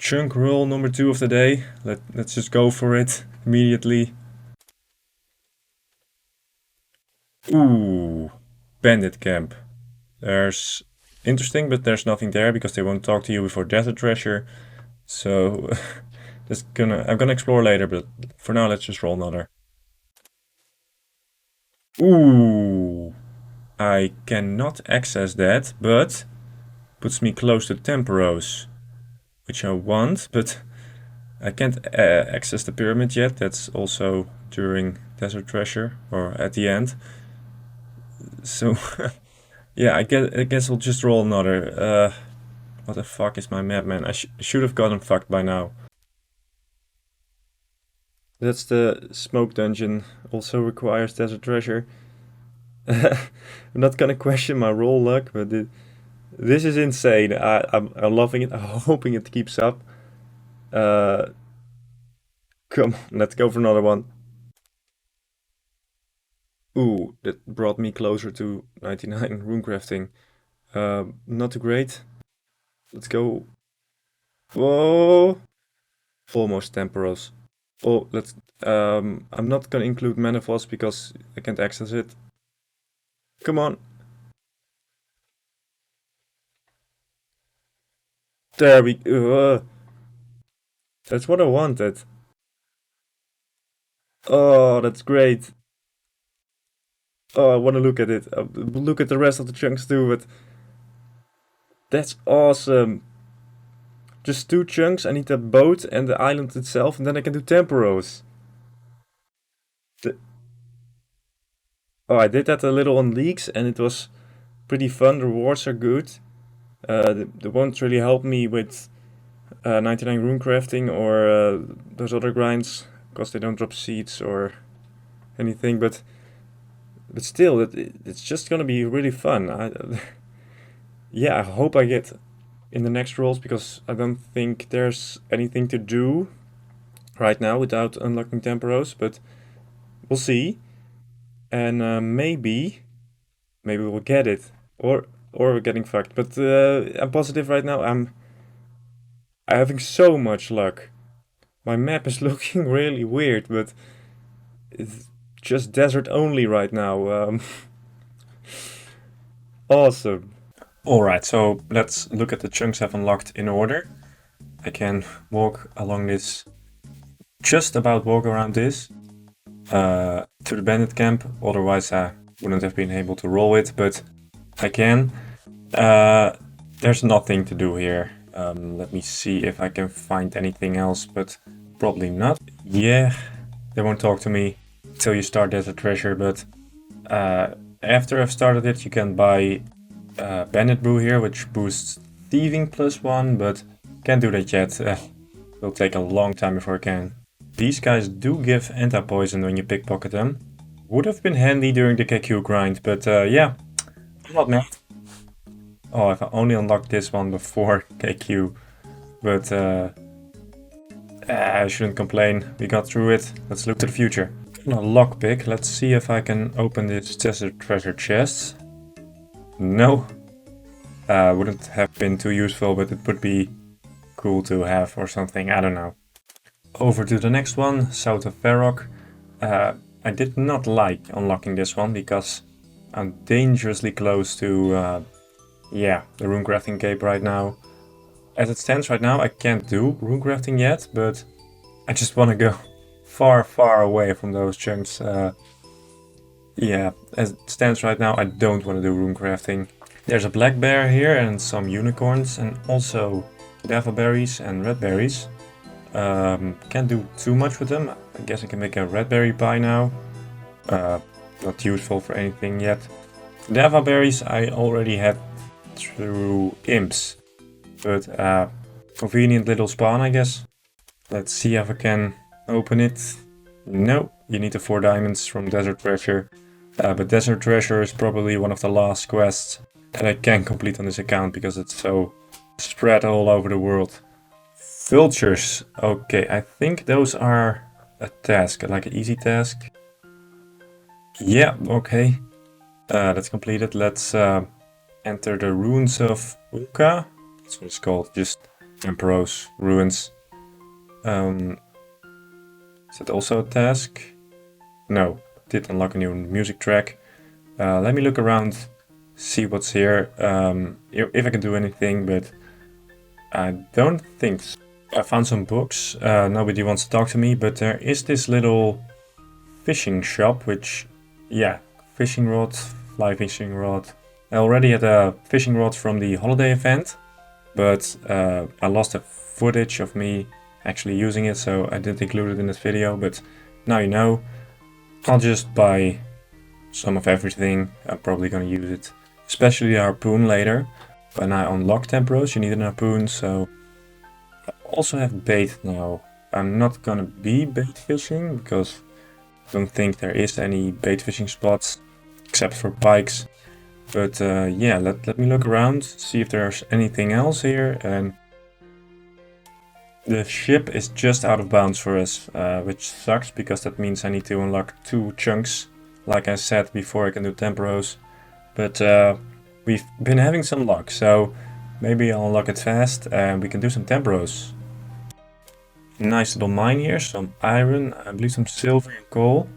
Chunk roll number 2 of the day. Let's just go for it immediately. Ooh, bandit camp. There's interesting, but there's nothing there because they won't talk to you before desert treasure. So I'm gonna explore later, but for now let's just roll another. Ooh, I cannot access that, but puts me close to Temporos, which I want, but I can't access the pyramid yet. That's also during desert treasure or at the end. So yeah, I guess I'll just roll another. What the fuck is my map, man? I should have gotten fucked by now. That's the smoke dungeon. Also requires desert treasure. I'm not gonna question my roll luck, but this is insane. I'm loving it. I'm hoping it keeps up. Come on, let's go for another one. Ooh, that brought me closer to 99 runecrafting. Not too great. Let's go. Whoa! Almost Temporos. Oh, let's. I'm not gonna include Manifest because I can't access it. Come on. There we. That's what I wanted. Oh, that's great. Oh, I want to look at it. Look at the rest of the chunks too, but that's awesome. Just 2 chunks. I need that boat and the island itself, and then I can do Temporos. The, oh, I did that a little on leaks, and it was pretty fun. The rewards are good. They won't really help me with 99 rune crafting or those other grinds because they don't drop seeds or anything. But still, it's just gonna be really fun. Yeah, I hope I get in the next rolls because I don't think there's anything to do right now without unlocking Temporos, but we'll see. And maybe we'll get it, or we're getting fucked. But I'm positive right now. I'm having so much luck. My map is looking really weird, but it's just desert only right now. Awesome. Alright, so let's look at the chunks I've unlocked in order. I can walk along this, just about walk around this, to the bandit camp, otherwise I wouldn't have been able to roll it, but I can. There's nothing to do here. Let me see if I can find anything else, but probably not. Yeah, they won't talk to me till you start Desert Treasure, but after I've started it, you can buy Bandit Brew here, which boosts thieving +1, but can't do that yet. It'll take a long time before I can. These guys do give anti-poison when you pickpocket them. Would have been handy during the KQ grind, but yeah, I'm not mad. Oh, if I only unlocked this one before KQ, but I shouldn't complain. We got through it. Let's look to the future. A lockpick. Let's see if I can open this desert treasure chest. No. Wouldn't have been too useful, but it would be cool to have or something. I don't know. Over to the next one, south of Varrock. I did not like unlocking this one because I'm dangerously close to yeah, the runecrafting cape right now. As it stands right now, I can't do runecrafting yet, but I just want to go far, far away from those chunks. Yeah, as it stands right now, I don't want to do runecrafting. There's a black bear here and some unicorns, and also dava berries and red berries. Can't do too much with them. I guess I can make a red berry pie now. Not useful for anything yet. Dava berries I already had through imps, but convenient little spawn, I guess. Let's see if I can open it. No, you need the 4 diamonds from Desert Treasure, but Desert Treasure is probably one of the last quests that I can complete on this account because it's so spread all over the world. Vultures, okay, I think those are a task, like an easy task. Yeah, okay, let's complete it. Let's enter the ruins of Ulka. That's what it's called. Just Emperor's Ruins. Is that also a task? No, did unlock a new music track. Let me look around, see what's here, if I can do anything, but I don't think so. I found some books, nobody wants to talk to me, but there is this little fishing shop, which, yeah, fishing rod, fly fishing rod. I already had a fishing rod from the holiday event, but I lost the footage of me actually using it, so I didn't include it in this video, but now you know. I'll just buy some of everything. I'm probably gonna use it, especially the harpoon later. When I unlock Temperos, you need an harpoon, so I also have bait now. I'm not gonna be bait fishing because I don't think there is any bait fishing spots except for pikes. But yeah, let me look around, see if there's anything else here. And the ship is just out of bounds for us, which sucks because that means I need to unlock 2 chunks, like I said before I can do Temperos. But we've been having some luck, so maybe I'll unlock it fast and we can do some Temperos. Nice little mine here, some iron, I believe some silver and coal.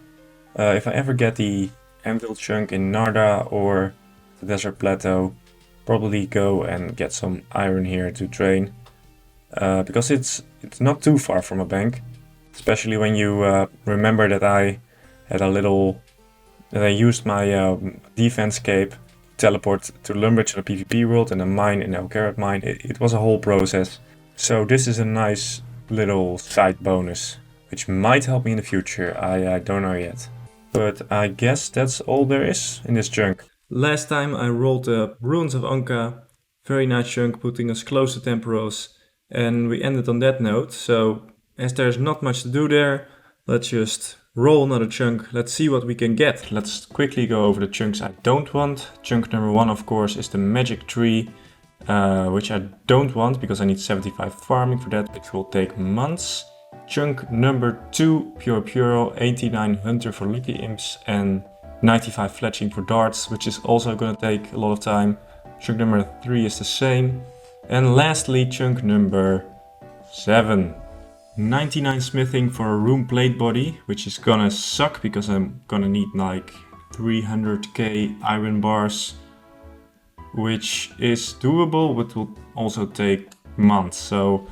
If I ever get the anvil chunk in Narda or the desert plateau, probably go and get some iron here to train. Because it's not too far from a bank, especially when you remember that I used my defense cape teleport to Limpwurt in the PvP world and a mine in El Carrot mine. It was a whole process. So this is a nice little side bonus, which might help me in the future. I don't know yet. But I guess that's all there is in this chunk. Last time I rolled the Ruins of Anka, very nice chunk, putting us close to Temperos. And we ended on that note, so as there's not much to do there, let's just roll another chunk. Let's see what we can get. Let's quickly go over the chunks I don't want. Chunk number 1, of course, is the magic tree, which I don't want because I need 75 farming for that, which will take months. Chunk number 2, pure puro, 89 hunter for lucky imps and 95 fletching for darts, which is also gonna take a lot of time. Chunk number 3 is the same. And lastly, chunk number 7. 99 smithing for a room plate body, which is gonna suck because I'm gonna need like 300k iron bars, which is doable but will also take months. So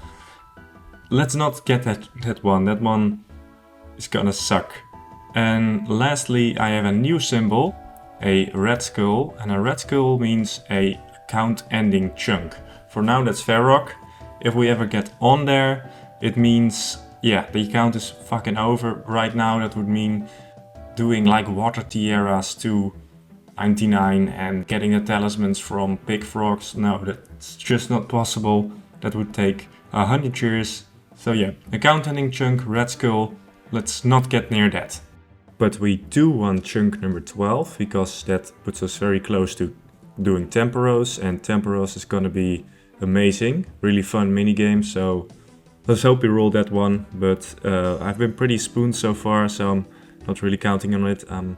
let's not get that one. That one is gonna suck. And lastly, I have a new symbol, a red skull, and a red skull means a account ending chunk. For now that's Ferrock. If we ever get on there, it means, yeah, the account is fucking over. Right now that would mean doing like water tiaras to 99 and getting the talismans from big frogs. No, that's just not possible. That would take 100 years. So yeah, account ending chunk, red skull, let's not get near that. But we do want chunk number 12 because that puts us very close to doing Temperos, and Temperos is gonna be amazing, really fun minigame, so let's hope we roll that one. But I've been pretty spooned so far, so I'm not really counting on it. I'm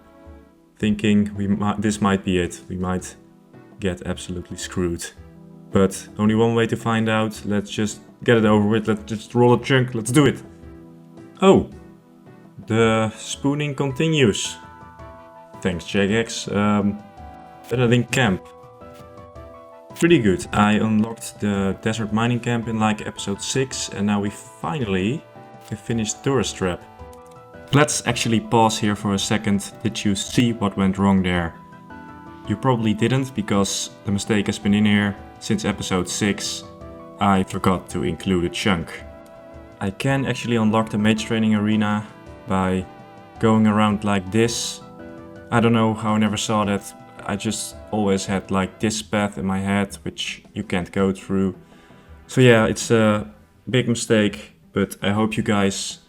thinking this might be it. We might get absolutely screwed. But only one way to find out. Let's just get it over with. Let's just roll a chunk. Let's do it. Oh, the spooning continues. Thanks, Jagex. Better than camp. Pretty good. I unlocked the desert mining camp in like episode 6 and now we finally have finished Tourist Trap. Let's actually pause here for a second. Did you see what went wrong there? You probably didn't because the mistake has been in here since episode 6. I forgot to include a chunk. I can actually unlock the mage training arena by going around like this. I don't know how I never saw that. I just always had like this path in my head, which you can't go through. So yeah, it's a big mistake, but I hope you guys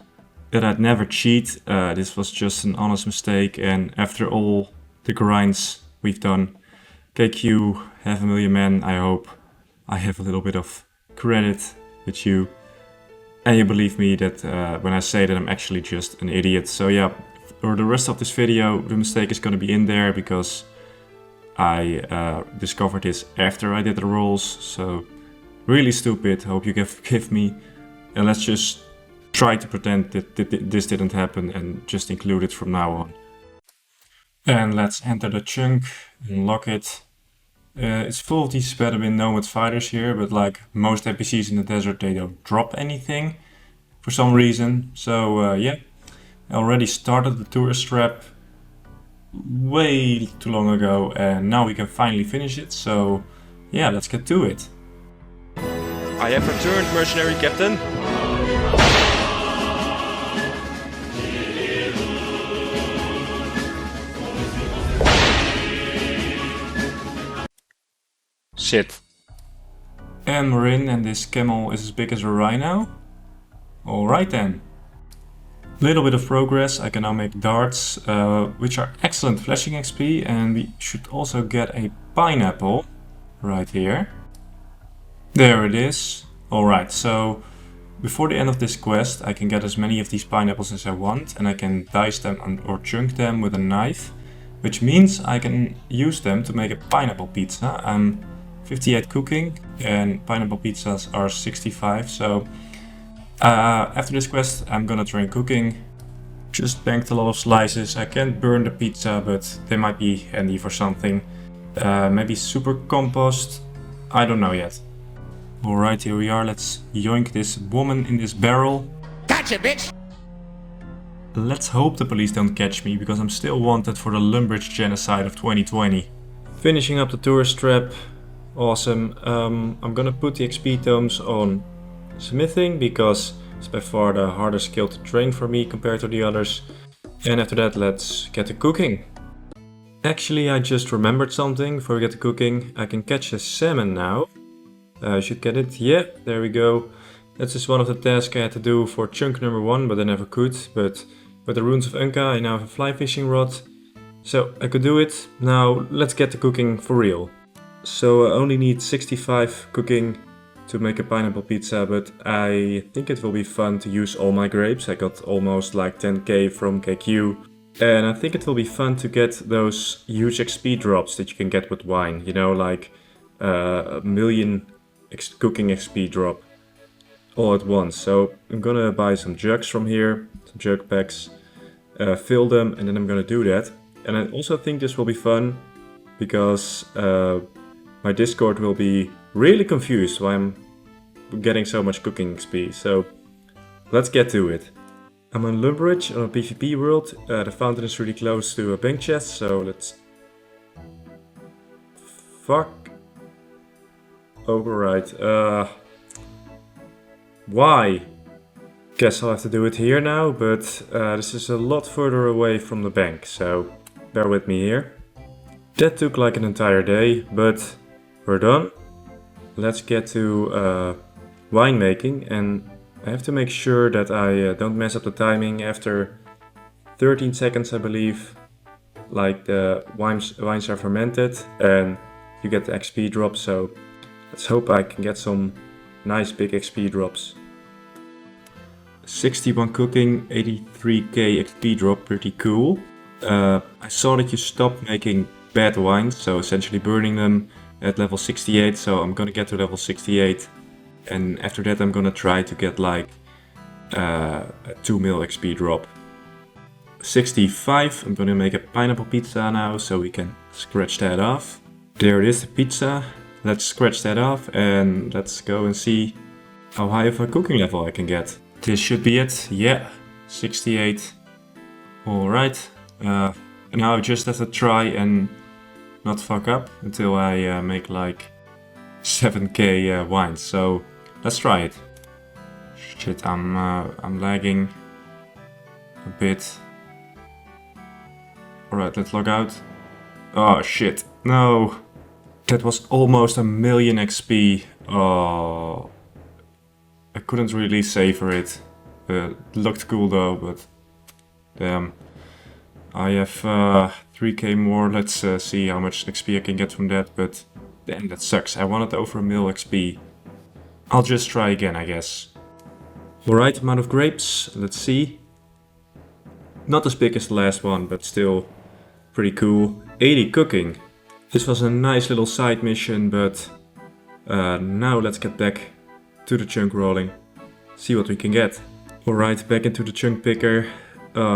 that I'd never cheat. This was just an honest mistake, and after all the grinds we've done, KQ, 500,000 men, I hope I have a little bit of credit with you. And you believe me that when I say that I'm actually just an idiot. So yeah, for the rest of this video, the mistake is gonna be in there because I discovered this after I did the rolls, so Really stupid, hope you can forgive me. And let's just try to pretend that this didn't happen and just include it from now on. And let's enter the chunk and lock it. It's full of these Bedouin nomad fighters here, but like most NPCs in the desert, they don't drop anything for some reason. So yeah, I already started the tourist trap way too long ago, and now we can finally finish it. So yeah, let's get to it. I have returned, mercenary captain. Shit. And we're in, and this camel is as big as a rhino. Alright then. Little bit of progress. I can now make darts, which are excellent flashing XP, and we should also get a pineapple right here. There it is. Alright, so before the end of this quest I can get as many of these pineapples as I want, and I can dice them or chunk them with a knife, which means I can use them to make a pineapple pizza. I'm 58 cooking and pineapple pizzas are 65, so after this quest I'm gonna train cooking. Just banked a lot of slices. I can't burn the pizza, but they might be handy for something. Maybe super compost, I don't know yet. Alright, here we are. Let's yoink this woman in this barrel. Gotcha, bitch! Let's hope the police don't catch me, because I'm still wanted for the Limpwurt genocide of 2020. Finishing up the tourist trap. Awesome. I'm gonna put the XP tomes on smithing, because it's by far the hardest skill to train for me compared to the others. And after that, let's get to cooking. Actually, I just remembered something before we get to cooking. I can catch a salmon now. I should get it. Yeah, there we go. That's just one of the tasks I had to do for chunk number 1, but I never could. But with the runes of Unka, I now have a fly fishing rod. So I could do it. Now let's get to cooking for real. So I only need 65 cooking to make a pineapple pizza, but I think it will be fun to use all my grapes. I got almost like 10k from KQ. And I think it will be fun to get those huge XP drops that you can get with wine. You know, like a million cooking XP drop all at once. So I'm gonna buy some jugs from here, some jug packs, fill them, and then I'm gonna do that. And I also think this will be fun because my Discord will be really confused why I'm getting so much cooking XP. So let's get to it. I'm on Limpwurt on a PvP world. The fountain is really close to a bank chest, so let's... Fuck. Override. Why? Guess I'll have to do it here now, but this is a lot further away from the bank, so bear with me here. That took like an entire day, but we're done. Let's get to winemaking, and I have to make sure that I don't mess up the timing. After 13 seconds, I believe, like the wines are fermented and you get the XP drop, so let's hope I can get some nice big XP drops. 61 cooking, 83k XP drop, pretty cool. I saw that you stopped making bad wines, so essentially burning them at level 68, so I'm gonna get to level 68. And after that I'm gonna try to get like a 2 mil XP drop. 65, I'm gonna make a pineapple pizza now, so we can scratch that off. There it is, the pizza. Let's scratch that off and let's go and see how high of a cooking level I can get. This should be it, yeah, 68. Alright, now I just have to try and not fuck up until I make like 7k wines, so let's try it. Shit, I'm lagging a bit. Alright, let's log out. Oh shit, no! That was almost a million XP. Oh, I couldn't really savor it. Looked cool though, but damn. I have 3k more. Let's see how much XP I can get from that, but damn, that sucks. I wanted over a mil XP. I'll just try again, I guess. Alright, amount of grapes. Let's see. Not as big as the last one, but still pretty cool. 80 cooking. This was a nice little side mission, but Now let's get back to the chunk rolling, see what we can get. Alright, back into the chunk picker.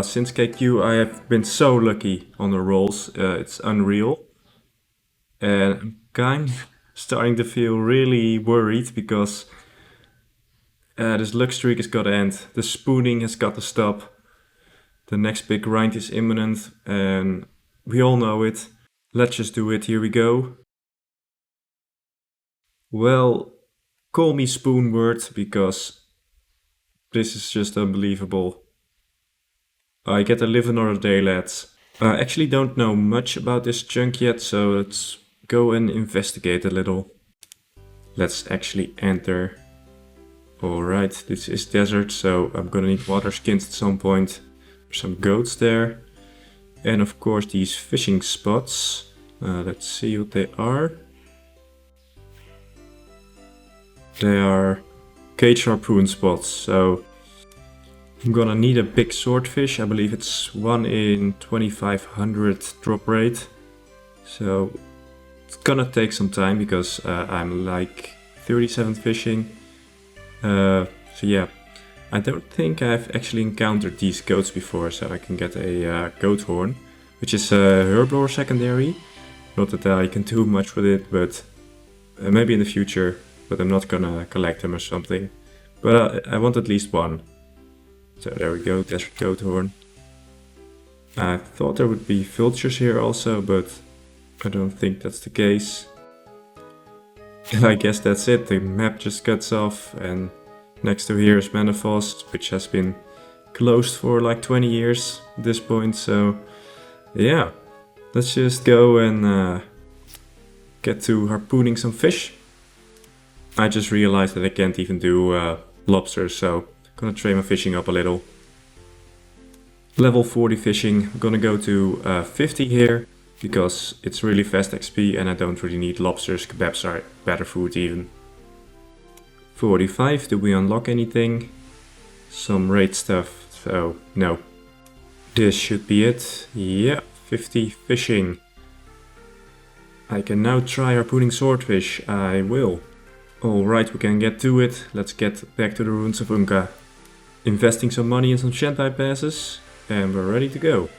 Since KQ I have been so lucky on the rolls, it's unreal. And I'm kind of starting to feel really worried because this luck streak has got to end. The spooning has got to stop. The next big grind is imminent and we all know it. Let's just do it, here we go. Well, call me Spoonword because this is just unbelievable. I get to live another day, lads. I actually don't know much about this chunk yet, so let's go and investigate a little. Let's actually enter. Alright, this is desert, so I'm gonna need water skins at some point. There's some goats there. And of course these fishing spots. Let's see what they are. They are cage harpoon spots, so I'm gonna need a big swordfish. I believe it's 1 in 2500 drop rate. So it's gonna take some time because I'm like 37 fishing. So yeah, I don't think I've actually encountered these goats before, so I can get a goat horn, which is a herbivore secondary. Not that I can do much with it, but maybe in the future. But I'm not gonna collect them or something. But I want at least one. So there we go, desert goat horn. I thought there would be vultures here also, but I don't think that's the case. I guess that's it, the map just cuts off and next to here is Manifold, which has been closed for like 20 years at this point, so yeah. Let's just go and get to harpooning some fish. I just realized that I can't even do lobsters, so I'm gonna train my fishing up a little. Level 40 fishing, I'm gonna go to 50 here, because it's really fast XP and I don't really need lobsters. Kebabs are better food even. 45, do we unlock anything? Some raid stuff, so no. This should be it. Yeah, 50 fishing. I can now try harpooning swordfish, I will. Alright, we can get to it. Let's get back to the ruins of Unka. Investing some money in some Shantai passes, and we're ready to go.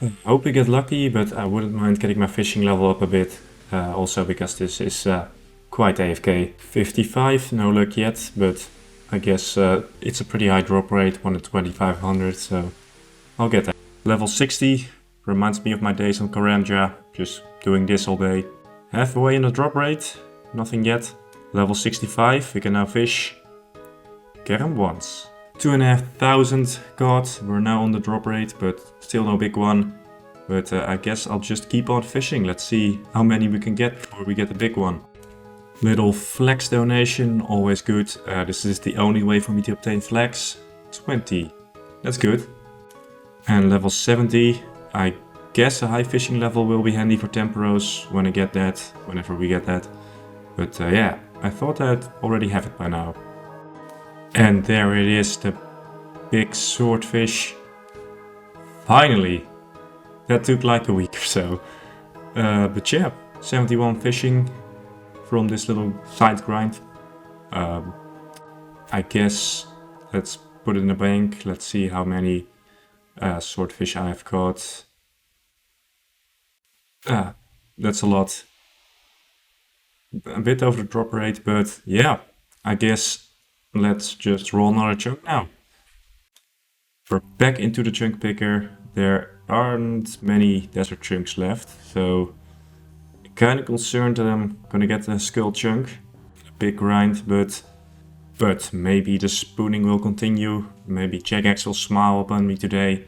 I hope we get lucky, but I wouldn't mind getting my fishing level up a bit. Also because this is quite AFK. 55, no luck yet, but I guess it's a pretty high drop rate, 1 in 2500, so I'll get that. Level 60 reminds me of my days on Karanja, just doing this all day. Halfway in the drop rate, nothing yet. Level 65, we can now fish. Get him once. 2500 caught, we're now on the drop rate, but still no big one. But I guess I'll just keep on fishing. Let's see how many we can get before we get the big one. Little flax donation, always good. This is the only way for me to obtain flax. 20, that's good. And level 70, I guess a high fishing level will be handy for temporos when I get that, whenever we get that. But yeah, I thought I'd already have it by now. And there it is, the big swordfish. Finally! That took like a week or so. But yeah, 71 fishing from this little side grind. I guess let's put it in the bank. Let's see how many swordfish I have caught. That's a lot. A bit over the drop rate, but yeah, I guess let's just roll another chunk now. We're back into the chunk picker. There aren't many desert chunks left, so I'm kind of concerned that I'm gonna get a skull chunk, a big grind, but maybe the spooning will continue. Maybe Jagex will smile upon me today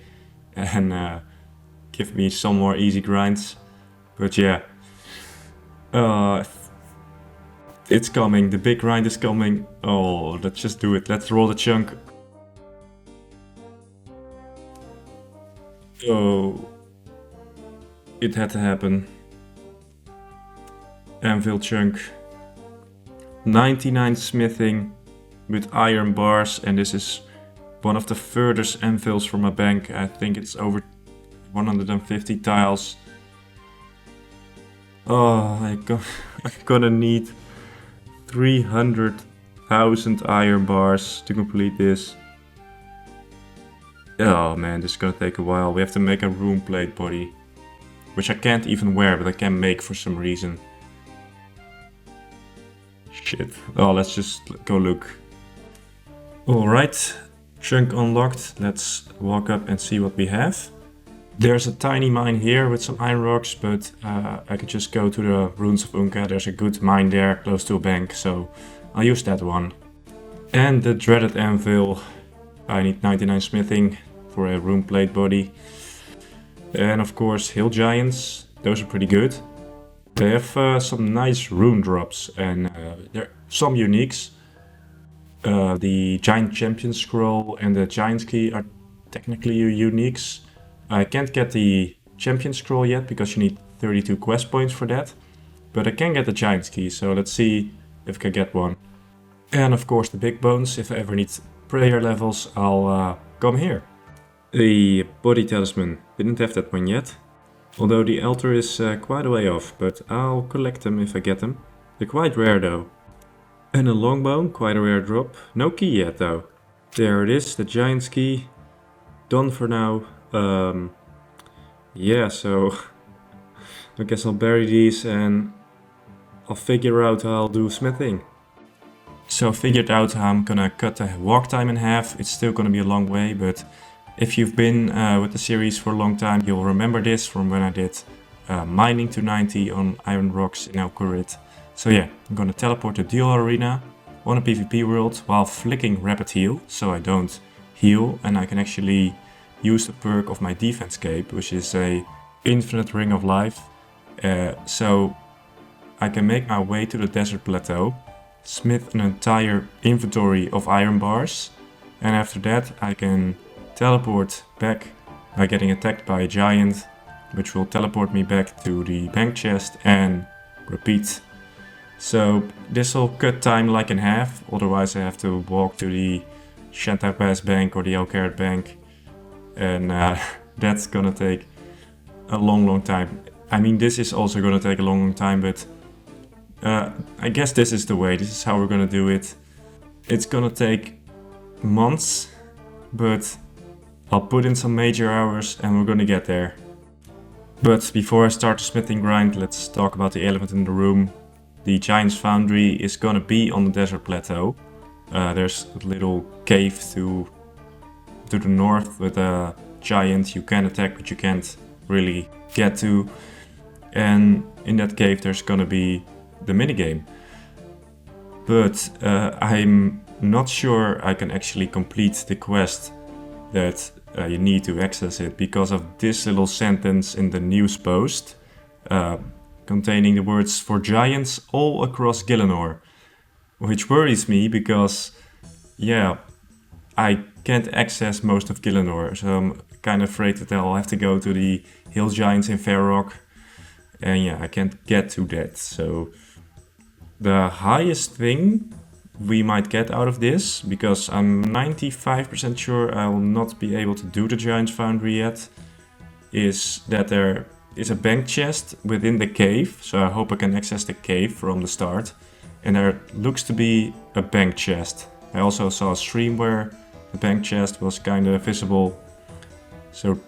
and give me some more easy grinds. But yeah, it's coming, the big grind is coming. Oh, let's just do it. Let's roll the chunk. Oh, it had to happen. Anvil chunk. 99 smithing with iron bars, and this is one of the furthest anvils from my bank. I think it's over 150 tiles. Oh, I'm gonna need 300,000 iron bars to complete this. Oh man, this is gonna take a while. We have to make a rune plate body, which I can't even wear, but I can make for some reason. Shit. Oh, let's just go look. Alright, chunk unlocked. Let's walk up and see what we have. There's a tiny mine here with some iron rocks, but I could just go to the ruins of Unka. There's a good mine there, close to a bank, so I'll use that one. And the dreaded anvil. I need 99 smithing for a rune plate body. And of course, hill giants. Those are pretty good. They have some nice rune drops, and there are some uniques. The giant champion scroll and the giant key are technically uniques. I can't get the champion scroll yet because you need 32 quest points for that. But I can get the giant key, so let's see if I can get one. And of course the big bones. If I ever need prayer levels, I'll come here. The body talisman. Didn't have that one yet. Although the altar is quite a way off, but I'll collect them if I get them. They're quite rare though. And a longbone, quite a rare drop. No key yet though. There it is, the giant's key. Done for now. Yeah, so I guess I'll bury these and I'll figure out how I'll do smithing. So I figured out how I'm gonna cut the walk time in half. It's still gonna be a long way, but if you've been with the series for a long time, you'll remember this from when I did mining to 90 on iron rocks in Alcurit. So yeah, I'm gonna teleport to Duel Arena on a PvP world while flicking Rapid Heal, so I don't heal, and I can actually use the perk of my defense cape, which is a infinite ring of life. So I can make my way to the desert plateau, smith an entire inventory of iron bars, and after that I can teleport back by getting attacked by a giant, which will teleport me back to the bank chest and repeat. So this will cut time like in half, otherwise I have to walk to the Shantai Pass bank or the Elkarat bank, and that's gonna take a long time. I mean, this is also gonna take a long time, but I guess this is the way, this is how we're gonna do it. It's gonna take months, but I'll put in some major hours and we're gonna get there. But before I start the smithing grind, let's talk about the elephant in the room. The Giant's Foundry is gonna be on the desert plateau. There's a little cave to the north with a giant you can attack but you can't really get to. And in that cave there's gonna be the minigame. But I'm not sure I can actually complete the quest that you need to access it because of this little sentence in the news post containing the words "for giants all across Gielinor," which worries me because, yeah, I can't access most of Gielinor, so I'm kind of afraid that I'll have to go to the hill giants in Fairrock, and yeah, I can't get to that. So the highest thing we might get out of this, because I'm 95% sure I will not be able to do the Giant's Foundry yet, is that there is a bank chest within the cave, so I hope I can access the cave from the start, and there looks to be a bank chest. I also saw a stream where the bank chest was kind of visible, so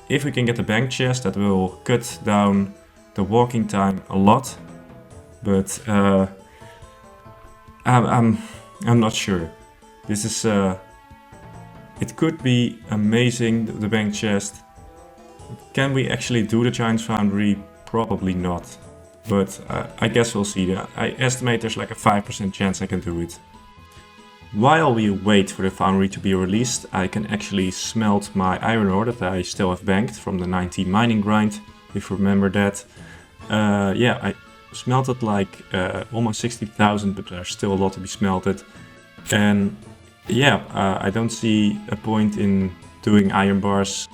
if we can get the bank chest that will cut down the walking time a lot, but I'm not sure. This is it could be amazing, the bank chest. Can we actually do the Giant's Foundry? Probably not, but I guess we'll see. I estimate there's like a 5% chance I can do it. While we wait for the foundry to be released, I can actually smelt my iron ore that I still have banked from the 90 mining grind, if you remember that. Yeah, I smelted like almost 60,000, but there's still a lot to be smelted. And yeah, I don't see a point in doing iron bars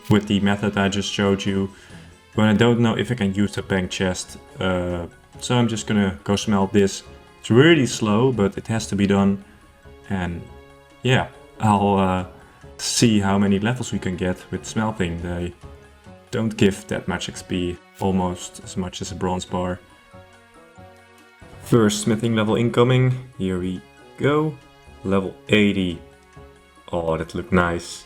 with the method I just showed you when I don't know if I can use the bank chest. So I'm just gonna go smelt this. It's really slow, but it has to be done. And yeah, I'll see how many levels we can get with smelting. They don't give that much XP, almost as much as a bronze bar. First smithing level incoming. Here we go. Level 80. Oh, that looked nice.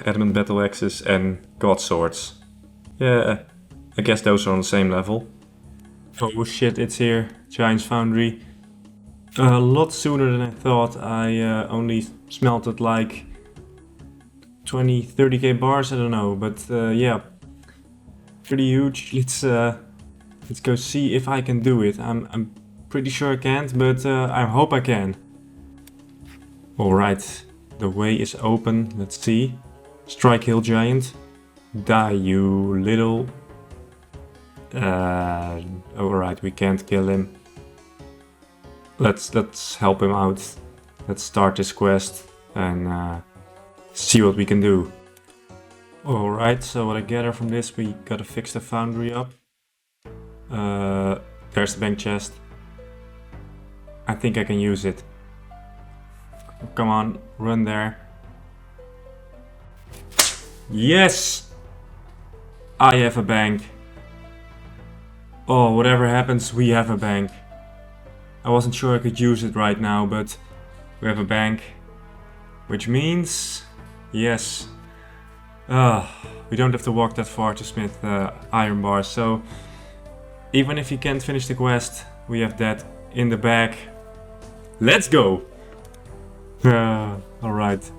Adamant battle axes and god swords. Yeah, I guess those are on the same level. Oh shit, it's here. Giant's Foundry. A lot sooner than I thought. I only smelted like 20-30k bars, I don't know, but yeah, pretty huge. Let's go see if I can do it. I'm pretty sure I can't, but I hope I can. Alright, the way is open. Let's see. Strike Hill Giant. Die, you little... Alright, we can't kill him. Let's help him out. Let's start this quest and see what we can do. Alright, so what I gather from this, we gotta fix the foundry up. There's the bank chest. I think I can use it. Come on, run there. Yes! I have a bank. Oh, whatever happens, we have a bank. I wasn't sure I could use it right now, but we have a bank. Which means... yes. We don't have to walk that far to smith iron bars, so... even if you can't finish the quest, we have that in the bag. Let's go! Alright.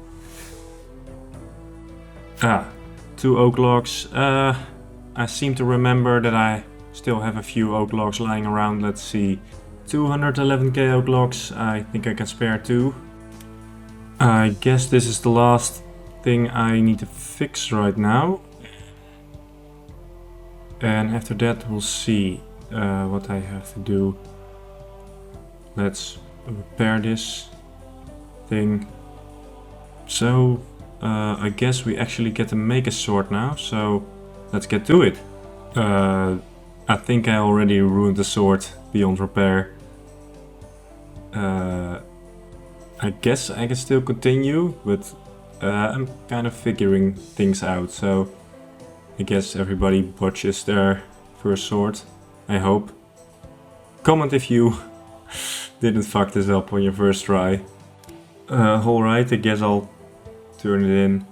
2 oak logs. I seem to remember that I still have a few oak logs lying around. Let's see. 211k oak logs. I think I can spare 2. I guess this is the last thing I need to fix right now. And after that we'll see what I have to do. Let's repair this thing. So I guess we actually get to make a sword now, so let's get to it. I think I already ruined the sword beyond repair. I guess I can still continue, but I'm kind of figuring things out, so I guess everybody botches their first sword, I hope. Comment if you didn't fuck this up on your first try. Alright, I guess I'll turn it in.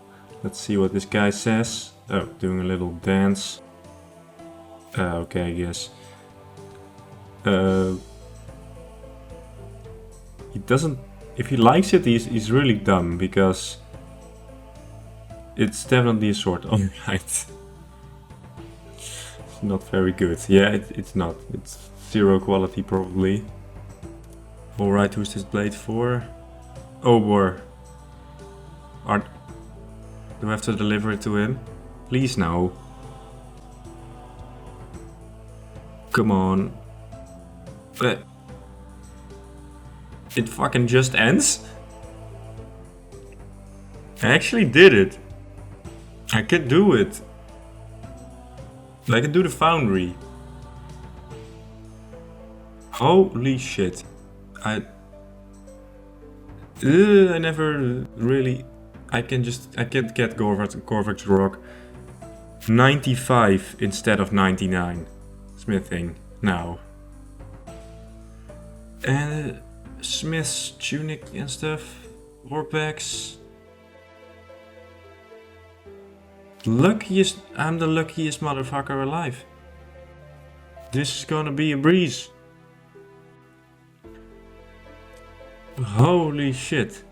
Let's see what this guy says. Oh, doing a little dance. Okay, I guess. He doesn't... if he likes it, he's really dumb, because it's definitely a sword. Alright. It's not very good. Yeah, it's not. It's 0 quality probably. Alright, who's this blade for? Oh, war. Do I have to deliver it to him? Please no. Come on. It fucking just ends? I actually did it. I can do it. I can do the foundry. Holy shit. I never really... I can't get Corvax Rock 95 instead of 99 smithing now. And smith's tunic and stuff, warpacks. I'm the luckiest motherfucker alive. This is gonna be a breeze. Holy shit.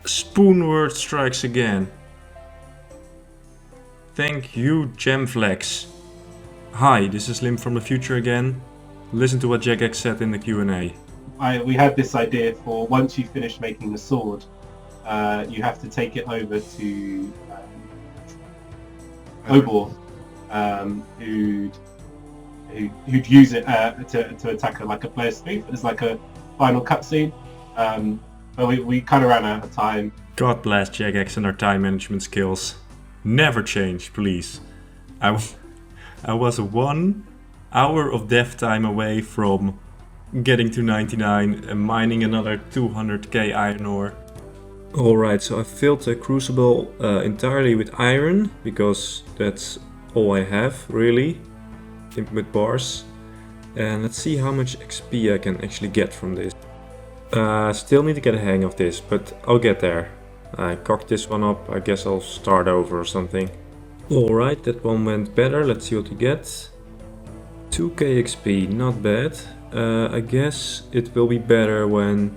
Spoonword strikes again. Thank you, Gemflex. Hi, this is Lim from the future again. Listen to what Jagex said in the Q&A. We had this idea for once you finish making the sword, you have to take it over to Obor, who'd use it to attack like a player spoof as like a final cutscene. But we kind of ran out of time. God bless Jagex and our time management skills. Never change, please. I was 1 hour of dev time away from getting to 99 and mining another 200k iron ore. Alright, so I filled the crucible entirely with iron, because that's all I have really with bars. And let's see how much XP I can actually get from this. Still need to get a hang of this, but I'll get there. I cocked this one up, I guess I'll start over or something. Alright, that one went better, let's see what we get. 2k XP, not bad. I guess it will be better when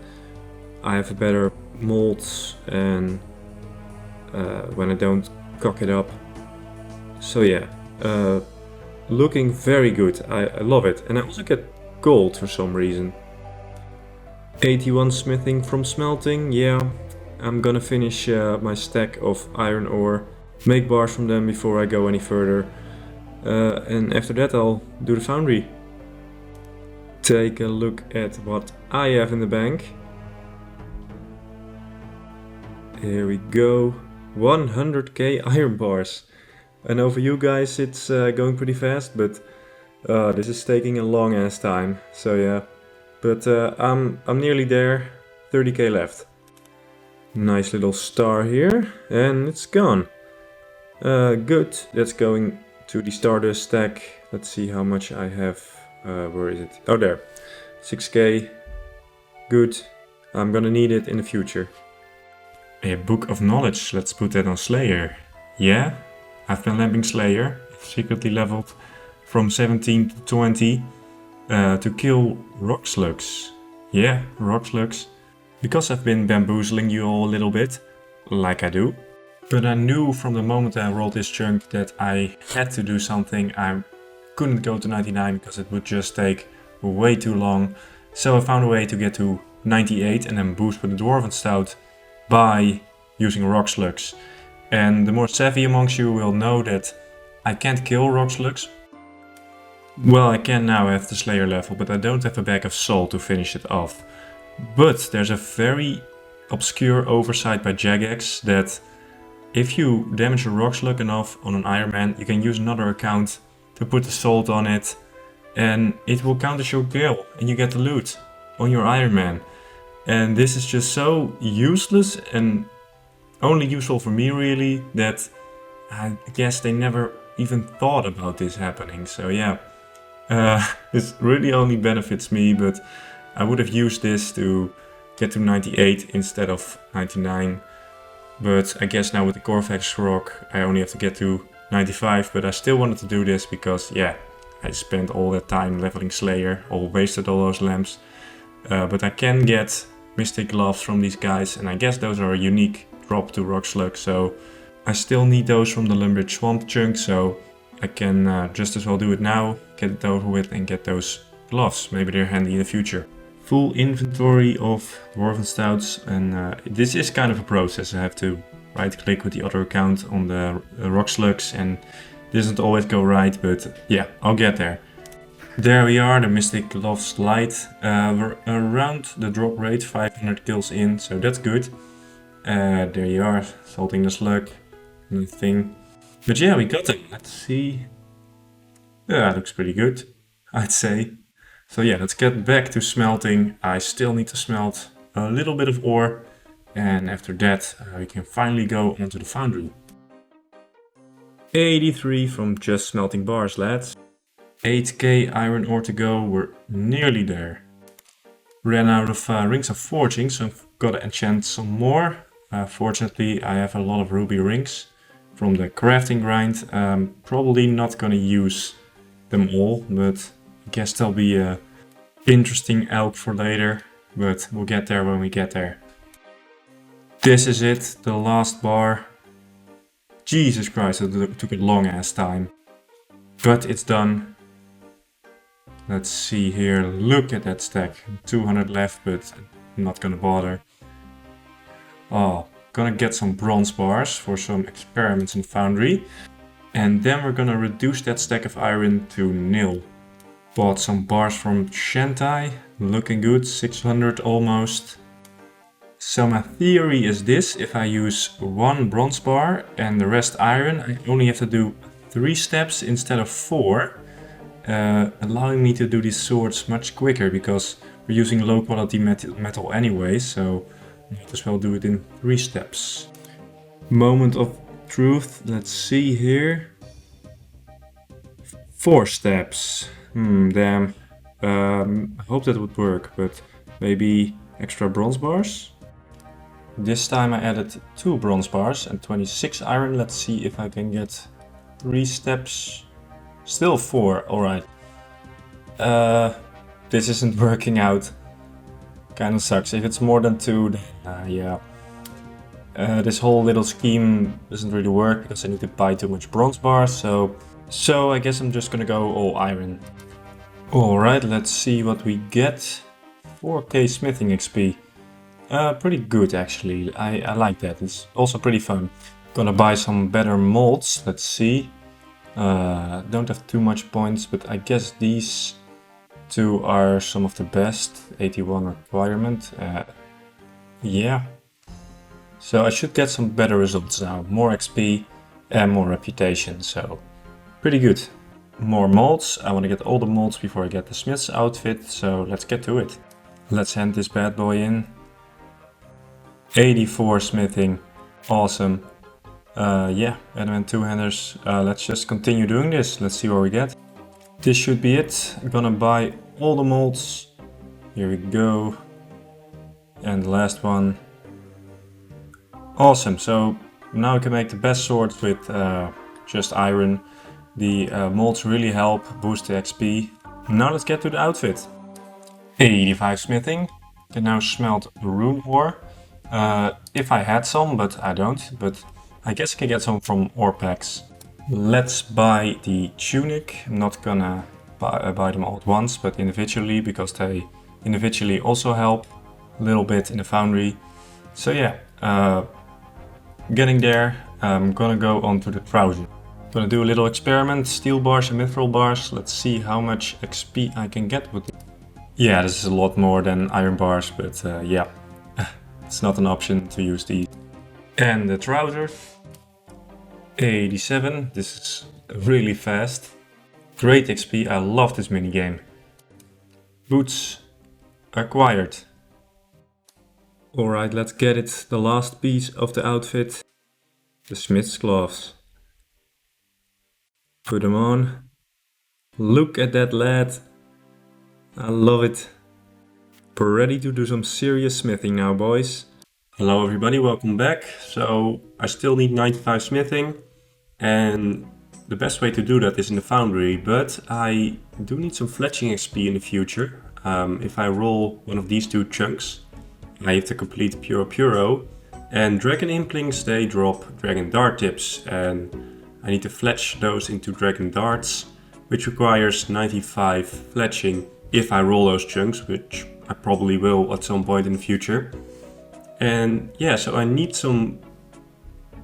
I have a better mold and when I don't cock it up. So yeah, looking very good, I love it. And I also get gold for some reason. 81 smithing from smelting, yeah. I'm gonna finish my stack of iron ore, make bars from them before I go any further. And after that I'll do the foundry. Take a look at what I have in the bank. Here we go, 100k iron bars. I know for you guys it's going pretty fast, but this is taking a long ass time, so yeah. But I'm nearly there, 30k left. Nice little star here, and it's gone. Good, that's going to the Stardust stack. Let's see how much I have. Where is it? Oh, there. 6k. Good. I'm gonna need it in the future. A book of knowledge. Let's put that on Slayer. Yeah, I've been lamping Slayer. Secretly leveled from 17 to 20 to kill rock slugs. Yeah, rock slugs. Because I've been bamboozling you all a little bit, like I do. But I knew from the moment I rolled this chunk that I had to do something. I couldn't go to 99 because it would just take way too long. So I found a way to get to 98 and then boost with the Dwarven Stout by using rock slugs. And the more savvy amongst you will know that I can't kill rock slugs. Well, I can now have the Slayer level, but I don't have a bag of salt to finish it off. But there's a very obscure oversight by Jagex that if you damage a rock slug enough on an Ironman, you can use another account to put the salt on it and it will count as your kill and you get the loot on your Ironman. And this is just so useless and only useful for me really that I guess they never even thought about this happening. So yeah, this really only benefits me, but I would have used this to get to 98 instead of 99. But I guess now with the Corvax rock I only have to get to 95, but I still wanted to do this because yeah, I spent all that time leveling Slayer, all wasted all those lamps. But I can get Mystic Gloves from these guys and I guess those are a unique drop to rock slug, so I still need those from the Limpwurt swamp chunk, so I can just as well do it now, get it over with and get those gloves. Maybe they're handy in the future. Full inventory of Dwarven Stouts, and this is kind of a process. I have to right click with the other account on the rock slugs and it doesn't always go right, but yeah, I'll get there. There we are, the Mystic Gloves light. We're around the drop rate, 500 kills in, so that's good. There you are, salting the slug, nothing. But yeah, we got it. Let's see. Yeah, it looks pretty good, I'd say. So yeah, let's get back to smelting. I still need to smelt a little bit of ore. And after that, we can finally go onto the foundry. 83 from just smelting bars, lads. 8k iron ore to go, we're nearly there. Ran out of rings of forging, so I've got to enchant some more. Fortunately, I have a lot of ruby rings from the crafting grind. Probably not gonna use them all, but I guess they'll be a interesting elk for later. But we'll get there when we get there. This is it, the last bar. Jesus Christ, it took a long ass time. But it's done. Let's see here, look at that stack. 200 left, but I'm not gonna bother. Oh, gonna get some bronze bars for some experiments in foundry. And then we're gonna reduce that stack of iron to nil. Bought some bars from Shantai, looking good, 600 almost. So my theory is this: if I use one bronze bar and the rest iron, I only have to do 3 steps instead of 4, allowing me to do these swords much quicker because we're using low quality metal anyway, so might as well do it in 3 steps. Moment of truth, let's see here. 4 steps. Damn. I hope that would work, but maybe extra bronze bars? This time I added 2 bronze bars and 26 iron. Let's see if I can get 3 steps. Still 4, alright. This isn't working out. Kinda sucks. If it's more than 2, then yeah. This whole little scheme doesn't really work because I need to buy too much bronze bars, so I guess I'm just gonna go all iron. Alright, let's see what we get. 4k smithing XP. Pretty good actually, I like that, it's also pretty fun. Gonna buy some better molds, let's see. Don't have too much points, but I guess these 2 are some of the best. 81 requirement, yeah. So I should get some better results now, more XP and more reputation, so pretty good. More molds, I want to get all the molds before I get the smith's outfit, so let's get to it. Let's hand this bad boy in. 84 smithing, awesome. Yeah, adamant 2-handers, let's just continue doing this, let's see what we get. This should be it, I'm gonna buy all the molds. Here we go. And the last one. Awesome, so now I can make the best swords with just iron. The molds really help boost the XP. Now let's get to the outfit. 85 smithing. Can now smelt rune ore. If I had some, but I don't. But I guess I can get some from ore packs. Let's buy the tunic. I'm not gonna buy them all at once, but individually, because they individually also help a little bit in the foundry. So yeah, getting there. I'm gonna go on to the trouser. Gonna do a little experiment, steel bars and mithril bars. Let's see how much XP I can get with it. Yeah, this is a lot more than iron bars, but yeah, it's not an option to use these. And the trouser, 87, this is really fast. Great XP, I love this minigame. Boots, acquired. Alright, let's get it, the last piece of the outfit. The smith's gloves. Put them on. Look at that lad. I love it. We're ready to do some serious smithing now, boys. Hello everybody, welcome back. So I still need 95 smithing, and the best way to do that is in the foundry, but I do need some fletching XP in the future. If I roll one of these 2 chunks, I have to complete Puro, and dragon implings, they drop dragon dart tips, and I need to fletch those into dragon darts, which requires 95 fletching if I roll those chunks, which I probably will at some point in the future. And yeah, so I need some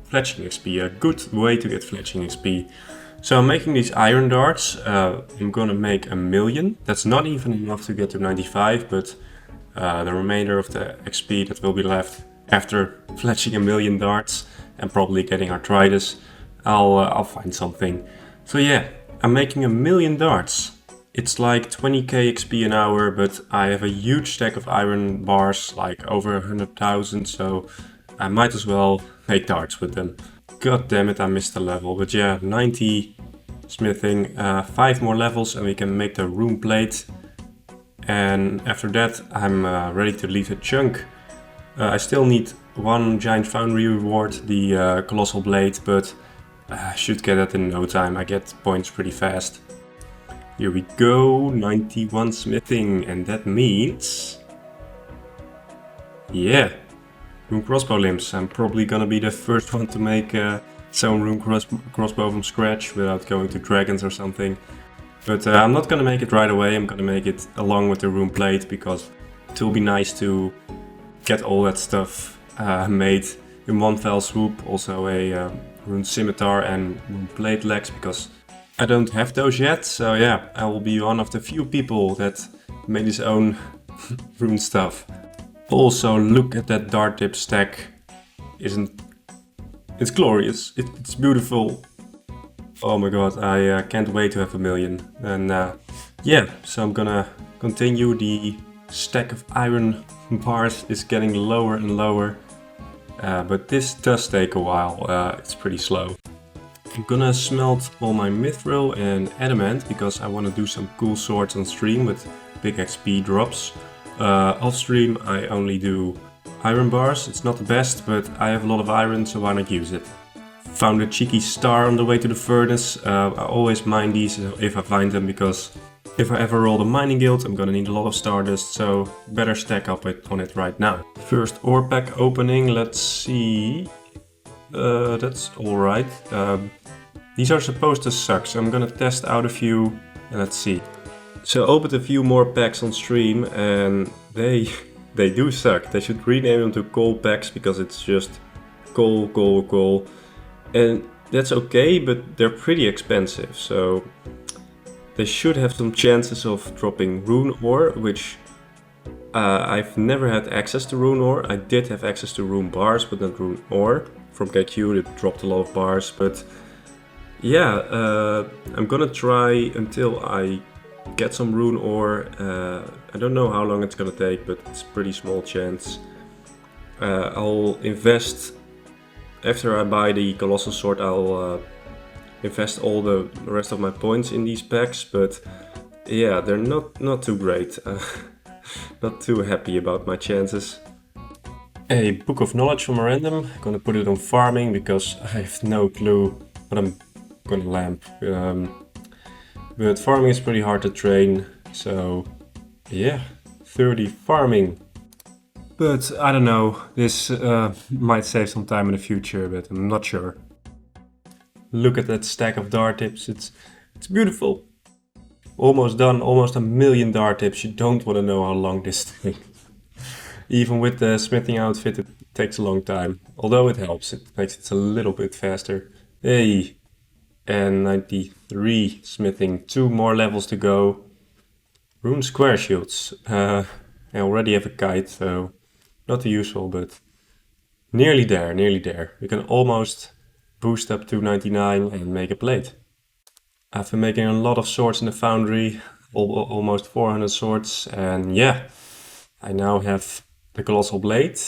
fletching XP, a good way to get fletching XP. So I'm making these iron darts. I'm gonna make 1,000,000. That's not even enough to get to 95, but the remainder of the XP that will be left after fletching 1,000,000 darts and probably getting arthritis, I'll find something. So yeah, I'm making 1,000,000 darts. It's like 20k XP an hour, but I have a huge stack of iron bars, like over 100,000, so I might as well make darts with them. God damn it, I missed a level, but yeah, 90 smithing, 5 more levels and we can make the rune plate. And after that, I'm ready to leave the chunk. I still need 1 giant foundry reward, the colossal blade, but I should get that in no time. I get points pretty fast. Here we go, 91 smithing, and that means... yeah, rune crossbow limbs. I'm probably gonna be the first one to make some rune crossbow from scratch without going to dragons or something. But I'm not gonna make it right away, I'm gonna make it along with the rune plate, because it will be nice to get all that stuff made in one fell swoop. Also a rune scimitar and rune plate legs, because I don't have those yet. So yeah, I will be one of the few people that made his own rune stuff. Also, look at that dart tip stack. It's glorious, it's beautiful. Oh my god, I can't wait to have 1,000,000. And yeah, so I'm gonna continue. The stack of iron bars is getting lower and lower. But this does take a while, it's pretty slow. I'm gonna smelt all my mithril and adamant because I want to do some cool swords on stream with big XP drops. Off stream I only do iron bars. It's not the best, but I have a lot of iron, so why not use it? Found a cheeky star on the way to the furnace. I always mine these if I find them, because if I ever roll the mining guild, I'm gonna need a lot of stardust, so better stack up on it right now. First ore pack opening, let's see. That's alright. These are supposed to suck, so I'm gonna test out a few and let's see. So I opened a few more packs on stream and they do suck. They should rename them to coal packs, because it's just coal, coal, coal. And that's okay, but they're pretty expensive, so they should have some chances of dropping rune ore, which I've never had access to rune ore. I did have access to rune bars, but not rune ore. From KQ it dropped a lot of bars, but yeah, I'm gonna try until I get some rune ore. I don't know how long it's gonna take, but it's a pretty small chance. I'll invest, after I buy the colossal sword, I'll invest all the rest of my points in these packs, but yeah, they're not too great. Not too happy about my chances. A book of knowledge from a random. I'm gonna put it on farming because I have no clue what I'm gonna lamp. But farming is pretty hard to train, so yeah, 30 farming. But I don't know, this might save some time in the future, but I'm not sure. Look at that stack of dart tips, it's beautiful. Almost done, almost 1,000,000 dart tips. You don't want to know how long this takes. Even with the smithing outfit, it takes a long time. Although it helps, it makes it a little bit faster. Hey, and 93 smithing, 2 more levels to go. Rune square shields. I already have a kite, so not too useful, but nearly there, nearly there. We can almost boost up to 99 and make a plate. I've been making a lot of swords in the foundry, almost 400 swords, and yeah, I now have the colossal blade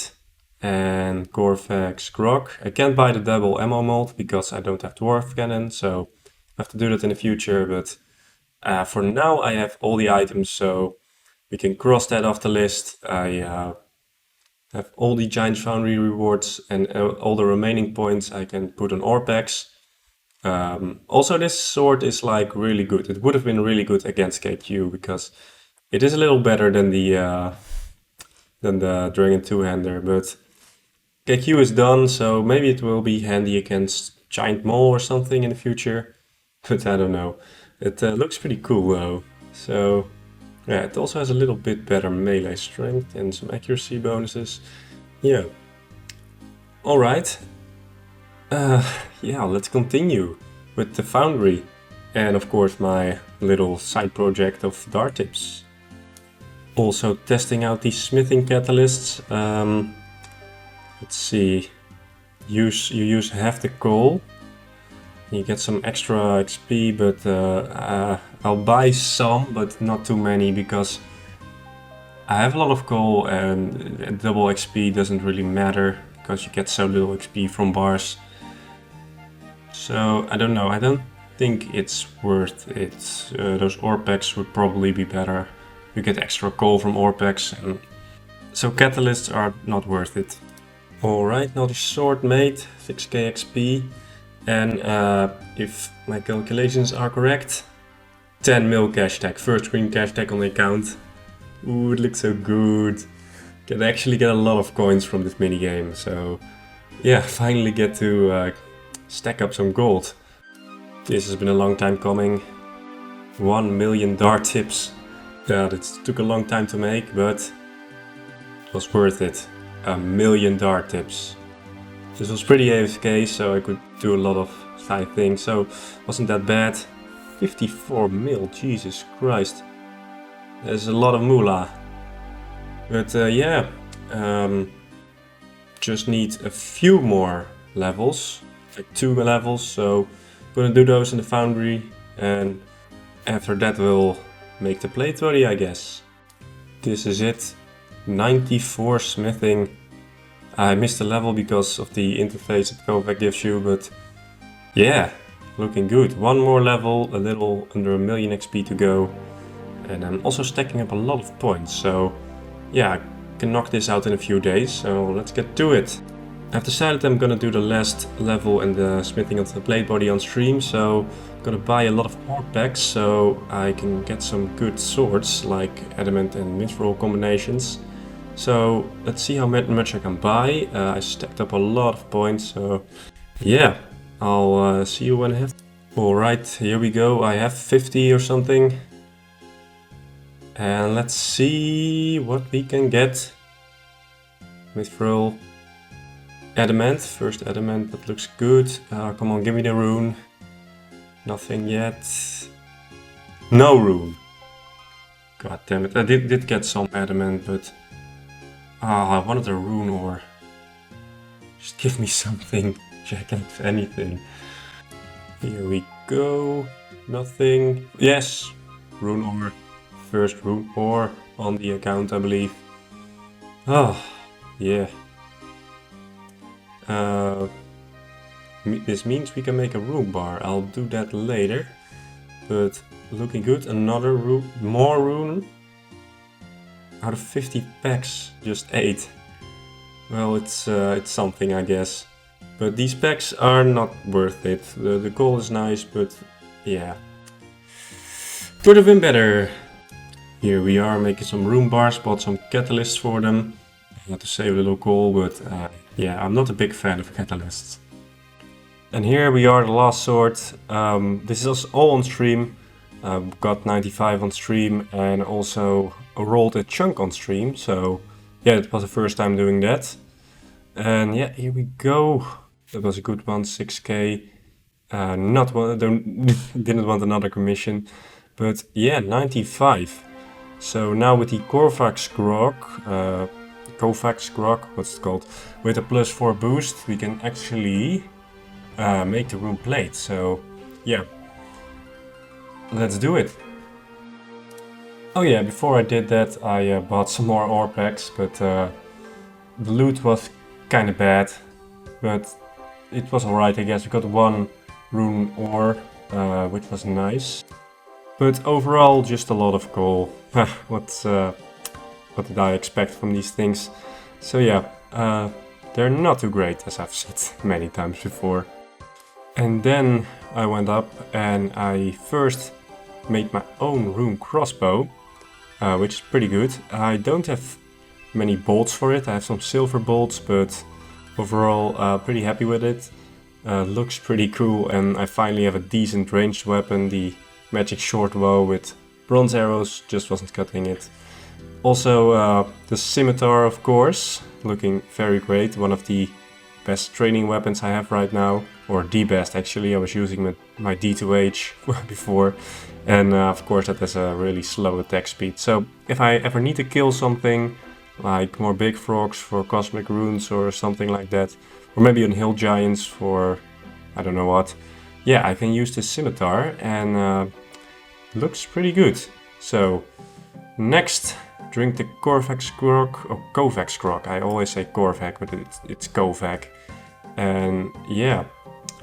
and Corvax grog. I can't buy the double ammo mold because I don't have dwarf cannon, so I have to do that in the future, but for now I have all the items, so we can cross that off the list. I have all the giant foundry rewards, and all the remaining points I can put on ore packs. Also, this sword is like really good. It would have been really good against KQ because it is a little better than the Dragon two-hander, but KQ is done, so maybe it will be handy against Giant Mole or something in the future, but I don't know. It looks pretty cool though. So yeah, it also has a little bit better melee strength and some accuracy bonuses. Yeah. Alright. Yeah, let's continue with the foundry and of course my little side project of dart tips. Also testing out these smithing catalysts. Let's see, you use half the coal, you get some extra XP, but I'll buy some, but not too many, because I have a lot of coal and double XP doesn't really matter because you get so little XP from bars. So I don't know, I don't think it's worth it. Those ore packs would probably be better. You get extra coal from ore packs, and so catalysts are not worth it. Alright, another sword made, 6k XP, and if my calculations are correct, 10 mil cash tag, first green cash tag on the account. Ooh, it looks so good. Can actually get a lot of coins from this minigame, so yeah, finally get to stack up some gold. This has been a long time coming. 1,000,000 dart tips. Yeah, it took a long time to make, but it was worth it. 1,000,000 dart tips. This was pretty AFK, so I could do a lot of side things, so wasn't that bad. 54 mil, Jesus Christ. There's a lot of moolah. But yeah, just need a few more levels, like 2 levels, so I'm gonna do those in the foundry, and after that we'll make the plate ready, I guess. This is it. 94 smithing. I missed a level because of the interface that Kovac gives you, but yeah, looking good. One more level, a little under 1,000,000 XP to go, And I'm also stacking up a lot of points, so yeah, I can knock this out in a few days, so let's get to it. I've decided I'm gonna do the last level in the smithing of the blade body on stream, so I'm gonna buy a lot of ore packs so I can get some good swords like adamant and mithril combinations. So let's see how much I can buy. I stacked up a lot of points, so yeah, I'll see you when I have. Alright, here we go. I have 50 or something. And let's see what we can get. Mithril. Adamant, first adamant, that looks good. Come on, give me the rune. Nothing yet. No rune. God damn it, I did get some adamant, but I wanted a rune ore. Just give me something, check out anything. Here we go, nothing. Yes, rune ore. First rune ore on the account, I believe. Oh, yeah. This means we can make a rune bar. I'll do that later. But looking good. Another rune, more rune. Out of 50 packs, just 8. Well, it's something, I guess. But these packs are not worth it. The gold is nice, but yeah. Could have been better. Here we are making some rune bars, bought some catalysts for them. I had to save a little coal, but yeah, I'm not a big fan of catalysts. And here we are, the last sword. This is all on stream. Got 95 on stream and also rolled a chunk on stream. So yeah, it was the first time doing that. And yeah, here we go. That was a good one, 6k. Didn't want another commission, but yeah, 95. So now with the Kovacs grog, what's it called? With a +4 boost, we can actually make the rune plate. So yeah, let's do it. Oh yeah, before I did that, I bought some more ore packs, but the loot was kind of bad, but it was alright, I guess. We got one rune ore, which was nice. But overall, just a lot of coal. What did I expect from these things? So yeah, they're not too great, as I've said many times before. And then I went up and I first made my own rune crossbow, which is pretty good. I don't have many bolts for it. I have some silver bolts, but overall pretty happy with it. Looks pretty cool, and I finally have a decent ranged weapon. The magic short bow with bronze arrows just wasn't cutting it. Also the scimitar, of course, looking very great. One of the best training weapons I have right now, or the best actually. I was using my D2H before, and of course that has a really slow attack speed. So if I ever need to kill something, like more big frogs for cosmic runes or something like that, or maybe on hill giants for I don't know what, yeah, I can use the scimitar, and looks pretty good. So next, drink the Kovacs grog, or Kovacs grog. I always say Korvac, but it's Kovac. And yeah,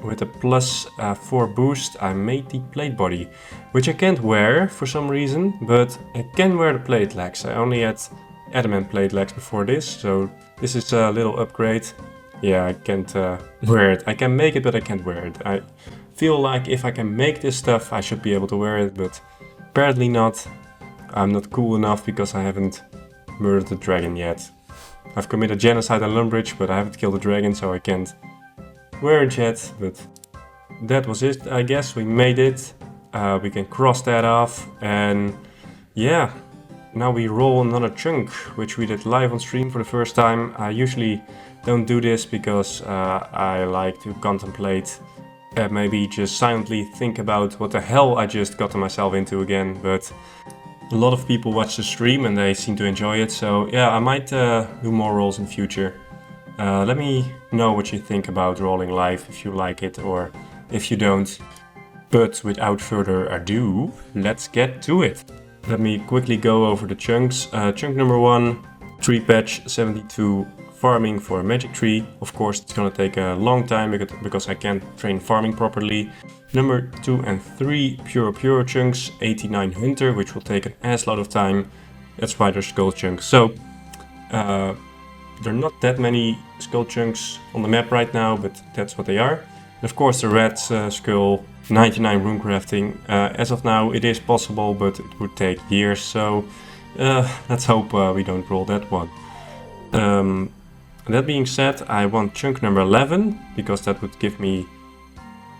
with a +4 boost, I made the plate body, which I can't wear for some reason, but I can wear the plate legs. I only had adamant plate legs before this, so this is a little upgrade. Yeah, I can't wear it. I can make it, but I can't wear it. I feel like if I can make this stuff, I should be able to wear it, but apparently not. I'm not cool enough because I haven't murdered the dragon yet. I've committed genocide on Limpwurt, but I haven't killed the dragon, so I can't wear it yet. But that was it, I guess. We made it. We can cross that off, and yeah, now we roll another chunk, which we did live on stream for the first time. I usually don't do this because I like to contemplate, maybe just silently think about what the hell I just got myself into again, but a lot of people watch the stream and they seem to enjoy it, so yeah, I might do more rolls in future. Let me know what you think about rolling live, if you like it or if you don't. But without further ado, let's get to it. Let me quickly go over the chunks. Chunk number 1, tree patch 72 farming for a magic tree. Of course, it's gonna take a long time because I can't train farming properly. Number 2 and 3, pure chunks, 89 hunter, which will take an assload of time. That's why there's skull chunks. So, there are not that many skull chunks on the map right now, but that's what they are. And of course, the red skull, 99 rune crafting. As of now, it is possible, but it would take years. So, let's hope we don't roll that one. That being said, I want chunk number 11 because that would give me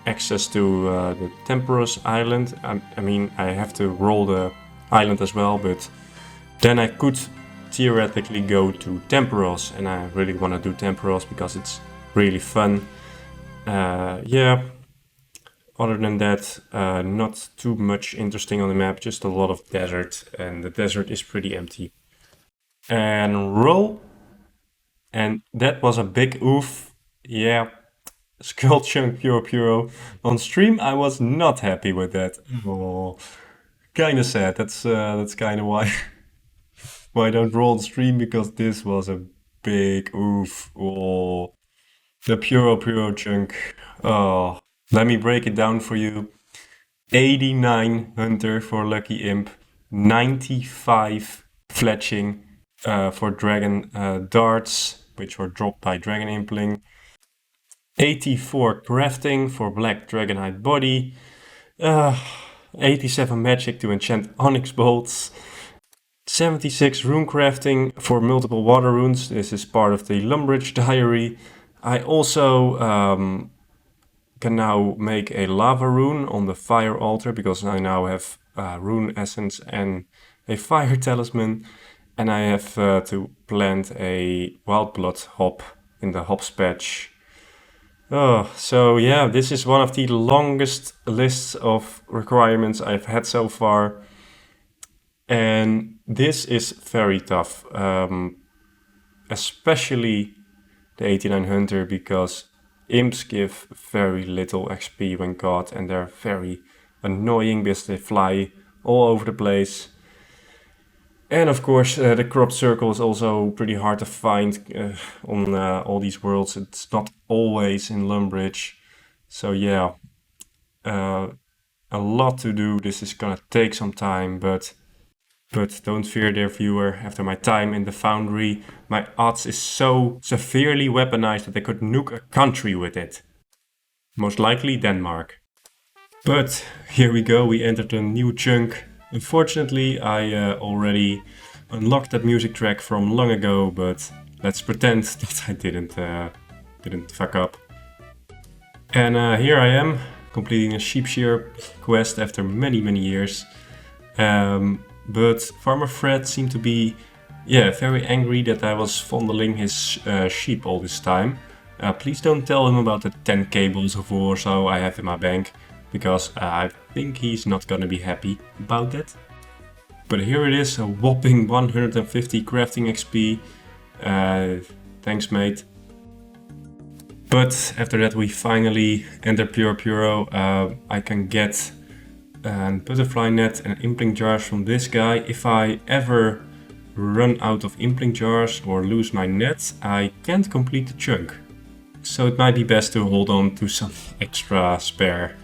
access to the Temperous Island. I mean, I have to roll the island as well, but then I could theoretically go to Temperous, and I really want to do Temperous because it's really fun. Yeah, other than that, not too much interesting on the map, just a lot of desert, and the desert is pretty empty. And roll. And that was a big oof. Yeah, skull chunk puro. On stream, I was not happy with that. Oh, kinda sad. That's kinda why why I don't roll on stream, because this was a big oof. Oh, the puro chunk. Oh, let me break it down for you. 89 hunter for lucky imp, 95 fletching for dragon darts, which were dropped by dragon impling, 84 crafting for black dragonite body, 87 magic to enchant onyx bolts, 76 rune crafting for multiple water runes. This is part of the Lumbridge diary. I also can now make a lava rune on the fire altar because I now have rune essence and a fire talisman, and I have to plant a wild blood hop in the hops patch. Oh, so yeah, this is one of the longest lists of requirements I've had so far, and this is very tough, especially the 89 hunter, because imps give very little XP when caught, and they're very annoying because they fly all over the place. And of course, the crop circle is also pretty hard to find on all these worlds. It's not always in Lumbridge. So yeah, a lot to do. This is gonna take some time, but don't fear, dear viewer. After my time in the foundry, my odds is so severely weaponized that I could nuke a country with it. Most likely Denmark. But here we go, we entered a new chunk. Unfortunately, I already unlocked that music track from long ago, but let's pretend that I didn't fuck up. And here I am, completing a sheep shear quest after many years. But Farmer Fred seemed to be, very angry that I was fondling his sheep all this time. Please don't tell him about the 10 cables of Warsaw I have in my bank, because I think he's not gonna be happy about that. But here it is, a whopping 150 crafting XP. Thanks, mate. But after that we finally enter Puro. I can get a butterfly net and impling jars from this guy. If I ever run out of impling jars or lose my net, I can't complete the chunk. So it might be best to hold on to some extra spare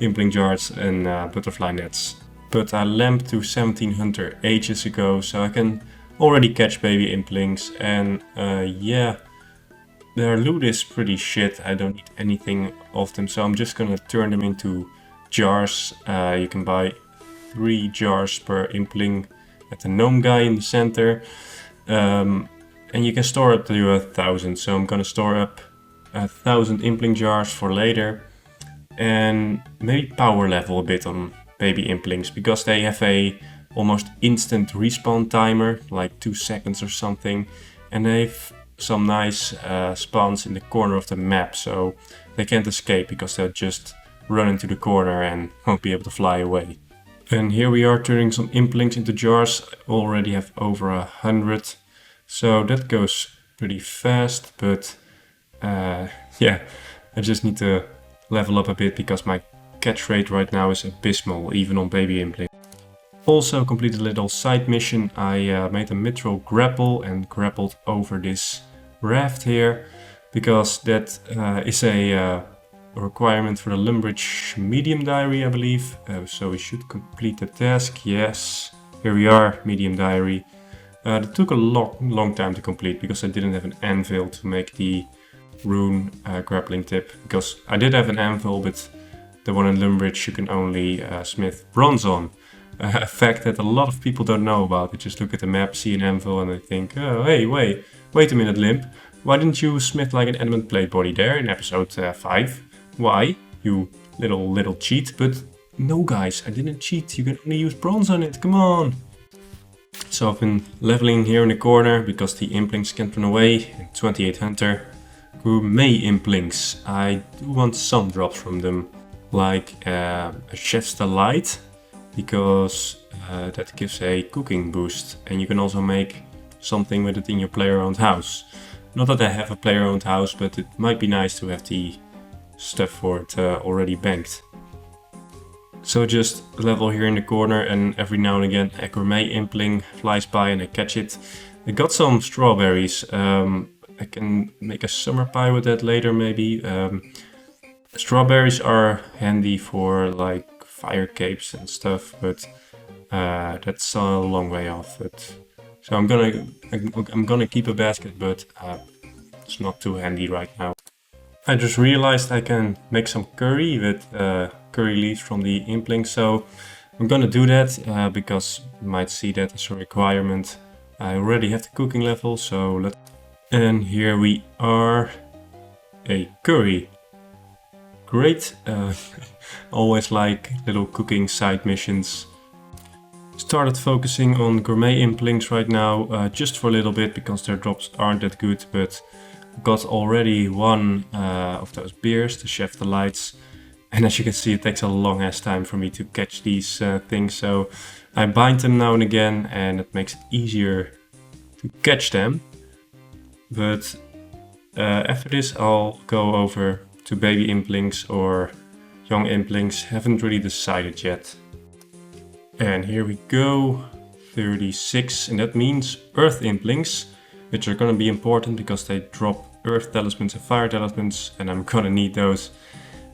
impling jars and butterfly nets. But I lamped to 17 hunter ages ago, so I can already catch baby implings, and yeah, their loot is pretty shit. I don't need anything of them, so I'm just gonna turn them into jars. You can buy 3 jars per impling at the gnome guy in the center, and you can store up to 1,000, so I'm gonna store up 1,000 impling jars for later. And maybe power level a bit on baby implings, because they have a almost instant respawn timer, like 2 seconds or something, and they have some nice spawns in the corner of the map, so they can't escape because they'll just run into the corner and won't be able to fly away. And here we are turning some implings into jars. I already have over 100, so that goes pretty fast, but yeah, I just need to level up a bit because my catch rate right now is abysmal, even on baby impling. Also completed a little side mission. I made a mithril grapple and grappled over this raft here, because that is a requirement for the Limpwurt medium diary, I believe. So we should complete the task. Yes, here we are, medium diary. It took a long time to complete because I didn't have an anvil to make the rune grappling tip. Because I did have an anvil, but the one in Limpwurt you can only smith bronze on. A fact that a lot of people don't know about. They just look at the map, see an anvil, and they think, oh, hey, wait a minute, Limp. Why didn't you smith like an adamant plate body there in episode 5? Why? You little cheat. But no, guys, I didn't cheat. You can only use bronze on it. Come on. So I've been leveling here in the corner because the implings can't run away in 28 Hunter. Gourmet implings. I do want some drops from them, like a chef's delight, because that gives a cooking boost, and you can also make something with it in your player-owned house. Not that I have a player-owned house, but it might be nice to have the stuff for it already banked. So just level here in the corner, and every now and again a gourmet impling flies by and I catch it. I got some strawberries. I can make a summer pie with that later maybe. Strawberries are handy for like fire capes and stuff, but that's a long way off. So I'm gonna keep a basket, but it's not too handy right now. I just realized I can make some curry with curry leaves from the impling, so I'm gonna do that because you might see that as a requirement. I already have the cooking level, so let's... And here we are, a curry. Great, always like little cooking side missions. Started focusing on gourmet implings right now, just for a little bit because their drops aren't that good, but got already one of those beers, the Chef Delights. And as you can see, it takes a long ass time for me to catch these things, so I bind them now and again, and it makes it easier to catch them. But after this I'll go over to baby implings or young implings, haven't really decided yet. And here we go, 36, and that means earth implings, which are gonna be important because they drop earth talismans and fire talismans, and I'm gonna need those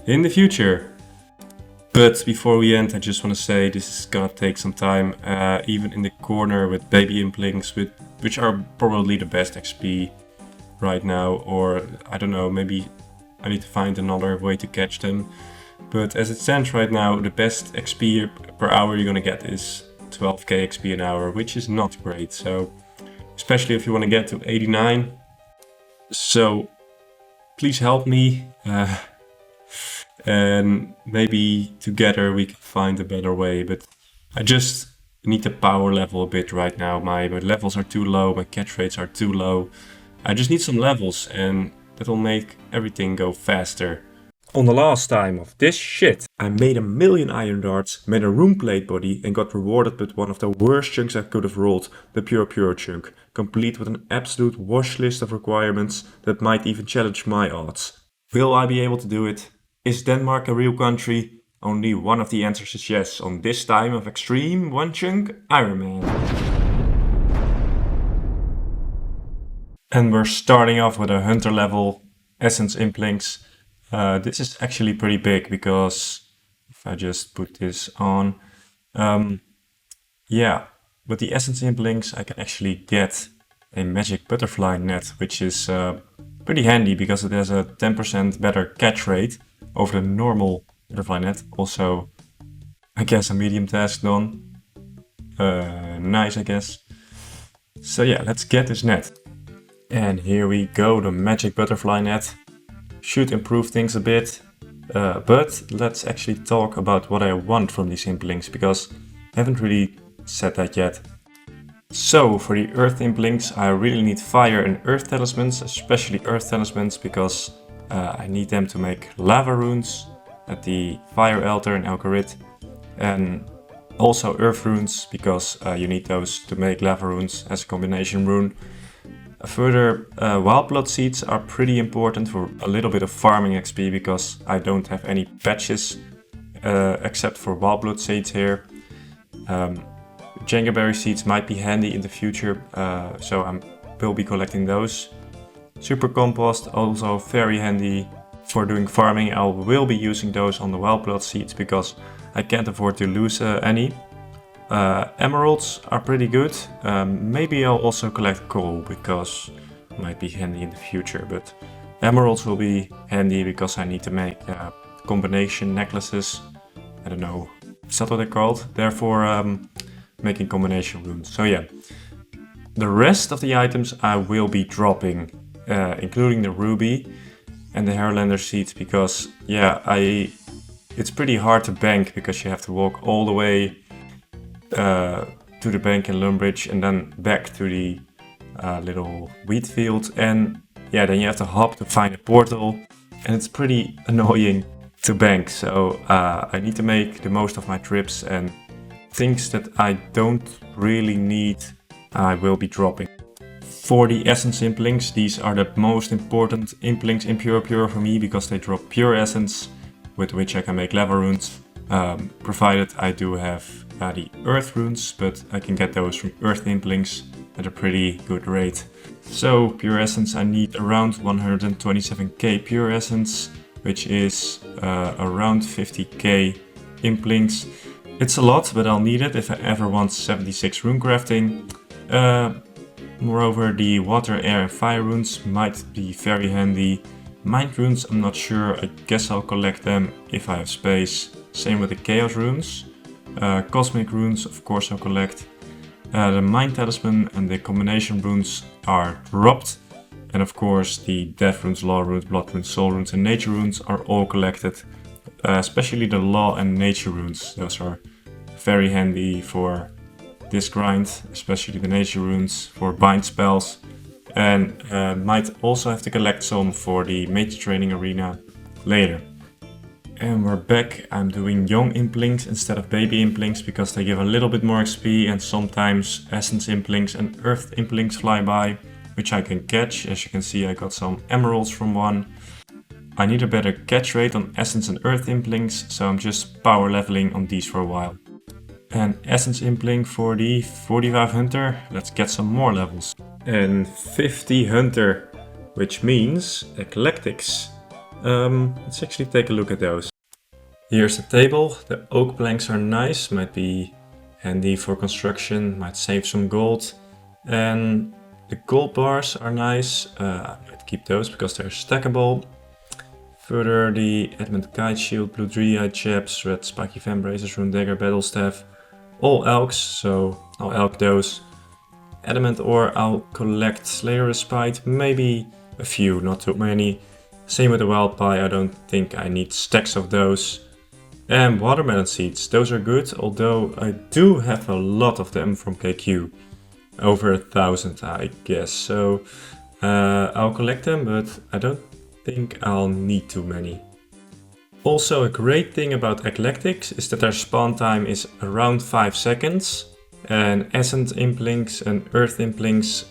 in the future. But before we end, I just want to say this is gonna take some time, even in the corner with baby implings, which are probably the best XP right now, or I don't know, maybe I need to find another way to catch them. But as it stands right now, the best XP per hour you're gonna get is 12k XP an hour, which is not great. So especially if you want to get to 89. So please help me, and maybe together we can find a better way. But I just need to power level a bit right now. My levels are too low, my catch rates are too low. I just need some levels, and that'll make everything go faster. On the last time of this shit, I made 1,000,000 iron darts, made a rune plate body, and got rewarded with one of the worst chunks I could have rolled, the pure chunk, complete with an absolute wash list of requirements that might even challenge my odds. Will I be able to do it? Is Denmark a real country? Only one of the answers is yes on this time of Xtreme Onechunk Ironman. And we're starting off with a hunter level essence implings. This is actually pretty big because if I just put this on, yeah, with the essence implings I can actually get a magic butterfly net, which is pretty handy because it has a 10% better catch rate over the normal butterfly net. Also, I guess a medium task done. Nice, I guess. So yeah, let's get this net. And here we go, the magic butterfly net. Should improve things a bit, but let's actually talk about what I want from these implings, because I haven't really said that yet. So for the earth implings, I really need fire and earth talismans, especially earth talismans, because I need them to make lava runes at the fire altar in Algorit, and also earth runes, because you need those to make lava runes as a combination rune. Further, wild blood seeds are pretty important for a little bit of farming XP, because I don't have any patches except for wild blood seeds here. Jangerberry seeds might be handy in the future, so I will be collecting those. Super compost, also very handy for doing farming. I will be using those on the wild blood seeds because I can't afford to lose any. Emeralds are pretty good. Maybe I'll also collect coal because it might be handy in the future, but emeralds will be handy because I need to make combination necklaces. I don't know, is that what they're called? Therefore making combination runes. So yeah, the rest of the items I will be dropping, including the ruby and the Harlander seeds, because yeah, it's pretty hard to bank because you have to walk all the way to the bank in Lumbridge and then back to the little wheat field, and yeah, then you have to hop to find a portal, and it's pretty annoying to bank. So I need to make the most of my trips, and things that I don't really need I will be dropping. For the essence implings, these are the most important implings in Pure for me because they drop pure essence with which I can make lava runes, provided I do have the earth runes, but I can get those from earth implings at a pretty good rate. So pure essence, I need around 127k pure essence, which is around 50k implings. It's a lot, but I'll need it if I ever want 76 rune crafting. Moreover, the water, air and fire runes might be very handy. Mind runes, I'm not sure, I guess I'll collect them if I have space. Same with the chaos runes. Cosmic runes, of course I'll collect. The mind talisman and the combination runes are dropped. And of course the death runes, law runes, blood runes, soul runes and nature runes are all collected. Especially the law and nature runes, those are very handy for this grind, especially the nature runes for bind spells, and might also have to collect some for the mage training arena later. And we're back. I'm doing young implings instead of baby implings because they give a little bit more XP, and sometimes essence implings and earth implings fly by, which I can catch. As you can see, I got some emeralds from one. I need a better catch rate on essence and earth implings, so I'm just power leveling on these for a while. And essence impling for the 45 hunter, let's get some more levels. And 50 hunter, which means eclectics. Let's actually take a look at those. Here's the table. The oak planks are nice, might be handy for construction, might save some gold. And the gold bars are nice, I might keep those because they're stackable. Further, the Adamant Kite Shield, Blue Dryad Chaps, Red Spiky Fan Braces, Rune Dagger, Battle Staff. All elks, so I'll elk those. Adamant ore, I'll collect Slayer Respite, maybe a few, not too many. Same with the wild pie, I don't think I need stacks of those. And watermelon seeds, those are good, although I do have a lot of them from KQ. Over 1,000 I guess, so I'll collect them, but I don't think I'll need too many. Also, a great thing about eclectics is that their spawn time is around 5 seconds, and essence implings and earth implings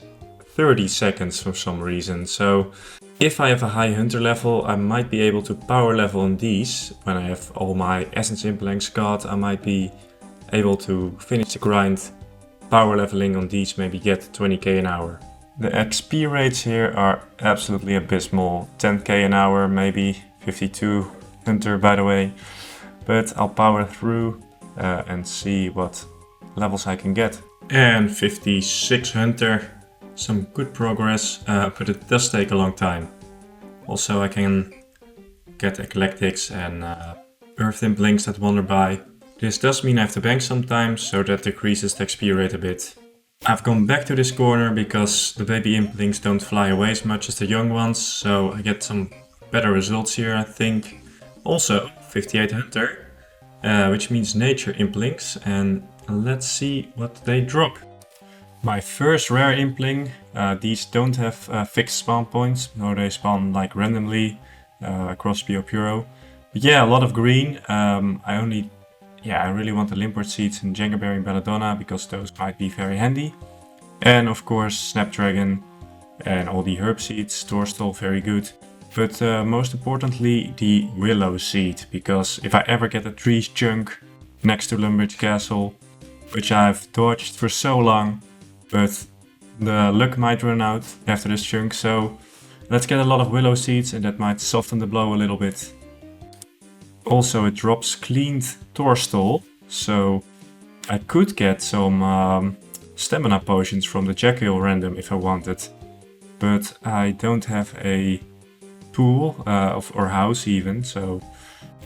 30 seconds for some reason. So if I have a high hunter level, I might be able to power level on these. When I have all my essence implings got, I might be able to finish the grind power leveling on these, maybe get 20k an hour. The XP rates here are absolutely abysmal. 10k an hour, maybe 52 hunter by the way, but I'll power through and see what levels I can get. And 56 hunter, some good progress, but it does take a long time. Also I can get eclectics and earth implings that wander by. This does mean I have to bank sometimes, so that decreases the XP rate a bit. I've gone back to this corner because the baby implings don't fly away as much as the young ones, so I get some better results here I think. Also 58 hunter, which means nature implings, and let's see what they drop. My first rare impling, these don't have fixed spawn points, no, they spawn like randomly across Pure. But yeah, a lot of green. I really want the Limpwurt seeds and Jengaberry and Belladonna because those might be very handy. And of course Snapdragon and all the herb seeds, Torstal, very good. But most importantly the Willow seed, because if I ever get a tree chunk next to Lumbridge Castle, which I've dodged for so long, but the luck might run out after this chunk, so Let's get a lot of willow seeds and that might soften the blow a little bit. Also, it drops cleaned Torstol, so I could get some stamina potions from the Jekyll random if I wanted. But I don't have a pool or house even, so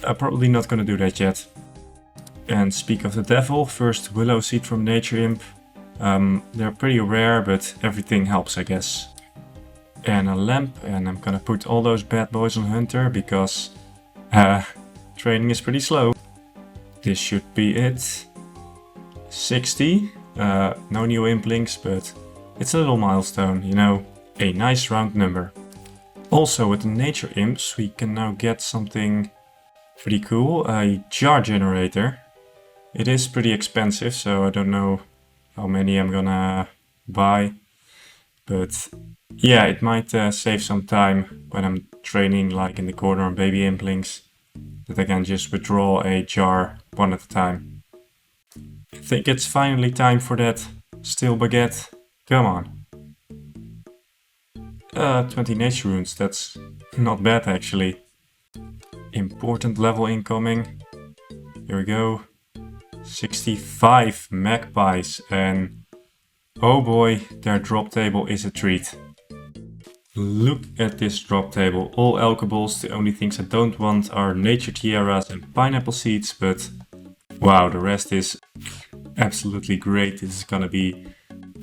I'm probably not gonna do that yet. And speak of the devil, first willow seed from Nature Imp. They're pretty rare, but everything helps, I guess. And a lamp, and I'm gonna put all those bad boys on Hunter because training is pretty slow. This should be it. 60. No new Implinks, but it's a little milestone, you know, a nice round number. Also with the Nature Imps, we can now get something pretty cool, a jar generator. It is pretty expensive, so I don't know how many I'm gonna buy. But yeah, it might save some time when I'm training like in the corner on baby Implings, that I can just withdraw a jar one at a time. I think it's finally time for that steel baguette. Come on. 20 nature runes, that's not bad actually. Important level incoming. Here we go. 65 magpies, and oh boy, their drop table is a treat. Look at this drop table. All alkables, the only things I don't want are nature tiaras and pineapple seeds, but wow, the rest is absolutely great. This is gonna be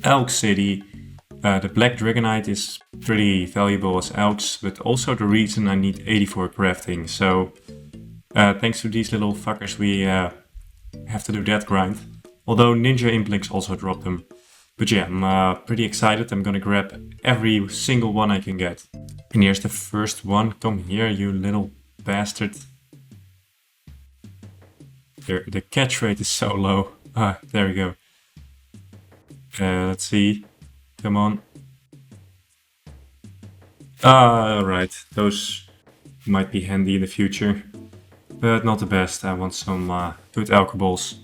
Elk City. The black dragonite is pretty valuable as elks, but also the reason I need 84 crafting. So thanks to these little fuckers we have to do that grind. Although ninja implinks also drop them. But yeah, I'm pretty excited. I'm gonna grab every single one I can get. And here's the first one. Come here, you little bastard. The catch rate is so low. Ah, there we go. Let's see. Come on. Alright, those might be handy in the future. But not the best. I want some good alkaballs.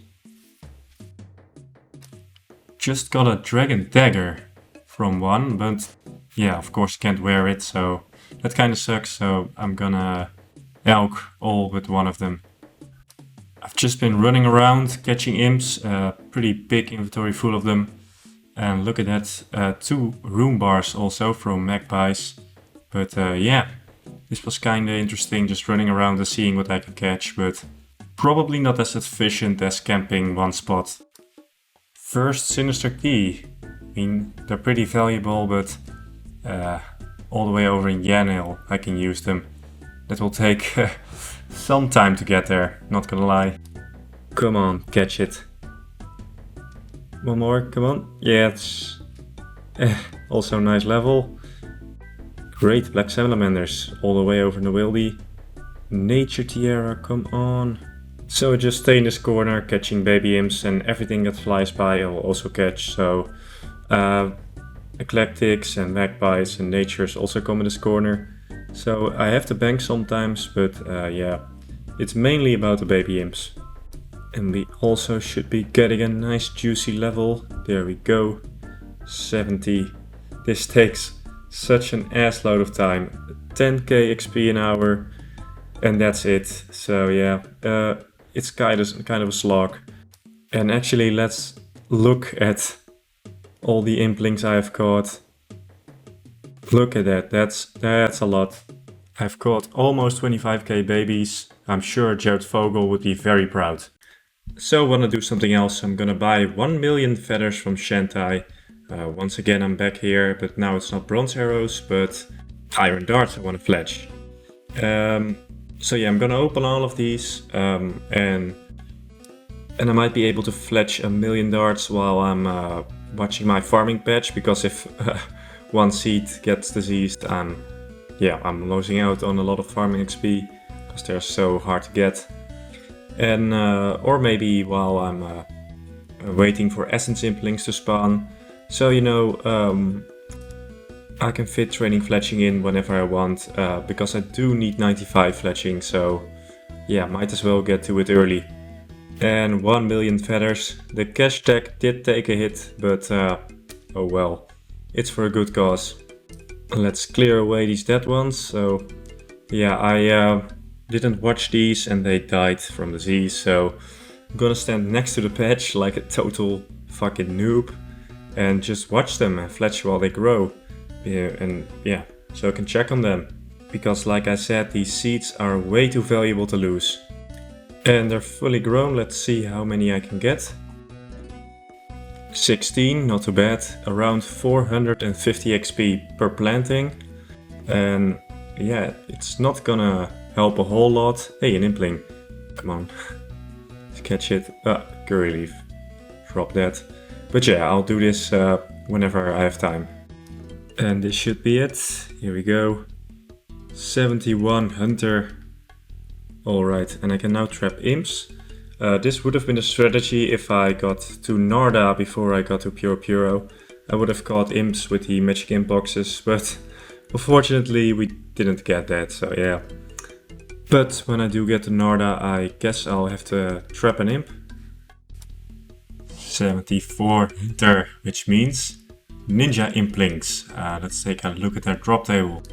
Just got a dragon dagger from one, but yeah, of course can't wear it, so that kind of sucks. So I'm gonna elk all but one of them. I've just been running around catching imps, pretty big inventory full of them. And look at that, 2 room bars also from magpies. But yeah, this was kinda interesting, just running around and seeing what I can catch, but probably not as efficient as camping one spot. First sinister key. I mean, they're pretty valuable, but all the way over in Yanil I can use them. That will take some time to get there, not gonna lie. Come on, catch it. One more, come on. Yeah, it's also a nice level. Great, black salamanders, all the way over in the wildy. Nature tiara, come on. So I just stay in this corner catching baby imps, and everything that flies by I will also catch. So eclectics and magpies and natures also come in this corner. So I have to bank sometimes, but yeah, it's mainly about the baby imps. And we also should be getting a nice juicy level. There we go. 70. This takes such an assload of time. 10k XP an hour. And that's it. So yeah, it's kind of a slog. And actually let's look at all the implings I've caught. Look at that, that's a lot. I've caught almost 25k babies. I'm sure Jared Vogel would be very proud. So I want to do something else. I'm gonna buy 1 million feathers from Shantai. Once again I'm back here, but now it's not bronze arrows, but iron darts I want to fletch. So yeah, I'm gonna open all of these, and I might be able to fletch 1 million darts while I'm watching my farming patch, because if one seed gets diseased, I'm losing out on a lot of farming XP, because they're so hard to get. And or maybe while I'm waiting for essence implings to spawn. So you know, I can fit training fletching in whenever I want, because I do need 95 fletching, so yeah, might as well get to it early. And 1 million feathers. The cash tag did take a hit, but oh well, it's for a good cause. Let's clear away these dead ones. So yeah, I didn't watch these and they died from disease, so I'm gonna stand next to the patch like a total fucking noob and just watch them and fletch while they grow. And yeah, so I can check on them. Because like I said, these seeds are way too valuable to lose. And they're fully grown. Let's see how many I can get. 16, not too bad. Around 450 XP per planting. And yeah, it's not gonna help a whole lot. Hey, an impling. Come on. Let's catch it. Curry leaf. Drop that. But yeah, I'll do this whenever I have time. And this should be it. Here we go. 71 hunter. Alright, and I can now trap imps. This would have been a strategy if I got to Narda before I got to Pure Puro. I would have caught imps with the magic imp boxes, but unfortunately we didn't get that, so yeah. But when I do get to Narda, I guess I'll have to trap an imp. 74 hunter, which means ninja implings. Let's take a look at their drop table.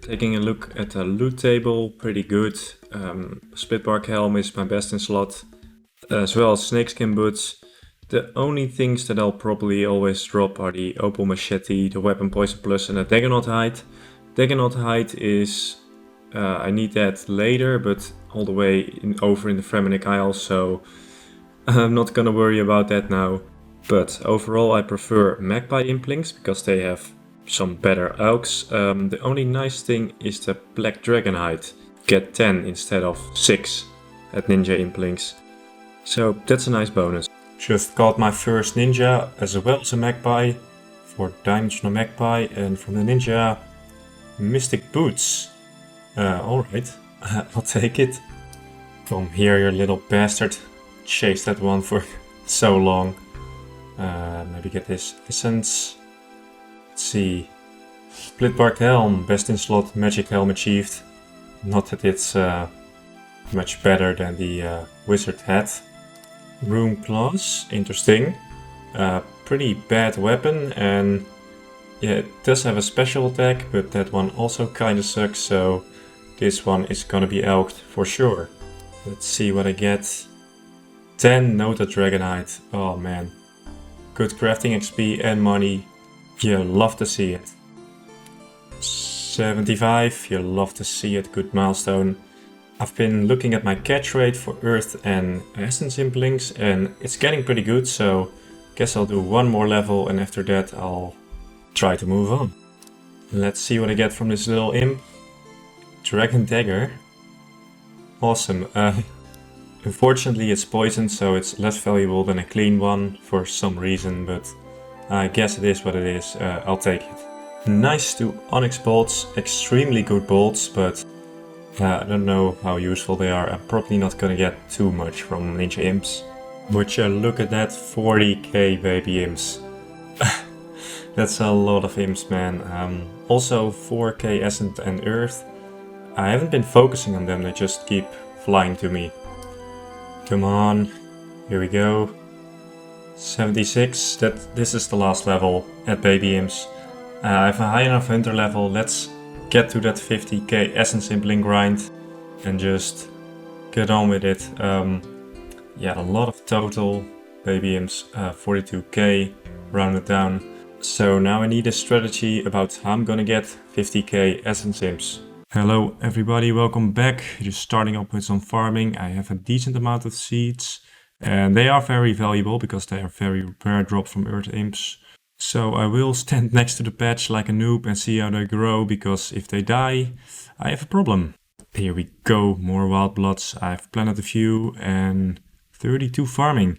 Taking a look at the loot table, pretty good. Splitbark helm is my best in slot, as well as snakeskin boots. The only things that I'll probably always drop are the opal machete, the weapon poison plus and the Dagonaut hide. Dagonaut hide is, I need that later, but all the way over in the Fremenic Isles, so I'm not gonna worry about that now. But overall I prefer magpie implings because they have some better augs. The only nice thing is the black dragon hide. Get 10 instead of 6 at ninja implings. So that's a nice bonus. Just caught my first ninja as well as a magpie for dimensional magpie, and from the ninja mystic boots. Alright, I'll take it. Come here, you little bastard. Chase that one for so long. Maybe get this essence. Let's see. Splitbark helm, best in slot, magic helm achieved. Not that it's much better than the wizard hat. Rune claws, interesting. Pretty bad weapon, and yeah, it does have a special attack, but that one also kinda sucks, so this one is gonna be elked for sure. Let's see what I get. 10 noted dragonite. Oh man. Good crafting XP and money. You love to see it. 75, you love to see it, good milestone. I've been looking at my catch rate for earth and essence implings and it's getting pretty good, so guess I'll do one more level and after that I'll try to move on. Let's see what I get from this little imp. Dragon dagger. Awesome. Unfortunately it's poisoned, so it's less valuable than a clean one for some reason, but I guess it is what it is. I'll take it. Nice 2 onyx bolts, extremely good bolts, but I don't know how useful they are. I'm probably not gonna get too much from ninja imps. Would you look at that, 40k baby imps. That's a lot of imps, man. Also 4k essence and earth. I haven't been focusing on them, they just keep flying to me. Come on, here we go. 76, this is the last level at baby imps. I have a high enough hunter level, let's get to that 50k essence impling grind and just get on with it. Yeah, a lot of total baby imps, 42k rounded down. So now I need a strategy about how I'm gonna get 50k essence imps. Hello everybody, welcome back. Just starting up with some farming. I have a decent amount of seeds and they are very valuable because they are very rare drop from earth imps. So I will stand next to the patch like a noob and see how they grow, because if they die, I have a problem. Here we go, more wild bloods. I've planted a few and 32 farming.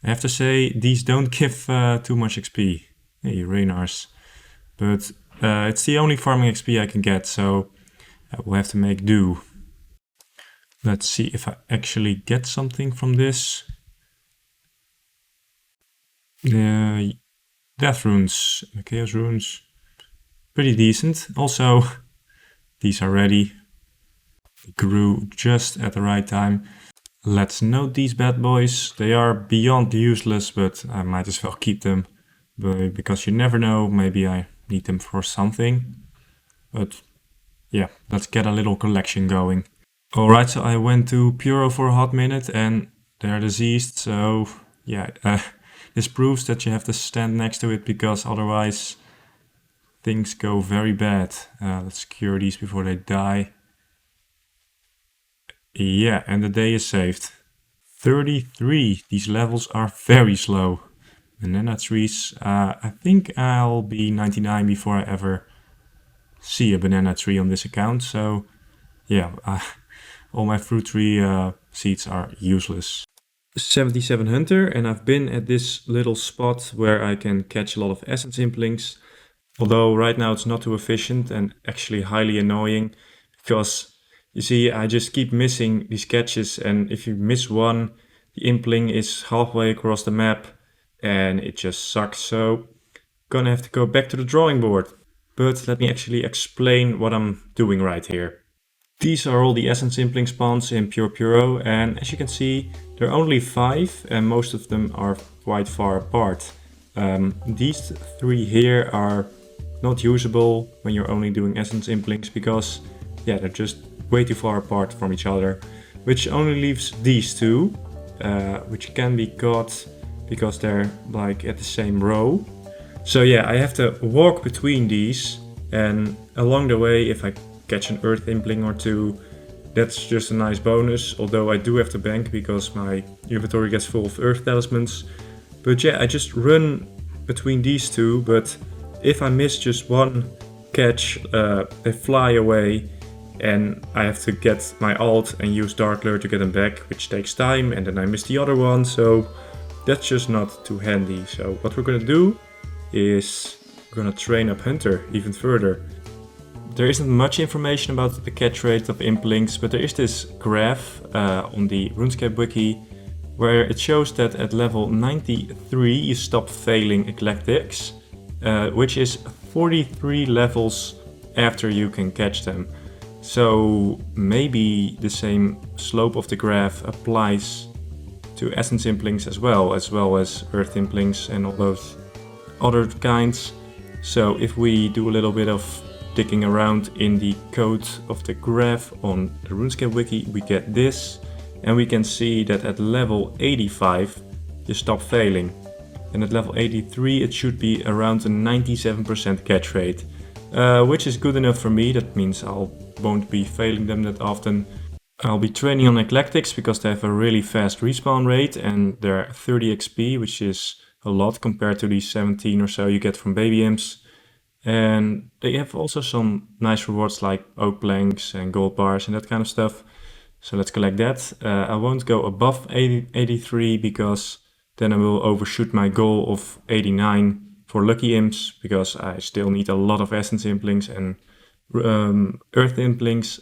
I have to say, these don't give too much XP. Hey, Raynars. But it's the only farming XP I can get, so I will have to make do. Let's see if I actually get something from this. Death runes, chaos runes, pretty decent. Also, these are ready. They grew just at the right time. Let's note these bad boys. They are beyond useless, but I might as well keep them. Because you never know, maybe I need them for something. But yeah, let's get a little collection going. Alright, so I went to Puro for a hot minute and they're diseased, so yeah, this proves that you have to stand next to it because otherwise things go very bad. Let's cure these before they die. Yeah, and the day is saved. 33, these levels are very slow. Banana trees, I think I'll be 99 before I ever see a banana tree on this account, so yeah, all my fruit tree seeds are useless. 77 Hunter, and I've been at this little spot where I can catch a lot of essence implings, although right now it's not too efficient and actually highly annoying, because you see I just keep missing these catches, and if you miss one, the impling is halfway across the map and it just sucks, so gonna have to go back to the drawing board. But let me actually explain what I'm doing right here. These are all the essence impling spawns in Pure Puro, and as you can see, there are only 5 and most of them are quite far apart. These 3 here are not usable when you're only doing essence implings because yeah, they're just way too far apart from each other, which only leaves these 2, which can be caught because they're like at the same row. So yeah, I have to walk between these, and along the way if I catch an earth impling or 2, that's just a nice bonus, although I do have to bank because my inventory gets full of earth talismans. But yeah, I just run between these 2, but if I miss just one catch, they fly away and I have to get my alt and use Dark Lure to get them back, which takes time, and then I miss the other one, so that's just not too handy. So what we're gonna do is we're gonna train up Hunter even further. There isn't much information about the catch rate of implings, but there is this graph on the RuneScape wiki where it shows that at level 93 you stop failing eclectics, which is 43 levels after you can catch them. So maybe the same slope of the graph applies to essence implings as well as earth implings and all those other kinds. So if we do a little bit of digging around in the code of the graph on the RuneScape wiki, we get this, and we can see that at level 85 you stop failing, and at level 83 it should be around a 97% catch rate, which is good enough for me. That means I won't be failing them that often. I'll be training on eclectics because they have a really fast respawn rate and they're 30 XP, which is a lot compared to the 17 or so you get from baby imps. And they have also some nice rewards like oak planks and gold bars and that kind of stuff. So let's collect that. I won't go above 83 because then I will overshoot my goal of 89 for lucky imps, because I still need a lot of essence implings and earth implings.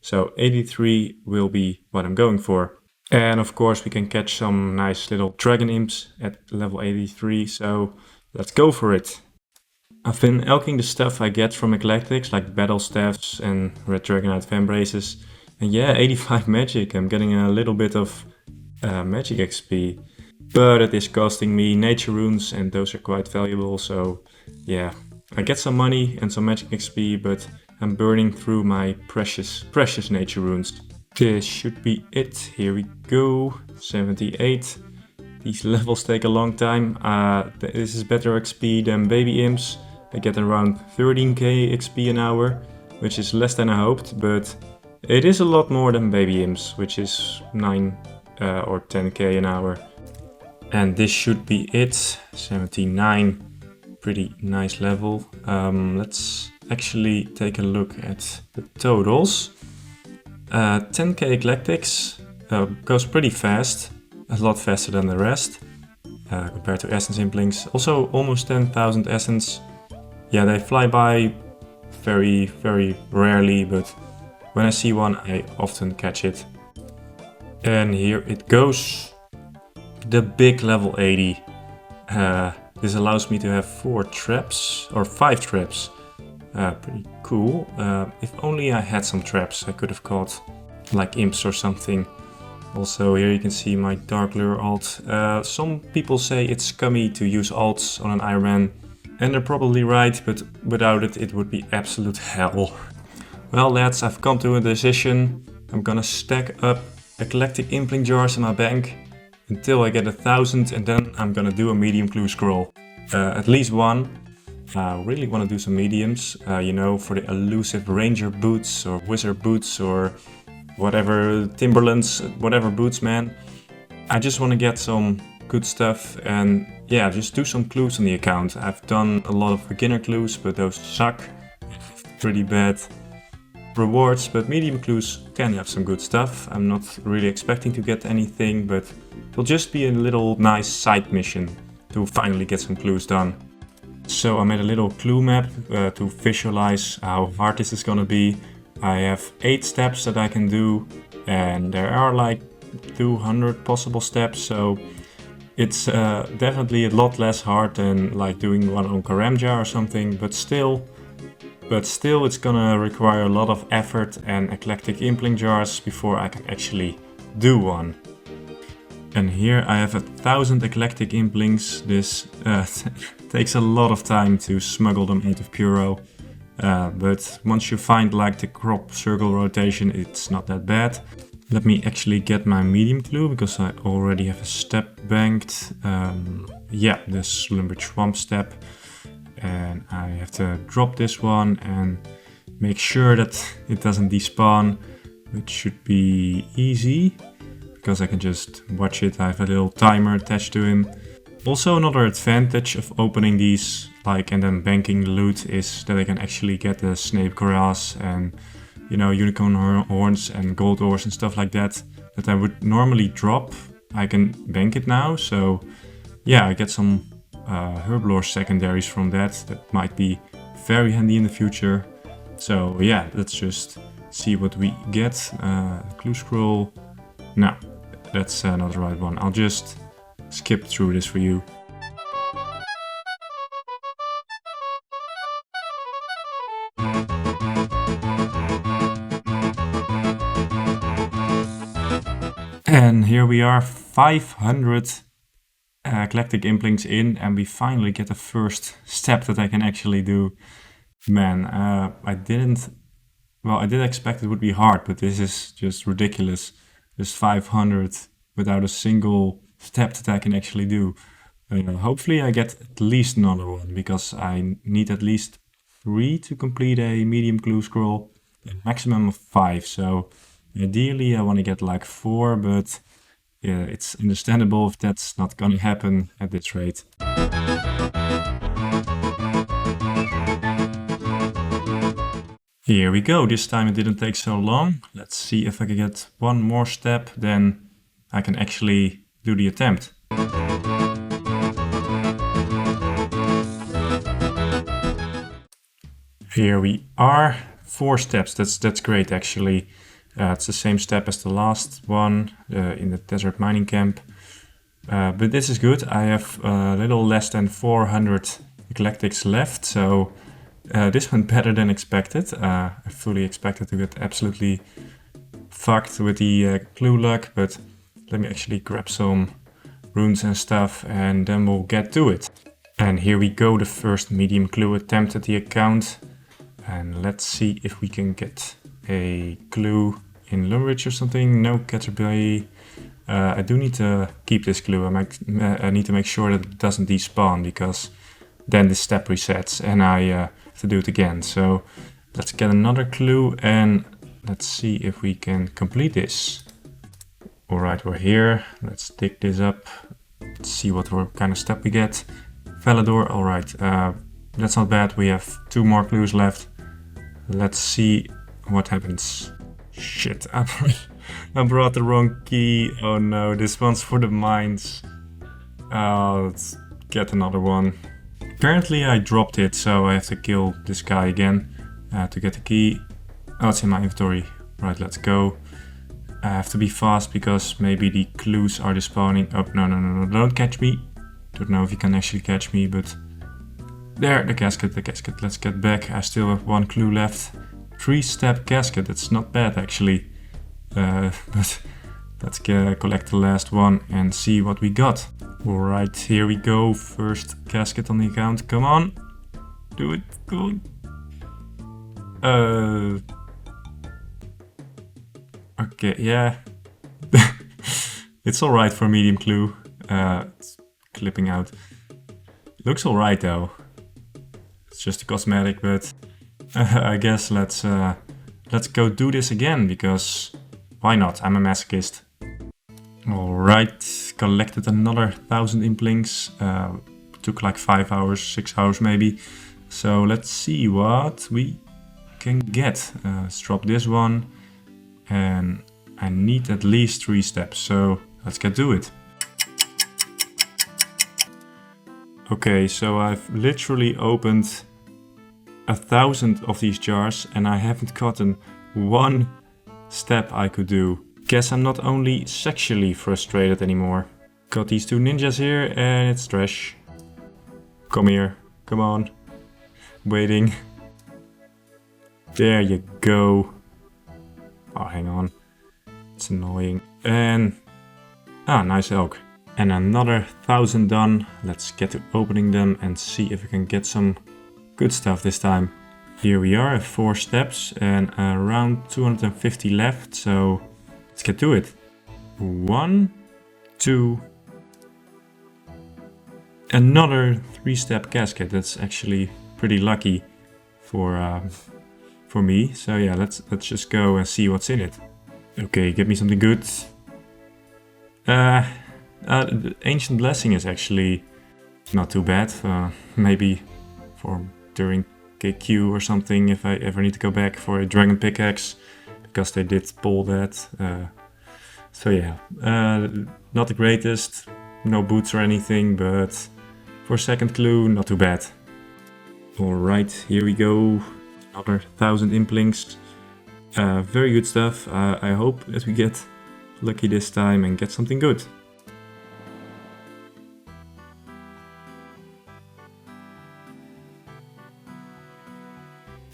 So 83 will be what I'm going for. And of course we can catch some nice little dragon imps at level 83, so let's go for it. I've been elking the stuff I get from eclectics, like battle staffs and red dragonite vambraces. And yeah, 85 magic, I'm getting a little bit of magic XP. But it is costing me nature runes and those are quite valuable, so yeah. I get some money and some magic XP, but I'm burning through my precious nature runes. This should be it. Here we go. 78. These levels take a long time. This is better XP than baby imps. I get around 13k XP an hour, which is less than I hoped, but it is a lot more than baby imps, which is 9 or 10k an hour. And this should be it. 79. Pretty nice level. Let's actually take a look at the totals. 10k eclectics goes pretty fast, a lot faster than the rest compared to essence implings. Also almost 10,000 essence. Yeah, they fly by very rarely, but when I see one I often catch it. And here it goes. The big level 80. This allows me to have 4 traps, or 5 traps. Pretty cool. If only I had some traps, I could have caught like imps or something. Also here you can see my Dark Lure alt. Some people say it's scummy to use alts on an Ironman. And they're probably right, but without it, it would be absolute hell. Well lads, I've come to a decision. I'm gonna stack up eclectic impling jars in my bank until I get 1,000, and then I'm gonna do a medium clue scroll. At least one. I really want to do some mediums, you know, for the elusive ranger boots or wizard boots or whatever, Timberlands, whatever boots, man. I just want to get some good stuff and yeah, just do some clues on the account. I've done a lot of beginner clues, but those suck. Pretty bad rewards, but medium clues can have some good stuff. I'm not really expecting to get anything, but it'll just be a little nice side mission to finally get some clues done. So I made a little clue map to visualize how hard this is gonna be. I have 8 steps that I can do, and there are like 200 possible steps, so it's definitely a lot less hard than like doing one on Karamja or something, but still it's gonna require a lot of effort and eclectic impling jars before I can actually do one. And here I have 1,000 eclectic implings. This takes a lot of time to smuggle them out of Puro. But once you find like the crop circle rotation, it's not that bad. Let me actually get my medium clue because I already have a step banked. Yeah, this Limpwurt swamp step. And I have to drop this one and make sure that it doesn't despawn, which should be easy because I can just watch it. I have a little timer attached to him. Also, another advantage of opening these and then banking the loot is that I can actually get the snape grass and, you know, unicorn horns and gold ores and stuff like that I would normally drop. I can bank it now, so yeah, I get some herblore secondaries from that might be very handy in the future. So yeah, let's just see what we get. Clue scroll. No, that's not the right one. I'll just skip through this for you. And here we are, 500 eclectic implings in, and we finally get the first step that I can actually do. Man, I did expect it would be hard, but this is just ridiculous. There's 500 without a single step that I can actually do. Hopefully I get at least another one, because I need at least 3 to complete a medium clue scroll, a maximum of 5. So ideally I want to get like 4, but yeah, it's understandable if that's not gonna happen at this rate. Here we go, this time it didn't take so long. Let's see if I can get one more step, then I can actually do the attempt. Here we are, 4 steps, that's great actually. It's the same step as the last one in the desert mining camp. But this is good. I have a little less than 400 eclectics left, so this went better than expected. I fully expected to get absolutely fucked with the clue luck, but let me actually grab some runes and stuff and then we'll get to it. And here we go, the first medium clue attempt at the account. And let's see if we can get a clue in Limpwurt or something. No, Caterpillar. I do need to keep this clue. I need to make sure that it doesn't despawn, because then the step resets and I have to do it again. So let's get another clue and let's see if we can complete this. Alright, we're here. Let's dig this up. Let's see what kind of step we get. Valador, alright. That's not bad. We have 2 more clues left. Let's see what happens. Shit, I brought the wrong key. Oh no, this one's for the mines. Let's get another one. Apparently I dropped it, so I have to kill this guy again to get the key. Oh, it's in my inventory. Right, let's go. I have to be fast because maybe the clues are despawning. Oh, no, don't catch me. Don't know if you can actually catch me, but... There, the casket. Let's get back. I still have 1 clue left. 3-step casket, that's not bad actually. But let's collect the last one and see what we got. Alright, here we go. First casket on the account, come on. Do it. Go on. Okay, yeah. It's alright for medium clue. It's clipping out. Looks alright though. It's just a cosmetic, but I guess let's go do this again, because why not? I'm a masochist. Alright, collected another 1000 implings. Took like 5 hours, 6 hours maybe. So let's see what we can get. Let's drop this one. And I need at least 3 steps, so let's get to it. Okay, so I've literally opened 1000 of these jars and I haven't gotten one step I could do. Guess I'm not only sexually frustrated anymore. Got these 2 ninjas here and it's trash. Come here, come on. Waiting. There you go. Oh, hang on. It's annoying. And... nice elk. And another 1000 done. Let's get to opening them and see if we can get some good stuff this time. Here we are at 4 steps and around 250 left, so let's get to it. 1, 2... Another 3-step casket. That's actually pretty lucky for me. So yeah, let's just go and see what's in it. Okay, give me something good. The Ancient Blessing is actually not too bad. Maybe for during KQ or something, if I ever need to go back for a Dragon Pickaxe, because they did pull that. So yeah, not the greatest, no boots or anything, but for second clue, not too bad. Alright, here we go. Another 1000 implings. Very good stuff. I hope that we get lucky this time and get something good.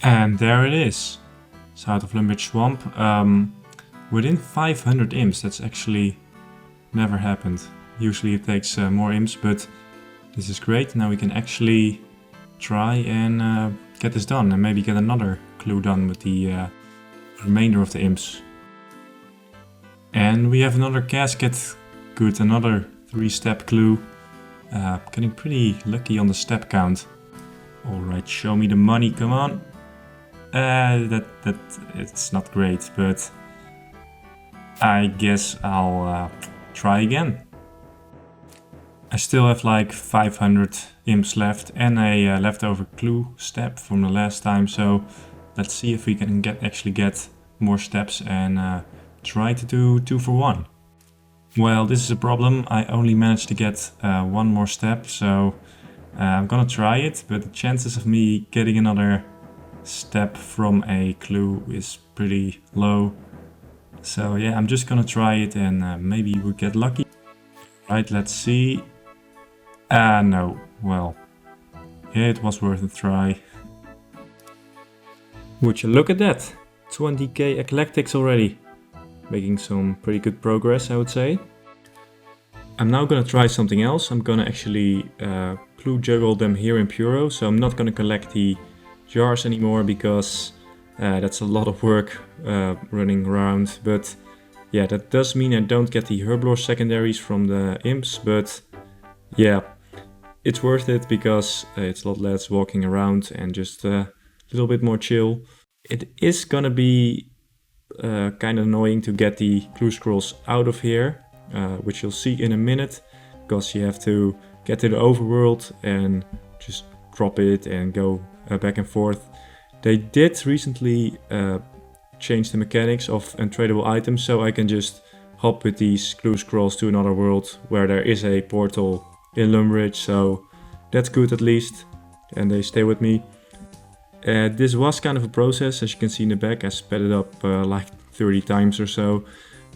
And there it is. South of Limpwurt Swamp. Within 500 imps, that's actually never happened. Usually it takes more imps, but this is great. Now we can actually try and get this done and maybe get another clue done with the remainder of the imps. And we have another casket. Good, another 3-step clue. Getting pretty lucky on the step count. Alright, show me the money, come on. It's not great, but I guess I'll try again. I still have like 500 imps left and a leftover clue step from the last time, so let's see if we can actually get more steps and try to do 2 for 1. Well, this is a problem. I only managed to get 1 more step, so I'm gonna try it, but the chances of me getting another step from a clue is pretty low. So yeah, I'm just gonna try it and maybe we'll get lucky. Right, let's see. No, well, yeah, it was worth a try. Would you look at that? 20k eclectics already. Making some pretty good progress, I would say. I'm now gonna try something else. I'm gonna actually clue juggle them here in Puro, so I'm not gonna collect the jars anymore because that's a lot of work running around. But yeah, that does mean I don't get the herblore secondaries from the imps, but yeah, it's worth it because it's a lot less walking around and just a little bit more chill. It is gonna be kind of annoying to get the clue scrolls out of here, which you'll see in a minute, because you have to get to the overworld and just drop it and go back and forth. They did recently change the mechanics of untradeable items, so I can just hop with these clue scrolls to another world where there is a portal in Limpwurt, so that's good at least, and they stay with me. This was kind of a process, as you can see in the back. I sped it up like 30 times or so,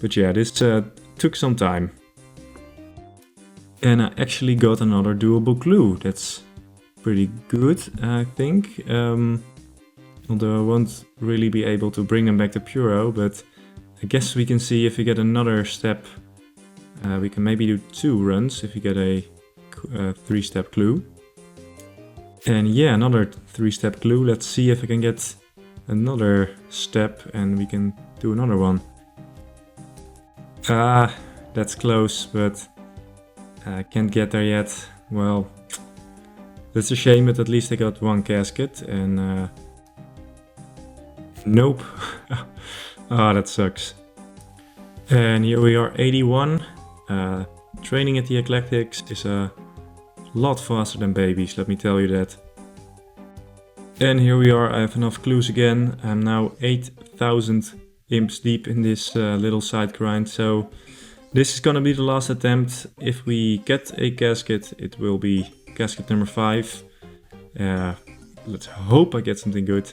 but yeah, this took some time. And I actually got another doable clue. That's pretty good, I think. Although I won't really be able to bring them back to Puro, but I guess we can see if we get another step. We can maybe do 2 runs if we get a 3-step clue. And yeah, another 3-step clue. Let's see if I can get another step and we can do another one. Ah, that's close, but I can't get there yet. Well, that's a shame, but at least I got one casket and nope. Ah, that sucks. And here we are, 81. Training at the Eclectics is a lot faster than babies, let me tell you that. And here we are, I have enough clues again. I'm now 8,000 imps deep in this little side grind, so this is gonna be the last attempt. If we get a casket, it will be casket number 5. Let's hope I get something good,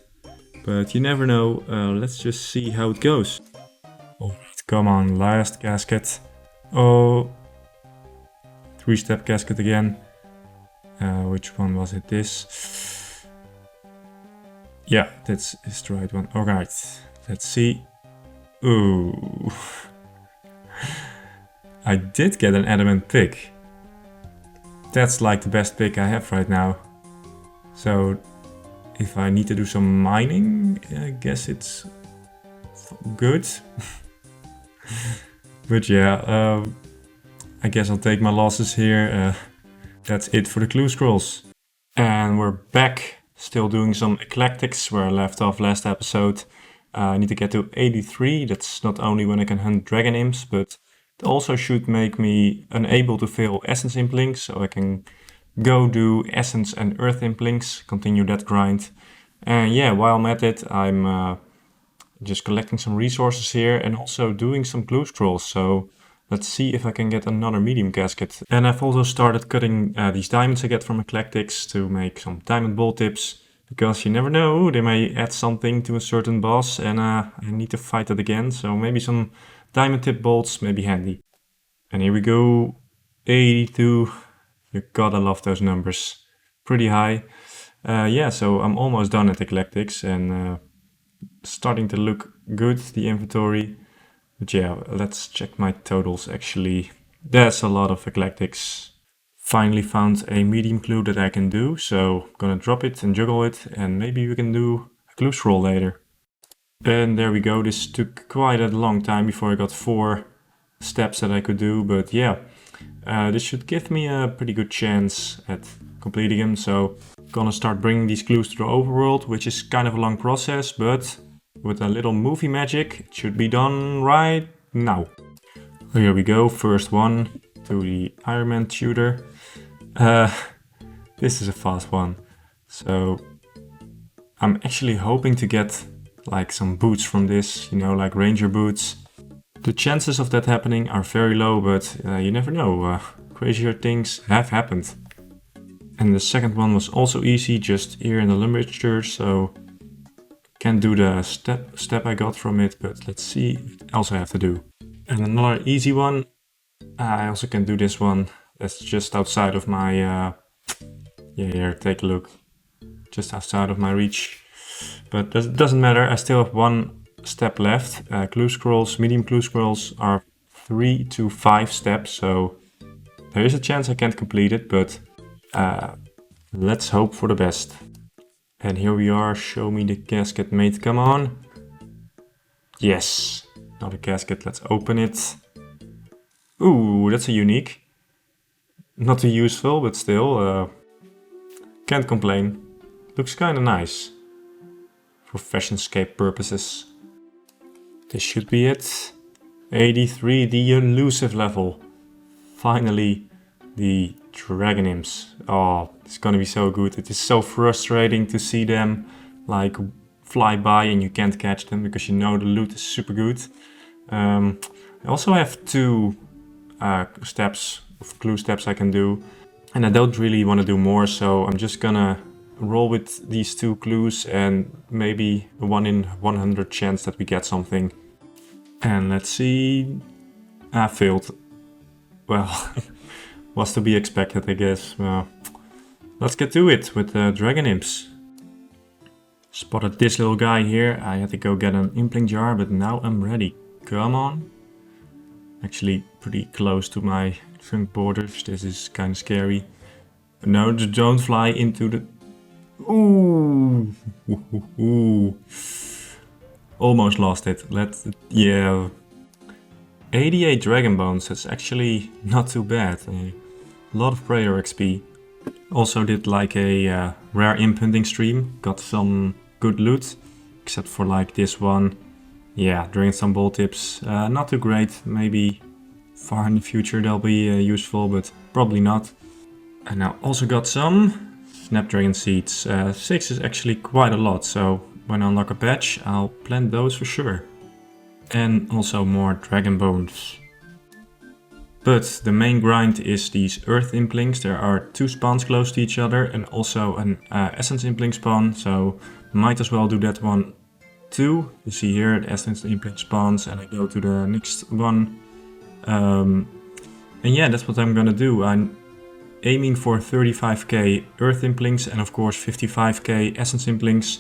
but you never know. Let's just see how it goes. Alright, come on, last casket. Oh, 3-step casket again. Which one was it? This? Yeah, that's the right one. Alright, let's see. Ooh. I did get an adamant pick. That's like the best pick I have right now. So if I need to do some mining, I guess it's good. But yeah, I guess I'll take my losses here. That's it for the clue scrolls. And we're back, still doing some eclectics where I left off last episode. I need to get to 83. That's not only when I can hunt dragon imps, but it also should make me unable to fail essence implinks, so I can go do essence and earth implinks, continue that grind. And yeah, while I'm at it, I'm just collecting some resources here and also doing some clue scrolls. So let's see if I can get another medium casket. And I've also started cutting these diamonds I get from Eclectics to make some diamond ball tips. Because you never know, they may add something to a certain boss and I need to fight it again. So maybe some diamond tip bolts may be handy. And here we go, 82. You gotta love those numbers. Pretty high. Yeah, so I'm almost done at Eclectics and starting to look good, the inventory. But yeah, let's check my totals actually. There's a lot of Eclectics. Finally found a medium clue that I can do, so I'm gonna drop it and juggle it and maybe we can do a clue scroll later. And there we go, this took quite a long time before I got 4 steps that I could do, but yeah, this should give me a pretty good chance at completing them. So I'm gonna start bringing these clues to the overworld, which is kind of a long process, but with a little movie magic, it should be done right now. Here we go, first one to the Ironman tutor. This is a fast one, so I'm actually hoping to get like some boots from this, you know, like ranger boots. The chances of that happening are very low, but you never know, crazier things have happened. And the second one was also easy, just here in the Limpwurt church, so can't do the step I got from it, but let's see what else I have to do. And another easy one, I also can do this one. That's just outside of my, yeah, here, take a look. Just outside of my reach. But it doesn't matter, I still have one step left. Clue scrolls, medium clue scrolls are 3 to 5 steps, so there is a chance I can't complete it, but let's hope for the best. And here we are, show me the casket, mate, come on. Yes, not a casket, let's open it. Ooh, that's a unique. Not too useful, but still, can't complain. Looks kinda nice. For fashionscape purposes. This should be it. 83, the elusive level. Finally, the dragon imps. Oh, it's gonna be so good. It is so frustrating to see them like fly by and you can't catch them because you know the loot is super good. I also have 2 steps of clue steps I can do, and I don't really want to do more, so I'm just gonna roll with these 2 clues and maybe a 1 in 100 chance that we get something. And let's see. I failed. Well, was to be expected, I guess. Let's get to it with the dragon imps. Spotted this little guy here. I had to go get an impling jar, but now I'm ready. Come on. Actually pretty close to my trunk borders. This is kind of scary. No, don't fly into the Ooh. Ooh. Almost lost it. Yeah. 88 Dragon Bones, that's actually not too bad. A lot of Prayer XP. Also did like a rare imp hunting stream. Got some good loot. Except for like this one. Yeah, Dragon Stone Ball tips. Not too great. Maybe far in the future they'll be useful, but probably not. And I also got some Snapdragon Seeds. 6 is actually quite a lot, so when I unlock a patch, I'll plant those for sure. And also more Dragon Bones. But the main grind is these Earth Implings. There are 2 spawns close to each other and also an Essence Impling spawn, so might as well do that one too. You see here the Essence Impling spawns and I go to the next one. And yeah, that's what I'm gonna do. I'm aiming for 35k Earth Implings and of course 55k Essence Implings.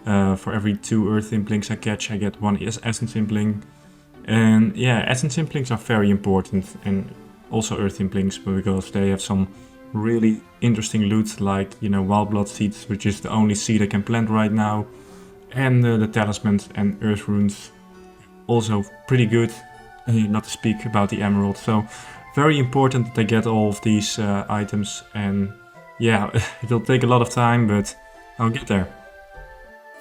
For every 2 Earth Implings I catch, I get 1 Essence Impling. And yeah, Essence Implings are very important, and also Earth Implings, because they have some really interesting loot, like, you know, Wild Blood Seeds, which is the only seed I can plant right now. And the Talismans and Earth Runes, also pretty good, not to speak about the Emerald. So very important that I get all of these items, and yeah, it'll take a lot of time, but I'll get there.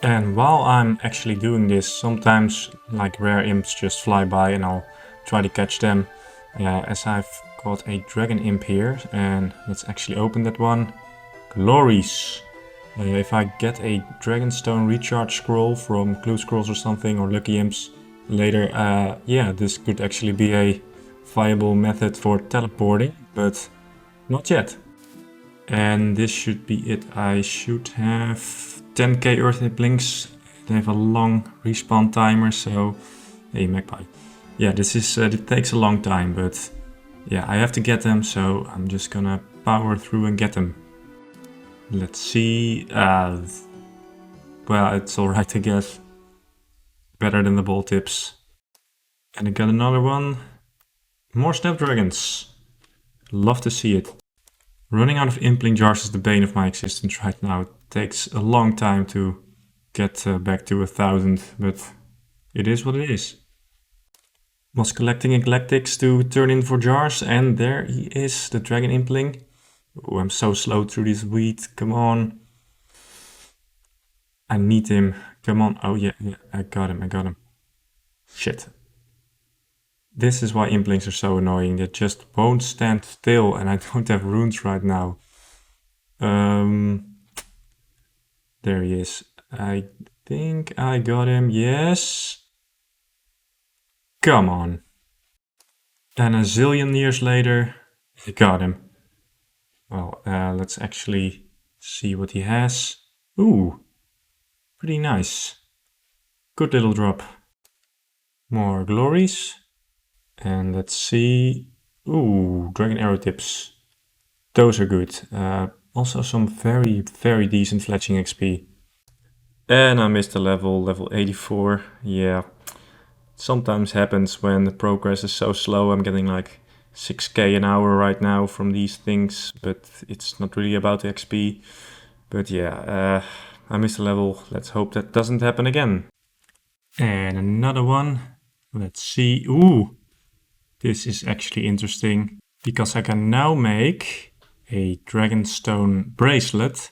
And while I'm actually doing this, sometimes like rare imps just fly by and I'll try to catch them. As I've got a dragon imp here, and let's actually open that one. Glories! If I get a Dragonstone recharge scroll from Clue Scrolls or something, or Lucky Imps later, yeah, this could actually be a viable method for teleporting, but not yet. And this should be it. I should have 10k Earth Implings. They have a long respawn timer, so hey Magpie. Yeah, this is it takes a long time, but yeah, I have to get them, so I'm just gonna power through and get them. Let's see. Well, it's alright, I guess. Better than the ball tips. And I got another one. More Snapdragons. Love to see it. Running out of Impling jars is the bane of my existence right now. It takes a long time to get back to 1000, but it is what it is. Was collecting Eclectics to turn in for jars, and there he is, the Dragon Impling. Oh, I'm so slow through this wheat, come on. I need him, come on. Oh yeah, I got him. Shit. This is why Implings are so annoying, they just won't stand still, and I don't have runes right now. There he is. I think I got him, yes. Come on. And a zillion years later, I got him. Well, let's actually see what he has. Ooh, pretty nice. Good little drop. More glories. And let's see. Ooh, Dragon Arrow tips. Those are good. Also some very, very decent fletching XP. And I missed a level 84. Yeah, sometimes happens when the progress is so slow. I'm getting like 6k an hour right now from these things, but it's not really about the XP. But yeah, I missed a level. Let's hope that doesn't happen again. And another one. Let's see. Ooh, this is actually interesting, because I can now make a Dragonstone bracelet.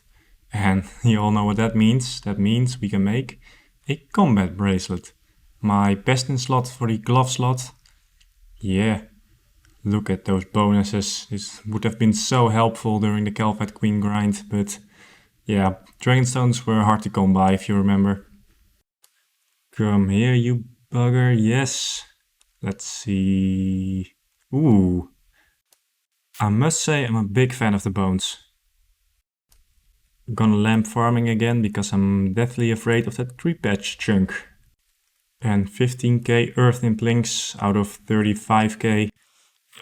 And you all know what that means. That means we can make a combat bracelet. My best in slot for the glove slot. Yeah, look at those bonuses. This would have been so helpful during the Calvite Queen grind, but yeah, Dragonstones were hard to come by, if you remember. Come here, you bugger. Yes. Let's see. Ooh. I must say I'm a big fan of the bones. I'm gonna lamp farming again because I'm deathly afraid of that 3-patch chunk. And 15k Earth Implings out of 35k. I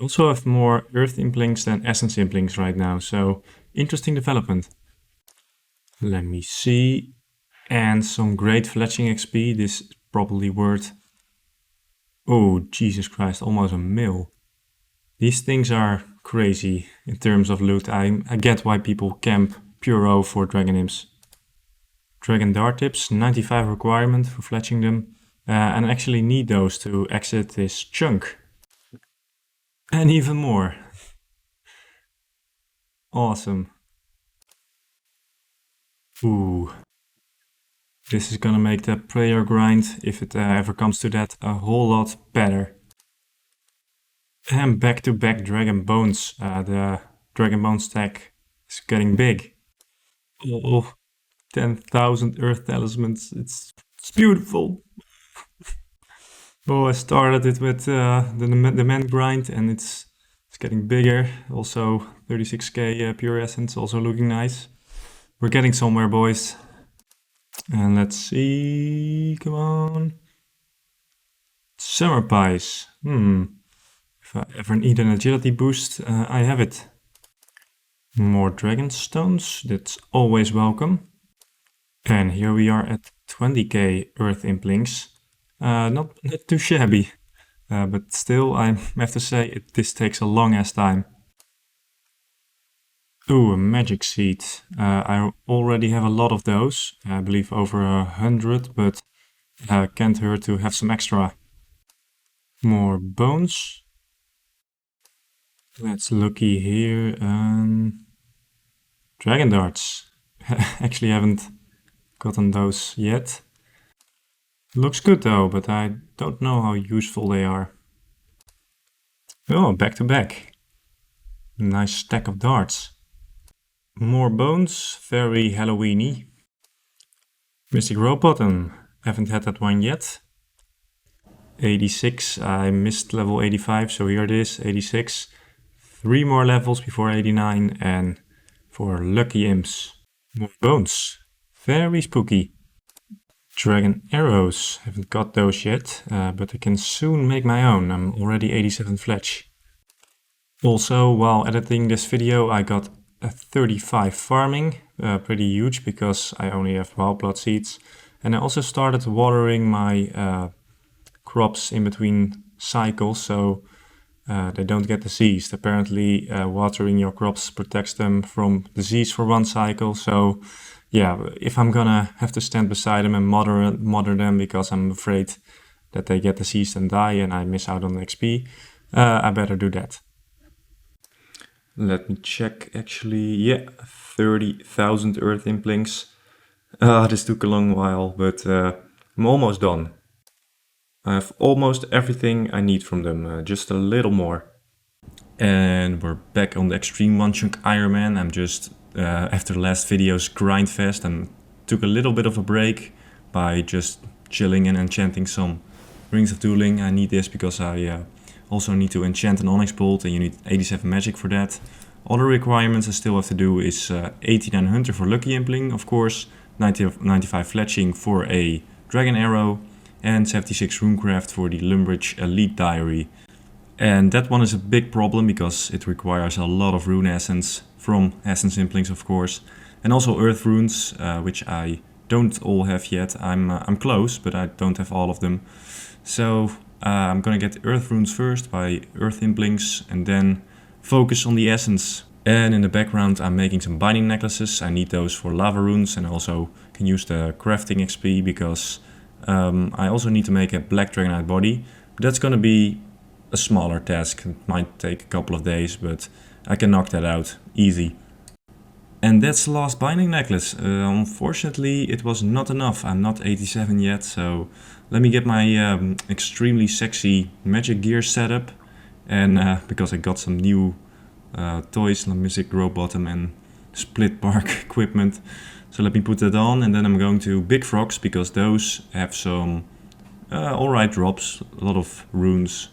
also have more Earth Implings than Essence Implings right now, so interesting development. Let me see. And some great fletching XP. This is probably worth... Oh, Jesus Christ, almost a mil. These things are crazy in terms of loot. I get why people camp Puro for Dragon Imps. Dragon dart tips, 95 requirement for fletching them. And I actually need those to exit this chunk. And even more. Awesome. Ooh. This is gonna make the prayer grind, if it ever comes to that, a whole lot better. And back-to-back dragon bones. The dragon bone stack is getting big. Oh, 10,000 earth talismans. It's beautiful. Oh, I started it with the man grind, and it's getting bigger. Also 36k pure essence, also looking nice. We're getting somewhere, boys. And let's see, come on. Summer pies. If I ever need an agility boost, I have it. More dragon stones, that's always welcome. And here we are at 20k earth implings. Not too shabby, but still I have to say this takes a long ass time. Ooh, a magic seed. I already have a lot of those, I believe over 100, but can't hurt to have some extra. More bones. Let's looky here. Dragon darts. Actually haven't gotten those yet. Looks good though, but I don't know how useful they are. Oh, back to back. Nice stack of darts. More bones, very Halloweeny. Mystic Rope Bottom, haven't had that one yet. 86, I missed level 85, so here it is, 86. 3 more levels before 89, and for lucky imps, more bones. Very spooky. Dragon arrows, haven't got those yet, but I can soon make my own. I'm already 87 fletch. Also, while editing this video, I got a 35 farming, pretty huge because I only have wild blood seeds. And I also started watering my crops in between cycles, so they don't get diseased. Apparently watering your crops protects them from disease for one cycle, so yeah, if I'm gonna have to stand beside them and mother them because I'm afraid that they get diseased and die and I miss out on XP, I better do that. Let me check actually, yeah, 30,000 earth implings. This took a long while, but I'm almost done. I have almost everything I need from them, just a little more. And we're back on the Xtreme Onechunk Ironman. I'm just, after the last video's grind fest, and took a little bit of a break by just chilling and enchanting some Rings of Dueling. I need this because I also need to enchant an Onyx Bolt, and you need 87 magic for that. Other requirements I still have to do is 89 Hunter for Lucky Impling, of course, 95 Fletching for a Dragon Arrow, and 76 Runecraft for the Limpwurt Elite Diary. And that one is a big problem because it requires a lot of rune essence from essence implings, of course, and also earth runes, which I don't all have yet. I'm close, but I don't have all of them. So I'm gonna get earth runes first by earth implings and then focus on the essence. And in the background I'm making some binding necklaces. I need those for lava runes, and also can use the crafting XP because I also need to make a black dragonite body. But that's gonna be a smaller task. It might take a couple of days, but I can knock that out easy. And that's the last binding necklace. Unfortunately it was not enough. I'm not 87 yet, so let me get my extremely sexy magic gear setup. And because I got some new toys, like Mystic Rope Bottom and split bark equipment. So let me put that on, and then I'm going to Big Frogs because those have some alright drops, a lot of runes.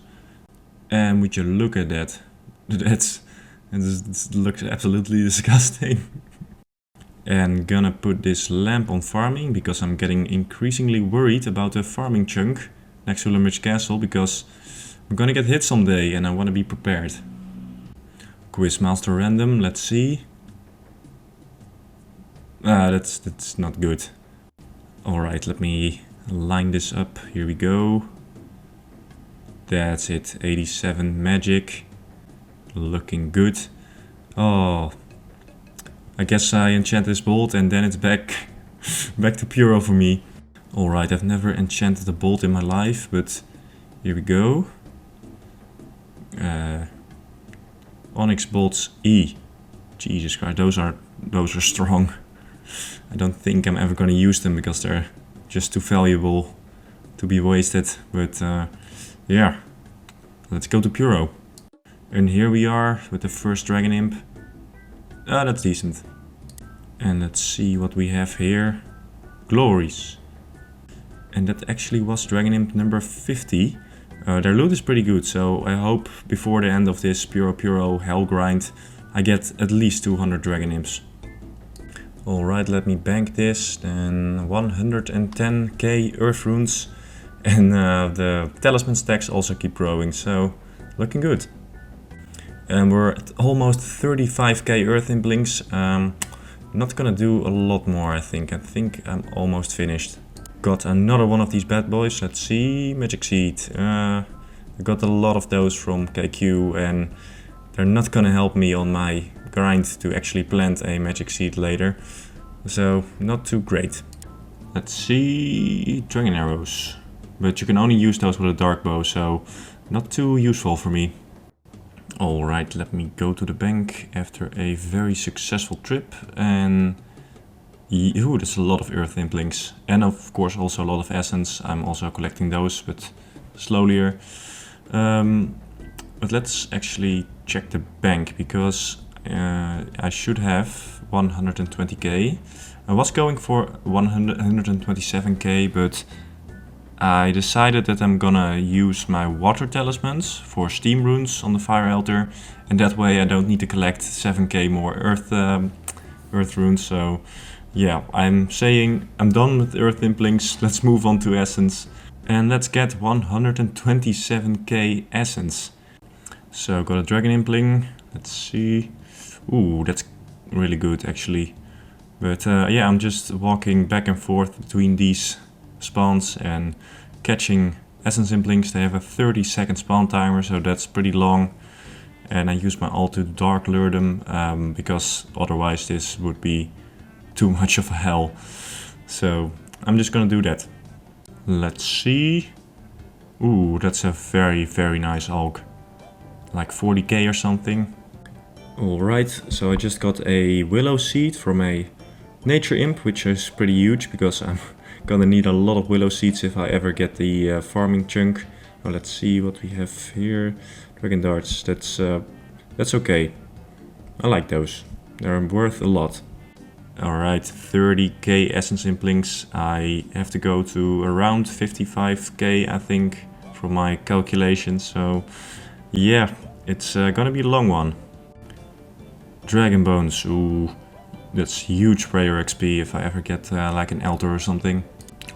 And would you look at that? This looks absolutely disgusting. And gonna put this lamp on farming because I'm getting increasingly worried about the farming chunk next to Limpwurt Castle because I'm gonna get hit someday and I want to be prepared. Quizmaster random, let's see. That's not good. Alright, let me line this up. Here we go. That's it, 87 magic. Looking good. Oh, I guess I enchant this bolt and then it's back. Back to Puro for me. Alright, I've never enchanted a bolt in my life, but here we go. Onyx bolts E. Jesus Christ, those are strong. I don't think I'm ever gonna use them because they're just too valuable to be wasted. But yeah, let's go to Puro. And here we are with the first Dragon Imp. Ah, that's decent. And let's see what we have here. Glories. And that actually was Dragon Imp number 50. Their loot is pretty good, so I hope before the end of this Puro hell grind I get at least 200 Dragon Imps. Alright, let me bank this. Then 110k Earth Runes. And the talisman stacks also keep growing, so looking good. And we're at almost 35k Earth Implings. Not gonna do a lot more, I think. I think I'm almost finished. Got another one of these bad boys. Let's see, Magic Seed. I got a lot of those from KQ and they're not gonna help me on my grind to actually plant a Magic Seed later. So, not too great. Let's see, Dragon Arrows. But you can only use those with a Dark Bow, so not too useful for me. Alright, let me go to the bank after a very successful trip. And ooh, that's a lot of Earth Implings. And of course also a lot of Essence. I'm also collecting those, but slowlier. But let's actually check the bank, because I should have 120k. I was going for 127k, but I decided that I'm gonna use my water talismans for steam runes on the fire altar, and that way I don't need to collect 7k more earth runes. So yeah, I'm saying I'm done with Earth Implings. Let's move on to Essence. And let's get 127k Essence. So got a Dragon Impling. Let's see. Ooh, that's really good actually. But yeah, I'm just walking back and forth between these spawns and catching Essence Implings. They have a 30-second spawn timer, so that's pretty long. And I use my ult to Dark Lure them, because otherwise this would be too much of a hell. So I'm just gonna do that. Let's see. Ooh, that's a very, very nice Alg. Like 40k or something. Alright, so I just got a Willow Seed from a Nature Imp, which is pretty huge because I'm gonna need a lot of Willow Seeds if I ever get the farming chunk. Now let's see what we have here. Dragon Darts, that's okay. I like those. They're worth a lot. Alright, 30k Essence Implings. I have to go to around 55k, I think, from my calculations. So yeah, it's gonna be a long one. Dragon Bones, ooh, that's huge prayer XP if I ever get like an Elder or something.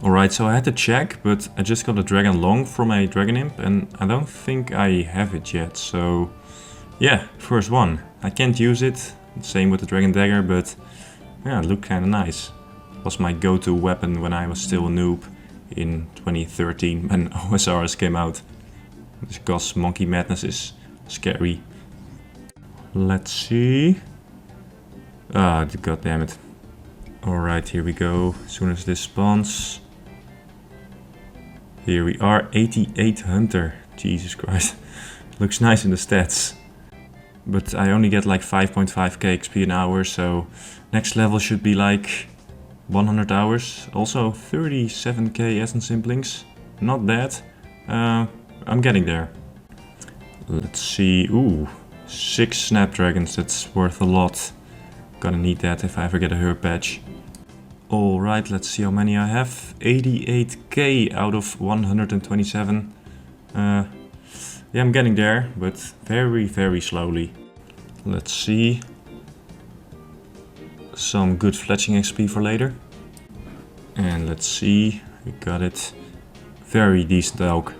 Alright, so I had to check, but I just got a Dragon Long from a Dragon Imp and I don't think I have it yet. So yeah, first one. I can't use it, same with the Dragon Dagger, but yeah, it looked kinda nice. It was my go-to weapon when I was still a noob in 2013 when OSRs came out. This Goss Monkey Madness is scary. Let's see. Ah, god damn it. Alright, here we go. As soon as this spawns. Here we are, 88 Hunter. Jesus Christ. Looks nice in the stats. But I only get like 5.5k XP an hour, so next level should be like 100 hours. Also 37k Essence Implings. Not bad. I'm getting there. Let's see. Ooh, 6 Snapdragons. That's worth a lot. Gonna need that if I ever get a herb patch. Alright, let's see how many I have. 88k out of 127. Yeah, I'm getting there, but very, very slowly. Let's see. Some good fletching XP for later. And let's see, we got it. Very decent elk.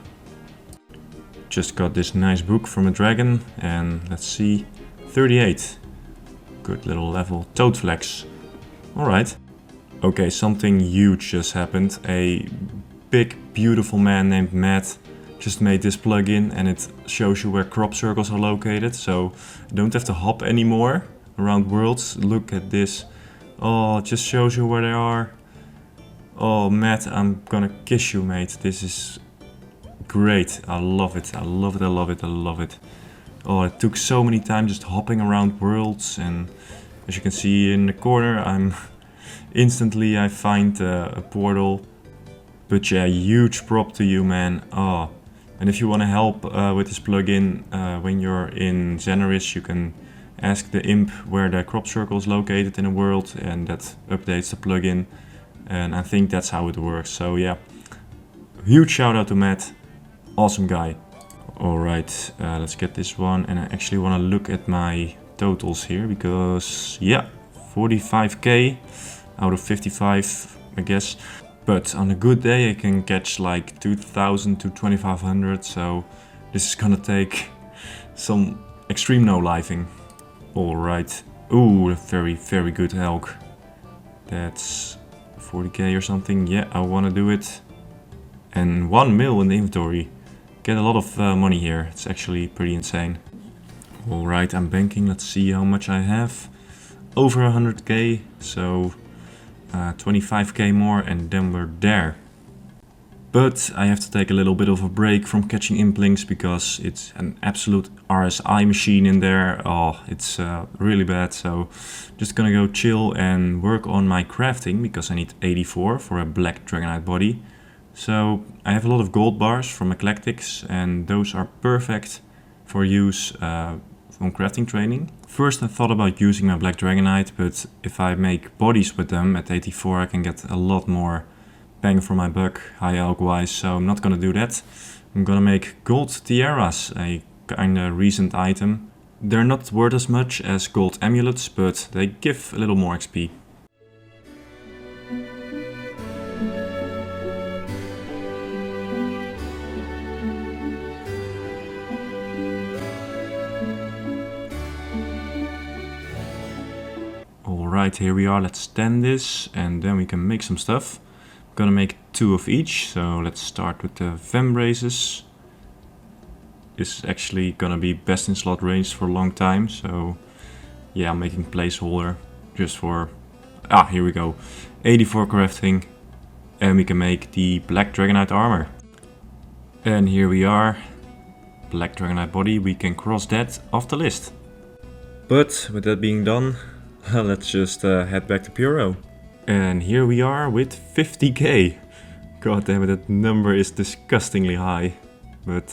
Just got this nice book from a dragon, and let's see, 38. Good little level. Toad Flex. Alright. Okay, something huge just happened. A big, beautiful man named Matt just made this plugin, and it shows you where crop circles are located, so you don't have to hop anymore around worlds. Look at this. Oh, it just shows you where they are. Oh, Matt, I'm gonna kiss you, mate. This is great. I love it. I love it. I love it. I love it. Oh, it took so many times just hopping around worlds, and as you can see in the corner, I'm instantly I find a portal. But yeah, huge prop to you, man. Oh, and if you want to help with this plugin when you're in Xenaris, you can ask the imp where the crop circle is located in a world, and that updates the plugin. And I think that's how it works. So yeah, huge shout out to Matt. Awesome guy. Alright, let's get this one. And I actually want to look at my totals here because, yeah, 45k out of 55, I guess. But on a good day I can catch like 2000 to 2500. So this is gonna take some extreme no-lifing. Alright. Ooh, a very, very good elk. That's 40k or something. Yeah, I want to do it. And 1 mil in the inventory. Get a lot of money here. It's actually pretty insane. Alright, I'm banking. Let's see how much I have. Over 100k. So 25k more and then we're there. But I have to take a little bit of a break from catching implings because it's an absolute RSI machine in there. Oh, it's really bad. So just gonna go chill and work on my crafting because I need 84 for a black dragonite body. So I have a lot of gold bars from Eclectics and those are perfect for use on crafting training. First I thought about using my black dragonite, but if I make bodies with them at 84 I can get a lot more bang for my buck, high elk wise, so I'm not gonna do that. I'm gonna make gold tiaras, a kinda recent item. They're not worth as much as gold amulets, but they give a little more XP. Alright, here we are, let's stand this and then we can make some stuff. I'm gonna make 2 of each, so let's start with the Vembraces. This is actually gonna be best in slot range for a long time, so yeah, I'm making placeholder just for, here we go, 84 crafting, and we can make the black dragonite armor. And here we are, black dragonite body, we can cross that off the list. But with that being done, let's just head back to Puro. And here we are with 50k. God damn it, that number is disgustingly high. But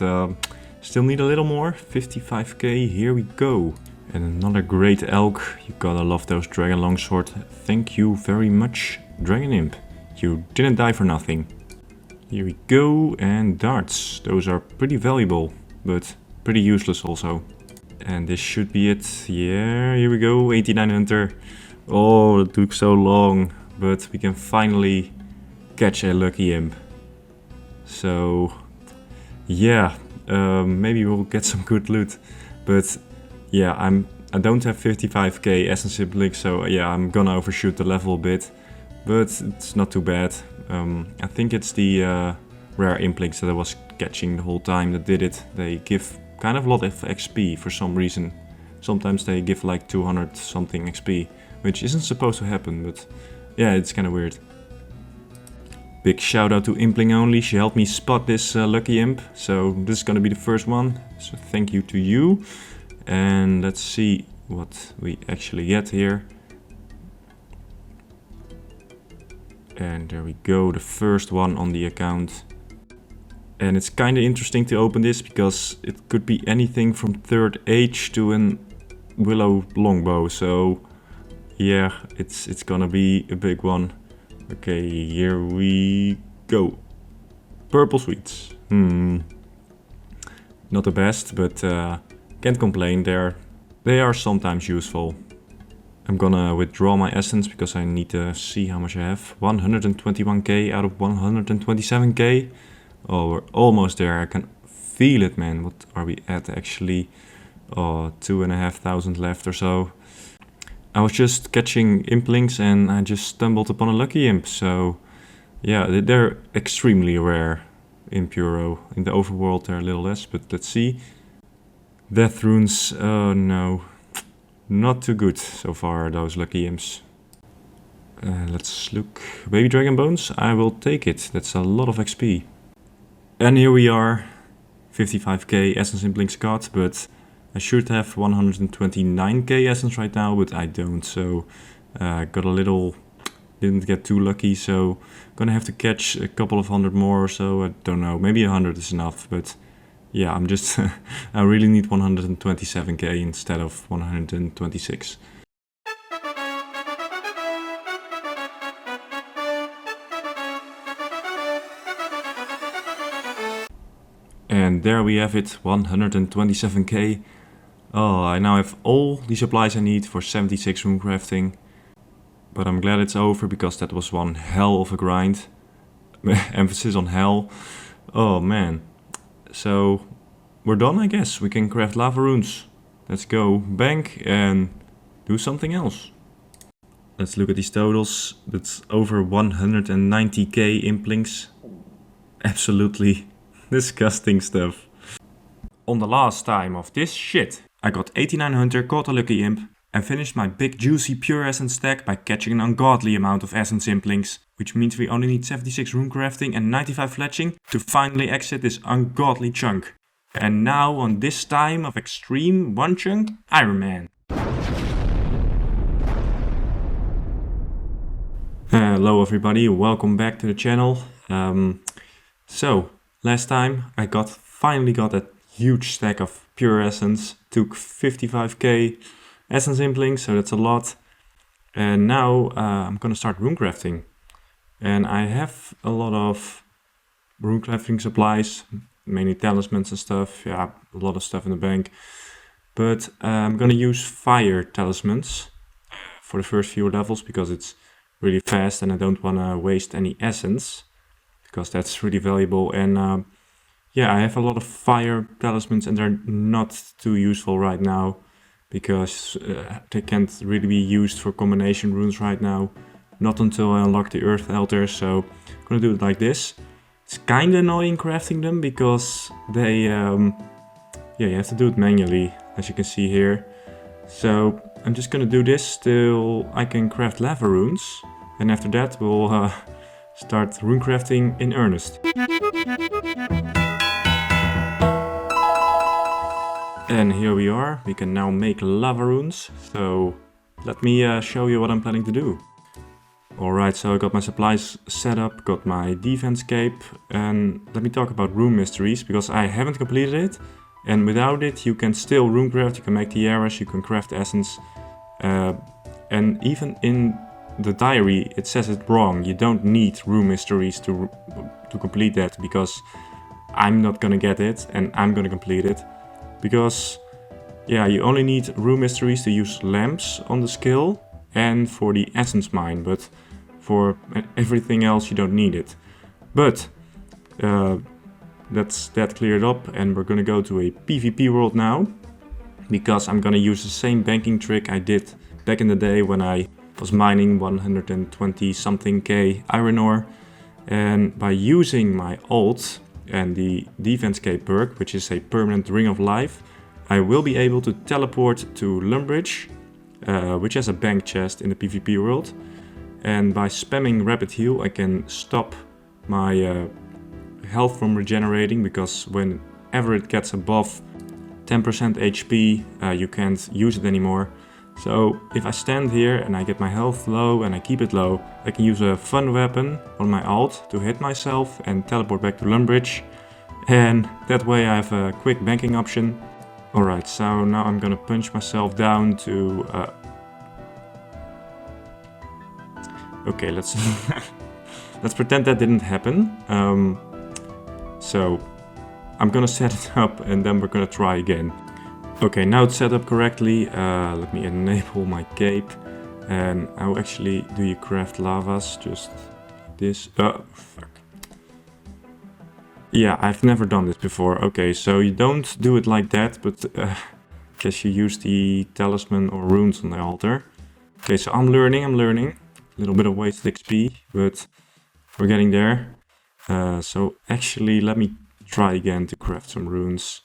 still need a little more, 55k, here we go. And another great elk, you gotta love those dragon longsword. Thank you very much, Dragon Imp. You didn't die for nothing. Here we go, and darts. Those are pretty valuable, but pretty useless also. And this should be it. Yeah, here we go, 89 hunter. Oh, it took so long, but we can finally catch a lucky imp. So, yeah, maybe we'll get some good loot. But yeah, I don't have 55k essence implings, so yeah, I'm gonna overshoot the level a bit. But it's not too bad. I think it's the rare implings that I was catching the whole time that did it. They give kind of a lot of XP for some reason. Sometimes they give like 200 something XP, which isn't supposed to happen, but yeah, it's kind of weird. Big shout out to Impling Only, she helped me spot this lucky imp, so this is gonna be the first one, so thank you to you. And let's see what we actually get here. And there we go, the first one on the account. And it's kind of interesting to open this because it could be anything from 3rd age to an willow longbow. So yeah, it's gonna be a big one. Okay, here we go. Purple sweets. Not the best, but can't complain. They are sometimes useful. I'm gonna withdraw my essence because I need to see how much I have. 121k out of 127k. Oh, we're almost there. I can feel it, man. What are we at actually? Oh, 2,500 left or so. I was just catching implings and I just stumbled upon a lucky imp. So yeah, they're extremely rare in Puro. In the overworld they're a little less, but let's see. Death runes, oh no. Not too good so far, those lucky imps. Let's look. Baby Dragon Bones, I will take it. That's a lot of XP. And here we are. 55k Essence Implings got, but I should have 129k Essence right now, but I don't. So got a little... didn't get too lucky, so gonna have to catch a couple of hundred more or so. I don't know, maybe 100 is enough, but yeah, I'm just I really need 127k instead of 126. And there we have it, 127k. Oh, I now have all the supplies I need for 76 rune crafting. But I'm glad it's over, because that was one hell of a grind. Emphasis on hell. Oh man. So we're done, I guess. We can craft lava runes. Let's go bank and do something else. Let's look at these totals. That's over 190k implings. Absolutely disgusting stuff. On the last time of this shit, I got 89 hunter, caught a lucky imp, and finished my big juicy pure essence stack by catching an ungodly amount of essence implings, which means we only need 76 rune crafting and 95 fletching to finally exit this ungodly chunk. And now on this time of Xtreme Onechunk Ironman. Hello everybody, welcome back to the channel. So last time I finally got a huge stack of pure essence, took 55k essence implings, so that's a lot. And now I'm gonna start rune crafting. And I have a lot of rune crafting supplies, mainly talismans and stuff. Yeah, a lot of stuff in the bank. But I'm gonna use fire talismans for the first few levels, because it's really fast and I don't wanna waste any essence, because that's really valuable. And yeah, I have a lot of fire talismans and they're not too useful right now, because they can't really be used for combination runes right now. Not until I unlock the Earth Altar, so I'm gonna do it like this. It's kinda annoying crafting them, because they, yeah, you have to do it manually, as you can see here. So I'm just gonna do this till I can craft lava runes, and after that we'll start rune crafting in earnest. And here we are, we can now make lava runes, so let me show you what I'm planning to do. Alright, so I got my supplies set up, got my defense cape, and let me talk about rune mysteries, because I haven't completed it, and without it you can still rune craft, you can make tiaras, you can craft essence, and even in the diary it says it wrong. You don't need rune mysteries to complete that, because I'm not gonna get it and I'm gonna complete it. Because, yeah, you only need rune mysteries to use lamps on the skill and for the essence mine, but for everything else you don't need it. But that's that cleared up, and we're gonna go to a PvP world now, because I'm gonna use the same banking trick I did back in the day when I was mining 120 something k iron ore. And by using my ult and the defense cape perk, which is a permanent ring of life, I will be able to teleport to Limpwurt, which has a bank chest in the PvP world. And by spamming rapid heal I can stop my health from regenerating, because whenever it gets above 10% HP you can't use it anymore. So if I stand here and I get my health low and I keep it low, I can use a fun weapon on my ult to hit myself and teleport back to Limpwurt. And that way I have a quick banking option. Alright, so now I'm gonna punch myself down to... Okay, let's let's pretend that didn't happen. So I'm gonna set it up and then we're gonna try again. Okay, now it's set up correctly. Let me enable my cape. And how actually do you craft lavas? Just this. Oh, fuck. Yeah, I've never done this before. Okay, so you don't do it like that, but guess you use the talisman or runes on the altar. Okay, so I'm learning. A little bit of wasted XP, but we're getting there. So actually, let me try again to craft some runes.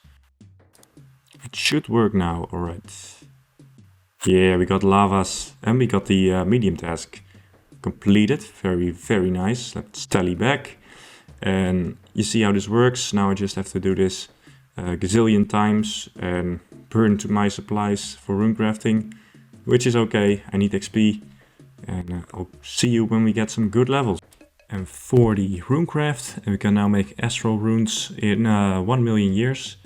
It should work now, alright. Yeah, we got lavas and we got the medium task. completed. Very, very nice. Let's tally back. And you see how this works. Now I just have to do this a gazillion times and burn to my supplies for rune crafting, which is okay. I need XP, and I'll see you when we get some good levels. And for the runecraft, we can now make astral runes in 1 million years,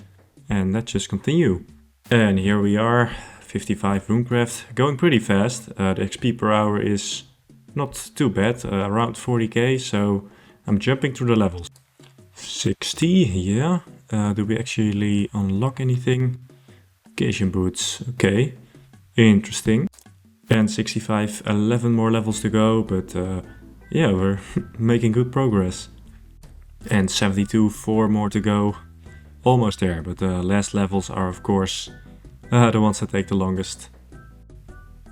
and let's just continue. And here we are, 55 runecraft, going pretty fast. The XP per hour is not too bad, around 40k, so I'm jumping through the levels. 60, yeah. Do we actually unlock anything? Occasion boots, okay, interesting. And 65, 11 more levels to go, but yeah, we're making good progress. And 72, 4 more to go. Almost there, but the last levels are of course the ones that take the longest.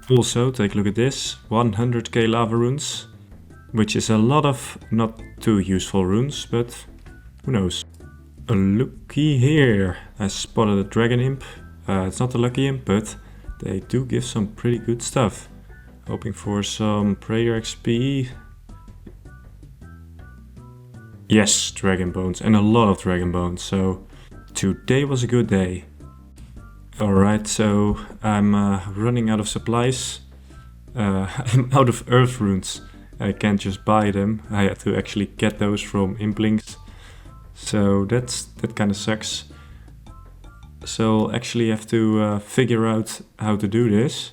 Also, take a look at this, 100k lava runes, which is a lot of not too useful runes, but who knows. Looky here, I spotted a dragon imp. It's not a lucky imp, but they do give some pretty good stuff. Hoping for some prayer XP. Yes, dragon bones, and a lot of dragon bones, so today was a good day. Alright, so I'm running out of supplies. I'm out of earth runes. I can't just buy them. I had to actually get those from Implinks. So that kind of sucks. So I'll actually have to figure out how to do this.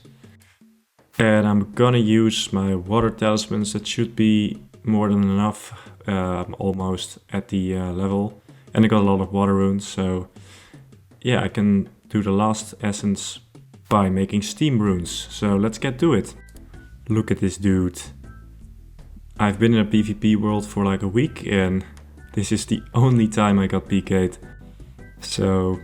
And I'm gonna use my water talismans. That should be more than enough. Almost at the level. And I got a lot of water runes, so yeah, I can do the last essence by making steam runes. So let's get to it. Look at this dude. I've been in a PvP world for like a week and this is the only time I got PK'd. So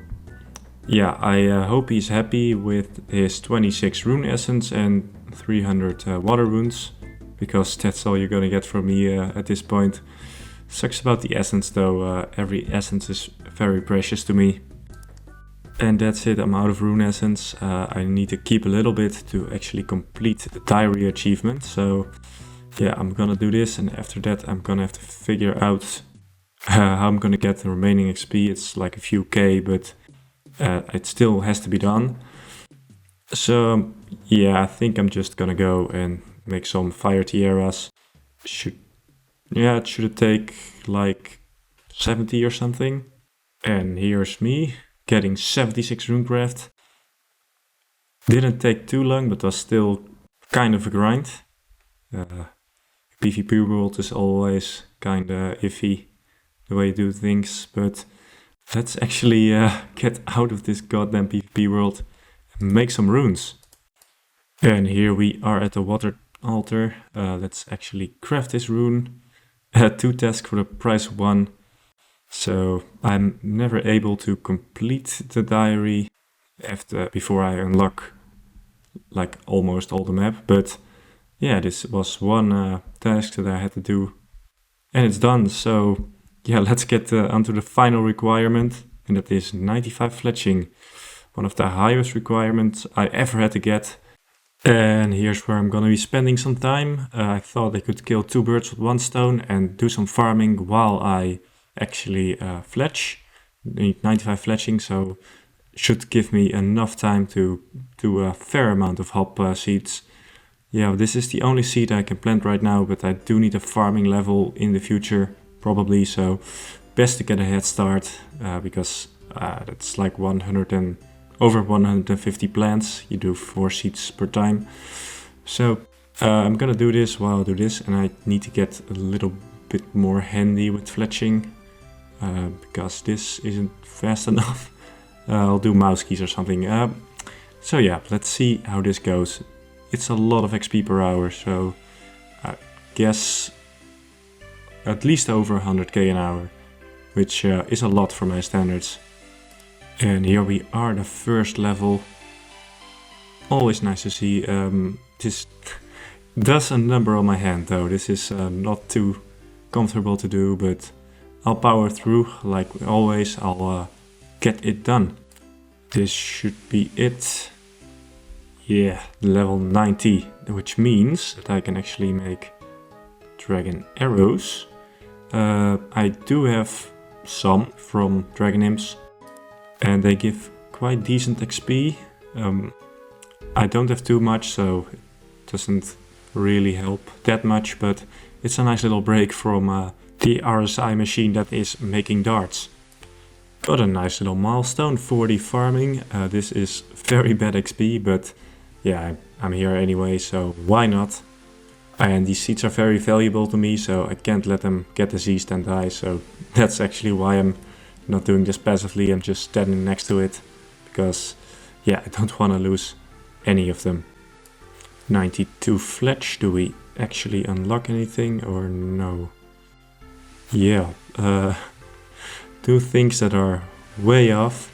yeah, I hope he's happy with his 26 rune essence and 300 water runes, because that's all you're gonna get from me at this point. Sucks about the essence though, every essence is very precious to me. And that's it, I'm out of rune essence. I need to keep a little bit to actually complete the diary achievement. So yeah, I'm gonna do this, and after that I'm gonna have to figure out how I'm gonna get the remaining XP. It's like a few K, but it still has to be done. So yeah, I think I'm just gonna go and make some fire tiaras. It should take like 70 or something. And here's me getting 76 runecraft. Didn't take too long, but was still kind of a grind. PvP world is always kinda iffy the way you do things, but let's actually get out of this goddamn PvP world and make some runes. And here we are at the water altar. Let's actually craft this rune. 2 tasks for the price of 1. So I'm never able to complete the diary before I unlock like almost all the map. But yeah, this was one task that I had to do, and it's done. So yeah, let's get onto the final requirement, and that is 95 fletching. One of the highest requirements I ever had to get. And here's where I'm gonna be spending some time. I thought I could kill 2 birds with 1 stone and do some farming while I actually fletch. I need 95 fletching, so should give me enough time to do a fair amount of hop seeds. Yeah, this is the only seed I can plant right now, but I do need a farming level in the future, probably, so best to get a head start, because that's like over 150 plants. You do 4 seeds per time. So I'm gonna do this while I do this, and I need to get a little bit more handy with fletching, because this isn't fast enough. I'll do mouse keys or something. So yeah, let's see how this goes. It's a lot of XP per hour, so I guess at least over 100k an hour, which is a lot for my standards. And here we are, the first level. Always nice to see. This does a number on my hand though. This is not too comfortable to do, but I'll power through. Like always, I'll get it done. This should be it. Yeah, level 90, which means that I can actually make dragon arrows. I do have some from dragon imps, and they give quite decent XP. I don't have too much, so it doesn't really help that much, but it's a nice little break from the RSI machine that is making darts. Got a nice little milestone, 40 farming. This is very bad XP, but yeah, I'm here anyway, so why not? And these seeds are very valuable to me, so I can't let them get diseased and die, so that's actually why I'm not doing this passively. I'm just standing next to it, because yeah, I don't want to lose any of them. 92 fletch, do we actually unlock anything or no? Yeah, two things that are way off,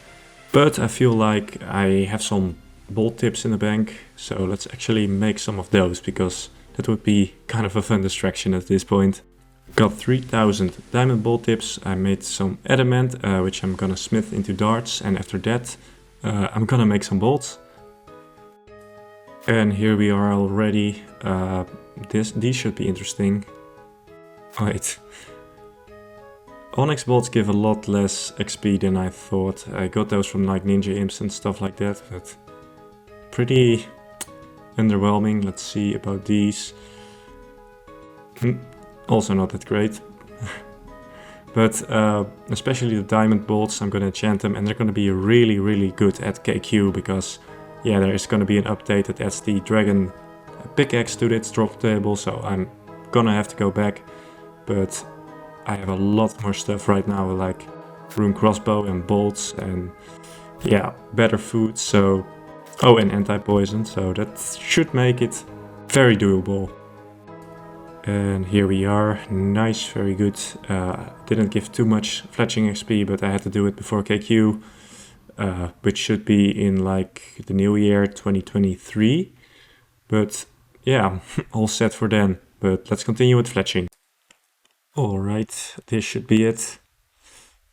but I feel like I have some bolt tips in the bank, so let's actually make some of those, because that would be kind of a fun distraction at this point. Got 3000 diamond bolt tips. I made some adamant, which I'm gonna smith into darts, and after that I'm gonna make some bolts. And here we are already. These should be interesting. Wait. Onyx bolts give a lot less XP than I thought. I got those from like ninja imps and stuff like that, but pretty underwhelming. Let's see about these. Also not that great. But especially the diamond bolts, I'm gonna enchant them, and they're gonna be really good at KQ, because yeah, there is gonna be an update that adds the dragon pickaxe to its drop table, so I'm gonna have to go back. But I have a lot more stuff right now, like rune crossbow and bolts, and yeah, better food, so oh, and anti-poison, so that should make it very doable. And here we are, nice, very good. Didn't give too much fletching XP, but I had to do it before KQ, which should be in like the new year 2023. But yeah, all set for then. But let's continue with fletching. Alright, this should be it.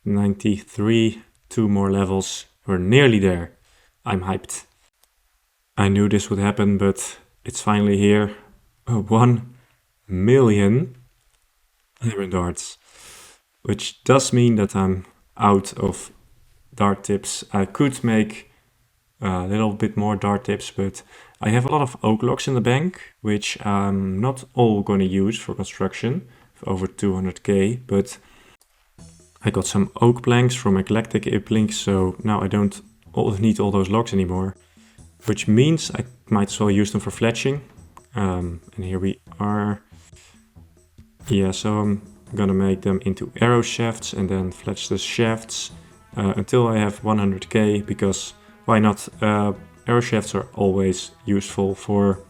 93, 2 more levels. We're nearly there. I'm hyped. I knew this would happen, but it's finally here. 1 million iron darts, which does mean that I'm out of dart tips. I could make a little bit more dart tips, but I have a lot of oak logs in the bank, which I'm not all going to use for construction, for over 200k, but I got some oak planks from Eclectic Iplinks, so now I don't need all those logs anymore, which means I might as well use them for fletching. And here we are. Yeah, so I'm gonna make them into arrow shafts and then fletch the shafts until I have 100k, because why not? Arrow shafts are always useful for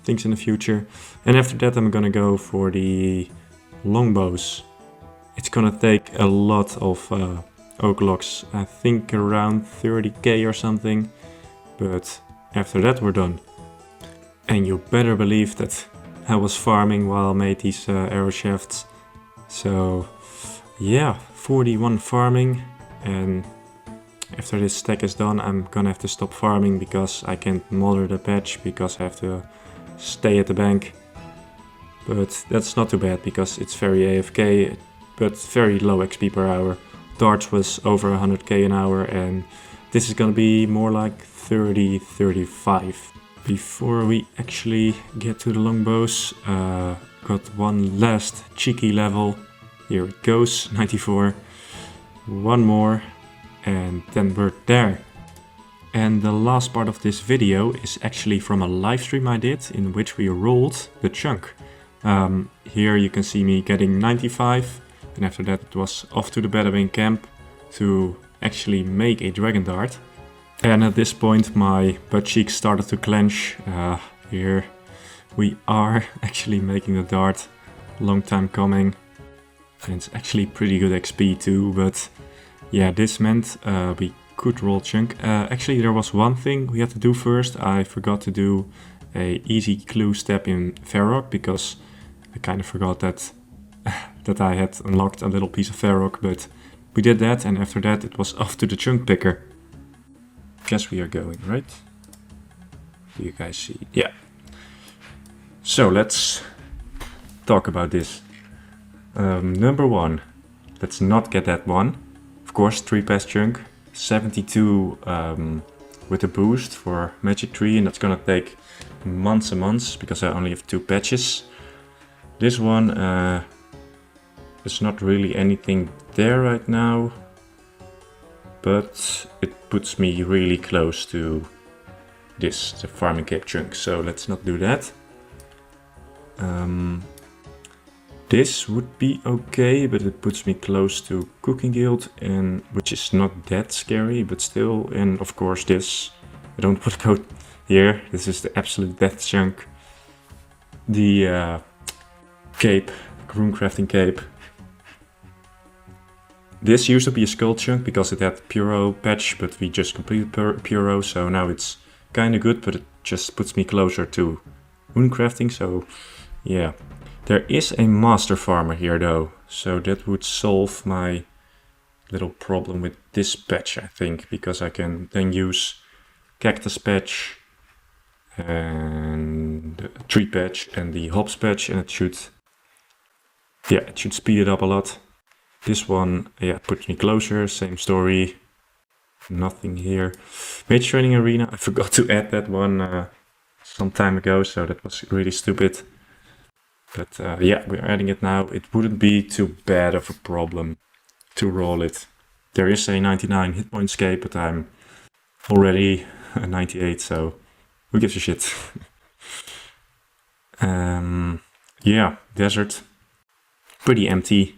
things in the future. And after that I'm gonna go for the longbows. It's gonna take a lot of oak logs, I think around 30k or something, but after that we're done. And you better believe that I was farming while I made these arrow shafts. So yeah, 41 farming, and after this stack is done I'm gonna have to stop farming because I can't modder the patch, because I have to stay at the bank. But that's not too bad because it's very AFK, but very low XP per hour. Darts was over 100k an hour, and this is gonna be more like 30-35. Before we actually get to the longbows, got one last cheeky level. Here it goes, 94. One more, and then we're there. And the last part of this video is actually from a live stream I did, in which we rolled the chunk. Here you can see me getting 95, and after that it was off to the Bedouin camp to actually make a dragon dart. And at this point my butt cheeks started to clench. Here we are actually making the dart. Long time coming. And it's actually pretty good XP too, but yeah, this meant we could roll chunk. Actually there was one thing we had to do first. I forgot to do a easy clue step in Ferrock, because I kind of forgot that that I had unlocked a little piece of Ferrock, but we did that, and after that it was off to the chunk picker. Guess we are going, right? Do you guys see? Yeah. So let's talk about this. Number 1, let's not get that one. Of course, 3 patch chunk, 72 with a boost for Magic Tree, and that's gonna take months and months because I only have 2 patches. This one, there's not really anything there right now, but it puts me really close to this, the farming cape chunk, so let's not do that. This would be okay, but it puts me close to Cooking Guild, and which is not that scary, but still. And of course this, I don't want to go here, this is the absolute death chunk. The cape, rune crafting cape. This used to be a skull chunk because it had Puro patch, but we just completed Puro, so now it's kinda good, but it just puts me closer to rune crafting, so yeah. There is a master farmer here though, so that would solve my little problem with this patch, I think, because I can then use cactus patch and tree patch and the hops patch, and it should speed it up a lot. This one, yeah, puts me closer, same story, nothing here. Mage Training Arena, I forgot to add that one some time ago, so that was really stupid. But yeah, we're adding it now. It wouldn't be too bad of a problem to roll it. There is a 99 hit point escape, but I'm already 98, so who gives a shit? Yeah, desert. Pretty empty.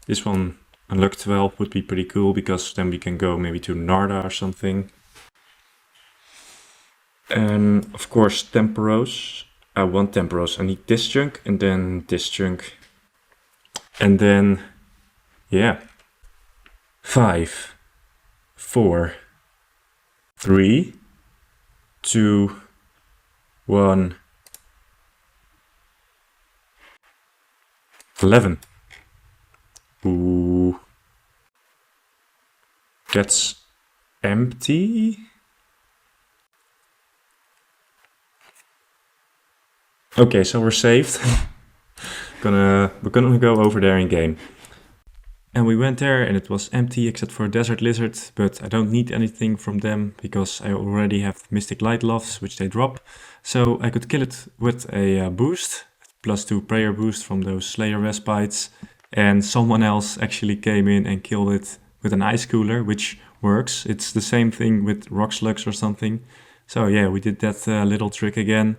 This one, unluck 12, would be pretty cool, because then we can go maybe to Narda or something. And of course, Temporos. I want Temporos. I need this chunk and then this chunk. And then, yeah. 5, 4, 3, 2, 1, 11. Ooh. That's empty. Okay, so we're saved. We're gonna go over there in game. And we went there and it was empty except for a desert lizard, but I don't need anything from them because I already have Mystic Light Loves, which they drop. So I could kill it with a boost, +2 prayer boost from those Slayer Respites. And someone else actually came in and killed it with an ice cooler, which works. It's the same thing with rock slugs or something. So yeah, we did that little trick again.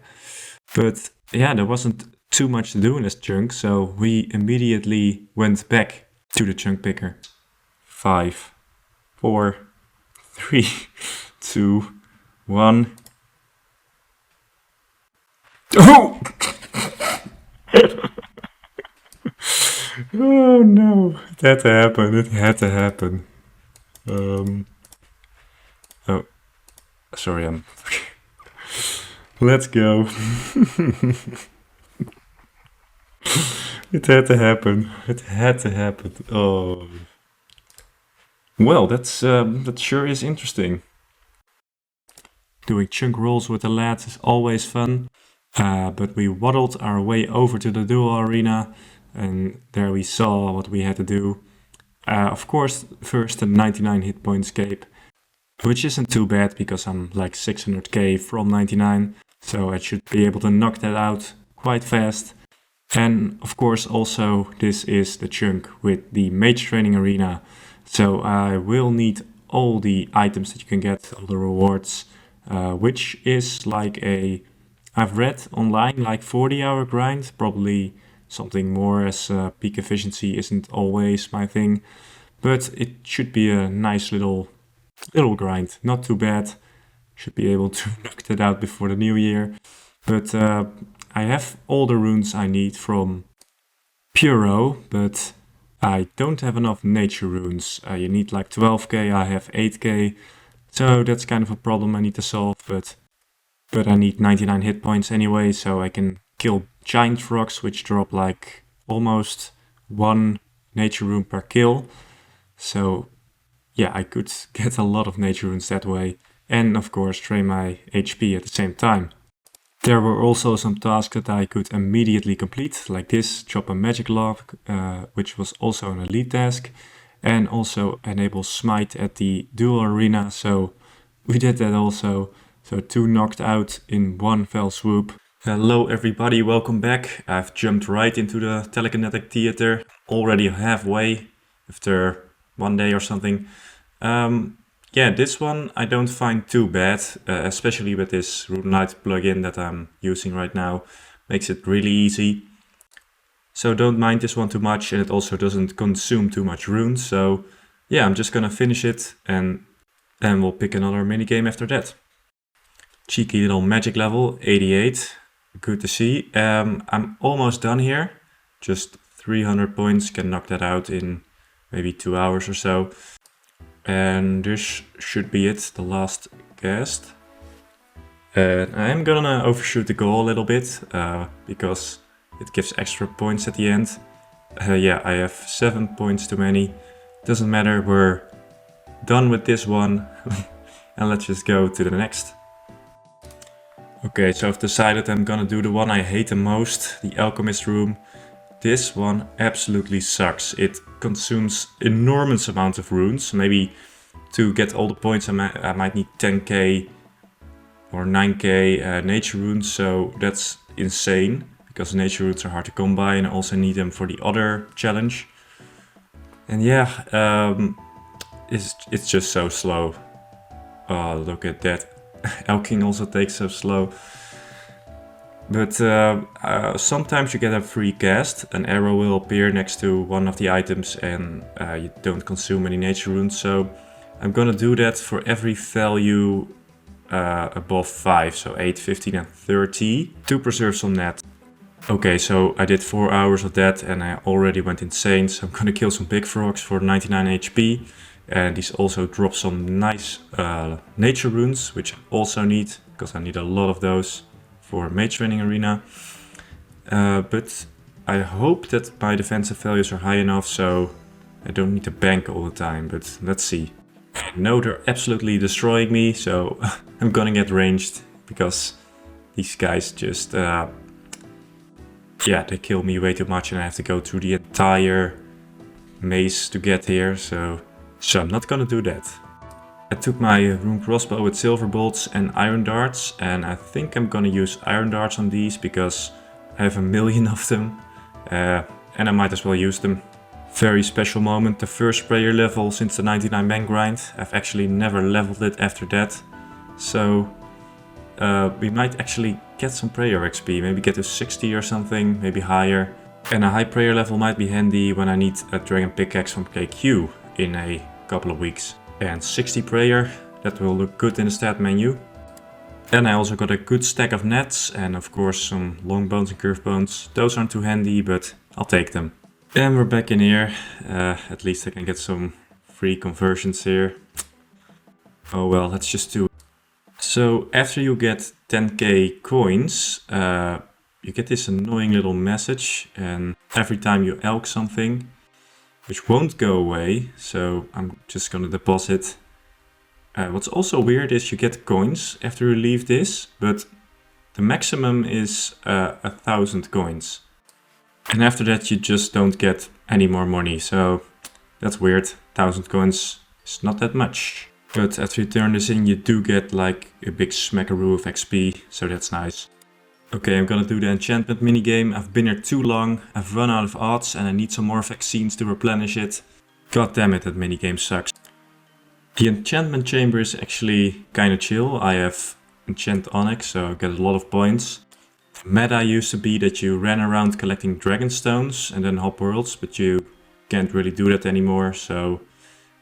But yeah, there wasn't too much to do in this chunk, so we immediately went back to the chunk picker. 5, 4, 3, 2, 1. Oh! Oh no, it had to happen, it had to happen. Oh, sorry, let's go. It had to happen, it had to happen. Oh. Well, that sure is interesting. Doing chunk rolls with the lads is always fun. But we waddled our way over to the duel arena, and there we saw what we had to do. Of course, first a 99 hit point escape, which isn't too bad because I'm like 600k from 99, so I should be able to knock that out quite fast. And of course also this is the chunk with the Mage Training Arena, so I will need all the items that you can get, all the rewards, which is like I've read online like 40-hour grind, probably something more, as peak efficiency isn't always my thing, but it should be a nice little grind, not too bad. Should be able to knock that out before the new year. But I have all the runes I need from Puro, but I don't have enough nature runes. You need like 12k, I have 8k, so that's kind of a problem I need to solve, but I need 99 hit points anyway, so I can kill giant frogs, which drop like almost 1 nature rune per kill. So yeah, I could get a lot of nature runes that way, and of course train my HP at the same time. There were also some tasks that I could immediately complete, like this, chop a magic lock, which was also an elite task, and also enable smite at the dual arena, so we did that also. So 2 knocked out in one fell swoop. Hello everybody, welcome back. I've jumped right into the telekinetic theater, already halfway after 1 day or something. Yeah, this one I don't find too bad, especially with this RuneLite plugin that I'm using right now. Makes it really easy. So don't mind this one too much, and it also doesn't consume too much runes. So yeah, I'm just gonna finish it and then we'll pick another minigame after that. Cheeky little magic level, 88. Good to see. I'm almost done here. Just 300 points, can knock that out in maybe 2 hours or so. And this should be it, the last cast. And I'm gonna overshoot the goal a little bit, because it gives extra points at the end. Yeah, I have 7 points too many. Doesn't matter, we're done with this one. And let's just go to the next. Okay, so I've decided I'm gonna do the one I hate the most, the Alchemist room. This one absolutely sucks. It consumes enormous amounts of runes. Maybe to get all the points I might need 10k or 9k nature runes, so that's insane. Because nature runes are hard to come by and I also need them for the other challenge. And yeah, it's just so slow. Oh, look at that. Elking also takes so slow. But sometimes you get a free cast. An arrow will appear next to one of the items and you don't consume any nature runes. So I'm gonna do that for every value above 5. So 8, 15 and 30 to preserve some net. Okay, so I did 4 hours of that and I already went insane. So I'm gonna kill some big frogs for 99 HP. And these also drop some nice nature runes, which I also need, because I need a lot of those for Mage Training Arena. But I hope that my defensive values are high enough, so I don't need to bank all the time, but let's see. I know they're absolutely destroying me, so I'm gonna get ranged, because these guys just, yeah, they kill me way too much and I have to go through the entire maze to get here, so I'm not gonna do that. I took my rune crossbow with silver bolts and iron darts, and I think I'm gonna use iron darts on these because I have a million of them, and I might as well use them. Very special moment, the first prayer level since the 99 man grind. I've actually never leveled it after that, so we might actually get some prayer XP, maybe get to 60 or something, maybe higher. And a high prayer level might be handy when I need a dragon pickaxe from KQ in a couple of weeks. And 60 prayer, that will look good in the stat menu. And I also got a good stack of nets and of course some long bones and curved bones. Those aren't too handy, but I'll take them. And we're back in here. At least I can get some free conversions here. Oh well, let's just do it. So after you get 10k coins, you get this annoying little message, and every time you elk something, which won't go away, so I'm just gonna deposit. What's also weird is you get coins after you leave this, but the maximum is 1000 coins. And after that you just don't get any more money, so that's weird. 1000 coins is not that much. But after you turn this in, you do get like a big smackaroo of XP, so that's nice. Okay, I'm gonna do the enchantment minigame. I've been here too long, I've run out of odds and I need some more vaccines to replenish it. God damn it, that minigame sucks. The enchantment chamber is actually kinda chill. I have enchant onyx, so I get a lot of points. Meta used to be that you ran around collecting dragon stones and then hop worlds, but you can't really do that anymore, so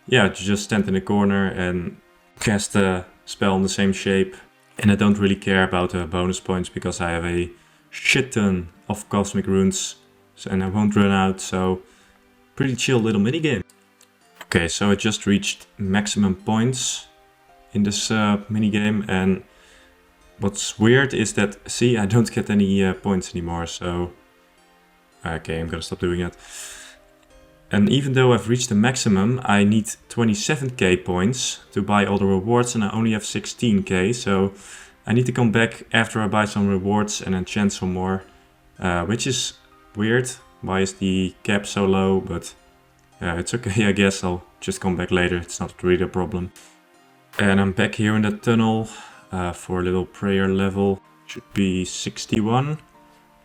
yeah, you just stand in a corner and cast a spell in the same shape. And I don't really care about the bonus points because I have a shit ton of cosmic runes and I won't run out, so pretty chill little minigame. Okay, so I just reached maximum points in this minigame, and what's weird is that, see, I don't get any points anymore, so okay, I'm gonna stop doing it. And even though I've reached the maximum, I need 27k points to buy all the rewards and I only have 16k, so I need to come back after I buy some rewards and enchant some more, which is weird. Why is the cap so low? But it's okay, I guess. I'll just come back later. It's not really a problem. And I'm back here in the tunnel for a little prayer level. Should be 61. I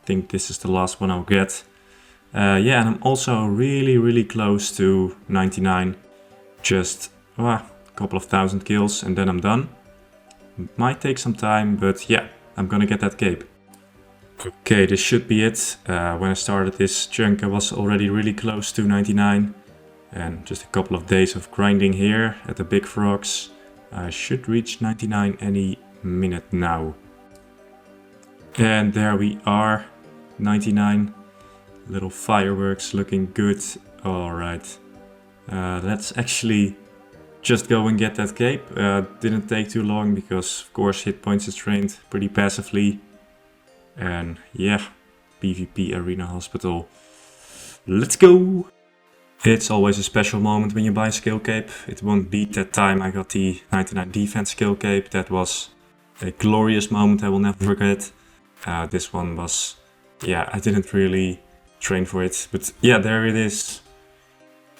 think this is the last one I'll get. Yeah, and I'm also really close to 99. Just a couple of thousand kills and then I'm done. Might take some time, but yeah, I'm gonna get that cape. Okay, this should be it. When I started this chunk I was already really close to 99. And just a couple of days of grinding here at the big frogs. I should reach 99 any minute now. And there we are, 99. Little fireworks looking good. Alright, let's actually just go and get that cape. Didn't take too long because of course hit points is trained pretty passively. And yeah, PvP Arena Hospital. Let's go! It's always a special moment when you buy a skill cape. It won't beat that time I got the 99 defense skill cape. That was a glorious moment I will never forget. This one was, yeah, I didn't really train for it. But yeah, there it is.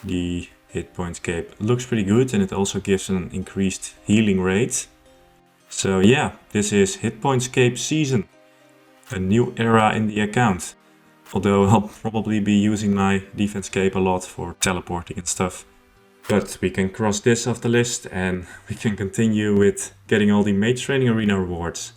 The hit points cape looks pretty good and it also gives an increased healing rate. So yeah, this is hit points cape season. A new era in the account. Although I'll probably be using my defense cape a lot for teleporting and stuff. But we can cross this off the list and we can continue with getting all the mage training arena rewards.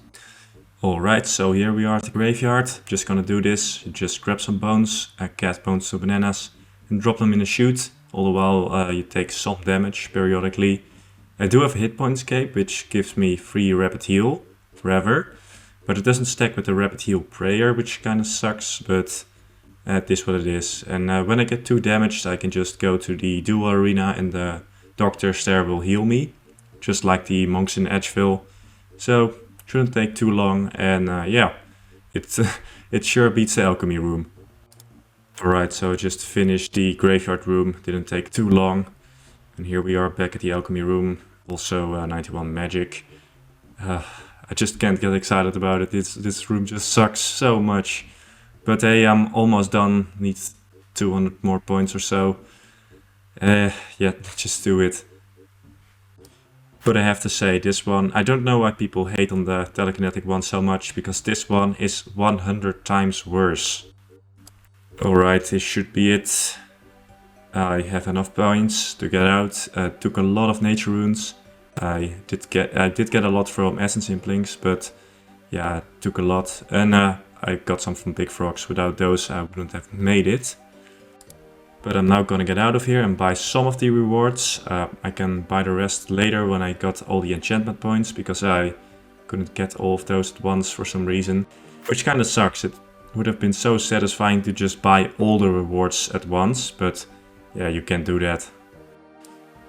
Alright, so here we are at the graveyard. Just gonna do this. Just grab some bones, cast bones to bananas and drop them in a chute. All the while you take some damage periodically. I do have a hit points cape which gives me free rapid heal forever. But it doesn't stack with the rapid heal prayer, which kind of sucks, but it is what it is. And when I get too damaged, I can just go to the dual arena and the doctors there will heal me. Just like the monks in Edgeville. So, shouldn't take too long, and yeah, it sure beats the alchemy room. Alright, so I just finished the graveyard room, didn't take too long. And here we are back at the alchemy room, also 91 magic. I just can't get excited about it. This room just sucks so much. But hey, I'm almost done. Need 200 more points or so. Yeah, just do it. But I have to say, this one, I don't know why people hate on the telekinetic one so much, because this one is 100 times worse. Alright, this should be it. I have enough points to get out. Took a lot of nature runes. I did get a lot from essence implings, but yeah, it took a lot. And I got some from big frogs. Without those I wouldn't have made it. But I'm now gonna get out of here and buy some of the rewards. I can buy the rest later when I got all the enchantment points, because I couldn't get all of those at once for some reason. Which kinda sucks. It would have been so satisfying to just buy all the rewards at once, but yeah, you can't do that.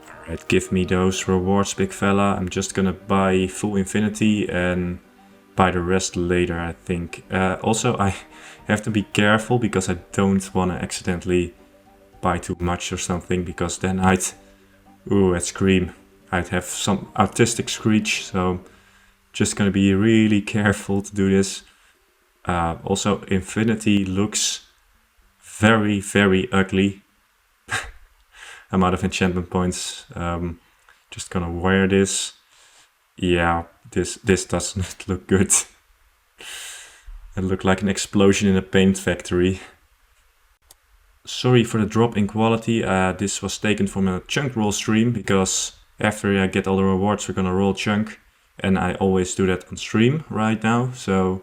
Alright, give me those rewards, big fella. I'm just gonna buy full infinity and buy the rest later, I think. Also, I have to be careful because I don't want to accidentally buy too much or something, because then I'd scream. I'd have some autistic screech, so just gonna be really careful to do this. Also, infinity looks very ugly. I'm out of enchantment points. Just gonna wear this. Yeah, this does not look good. It looked like an explosion in a paint factory. Sorry for the drop in quality. This was taken from a chunk roll stream, because after I get all the rewards we're gonna roll chunk. And I always do that on stream right now. So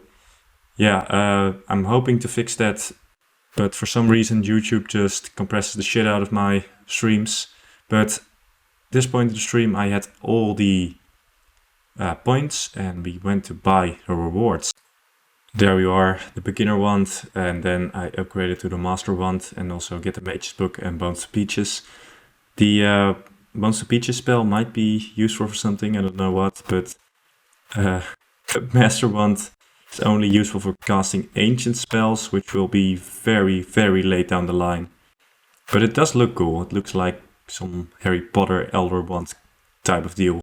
yeah, I'm hoping to fix that. But for some reason YouTube just compresses the shit out of my streams. But this point in the stream I had all the points and we went to buy the rewards. There we are, the beginner wand, and then I upgraded to the master wand and also get the mage's book and bones to peaches. The bones to peaches spell might be useful for something, I don't know what, but the master wand is only useful for casting ancient spells, which will be very late down the line. But it does look cool. It looks like some Harry Potter Elder Wand type of deal.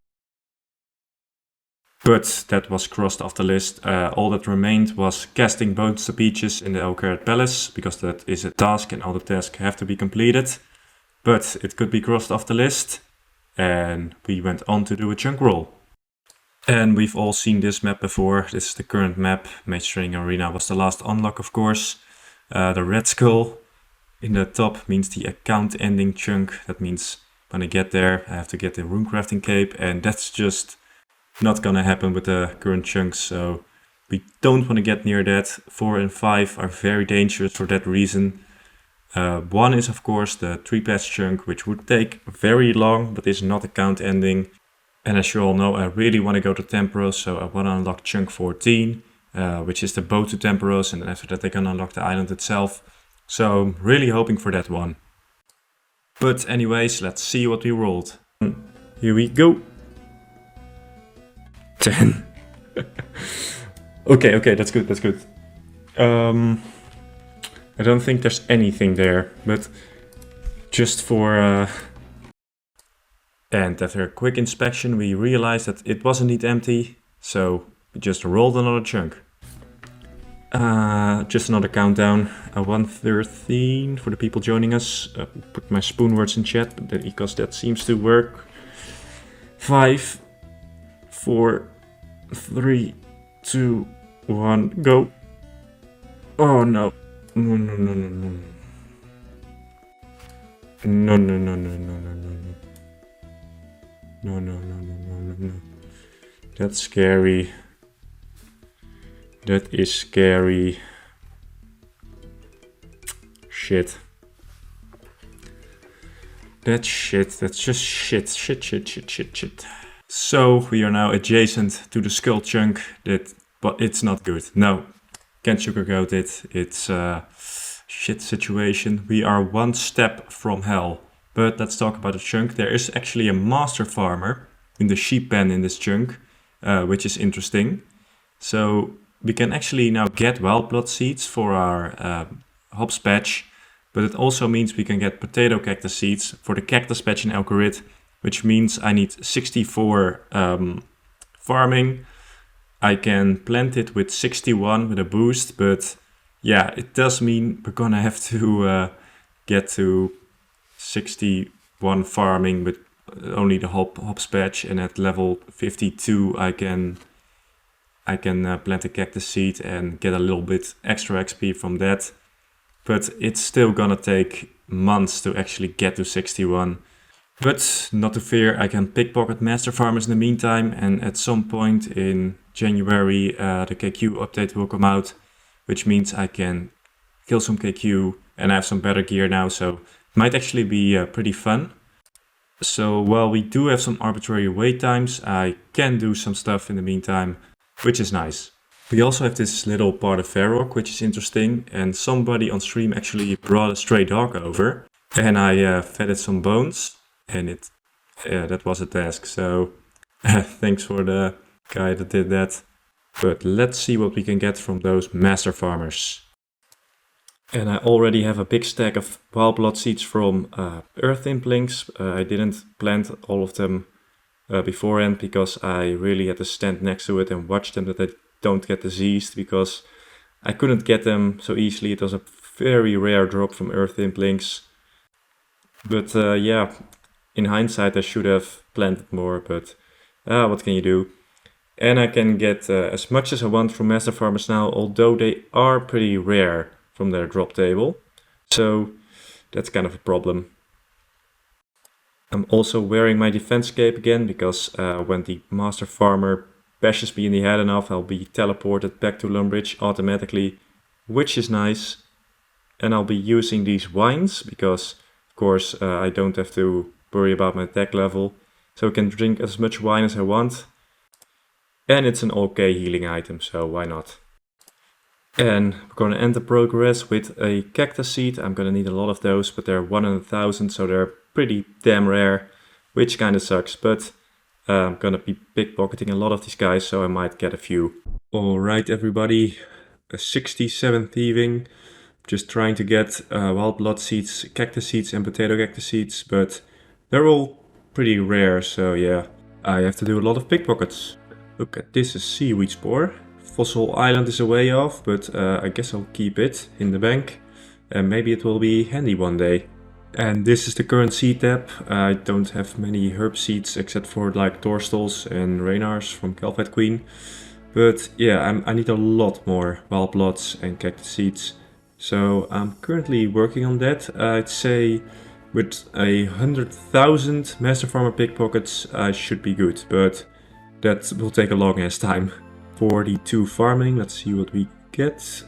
But that was crossed off the list. All that remained was casting bones to Peaches in the Elkarat Palace, because that is a task and all the tasks have to be completed. But it could be crossed off the list, and we went on to do a chunk roll. And we've all seen this map before. This is the current map. Mage Training Arena was the last unlock, of course. The red skull in the top means the account ending chunk. That means when I get there, I have to get the runecrafting cape, and that's just not gonna happen with the current chunks, so we don't want to get near that. 4 and 5 are very dangerous for that reason. 1 is of course the 3-patch chunk, which would take very long, but is not account ending. And as you all know, I really want to go to Temperos, so I want to unlock chunk 14, which is the boat to Temperos, and after that I can unlock the island itself. So I'm really hoping for that one. But anyways, let's see what we rolled. Here we go. 10. Okay, that's good. I don't think there's anything there, but just for... And after a quick inspection, we realized that it was indeed empty, so we just rolled another chunk. Just another countdown. 1:13 for the people joining us. Put my spoon words in chat, because that seems to work. 5, 4, 3, 2, 1, go. Oh no. No. No. That's scary. That is scary. Shit. That's shit. That's just shit. Shit. So we are now adjacent to the skull chunk, but it's not good. No, can't sugarcoat it. It's a shit situation. We are one step from hell. But let's talk about the chunk. There is actually a master farmer in the sheep pen in this chunk, which is interesting. So we can actually now get wild blood seeds for our hops patch, but it also means we can get potato cactus seeds for the cactus patch in Elkarat, which means I need 64 farming. I can plant it with 61 with a boost, but yeah, it does mean we're gonna have to get to 61 farming with only the hops patch, and at level 52 I can plant a cactus seed and get a little bit extra XP from that. But it's still gonna take months to actually get to 61. But not to fear, I can pickpocket master farmers in the meantime, and at some point in January the KQ update will come out, which means I can kill some KQ, and I have some better gear now, so it might actually be pretty fun. So while we do have some arbitrary wait times, I can do some stuff in the meantime, which is nice. We also have this little part of Varrock, which is interesting, and somebody on stream actually brought a stray dog over, and I fed it some bones, and that was a task, so thanks for the guy that did that. But let's see what we can get from those master farmers. And I already have a big stack of wild blood seeds from earth implings. I didn't plant all of them beforehand, because I really had to stand next to it and watch them that they don't get diseased, because I couldn't get them so easily. It was a very rare drop from earth implings. But yeah, in hindsight I should have planted more, but what can you do? And I can get as much as I want from master farmers now, although they are pretty rare from their drop table. So that's kind of a problem. I'm also wearing my defense cape again, because when the master farmer bashes me in the head enough, I'll be teleported back to Lumbridge automatically, which is nice. And I'll be using these wines, because of course I don't have to worry about my attack level. So I can drink as much wine as I want. And it's an okay healing item, so why not? And we're going to end the progress with a cactus seed. I'm going to need a lot of those, but they're 1 in 1,000, so they're pretty damn rare, which kind of sucks. But I'm going to be pickpocketing a lot of these guys, so I might get a few. Alright everybody, a 67 thieving. Just trying to get wild blood seeds, cactus seeds and potato cactus seeds, but they're all pretty rare, so yeah, I have to do a lot of pickpockets. Look at this, a seaweed spore. Fossil Island is a way off, but I guess I'll keep it in the bank. And maybe it will be handy one day. And this is the current seed tab. I don't have many herb seeds except for like Torstals and Reynars from Calvet Queen. But yeah, I need a lot more wild bloods and cactus seeds. So I'm currently working on that. I'd say with 100,000 Master Farmer pickpockets I should be good, but that will take a long ass time. 42 farming, let's see what we get.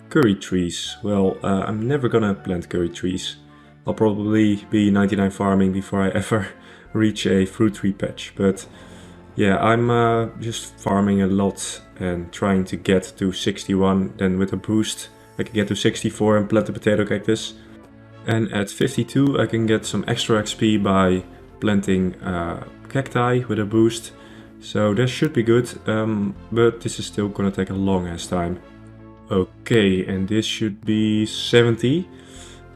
Curry trees. Well, I'm never gonna plant curry trees. I'll probably be 99 farming before I ever reach a fruit tree patch. But yeah, I'm just farming a lot and trying to get to 61. Then with a boost I can get to 64 and plant the potato cactus. And at 52 I can get some extra XP by planting cacti with a boost. So that should be good, but this is still gonna take a long ass time. Okay, and this should be 70.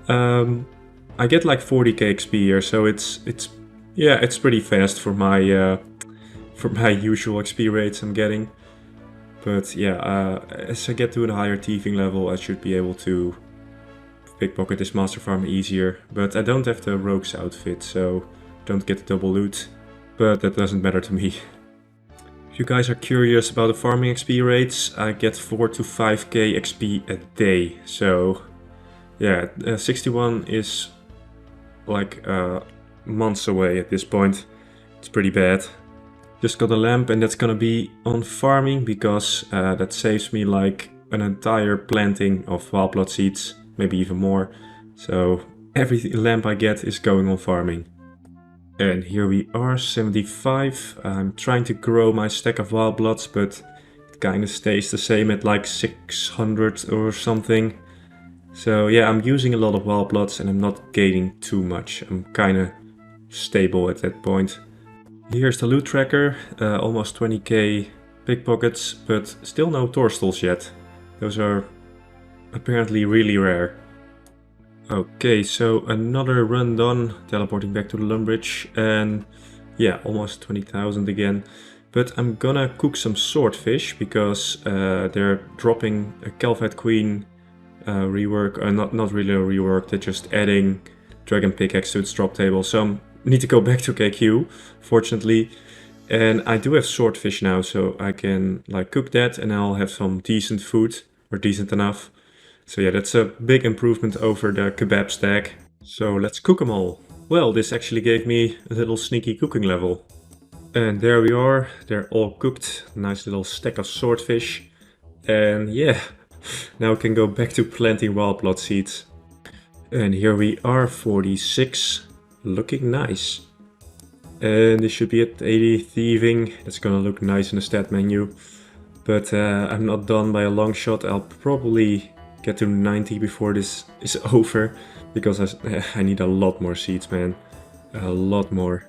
I get like 40k XP here, so it's pretty fast for my usual XP rates I'm getting. But yeah, as I get to a higher thieving level, I should be able to pickpocket this master farm easier. But I don't have the rogue's outfit, so don't get the double loot. But that doesn't matter to me. If you guys are curious about the farming XP rates, I get 4 to 5k XP a day. So yeah, 61 is like months away at this point. It's pretty bad. Just got a lamp and that's gonna be on farming because that saves me like an entire planting of wild blood seeds, maybe even more. So every lamp I get is going on farming. And here we are, 75. I'm trying to grow my stack of wild bloods, but it kind of stays the same at like 600 or something. So yeah, I'm using a lot of wild bloods and I'm not gaining too much. I'm kind of stable at that point. Here's the loot tracker, almost 20k pickpockets, but still no Torstals yet. Those are apparently really rare. Okay, so another run done, teleporting back to the Lumbridge, and yeah, almost 20,000 again. But I'm gonna cook some swordfish because they're dropping a Calvet Queen rework, not really a rework, they're just adding Dragon Pickaxe to its drop table. So I need to go back to KQ, fortunately. And I do have swordfish now, so I can like cook that and I'll have some decent food, or decent enough. So yeah, that's a big improvement over the kebab stack. So let's cook them all. Well, this actually gave me a little sneaky cooking level. And there we are, they're all cooked. Nice little stack of swordfish. And yeah, now I can go back to planting wild blood seeds. And here we are, 46, looking nice. And this should be at 80 thieving. That's gonna look nice in the stat menu. But I'm not done by a long shot. I'll probably get to 90 before this is over, because I need a lot more seeds, man. A lot more.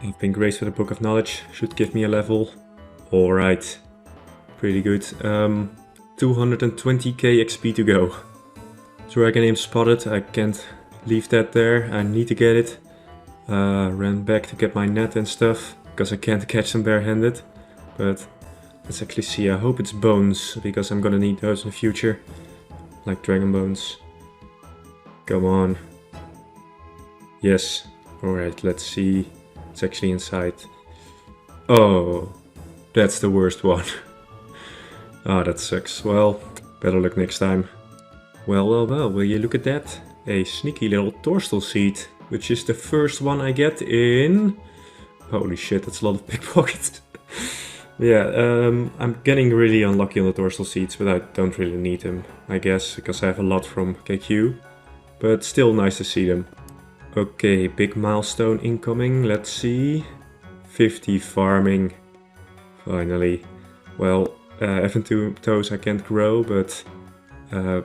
I've been graced with a Book of Knowledge, should give me a level. Alright, pretty good. 220k XP to go. Dragon aim spotted, I can't leave that there, I need to get it. Ran back to get my net and stuff, because I can't catch them barehanded. But let's actually see, I hope it's bones, because I'm gonna need those in the future. Like dragon bones. Come on. Yes. Alright, let's see. It's actually inside. Oh, that's the worst one. Ah, that sucks. Well, better luck next time. Well, will you look at that? A sneaky little Torstal seed, which is the first one I get in... Holy shit, that's a lot of pickpockets. Yeah, I'm getting really unlucky on the Torstal seeds, but I don't really need them, I guess, because I have a lot from KQ. But still nice to see them. Okay, big milestone incoming, let's see. 50 farming. Finally. Well, even to those I can't grow, but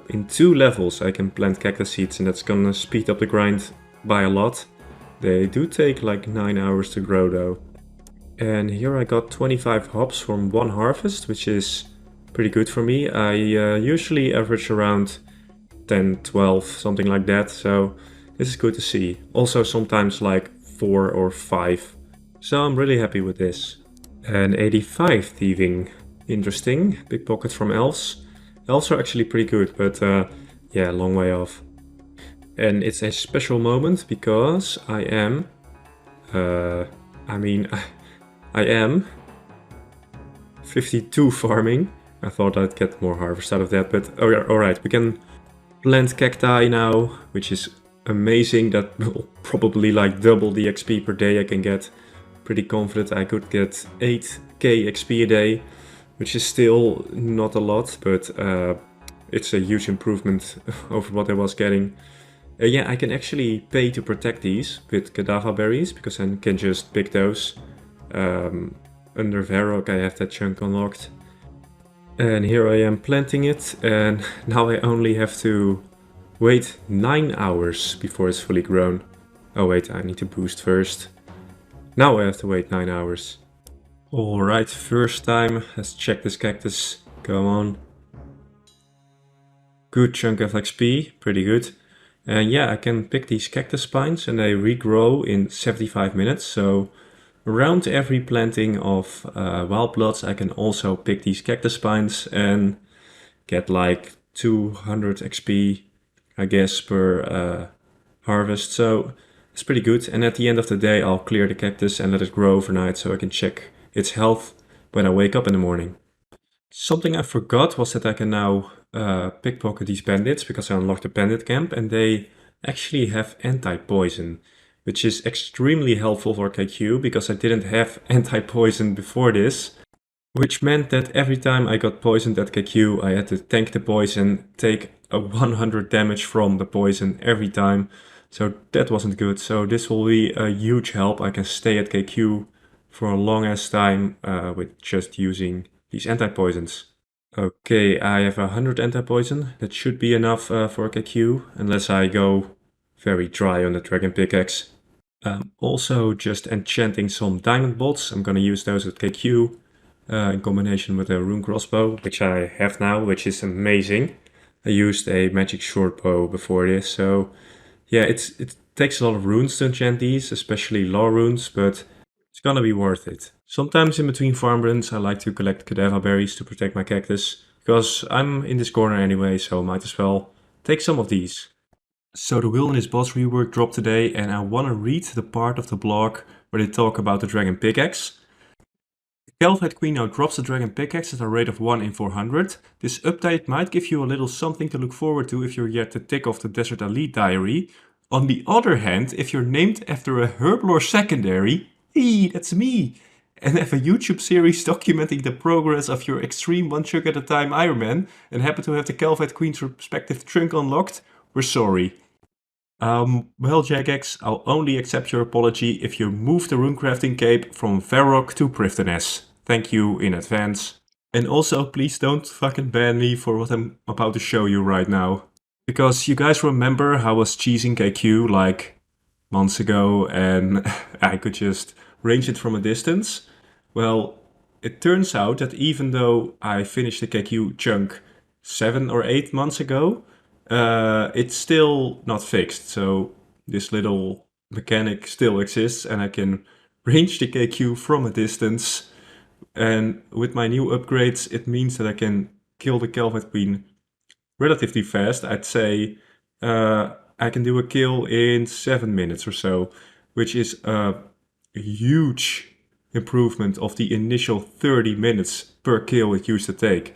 in 2 levels I can plant cactus seeds, and that's gonna speed up the grind by a lot. They do take like 9 hours to grow though. And here I got 25 hops from 1 harvest, which is pretty good for me. I usually average around 10, 12, something like that, so this is good to see. Also sometimes like 4 or 5, so I'm really happy with this. And 85 thieving. Interesting. Pickpocket from elves. Elves are actually pretty good, but yeah, long way off. And it's a special moment because I am... I am 52 farming. I thought I'd get more harvest out of that, but alright, we can plant cacti now, which is amazing. That will probably like double the XP per day I can get. Pretty confident I could get 8k XP a day, which is still not a lot, but it's a huge improvement over what I was getting. Yeah, I can actually pay to protect these with cadaver berries, because I can just pick those. Under Varrock I have that chunk unlocked. And here I am planting it, and now I only have to wait 9 hours before it's fully grown. Oh wait, I need to boost first. Now I have to wait 9 hours. Alright, first time, let's check this cactus. Come on. Good chunk of XP, pretty good. And yeah, I can pick these cactus spines and they regrow in 75 minutes. So around every planting of wild bloods, I can also pick these cactus spines and get like 200 XP, I guess, per harvest. So it's pretty good. And at the end of the day, I'll clear the cactus and let it grow overnight so I can check its health when I wake up in the morning. Something I forgot was that I can now pickpocket these bandits because I unlocked the bandit camp, and they actually have anti-poison, which is extremely helpful for KQ because I didn't have anti-poison before this, which meant that every time I got poisoned at KQ, I had to tank the poison, take a 100 damage from the poison every time, so that wasn't good. So this will be a huge help. I can stay at KQ for a long ass time with just using these anti-poisons. Okay, I have 100 anti-poison. That should be enough for KQ, unless I go very dry on the dragon pickaxe. Also just enchanting some diamond bolts. I'm gonna use those at KQ in combination with a rune crossbow, which I have now, which is amazing. I used a magic short bow before this, so yeah, it takes a lot of runes to enchant these, especially law runes, but it's gonna be worth it. Sometimes in between farm runs I like to collect cadaver berries to protect my cactus, because I'm in this corner anyway, so might as well take some of these. So the Wilderness boss rework dropped today, and I want to read the part of the blog where they talk about the dragon pickaxe. The Calvite Queen now drops the dragon pickaxe at a rate of 1 in 400. This update might give you a little something to look forward to if you're yet to tick off the Desert Elite diary. On the other hand, if you're named after a herblore secondary, hey, that's me, and have a YouTube series documenting the progress of your Xtreme Onechunk at a time Ironman and happen to have the Calvite Queen's respective trunk unlocked, we're sorry. Well, Jagex, I'll only accept your apology if you move the runecrafting cape from Varrock to Prifdenness. Thank you in advance. And also, please don't fucking ban me for what I'm about to show you right now. Because you guys remember how I was cheesing KQ like months ago and I could just range it from a distance? Well, it turns out that even though I finished the KQ chunk 7 or 8 months ago, it's still not fixed. So this little mechanic still exists and I can range the KQ from a distance. And with my new upgrades, it means that I can kill the Calvite Queen relatively fast. I'd say I can do a kill in 7 minutes or so, which is a huge improvement of the initial 30 minutes per kill it used to take.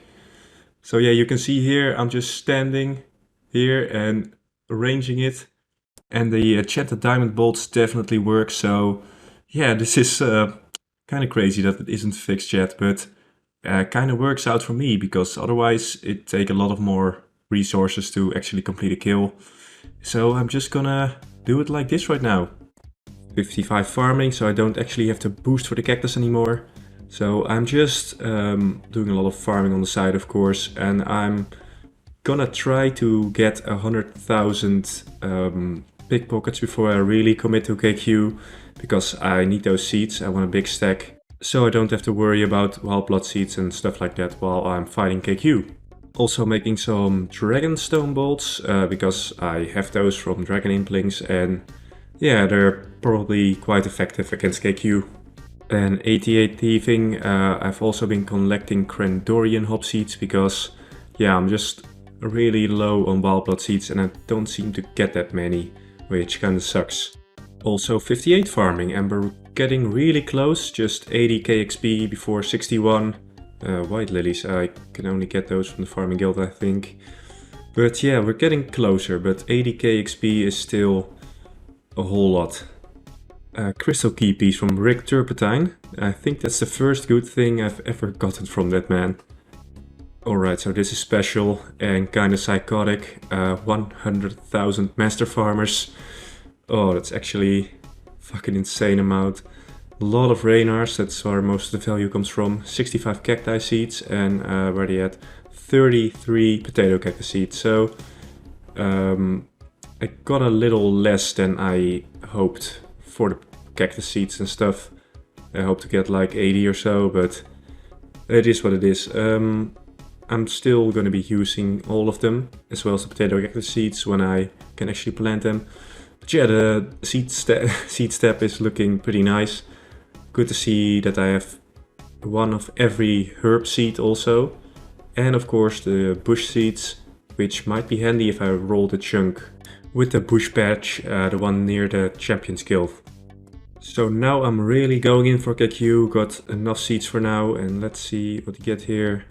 So yeah, you can see here I'm just standing here and arranging it, and the enchanted diamond bolts definitely work. So yeah, this is kind of crazy that it isn't fixed yet, but kind of works out for me, because otherwise it'd take a lot of more resources to actually complete a kill. So I'm just gonna do it like this right now. 55 farming, so I don't actually have to boost for the cactus anymore. So I'm just doing a lot of farming on the side, of course, and I'm gonna try to get 100,000 pickpockets before I really commit to KQ, because I need those seeds. I want a big stack, so I don't have to worry about wild blood seeds and stuff like that while I'm fighting KQ. Also making some dragon stone bolts, because I have those from dragon implings, and yeah, they're probably quite effective against KQ. And 88 thieving, I've also been collecting Crandorian hop seeds because, yeah, I'm just really low on wild blood seeds and I don't seem to get that many, which kinda sucks. Also 58 farming, and we're getting really close, just 80k XP before 61. White lilies, I can only get those from the farming guild, I think. But yeah, we're getting closer, but 80k XP is still a whole lot. Crystal key piece from Rick Turpentine. I think that's the first good thing I've ever gotten from that man. Alright, so this is special and kinda psychotic. 100,000 master farmers. Oh, that's actually fucking insane amount. A lot of Rainars, that's where most of the value comes from. 65 cacti seeds and where they had 33 potato cactus seeds. So I got a little less than I hoped for the cactus seeds and stuff. I hope to get like 80 or so, but it is what it is. I'm still going to be using all of them, as well as the potato cactus seeds when I can actually plant them. But yeah, the seed step is looking pretty nice. Good to see that I have one of every herb seed also. And of course the bush seeds, which might be handy if I roll the chunk with the bush patch, the one near the Champions Guild. So now I'm really going in for KQ, got enough seeds for now, and let's see what we get here.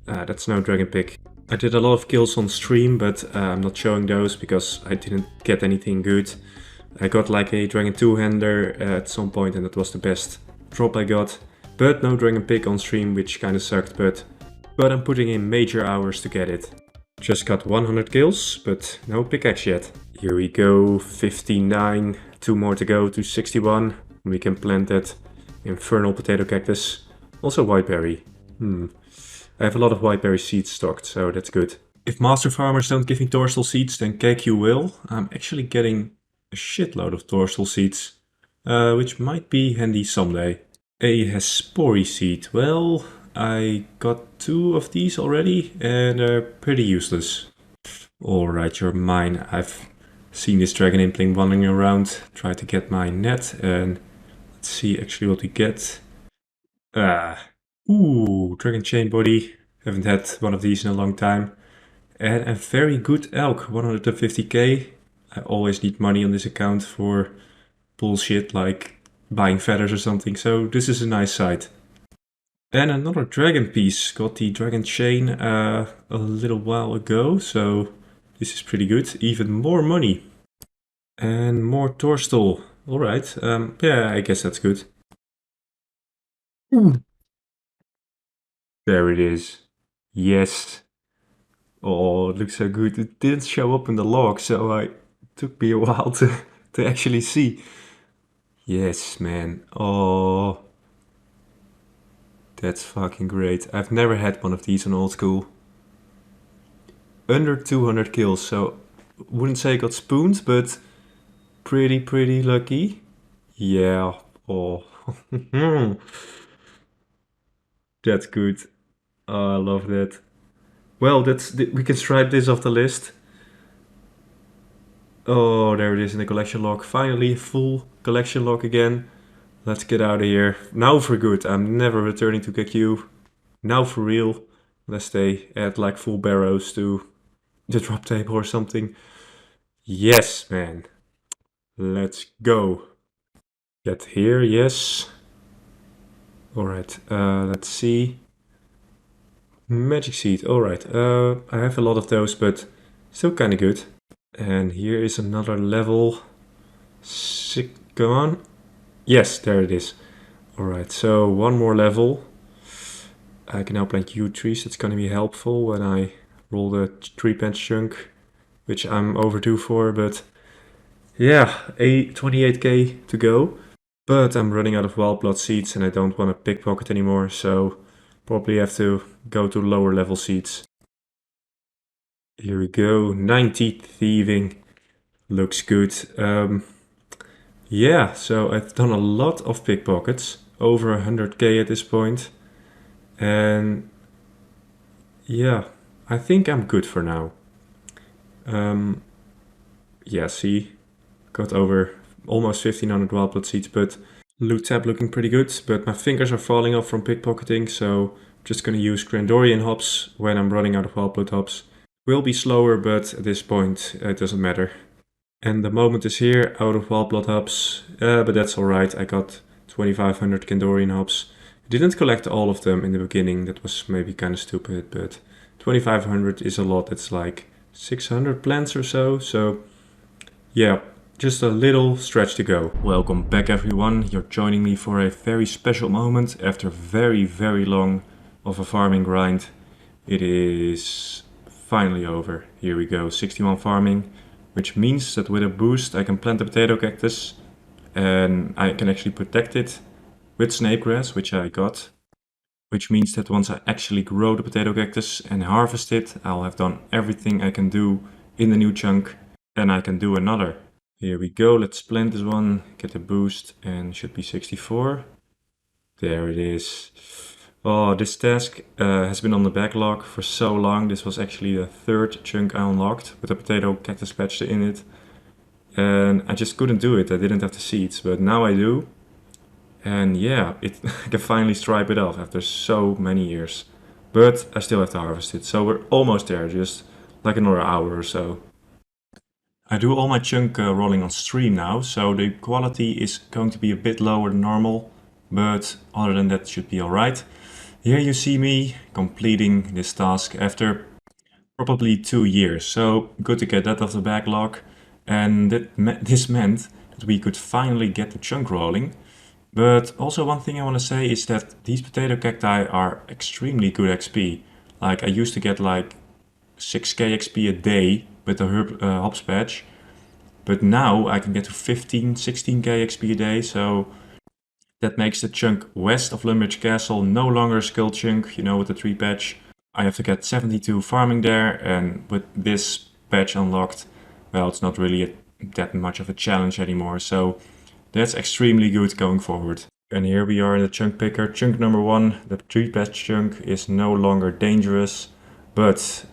That's no dragon pick. I did a lot of kills on stream, but I'm not showing those because I didn't get anything good. I got like a dragon two-hander at some point and that was the best drop I got. But no dragon pick on stream, which kinda sucked, but I'm putting in major hours to get it. Just got 100 kills, but no pickaxe yet. Here we go, 59, 2 more to go to 61. We can plant that infernal potato cactus. Also whiteberry. I have a lot of whiteberry seeds stocked, so that's good. If master farmers don't give me torstal seeds, then KQ will. I'm actually getting a shitload of torstal seeds, which might be handy someday. A Hespori seed. Well, I got 2 of these already and they're pretty useless. Alright, you're mine. I've seen this dragon impling wandering around, try to get my net, and let's see actually what we get. Ooh, dragon chain body. Haven't had one of these in a long time. And a very good elk, 150k. I always need money on this account for bullshit like buying feathers or something, so this is a nice sight. And another dragon piece, got the dragon chain a little while ago, so this is pretty good. Even more money. And more torstal. Alright, yeah, I guess that's good. Ooh. There it is. Yes. Oh, it looks so good. It didn't show up in the log, so it took me a while to actually see. Yes, man. Oh. That's fucking great. I've never had one of these on old school. Under 200 kills, so wouldn't say I got spooned, but pretty lucky. Yeah. Oh. That's good. Oh, I love that. Well, we can stripe this off the list. Oh, there it is in the collection log. Finally, full collection log again. Let's get out of here. Now for good. I'm never returning to KQ. Now for real. Unless they add like full barrows to the drop table or something. Yes, man. Let's go. Get here, yes. Alright, let's see. Magic seed, alright. I have a lot of those, but still kinda good. And here is another level. Come on. Yes, there it is. Alright, so one more level. I can now plant yew trees. It's gonna be helpful when I roll the tree bench chunk, which I'm overdue for, but yeah, 28k to go. But I'm running out of wild blood seeds and I don't want to pickpocket anymore, so probably have to go to lower level seeds. Here we go, 90 thieving. Looks good. Yeah, so I've done a lot of pickpockets, over 100k at this point. And yeah, I think I'm good for now. Yeah, see, got over almost 1500 wild blood seeds, but Loot tab looking pretty good, but my fingers are falling off from pickpocketing, so I'm just gonna use Grandorian hops when I'm running out of wild blood hops. Will be slower, but at this point it doesn't matter. And the moment is here, out of wild blood hops, but that's alright. I got 2500 Grandorian hops. Didn't collect all of them in the beginning, that was maybe kind of stupid, but 2500 is a lot. It's like 600 plants or so, so yeah, just a little stretch to go. Welcome back everyone, you're joining me for a very special moment after very long of a farming grind. It is finally over. Here we go, 61 farming, which means that with a boost I can plant a potato cactus and I can actually protect it with snakegrass, which I got. Which means that once I actually grow the potato cactus and harvest it, I'll have done everything I can do in the new chunk and I can do another. Here we go, let's plant this one, get a boost, and should be 64. There it is. Oh, this task has been on the backlog for so long. This was actually the third chunk I unlocked with a potato cactus patch in it. And I just couldn't do it, I didn't have the seeds, but now I do. And yeah, I can finally stripe it off after so many years. But I still have to harvest it, so we're almost there, just like another hour or so. I do all my chunk rolling on stream now, so the quality is going to be a bit lower than normal, but other than that should be alright. Here you see me completing this task after probably 2 years, so good to get that off the backlog. And this meant that we could finally get the chunk rolling. But also one thing I want to say is that these potato cacti are extremely good XP. Like I used to get like 6k XP a day with the hops patch, but now I can get to 15, 16k XP a day, so that makes the chunk west of Limpwurt Castle no longer a skill chunk, you know, with the 3 patch. I have to get 72 farming there, and with this patch unlocked, well, it's not really that much of a challenge anymore, so that's extremely good going forward. And here we are in the chunk picker. Chunk number 1, the 3 patch chunk, is no longer dangerous, but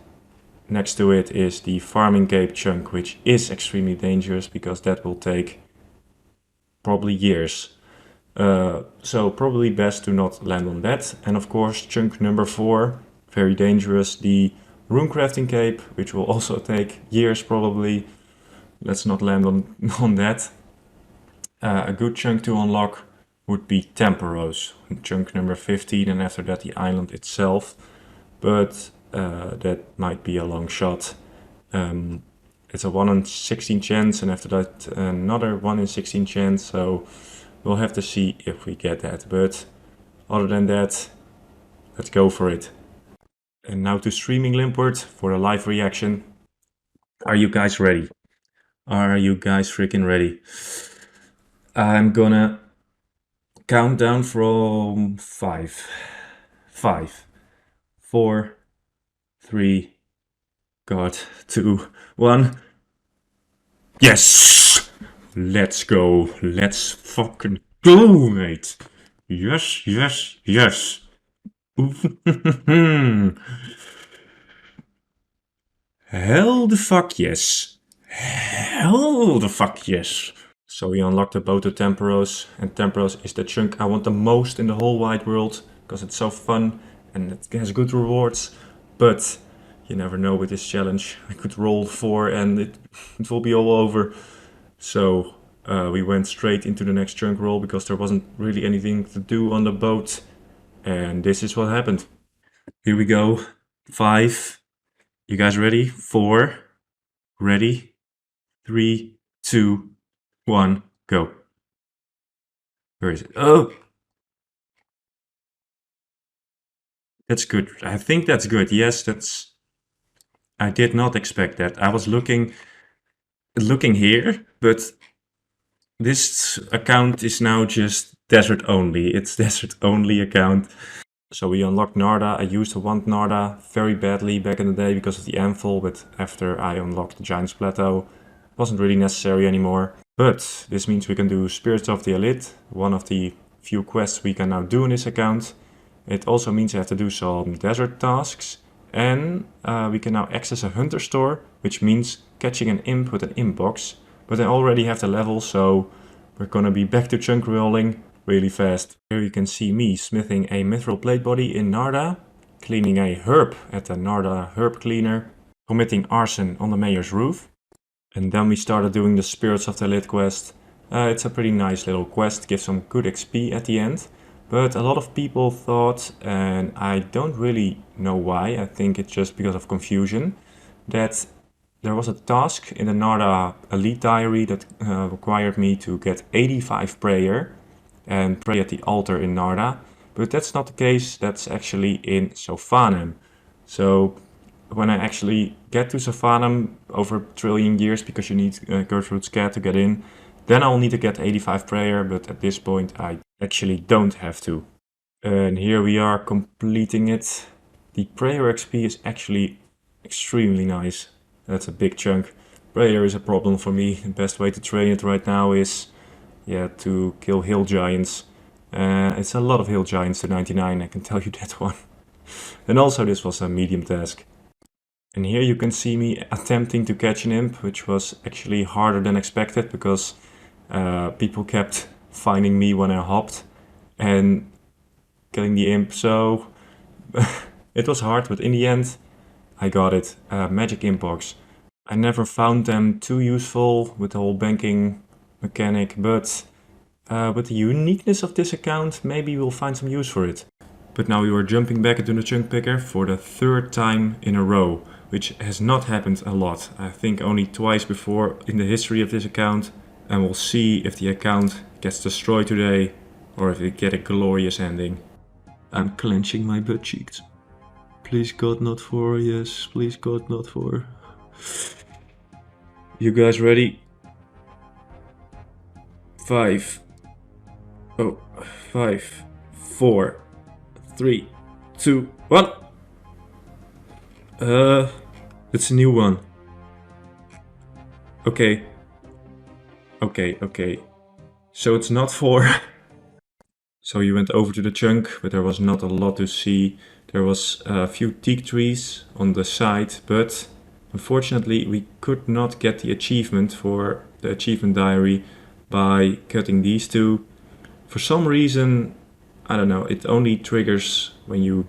next to it is the farming cape chunk, which is extremely dangerous because that will take probably years. So probably best to not land on that. And of course chunk number 4, very dangerous, the rune crafting cape, which will also take years probably. Let's not land on that. A good chunk to unlock would be Temperos, chunk number 15, and after that the island itself, but that might be a long shot. It's a 1 in 16 chance, and after that another 1 in 16 chance, so we'll have to see if we get that, but other than that, let's go for it. And now to streaming Limpwurt for a live reaction. Are you guys ready? Are you guys freaking ready? I'm gonna count down from 5, 4, 3, God, 2, 1. Yes! Let's go. Let's fucking go, mate. Yes. Hell the fuck yes. Hell the fuck yes. So we unlocked the boat to Temperos, and Temperos is the chunk I want the most in the whole wide world, because it's so fun and it has good rewards, but you never know with this challenge. I could roll 4 and it will be all over. So we went straight into the next chunk roll because there wasn't really anything to do on the boat, and this is what happened. Here we go. 5. You guys ready? 4. Ready? 3, 2, 1, go. Where is it? Oh! That's good. I think that's good. Yes, that's... I did not expect that. I was looking here, but this account is now just desert only. It's desert only account. So we unlocked Narda. I used to want Narda very badly back in the day because of the Anvil, but after I unlocked the Giant's Plateau, it wasn't really necessary anymore. But this means we can do Spirits of the Elite, one of the few quests we can now do in this account. It also means I have to do some desert tasks, and we can now access a hunter store, which means catching an imp with an imp box. But I already have the level, so we're gonna be back to chunk rolling really fast. Here you can see me smithing a mithril plate body in Narda, cleaning a herb at the Narda herb cleaner, committing arson on the mayor's roof. And then we started doing the Spirits of the Lit quest. It's a pretty nice little quest, gives some good XP at the end. But a lot of people thought, and I don't really know why, I think it's just because of confusion, that there was a task in the Narda Elite Diary that required me to get 85 prayer and pray at the altar in Narda. But that's not the case, that's actually in Sophanem. So when I actually get to Sophanem over a trillion years, because you need Gertrude's cat to get in, then I'll need to get 85 prayer, but at this point I actually don't have to. And here we are completing it. The prayer XP is actually extremely nice. That's a big chunk. Prayer is a problem for me. The best way to train it right now is to kill hill giants. It's a lot of hill giants to 99, I can tell you that one. And also this was a medium task. And here you can see me attempting to catch an imp, which was actually harder than expected because people kept finding me when I hopped and killing the imp. So it was hard, but in the end I got it. Magic imp box. I never found them too useful with the whole banking mechanic, but with the uniqueness of this account, maybe we'll find some use for it. But now we were jumping back into the chunk picker for the 3rd time in a row, which has not happened a lot. I think only twice before in the history of this account, and we'll see if the account gets destroyed today or if it get a glorious ending. I'm clenching my butt cheeks. Please God not 4, yes, please God not 4. You guys ready? 5, 4, 3, 2, 1. It's a new one. Okay. So it's not 4. So you went over to the chunk, but there was not a lot to see. There was a few teak trees on the side, but unfortunately we could not get the achievement for the achievement diary by cutting these two. For some reason, I don't know, it only triggers when you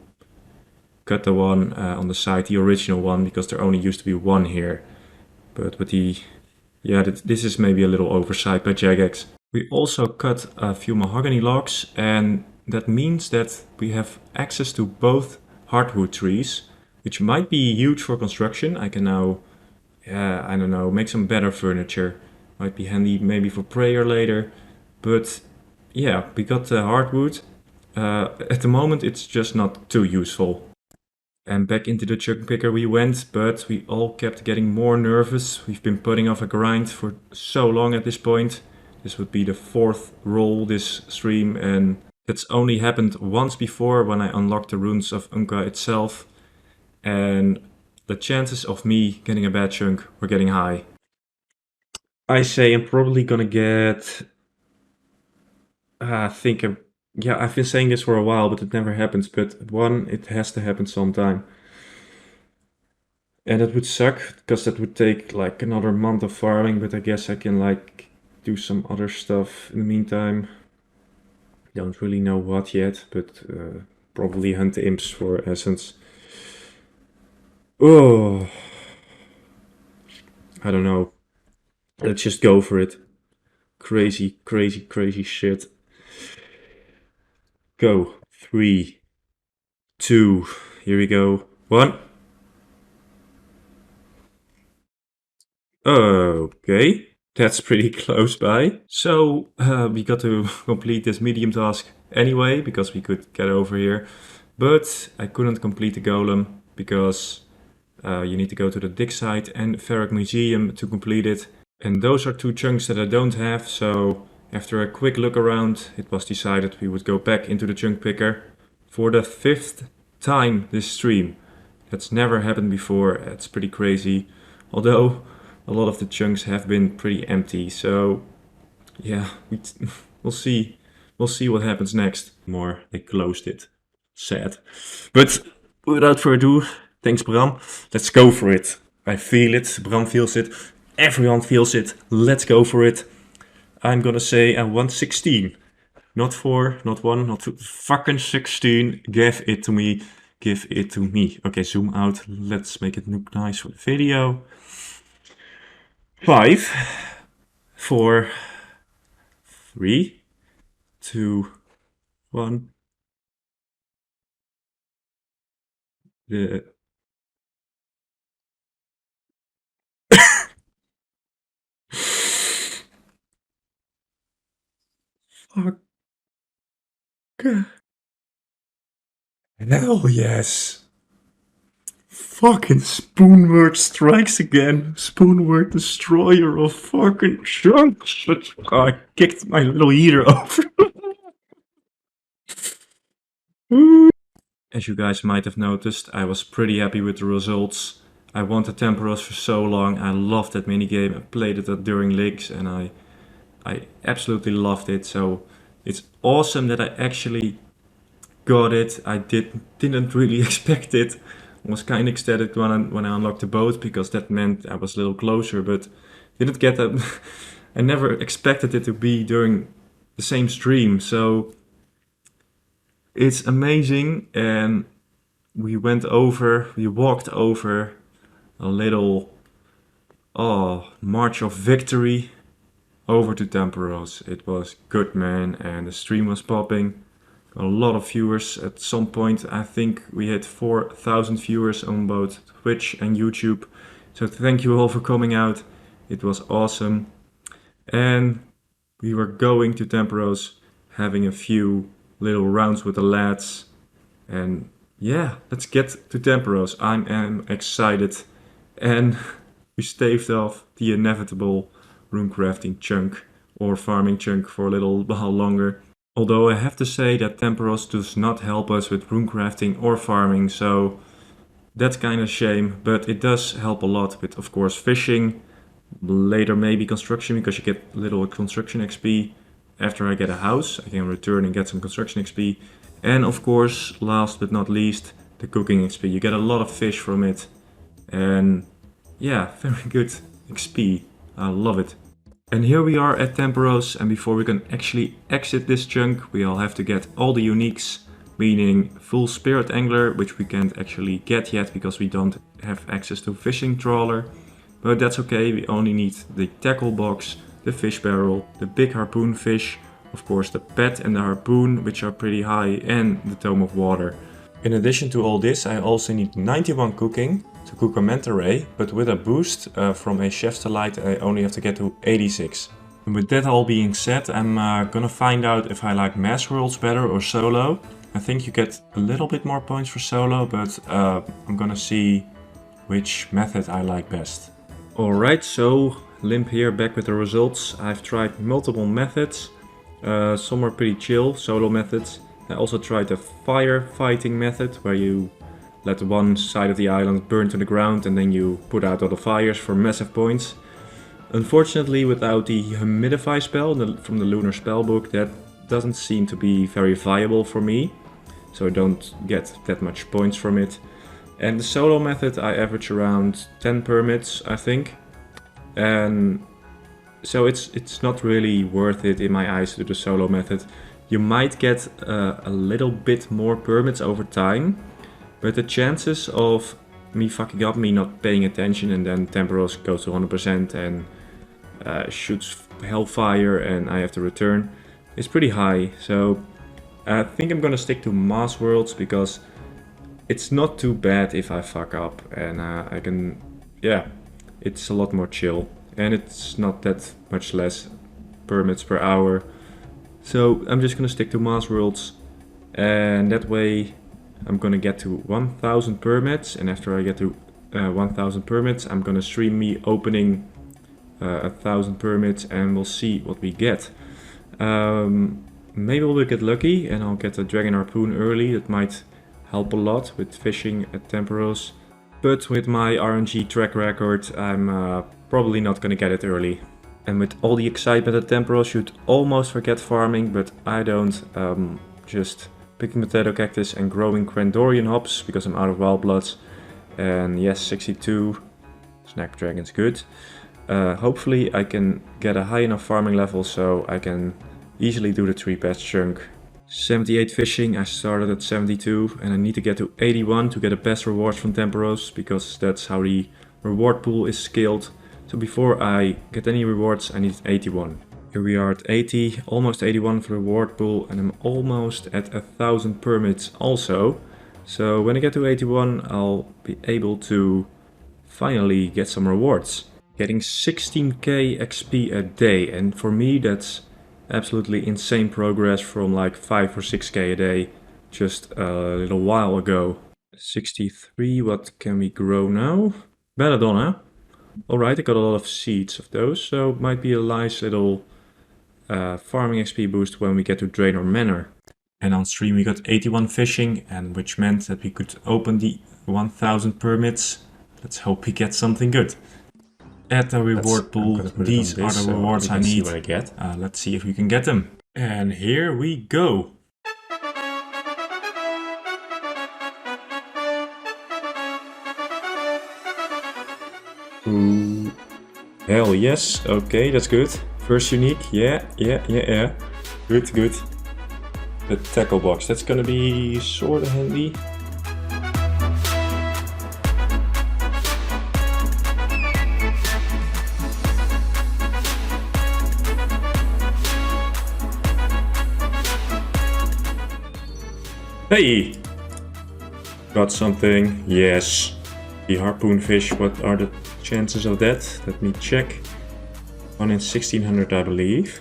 cut the one on the side, the original one, because there only used to be one here. But with the, this is maybe a little oversight by Jagex. We also cut a few mahogany logs, and that means that we have access to both hardwood trees, which might be huge for construction. I can now, I don't know, make some better furniture. Might be handy maybe for prayer later. But yeah, we got the hardwood. At the moment it's just not too useful. And back into the chunk picker we went, but we all kept getting more nervous. We've been putting off a grind for so long at this point. This would be the 4th roll this stream, and that's only happened once before when I unlocked the runes of Unka itself. And the chances of me getting a bad chunk were getting high. I say I'm probably gonna get... I've been saying this for a while, but it never happens. But it has to happen sometime. And it would suck, because that would take like another month of farming, but I guess I can like do some other stuff in the meantime. Don't really know what yet, but probably hunt the imps for essence. Oh, I don't know. Let's just go for it. Crazy shit. Go. 3, 2, here we go. 1. Okay, that's pretty close by. So we got to complete this medium task anyway, because we could get over here. But I couldn't complete the golem, because you need to go to the dig site and Ferric Museum to complete it. And those are 2 chunks that I don't have, so after a quick look around, it was decided we would go back into the chunk picker for the 5th time this stream. That's never happened before. It's pretty crazy. Although a lot of the chunks have been pretty empty, so yeah, we'll see. We'll see what happens next. More, they closed it. Sad. But without further ado, thanks Bram. Let's go for it. I feel it. Bram feels it. Everyone feels it. Let's go for it. I'm gonna say a 116. Not 4, not 1, not 2, fucking 16. Give it to me. Give it to me. Okay, zoom out. Let's make it look nice for the video. 5, 4, 3, 2, 1. The fuck. Hell yes. Fucking Spoonwort strikes again. Spoonwort destroyer of fucking chunks. I kicked my little heater over. As you guys might have noticed, I was pretty happy with the results. I wanted Temperos for so long. I loved that minigame. I played it during leagues and I absolutely loved it. So it's awesome that I actually got it. I didn't really expect it. I was kind of ecstatic when I unlocked the boat because that meant I was a little closer, but didn't get that. I never expected it to be during the same stream. So it's amazing, and we walked over a little march of victory over to Temperos. It was good, man, and the stream was popping. A lot of viewers at some point. I think we had 4,000 viewers on both Twitch and YouTube. So thank you all for coming out. It was awesome. And we were going to Temperos, having a few little rounds with the lads. And yeah, let's get to Temperos. I am excited. And we staved off the inevitable runecrafting chunk or farming chunk for a little while longer. Although I have to say that Temperos does not help us with runecrafting or farming, so that's kind of a shame, but it does help a lot with, of course, fishing, later maybe construction, because you get little construction XP. After I get a house, I can return and get some construction XP. And of course, last but not least, the cooking XP. You get a lot of fish from it, and yeah, very good XP. I love it. And here we are at Temperos, and before we can actually exit this chunk, we'll have to get all the uniques, meaning full spirit angler, which we can't actually get yet because we don't have access to fishing trawler. But that's okay, we only need the tackle box, the fish barrel, the big harpoon fish, of course the pet and the harpoon, which are pretty high, and the tome of water. In addition to all this, I also need 91 cooking to cook a manta ray, but with a boost from a chef's delight I only have to get to 86. And with that all being said, I'm gonna find out if I like mass worlds better or solo. I think you get a little bit more points for solo, but I'm gonna see which method I like best. Alright, so Limp here, back with the results. I've tried multiple methods. Some are pretty chill, solo methods. I also tried the firefighting method, where you let one side of the island burn to the ground and then you put out all the fires for massive points. Unfortunately, without the humidify spell from the lunar spellbook, that doesn't seem to be very viable for me, so I don't get that much points from it. And the solo method, I average around 10 permits, I think, and so it's not really worth it in my eyes to do the solo method. You might get a little bit more permits over time, but the chances of me fucking up, me not paying attention, and then Temperos goes to 100% and shoots hellfire and I have to return, is pretty high. So I think I'm gonna stick to mass worlds because it's not too bad if I fuck up, and I can, yeah, it's a lot more chill and it's not that much less permits per hour. So I'm just gonna stick to mass worlds, and that way I'm gonna get to 1000 permits, and after I get to 1000 permits I'm gonna stream me opening 1000 permits and we'll see what we get. Maybe we'll get lucky and I'll get a dragon harpoon early. That might help a lot with fishing at Temperos, but with my RNG track record I'm probably not gonna get it early. And with all the excitement at Temperos, you'd almost forget farming, but I don't. Just picking potato cactus and growing Crandorian hops because I'm out of wild bloods. And yes, 62 snapdragon's good. Hopefully I can get a high enough farming level so I can easily do the 3 patch chunk. 78 fishing, I started at 72 and I need to get to 81 to get the best rewards from Temperos, because that's how the reward pool is scaled. So before I get any rewards I need 81. Here we are at 80, almost 81 for the reward pool, and I'm almost at 1000 permits also. So when I get to 81 I'll be able to finally get some rewards. Getting 16k XP a day, and for me that's absolutely insane progress from like 5 or 6k a day just a little while ago. 63, what can we grow now? Belladonna. Alright, I got a lot of seeds of those, so it might be a nice little farming XP boost when we get to Draenor Manor. And on stream we got 81 fishing, and which meant that we could open the 1000 permits. Let's hope we get something good. Add the reward pool. These are the rewards I need. What I get. Let's see if we can get them. And here we go. Ooh. Hell yes. Okay, that's good. First unique. Yeah. Good. The tackle box. That's gonna be sort of handy. Hey! Got something. Yes. The harpoon fish. What are the chances of that? Let me check. 1 in 1600, I believe.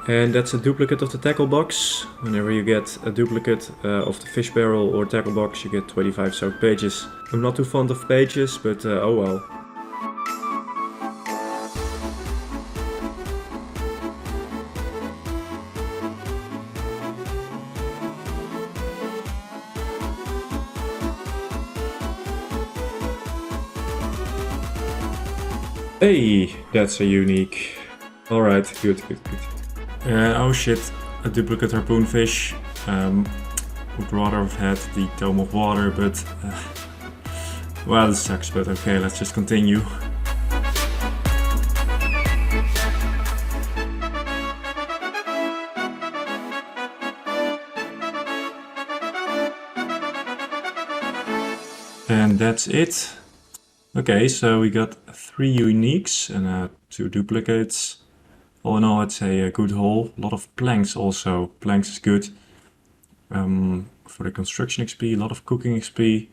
And that's a duplicate of the tackle box. Whenever you get a duplicate of the fish barrel or tackle box, you get 25 soaked pages. I'm not too fond of pages, but oh well. Hey, that's a unique. Alright, good. Oh shit, a duplicate harpoon fish. Would rather have had the Tome of Water, but well, this sucks, but okay, let's just continue. And that's it. Okay, so we got 3 uniques and 2 duplicates. All in all, it's a good haul. A lot of planks also. Planks is good for the construction XP, a lot of cooking XP.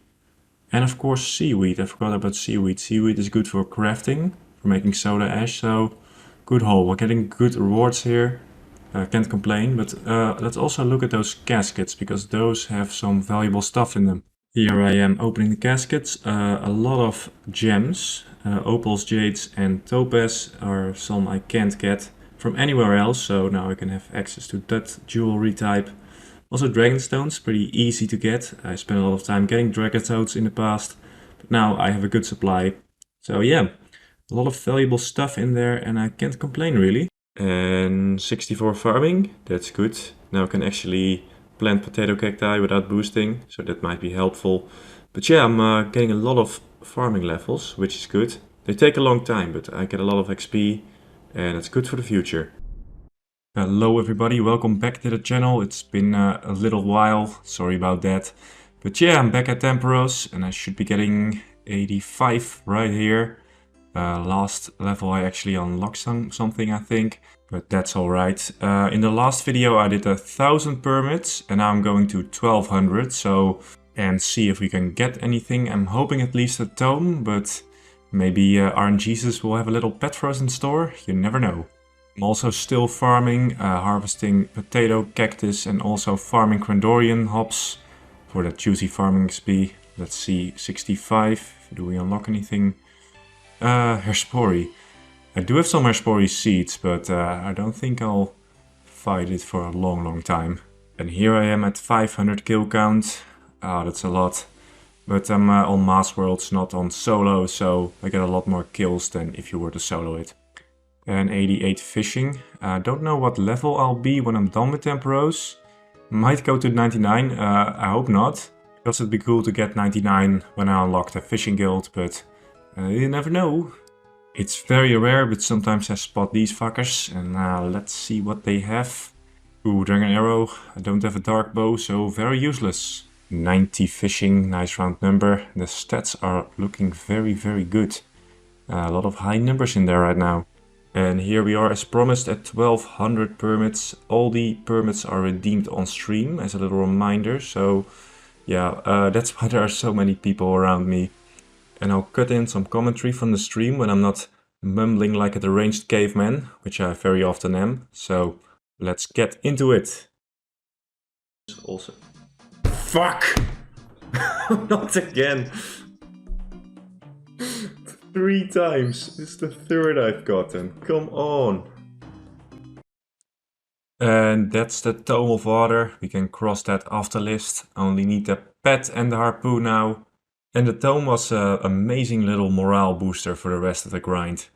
And of course seaweed. I forgot about seaweed. Seaweed is good for crafting, for making soda ash, so good haul. We're getting good rewards here. Can't complain, but let's also look at those caskets, because those have some valuable stuff in them. Here I am opening the caskets. A lot of gems. Opals, jades and topaz are some I can't get from anywhere else, so now I can have access to that jewelry type. Also dragonstones, pretty easy to get. I spent a lot of time getting dragonstones in the past, but now I have a good supply. So yeah, a lot of valuable stuff in there and I can't complain really. And 64 farming, that's good. Now I can actually plant potato cacti without boosting, so that might be helpful. But yeah, I'm getting a lot of farming levels, which is good. They take a long time, but I get a lot of XP and it's good for the future. Hello everybody, welcome back to the channel. It's been a little while, sorry about that. But yeah, I'm back at Temperos and I should be getting 85 right here. Last level I actually unlocked something I think, but that's alright. In the last video I did 1000 permits and now I'm going to 1200, so and see if we can get anything. I'm hoping at least a tome, but maybe RNGesus will have a little pet for us in store, you never know. I'm also still farming, harvesting potato, cactus and also farming Crandorian hops for that juicy farming XP. Let's see, 65, do we unlock anything? Herspori. I do have some Herspori seeds, but I don't think I'll fight it for a long time. And here I am at 500 kill count. Ah, that's a lot. But I'm on Mass Worlds, not on solo, so I get a lot more kills than if you were to solo it. And 88 fishing. I don't know what level I'll be when I'm done with Temperos. Might go to 99, I hope not. Because it'd be cool to get 99 when I unlock the fishing guild, but you never know. It's very rare, but sometimes I spot these fuckers, and let's see what they have. Ooh, dragon arrow. I don't have a dark bow, so very useless. 90 fishing, nice round number. The stats are looking very, very good. A lot of high numbers in there right now. And here we are as promised at 1200 permits. All the permits are redeemed on stream as a little reminder. So yeah, that's why there are so many people around me. And I'll cut in some commentary from the stream when I'm not mumbling like a deranged caveman, which I very often am. So let's get into it. Also. Fuck! Not again! 3 times. This is the 3rd I've gotten. Come on. And that's the Tome of Water. We can cross that off the list. Only need the pet and the harpoon now. And the Tome was an amazing little morale booster for the rest of the grind.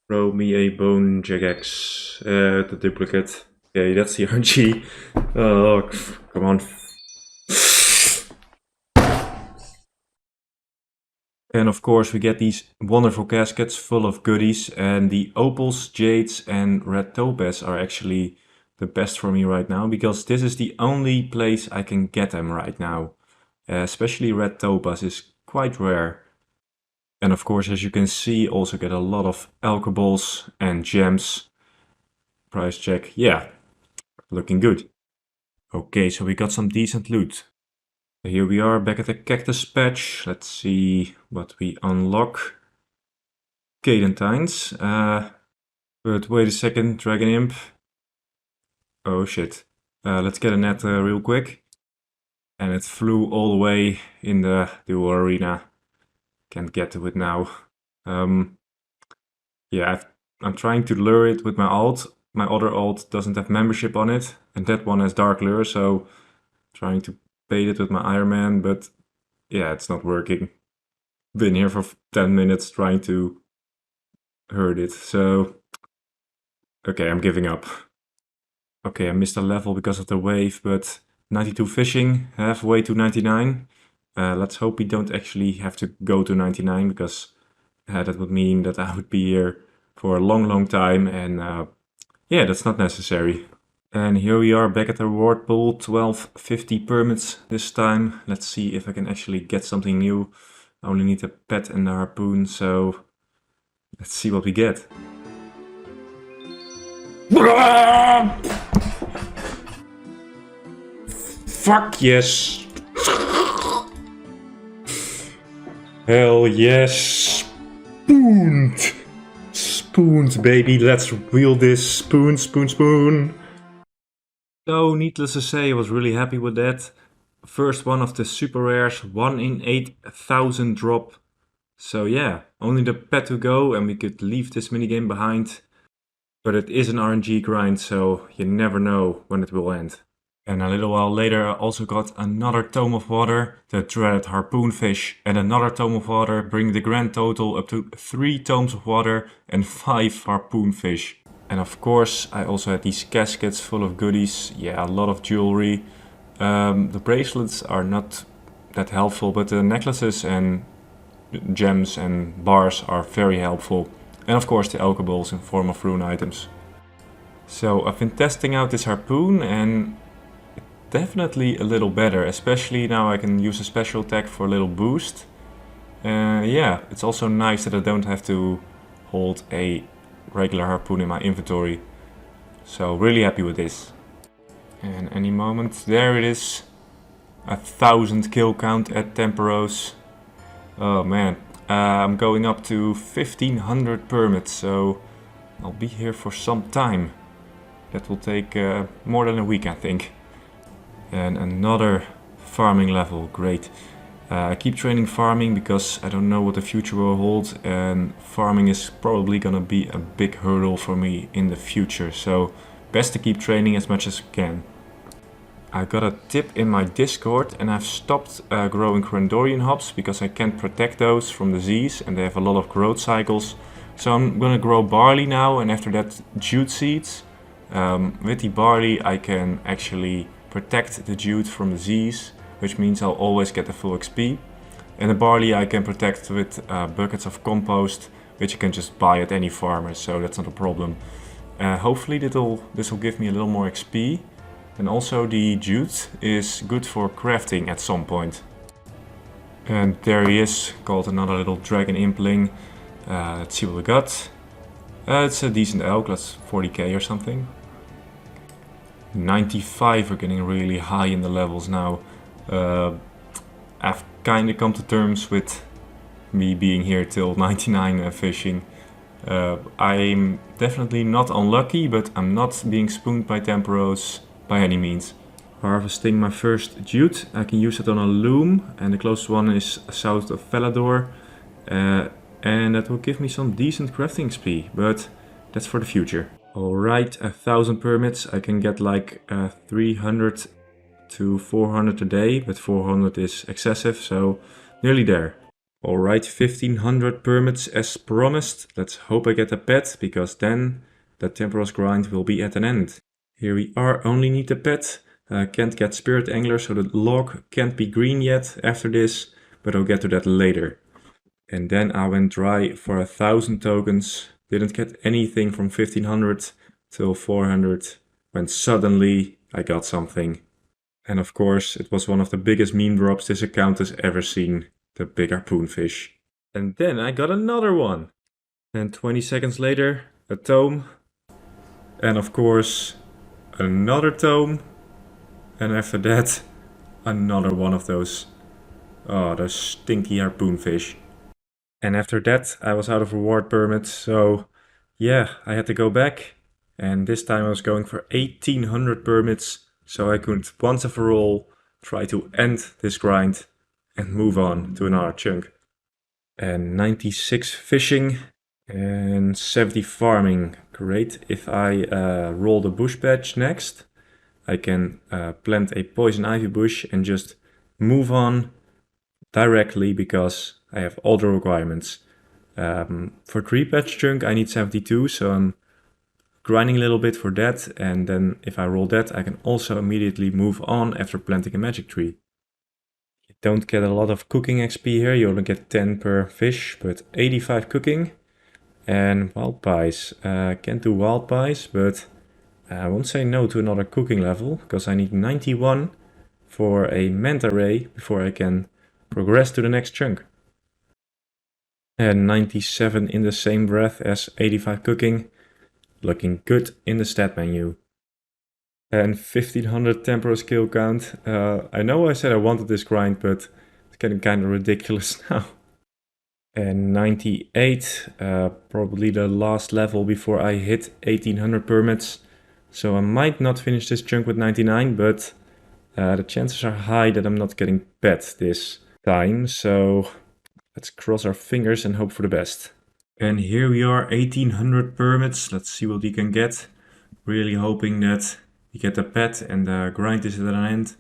Throw me a bone jagex. The duplicate. Okay, that's the RNG. Oh, come on. And of course we get these wonderful caskets full of goodies, and the opals, jades and red topaz are actually the best for me right now, because this is the only place I can get them right now. Especially red topaz is quite rare. And of course, as you can see, also get a lot of alcohols and gems. Price check, yeah, looking good. Okay, so we got some decent loot. Here we are back at the cactus patch. Let's see what we unlock. Cadentines. But wait a second, Dragon Imp. Oh shit. Let's get a net real quick. And it flew all the way in the dual arena. Can't get to it now. Yeah, I'm trying to lure it with my alt. My other alt doesn't have membership on it. And that one has dark lure, so trying to bait it with my Ironman, but yeah, it's not working. Been here for 10 minutes trying to hurt it, so okay, I'm giving up. Okay, I missed a level because of the wave, but 92 fishing, halfway to 99. Let's hope we don't actually have to go to 99, because that would mean that I would be here for a long time, and yeah, that's not necessary. And here we are back at the reward pool, 1250 permits this time. Let's see if I can actually get something new. I only need a pet and a harpoon, so let's see what we get. Fuck yes! Hell yes! Spooned! Spooned, baby, let's wheel this. Spoon, spoon, spoon! So, needless to say, I was really happy with that. First one of the super rares, 1 in 8,000 drop. So yeah, only the pet to go and we could leave this minigame behind. But it is an RNG grind, so you never know when it will end. And a little while later I also got another Tome of Water, the dreaded harpoonfish, and another Tome of Water, bringing the grand total up to 3 Tomes of Water and 5 harpoonfish. And of course, I also had these caskets full of goodies. Yeah, a lot of jewelry. The bracelets are not that helpful, but the necklaces and gems and bars are very helpful. And of course, the alcohols in form of rune items. So I've been testing out this harpoon, and definitely a little better. Especially now I can use a special attack for a little boost. Yeah, it's also nice that I don't have to hold a regular harpoon in my inventory. So really happy with this. And any moment, there it is. 1,000 kill count at Temperos. Oh man, I'm going up to 1,500 permits, so I'll be here for some time. That will take more than a week, I think. And another farming level, great. I keep training farming because I don't know what the future will hold, and farming is probably gonna be a big hurdle for me in the future, so best to keep training as much as I can. I got a tip in my Discord, and I've stopped growing Grandorian hops because I can't protect those from disease and they have a lot of growth cycles. So I'm gonna grow barley now, and after that jute seeds. With the barley I can actually protect the jute from disease, which means I'll always get the full XP. And the barley I can protect with buckets of compost, which you can just buy at any farmer, so that's not a problem. Hopefully this will give me a little more XP. And also the jute is good for crafting at some point. And there he is, called another little dragon impling. Let's see what we got. It's a decent elk, that's 40k or something. 95, we're getting really high in the levels now. I've kinda come to terms with me being here till 99 fishing. I'm definitely not unlucky, but I'm not being spooned by temporos by any means. Harvesting my first jute. I can use it on a loom, and the closest one is south of Velador. And that will give me some decent crafting XP, but that's for the future. Alright, 1000 permits. I can get like 300 to 400 a day, but 400 is excessive, so nearly there. Alright, 1500 permits as promised. Let's hope I get a pet, because then the Temporos grind will be at an end. Here we are, only need a pet. Can't get Spirit Angler, so the log can't be green yet after this, but I'll get to that later. And then I went dry for 1000 tokens, didn't get anything from 1500 till 400, when suddenly I got something. And of course, it was one of the biggest meme drops this account has ever seen, the big harpoonfish. And then I got another one. And 20 seconds later, a tome. And of course, another tome. And after that, another one of those stinky harpoonfish. And after that, I was out of reward permits, so yeah, I had to go back. And this time I was going for 1800 permits, so I could once and for all try to end this grind and move on to another chunk. And 96 fishing and 70 farming. Great. If I roll the bush patch next, I can plant a poison ivy bush and just move on directly, because I have all the requirements. For tree patch chunk I need 72, so I'm grinding a little bit for that, and then if I roll that I can also immediately move on after planting a magic tree. You don't get a lot of cooking XP here, you only get 10 per fish, but 85 cooking. And wild pies. Can't do wild pies, but I won't say no to another cooking level, because I need 91 for a manta ray before I can progress to the next chunk. And 97 in the same breath as 85 cooking. Looking good in the stat menu. And 1500 temporal skill count. I know I said I wanted this grind, but it's getting kind of ridiculous now. And 98, probably the last level before I hit 1800 permits. So I might not finish this chunk with 99, but the chances are high that I'm not getting pet this time. So let's cross our fingers and hope for the best. And here we are, 1800 permits. Let's see what we can get. Really hoping that we get a pet and the grind is at an end.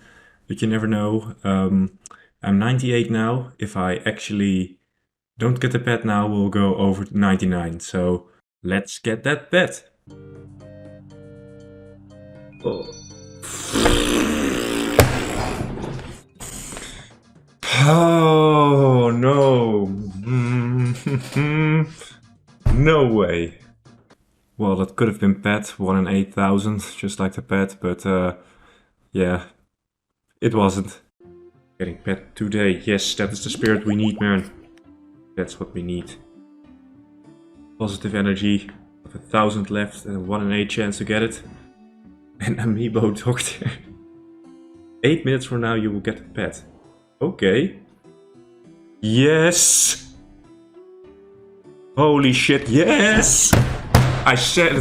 But you never know. I'm 98 now. If I actually don't get the pet now, we'll go over to 99. So let's get that pet. Oh. Oh no. No way. Well, that could have been pet, 1 in 8000, just like the pet, but yeah, it wasn't. Getting pet today, yes, that is the spirit we need, man. That's what we need. Positive energy, of 1000 left and a 1 in 8 chance to get it. And amiibo doctor. 8 minutes from now you will get a pet. Okay. Yes! Holy shit, yes! I said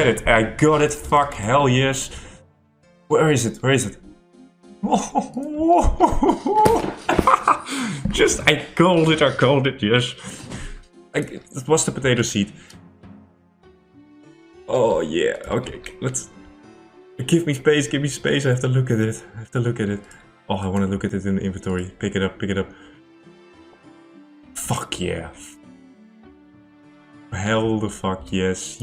it, I got it, fuck, hell yes. Where is it, Just, I called it, yes. It was the potato seed. Oh yeah, okay, let's... Give me space, I have to look at it. Oh, I want to look at it in the inventory. Pick it up. Fuck yeah. Hell the fuck yes.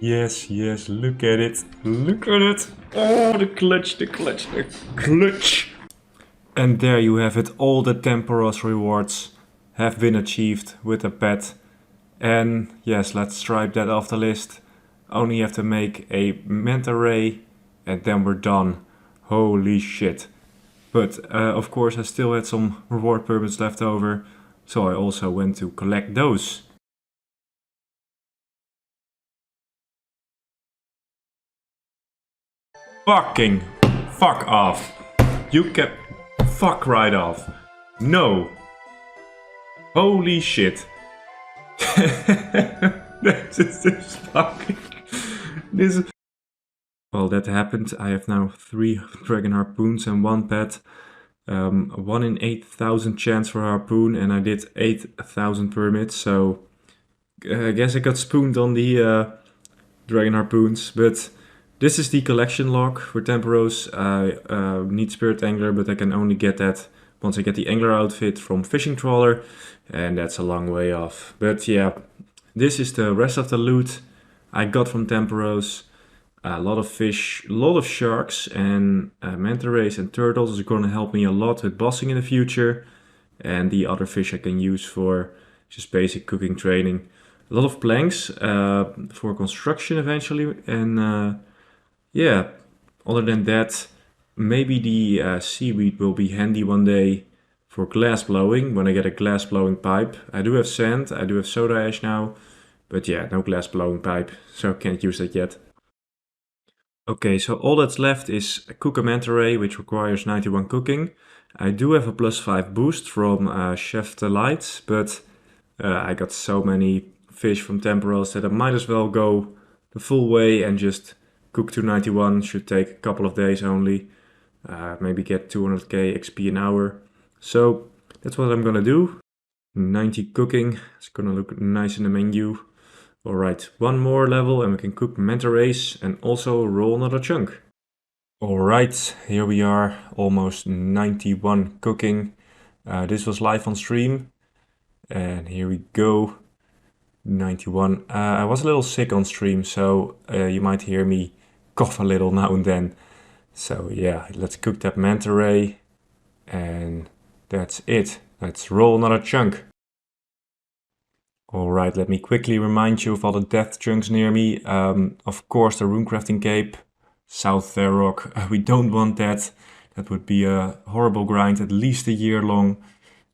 Yes, yes, look at it. Look at it. Oh, the clutch, the clutch, the clutch. And there you have it. All the Temporos rewards have been achieved with a pet. And yes, let's stripe that off the list. Only have to make a manta ray and then we're done. Holy shit. But of course I still had some reward permits left over. So I also went to collect those. Fucking fuck off. You can fuck right off. No. Holy shit. This is fucking... This is... Well, that happened. I have now 3 dragon harpoons and 1 pet. 1 in 8,000 chance for harpoon and I did 8,000 permits. So I guess I got spooned on the dragon harpoons. But this is the collection log for Temporos. I need Spirit Angler, but I can only get that once I get the Angler outfit from Fishing Trawler. And that's a long way off. But yeah, this is the rest of the loot I got from Temporos. A lot of fish, a lot of sharks, and manta rays and turtles is going to help me a lot with bossing in the future. And the other fish I can use for just basic cooking training. A lot of planks for construction eventually. And yeah, other than that, maybe the seaweed will be handy one day for glass blowing when I get a glass blowing pipe. I do have sand, I do have soda ash now, but yeah, no glass blowing pipe, so I can't use that yet. Okay, so all that's left is cook a manta ray, which requires 91 cooking. I do have a +5 boost from Chef Delight, but I got so many fish from Temporos that I might as well go the full way and just cook to 91. Should take a couple of days only. Maybe get 200k XP an hour. So that's what I'm gonna do. 90 cooking, it's gonna look nice in the menu. Alright, 1 more level and we can cook manta rays and also roll another chunk. Alright, here we are, almost 91 cooking. This was live on stream. And here we go, 91. I was a little sick on stream, so you might hear me cough a little now and then. So yeah, let's cook that manta ray. And that's it. Let's roll another chunk. Alright, let me quickly remind you of all the death chunks near me. Of course, the runecrafting cape, South Rock. We don't want that. That would be a horrible grind, at least a year long.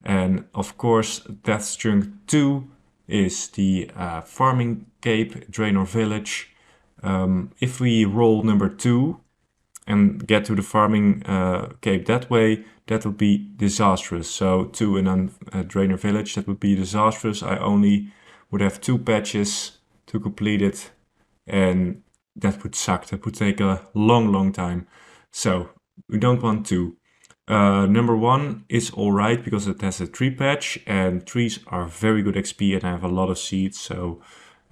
And of course, death chunk 2 is the farming cape, Draenor Village. If we roll number 2 and get to the farming cape that way, that would be disastrous. So 2 and then Draenor Village, that would be disastrous. I only would have 2 patches to complete it, and that would suck. That would take a long time. So we don't want 2. Number 1 is alright because it has a 3 patch, and 3s are very good XP and I have a lot of seeds. So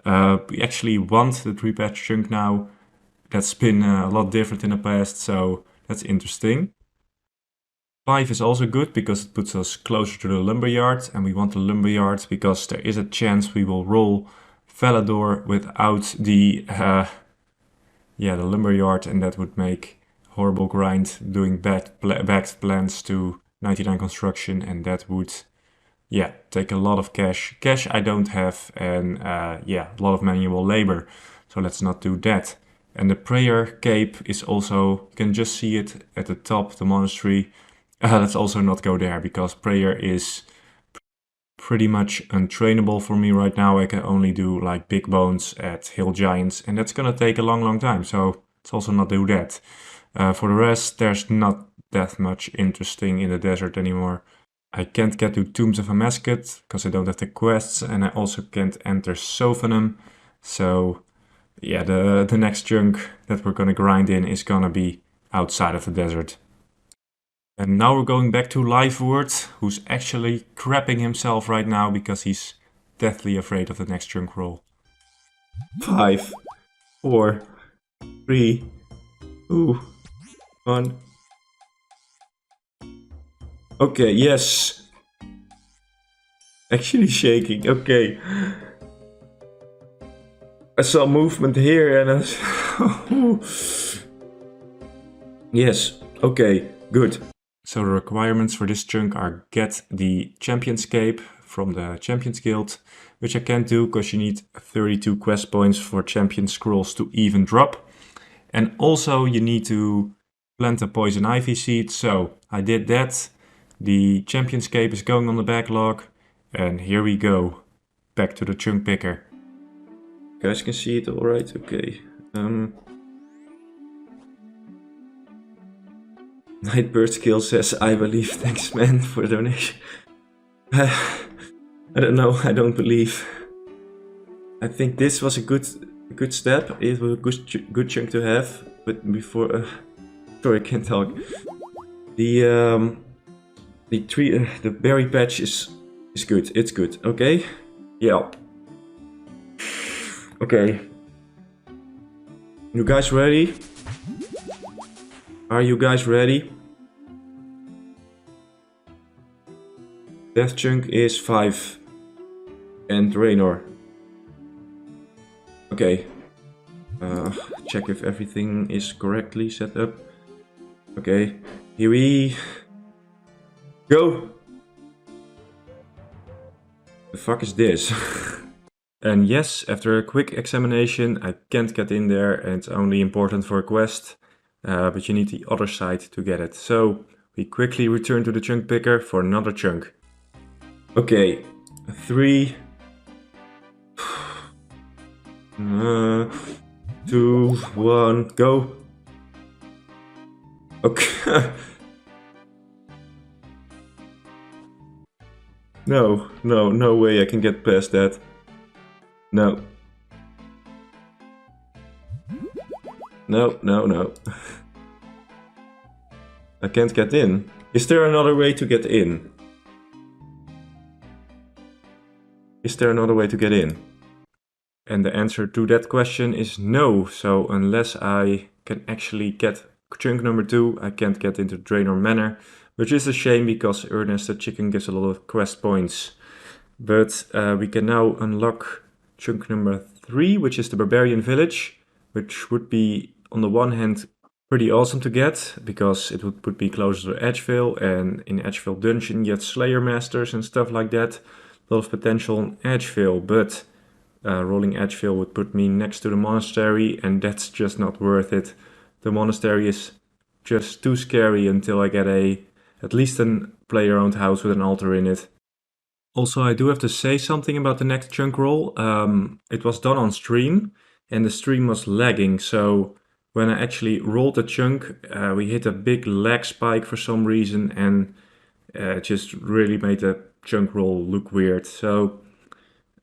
we actually want the 3 patch chunk now. That's been a lot different in the past, so that's interesting. 5 is also good because it puts us closer to the lumberyard, and we want the lumberyard because there is a chance we will roll Valador without the lumberyard, and that would make horrible grind doing backed plans to 99 construction, and that would take a lot of cash. Cash I don't have, and a lot of manual labor, so let's not do that. And the prayer cape is also, you can just see it at the top of the monastery. Let's also not go there because prayer is pretty much untrainable for me right now. I can only do like big bones at hill giants, and that's gonna take a long time. So let's also not do that. For the rest, there's not that much interesting in the desert anymore. I can't get to Tombs of a Mascot because I don't have the quests, and I also can't enter Sophanum. So yeah, the next chunk that we're gonna grind in is gonna be outside of the desert. And now we're going back to Limpwurt, who's actually crapping himself right now because he's deathly afraid of the next chunk roll. 5, 4, 3, 2, 1. Okay, yes. Actually shaking, okay. I saw movement here and yes, okay, good. So the requirements for this chunk are get the Championscape from the Champions Guild, which I can't do because you need 32 quest points for Champion Scrolls to even drop. And also you need to plant a Poison Ivy seed, so I did that. The Championscape is going on the backlog, and here we go, back to the chunk picker. You guys can see it all right? Okay. Nightbird Skill says, I believe. Thanks, man, for the donation. I don't know. I don't believe. I think this was a good step. It was a good chunk to have. But before, sorry, I can't talk. The berry patch is good. It's good. Okay. Yeah. Okay. You guys ready? Are you guys ready? Death chunk is 5. And Raynor. Okay. Check if everything is correctly set up. Okay. Here we go. The fuck is this? And yes, after a quick examination, I can't get in there and it's only important for a quest. But you need the other side to get it. So we quickly return to the chunk picker for another chunk. Okay, 3, 2, 1, go. Okay. No way I can get past that. No. No. I can't get in. Is there another way to get in? Is there another way to get in? And the answer to that question is no. So unless I can actually get chunk number 2, I can't get into Draenor Manor. Which is a shame because Ernest the chicken gives a lot of quest points. But we can now unlock chunk number 3, which is the Barbarian Village. Which would be, on the one hand, pretty awesome to get, because it would put me closer to Edgevale, and in Edgevale Dungeon you get Slayer Masters and stuff like that. A lot of potential in Edgevale, but rolling Edgevale would put me next to the monastery, and that's just not worth it. The monastery is just too scary until I get at least a player-owned house with an altar in it. Also, I do have to say something about the next chunk roll. It was done on stream, and the stream was lagging, so when I actually rolled the chunk, we hit a big lag spike for some reason, and it just really made the chunk roll look weird. So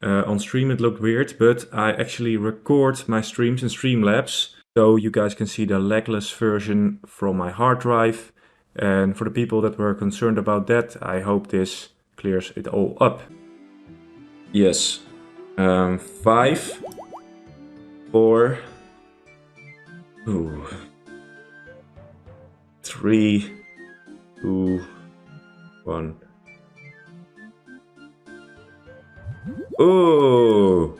on stream it looked weird, but I actually record my streams in Streamlabs, so you guys can see the lagless version from my hard drive. And for the people that were concerned about that, I hope this clears it all up. Yes. 5, 4, 3, 2, 1. Oh,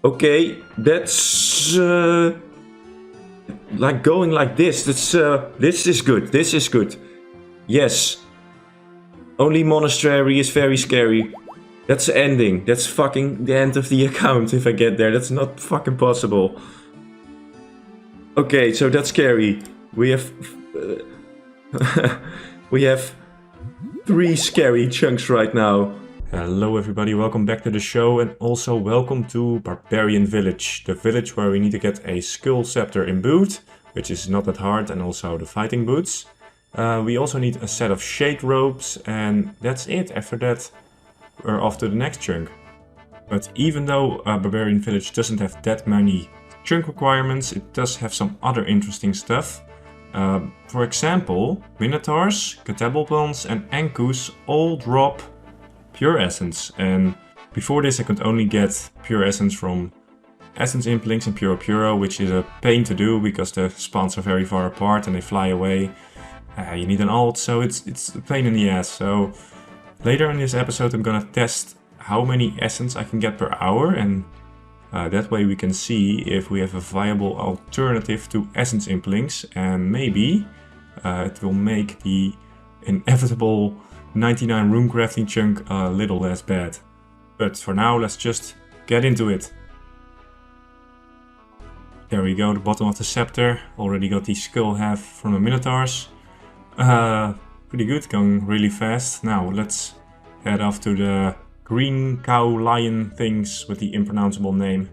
okay, that's like going like this. That's this is good. This is good. Yes. Only monastery is very scary. That's the ending. That's fucking the end of the account if I get there. That's not fucking possible. Okay, so that's scary. We have we have 3 scary chunks right now. Hello everybody, welcome back to the show, and also welcome to Barbarian Village. The village where we need to get a Skull Scepter in boot, which is not that hard, and also the fighting boots. We also need a set of shade robes, and that's it. After that, we're off to the next chunk. But even though Barbarian Village doesn't have that many chunk requirements, it does have some other interesting stuff. For example, Minotaurs, Catabombons and Ankus all drop Pure Essence, and before this I could only get Pure Essence from Essence Implings and Puro Puro, which is a pain to do because the spawns are very far apart and they fly away. You need an ult, so it's a pain in the ass. So later in this episode I'm gonna test how many Essence I can get per hour, and That way we can see if we have a viable alternative to essence implinks, and maybe it will make the inevitable 99 room crafting chunk a little less bad. But for now, let's just get into it. There we go, the bottom of the scepter. Already got the skull half from the minotaurs. Pretty good, going really fast. Now let's head off to the green cow lion things with the impronounceable name.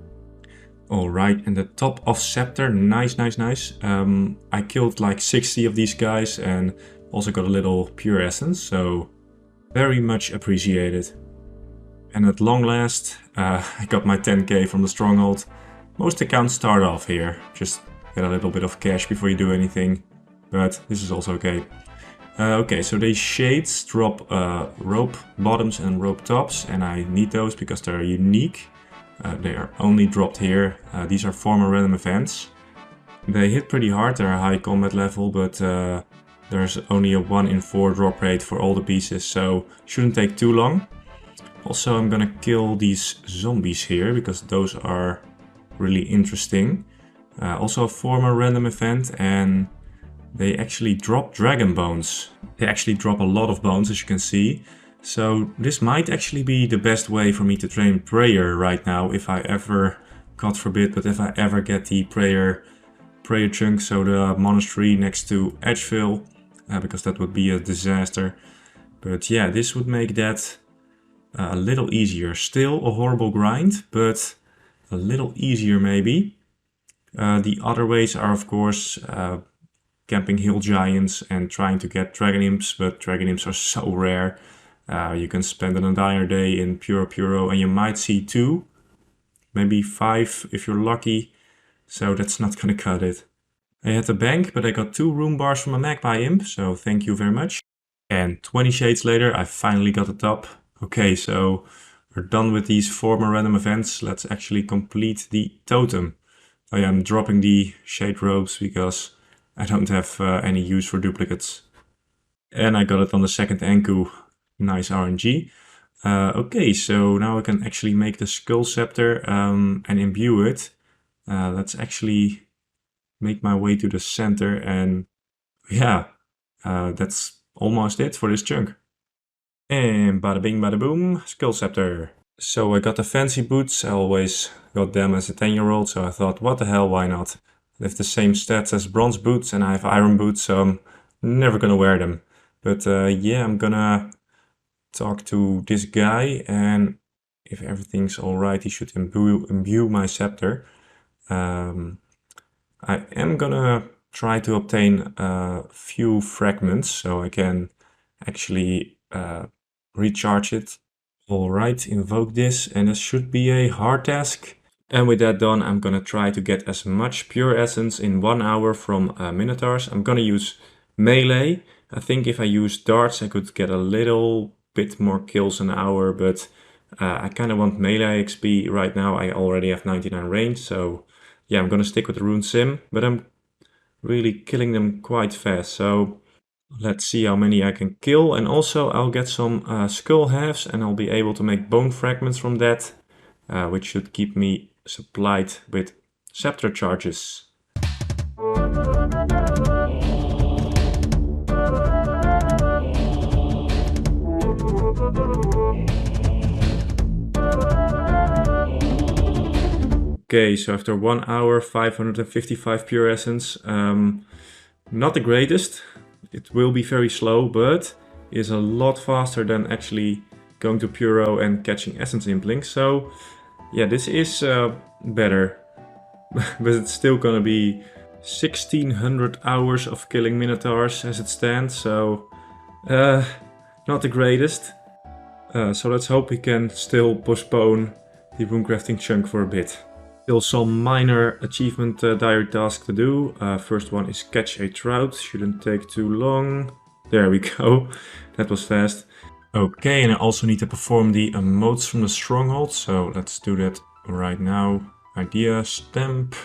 Alright, and the top of scepter, nice. I killed like 60 of these guys and also got a little pure essence, so very much appreciated. And at long last, I got my 10k from the stronghold. Most accounts start off here, just get a little bit of cash before you do anything, but this is also okay. Okay, so these shades drop rope bottoms and rope tops, and I need those because they're unique. They are only dropped here. These are former random events. They hit pretty hard, they're a high combat level, but there's only a 1 in 4 drop rate for all the pieces, so shouldn't take too long. Also, I'm gonna kill these zombies here, because those are really interesting. Also a former random event, and they actually drop dragon bones. They actually drop a lot of bones, as you can see. So this might actually be the best way for me to train prayer right now, if I ever, God forbid, but if I ever get the prayer chunk, so the monastery next to Edgeville, because that would be a disaster. But yeah, this would make that a little easier. Still a horrible grind, but a little easier maybe. The other ways are of course camping hill giants and trying to get dragon imps, but dragon imps are so rare. You can spend an entire day in Puro and you might see 2, maybe 5 if you're lucky, so that's not gonna cut it. I had a bank, but I got 2 room bars from a magpie imp, so thank you very much. And 20 shades later, I finally got the top. Okay, so we're done with these former random events. Let's actually complete the totem. I am dropping the shade robes because I don't have any use for duplicates. And I got it on the second Anku. Nice RNG. Okay, so now I can actually make the skull scepter and imbue it. Let's actually make my way to the center, and yeah, that's almost it for this chunk. And bada bing bada boom, skull scepter. So I got the fancy boots. I always got them as a 10-year-old, so I thought, what the hell, why not? They have the same stats as bronze boots and I have iron boots, so I'm never gonna wear them. But yeah, I'm gonna talk to this guy, and if everything's alright, he should imbue my scepter. I am gonna try to obtain a few fragments so I can actually recharge it. Alright, invoke this, and this should be a hard task. And with that done, I'm gonna try to get as much pure essence in 1 hour from minotaurs. I'm gonna use melee. I think if I use darts I could get a little bit more kills an hour, but I kind of want melee XP right now. I already have 99 range, so yeah, I'm gonna stick with the rune sim, but I'm really killing them quite fast, so let's see how many I can kill. And also I'll get some skull halves, and I'll be able to make bone fragments from that, which should keep me supplied with scepter charges. Okay, so after 1 hour, 555 pure essence. Not the greatest. It will be very slow, but is a lot faster than actually going to Puro and catching essence implinks. So yeah, this is better. But it's still gonna be 1600 hours of killing minotaurs as it stands, so not the greatest. So let's hope we can still postpone the runecrafting chunk for a bit. Still some minor achievement diary tasks to do. First one is catch a trout, shouldn't take too long. There we go, that was fast. Okay, and I also need to perform the emotes from the stronghold, so let's do that right now. Idea, stamp,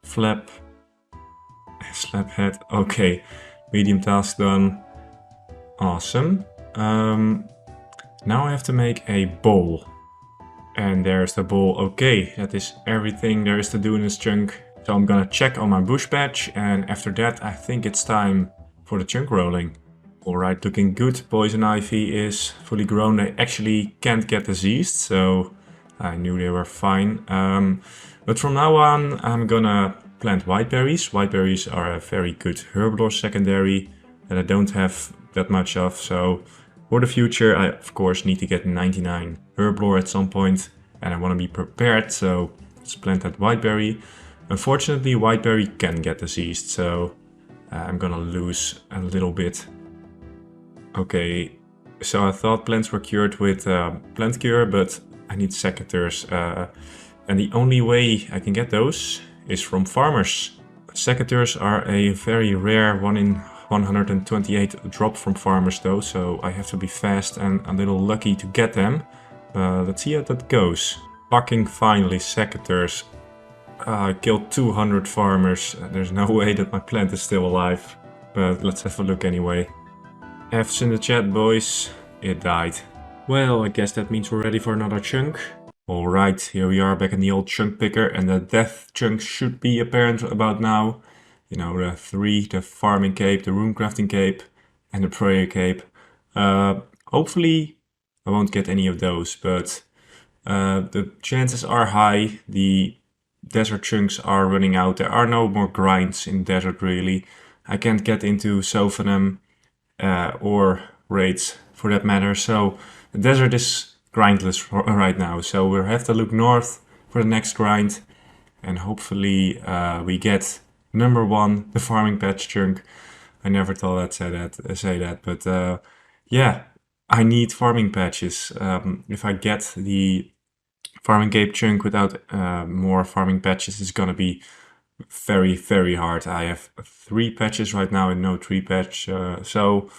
flap, slap head. Okay, medium task done. Awesome. Now I have to make a bowl. And there's the ball. Okay, that is everything there is to do in this chunk. So I'm gonna check on my bush patch, and after that I think it's time for the chunk rolling. Alright, looking good. Poison ivy is fully grown. They actually can't get diseased, so I knew they were fine. But from now on I'm gonna plant whiteberries. Whiteberries are a very good herblore secondary that I don't have that much of, so for the future I of course need to get 99 herblore at some point, and I want to be prepared, so let's plant that whiteberry. Unfortunately whiteberry can get diseased, so I'm gonna lose a little bit. Okay, so I thought plants were cured with plant cure, but I need secateurs, and the only way I can get those is from farmers. Secateurs are a very rare 1 in 128 drop from farmers though, so I have to be fast and a little lucky to get them. Let's see how that goes. Fucking finally, secateurs. I killed 200 farmers. There's no way that my plant is still alive, but let's have a look anyway. F's in the chat, boys. It died. Well, I guess that means we're ready for another chunk. Alright, here we are back in the old chunk picker, and the death chunk should be apparent about now. You know, the 3, the farming cape, the rune crafting cape, and the prayer cape. Hopefully I won't get any of those, but the chances are high. The desert chunks are running out. There are no more grinds in desert really. I can't get into Sophanum or raids for that matter, so the desert is grindless right now, so we'll have to look north for the next grind, and hopefully we get number 1, the farming patch chunk. I never thought I'd say that, but yeah, I need farming patches. If I get the farming cape chunk without more farming patches, it's gonna be very hard. I have 3 patches right now and no 3 patch, so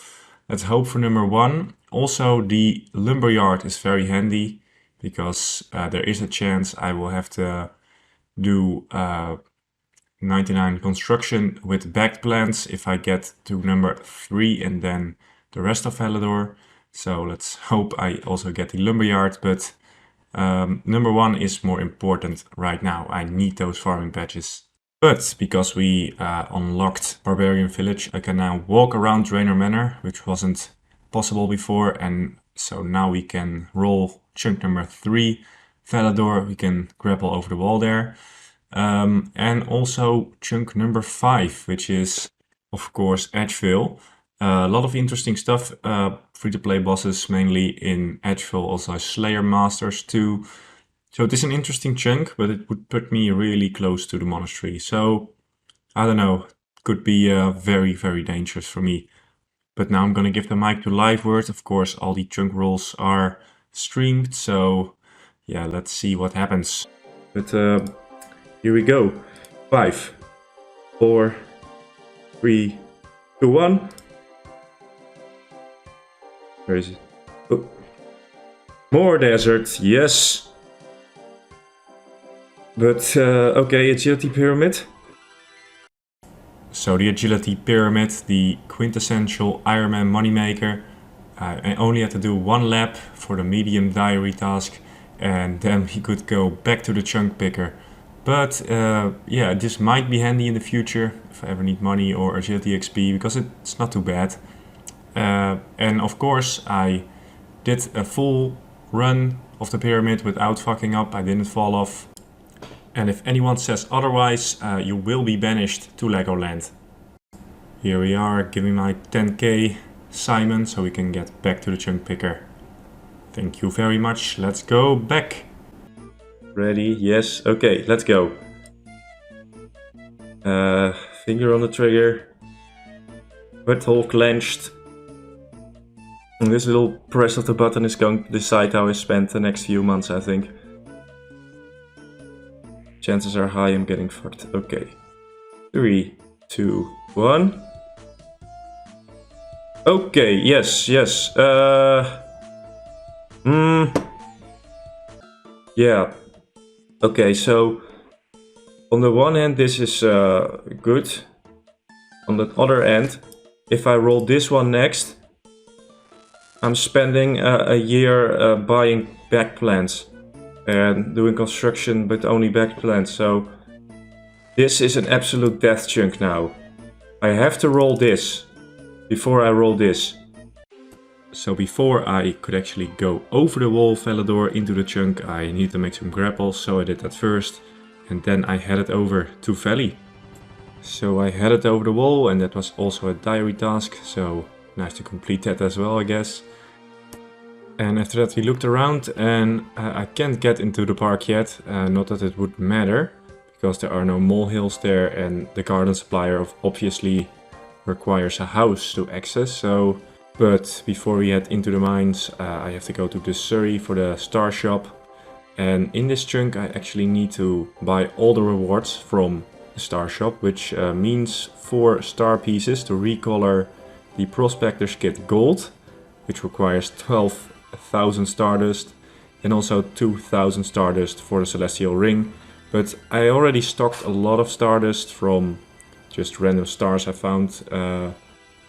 let's hope for number 1. Also, the lumberyard is very handy because there is a chance I will have to do 99 construction with backed plants if I get to number 3 and then the rest of Helidor. So let's hope I also get the lumberyard, but number 1 is more important right now. I need those farming patches. But because we unlocked Barbarian Village, I can now walk around Draenor Manor, which wasn't possible before, and so now we can roll chunk number 3, Valador. We can grapple over the wall there. And also chunk number 5, which is of course Edgeville. A lot of interesting stuff, free-to-play bosses mainly in Edgeville, also Slayer Masters too. So it is an interesting chunk, but it would put me really close to the monastery. So, I don't know, could be very dangerous for me. But now I'm gonna give the mic to Limpwurt. Of course, all the chunk rolls are streamed, so yeah, let's see what happens. But here we go. 5, 4, 3, 2, 1. Where is it? Oh. More desert, yes! But, okay, agility pyramid. So the agility pyramid, the quintessential Ironman moneymaker. I only had to do 1 lap for the medium diary task, and then we could go back to the chunk picker. But yeah, this might be handy in the future if I ever need money or agility XP, because it's not too bad. And of course I did a full run of the pyramid without fucking up. I didn't fall off. And if anyone says otherwise, you will be banished to Legoland. Here we are, giving my 10k Simon so we can get back to the chunk picker. Thank you very much. Let's go back. Ready? Yes. Okay, let's go. Finger on the trigger. Butthole clenched. And this little press of the button is going to decide how I spend the next few months, I think. Chances are high I'm getting fucked. Okay. 3, 2, 1. Okay, yes. Yeah. Okay, so on the one hand this is good. On the other end, if I roll this one next, I'm spending a year buying back plants. and doing construction but only back plants. So this is an absolute death chunk now. I have to roll this before I roll this. So before I could actually go over the wall Velador into the chunk, I need to make some grapples, so I did that first. And then I headed over to Valley. So I headed over the wall, and that was also a diary task, so nice to complete that as well, I guess. And after that we looked around, and I can't get into the park yet, not that it would matter, because there are no molehills there, and the garden supplier obviously requires a house to access, so... But before we head into the mines, I have to go to the Surrey for the star shop. And in this chunk I actually need to buy all the rewards from the star shop, which means 4 star pieces to recolor the Prospector's Kit Gold, which requires 12,000 Stardust, and also 2,000 Stardust for the Celestial Ring. But I already stocked a lot of Stardust from just random stars I found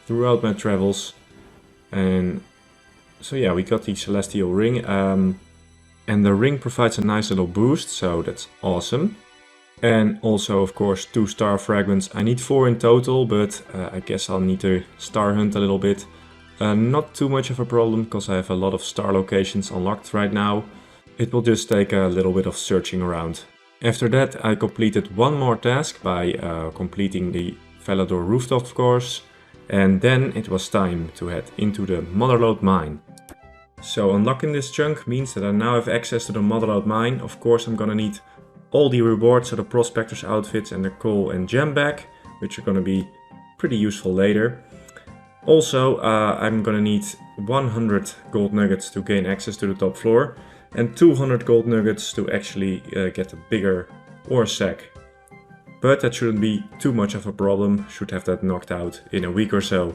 throughout my travels. And so yeah, we got the Celestial Ring, and the ring provides a nice little boost, so that's awesome. And also, of course, 2 star fragments. I need 4 in total, but I guess I'll need to star hunt a little bit. Not too much of a problem, because I have a lot of star locations unlocked right now. It will just take a little bit of searching around. After that, I completed one more task by completing the Velador rooftop, of course. And then it was time to head into the Motherlode mine. So unlocking this chunk means that I now have access to the Motherlode mine. Of course I'm gonna need all the rewards, so the Prospector's outfits and the coal and gem bag, which are gonna be pretty useful later. Also I'm gonna need 100 gold nuggets to gain access to the top floor, and 200 gold nuggets to actually get a bigger ore sack. But that shouldn't be too much of a problem, should have that knocked out in a week or so.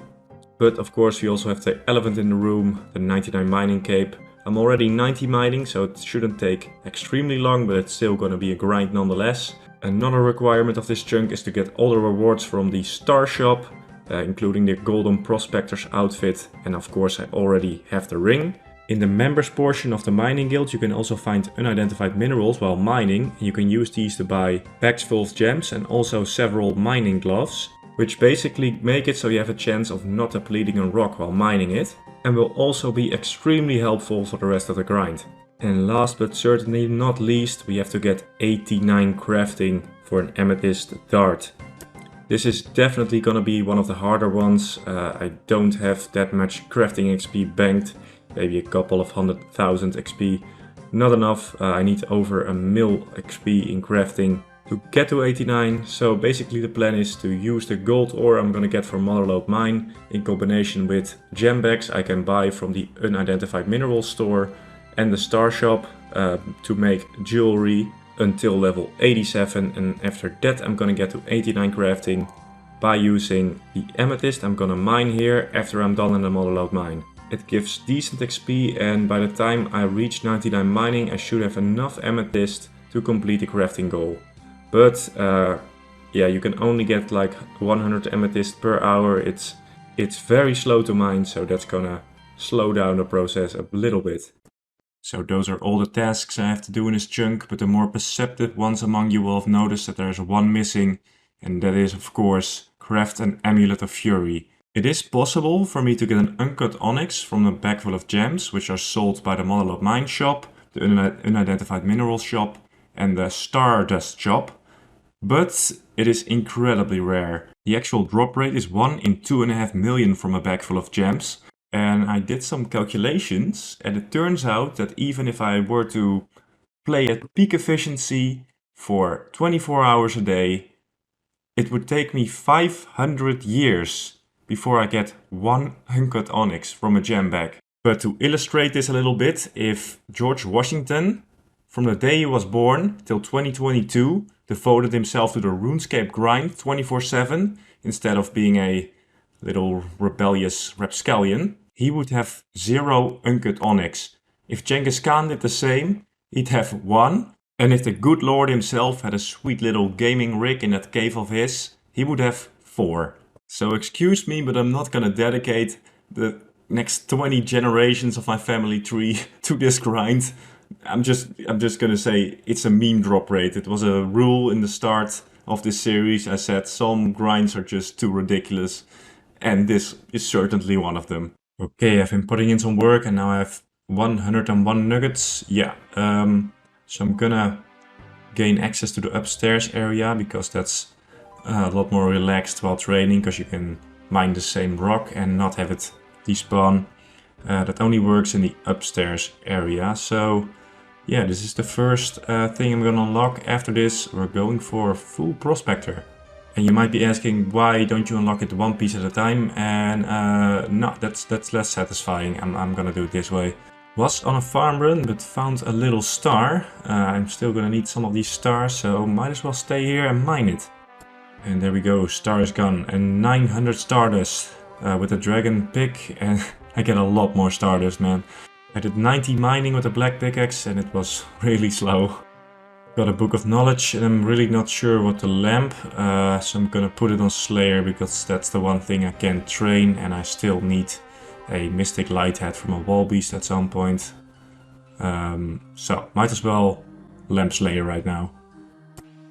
But of course we also have the elephant in the room, the 99 mining cape. I'm already 90 mining, so it shouldn't take extremely long, but it's still gonna be a grind nonetheless. Another requirement of this chunk is to get all the rewards from the star shop, including the golden prospector's outfit, and of course I already have the ring. In the members portion of the mining guild you can also find unidentified minerals while mining, and you can use these to buy bags full of gems and also several mining gloves, which basically make it so you have a chance of not depleting a rock while mining it, and will also be extremely helpful for the rest of the grind. And last but certainly not least, we have to get 89 crafting for an amethyst dart. This is definitely gonna be one of the harder ones. I don't have that much crafting XP banked. Maybe a couple of 100,000 XP, not enough. I need over a mil XP in crafting to get to 89. So basically the plan is to use the gold ore I'm gonna get from Motherlode mine in combination with gem bags I can buy from the unidentified mineral store and the star shop to make jewelry until level 87, and after that I'm gonna get to 89 crafting by using the amethyst I'm gonna mine here after I'm done in the Motherlode mine. It gives decent XP, and by the time I reach 99 mining I should have enough amethyst to complete the crafting goal. But yeah, you can only get like 100 amethyst per hour. It's very slow to mine, so that's gonna slow down the process a little bit. So those are all the tasks I have to do in this chunk, but the more perceptive ones among you will have noticed that there's one missing, and that is of course craft an Amulet of Fury. It is possible for me to get an uncut onyx from a bag full of gems, which are sold by the Motherlode mine shop, the unidentified minerals shop, and the Stardust shop, but it is incredibly rare. The actual drop rate is 1 in 2.5 million from a bag full of gems, and I did some calculations, and it turns out that even if I were to play at peak efficiency for 24 hours a day, it would take me 500 years before I get 1 uncut onyx from a gem bag. But to illustrate this a little bit, if George Washington, from the day he was born till 2022, devoted himself to the RuneScape grind 24/7, instead of being a little rebellious rapscallion, he would have 0 uncut onyx. If Genghis Khan did the same, he'd have 1. And if the good lord himself had a sweet little gaming rig in that cave of his, he would have 4. So excuse me, but I'm not gonna dedicate the next 20 generations of my family tree to this grind. I'm just gonna say it's a meme drop rate. It was a rule in the start of this series. I said some grinds are just too ridiculous, and this is certainly one of them. Okay, I've been putting in some work and now I have 101 nuggets. Yeah, so I'm gonna gain access to the upstairs area because that's a lot more relaxed while training, because you can mine the same rock and not have it despawn. That only works in the upstairs area. So yeah, this is the first thing I'm gonna unlock. After this, we're going for a full prospector. And you might be asking, why don't you unlock it one piece at a time? And no, that's less satisfying. I'm gonna do it this way. Was on a farm run, but found a little star. I'm still gonna need some of these stars, so might as well stay here and mine it. And there we go, star is gone. And 900 stardust with a dragon pick, and I get a lot more stardust, man. I did 90 mining with a black pickaxe and it was really slow. Got a book of knowledge and I'm really not sure what to lamp, so I'm gonna put it on Slayer because that's the one thing I can train, and I still need a Mystic Light Head from a wall beast at some point. So might as well lamp Slayer right now.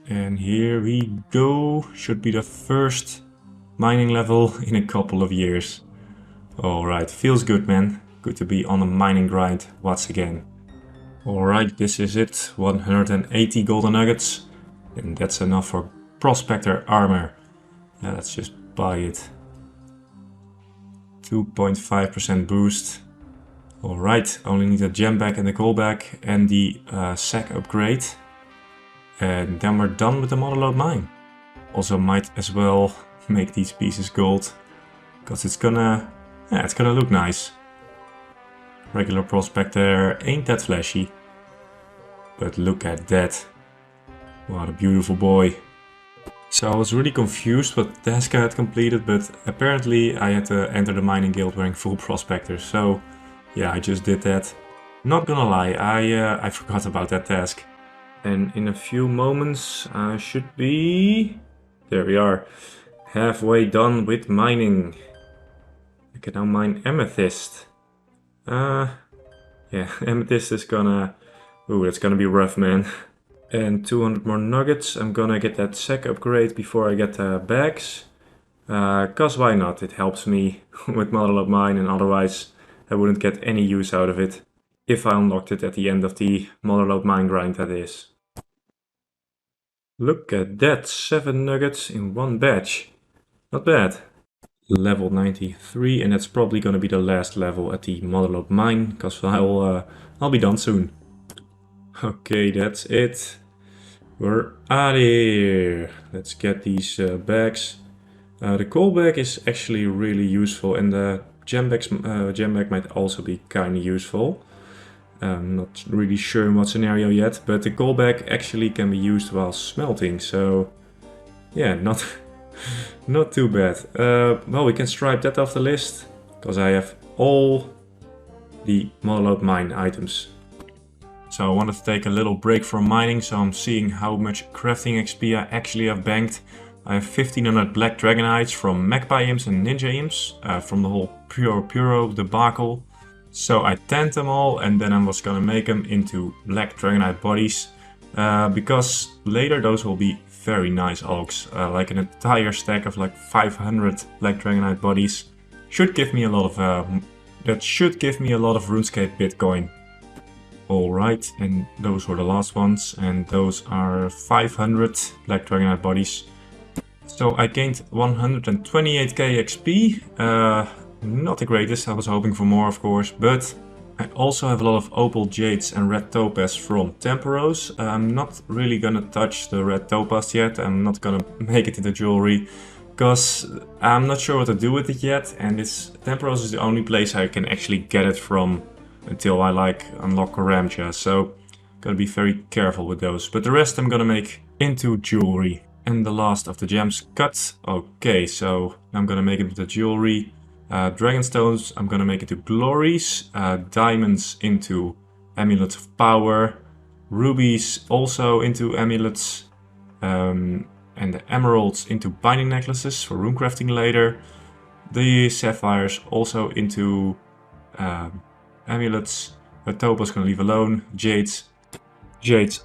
And here we go, should be the first mining level in a couple of years. Alright, feels good, man. Good to be on a mining grind once again. Alright, this is it, 180 golden nuggets, and that's enough for prospector armor. Let's just buy it. 2.5% boost. Alright, only need a gem bag and a gold bag and the sack upgrade. And then we're done with the monologue mine. Also might as well make these pieces gold, because it's gonna look nice. Regular prospector ain't that flashy, but look at that. What a beautiful boy. So I was really confused what task I had completed, but apparently I had to enter the mining guild wearing full prospector. So yeah, I just did that. Not gonna lie, I forgot about that task. And in a few moments I should be... There we are. Halfway done with mining. I can now mine amethyst. Yeah, amethyst is gonna... Ooh, that's gonna be rough, man. And 200 more nuggets. I'm gonna get that sack upgrade before I get bags. Cause why not? It helps me with Model Up Mine, and otherwise I wouldn't get any use out of it. If I unlocked it at the end of the Model Up Mine grind, that is. Look at that, 7 nuggets in one batch. Not bad. Level 93, and that's probably gonna be the last level at the Model Up Mine, because I'll be done soon. Okay, that's it. We're out of here. Let's get these bags. The coal bag is actually really useful, and the gem bag might also be kind of useful. I'm not really sure in what scenario yet, but the coal bag actually can be used while smelting, so yeah, not too bad. Well, we can stripe that off the list, because I have all the Model Up Mine items. So I wanted to take a little break from mining, so I'm seeing how much crafting XP I actually have banked. I have 1500 black dragonites from magpie imps and ninja imps, from the whole Puro debacle. So I tanned them all, and then I was gonna make them into black dragonite bodies, because later those will be very nice alks, like an entire stack of like 500 black dragonite bodies. Should give me a lot of that should give me a lot of RuneScape Bitcoin. Alright, and those were the last ones, and those are 500 black dragonite bodies. So I gained 128k XP, not the greatest, I was hoping for more of course, but I also have a lot of opal jades and red topaz from Temporos. I'm not really gonna touch the red topaz yet, I'm not gonna make it into jewelry, because I'm not sure what to do with it yet, and this Temporos is the only place I can actually get it from until I like unlock Ramja, so gotta be very careful with those. But the rest I'm gonna make into jewelry. And the last of the gems cut. Okay, so I'm gonna make it into jewelry. Dragonstones I'm gonna make into glories. Diamonds into amulets of power. Rubies also into amulets. And the emeralds into binding necklaces for rune crafting later. The sapphires also into amulets, The topaz gonna leave alone. Jades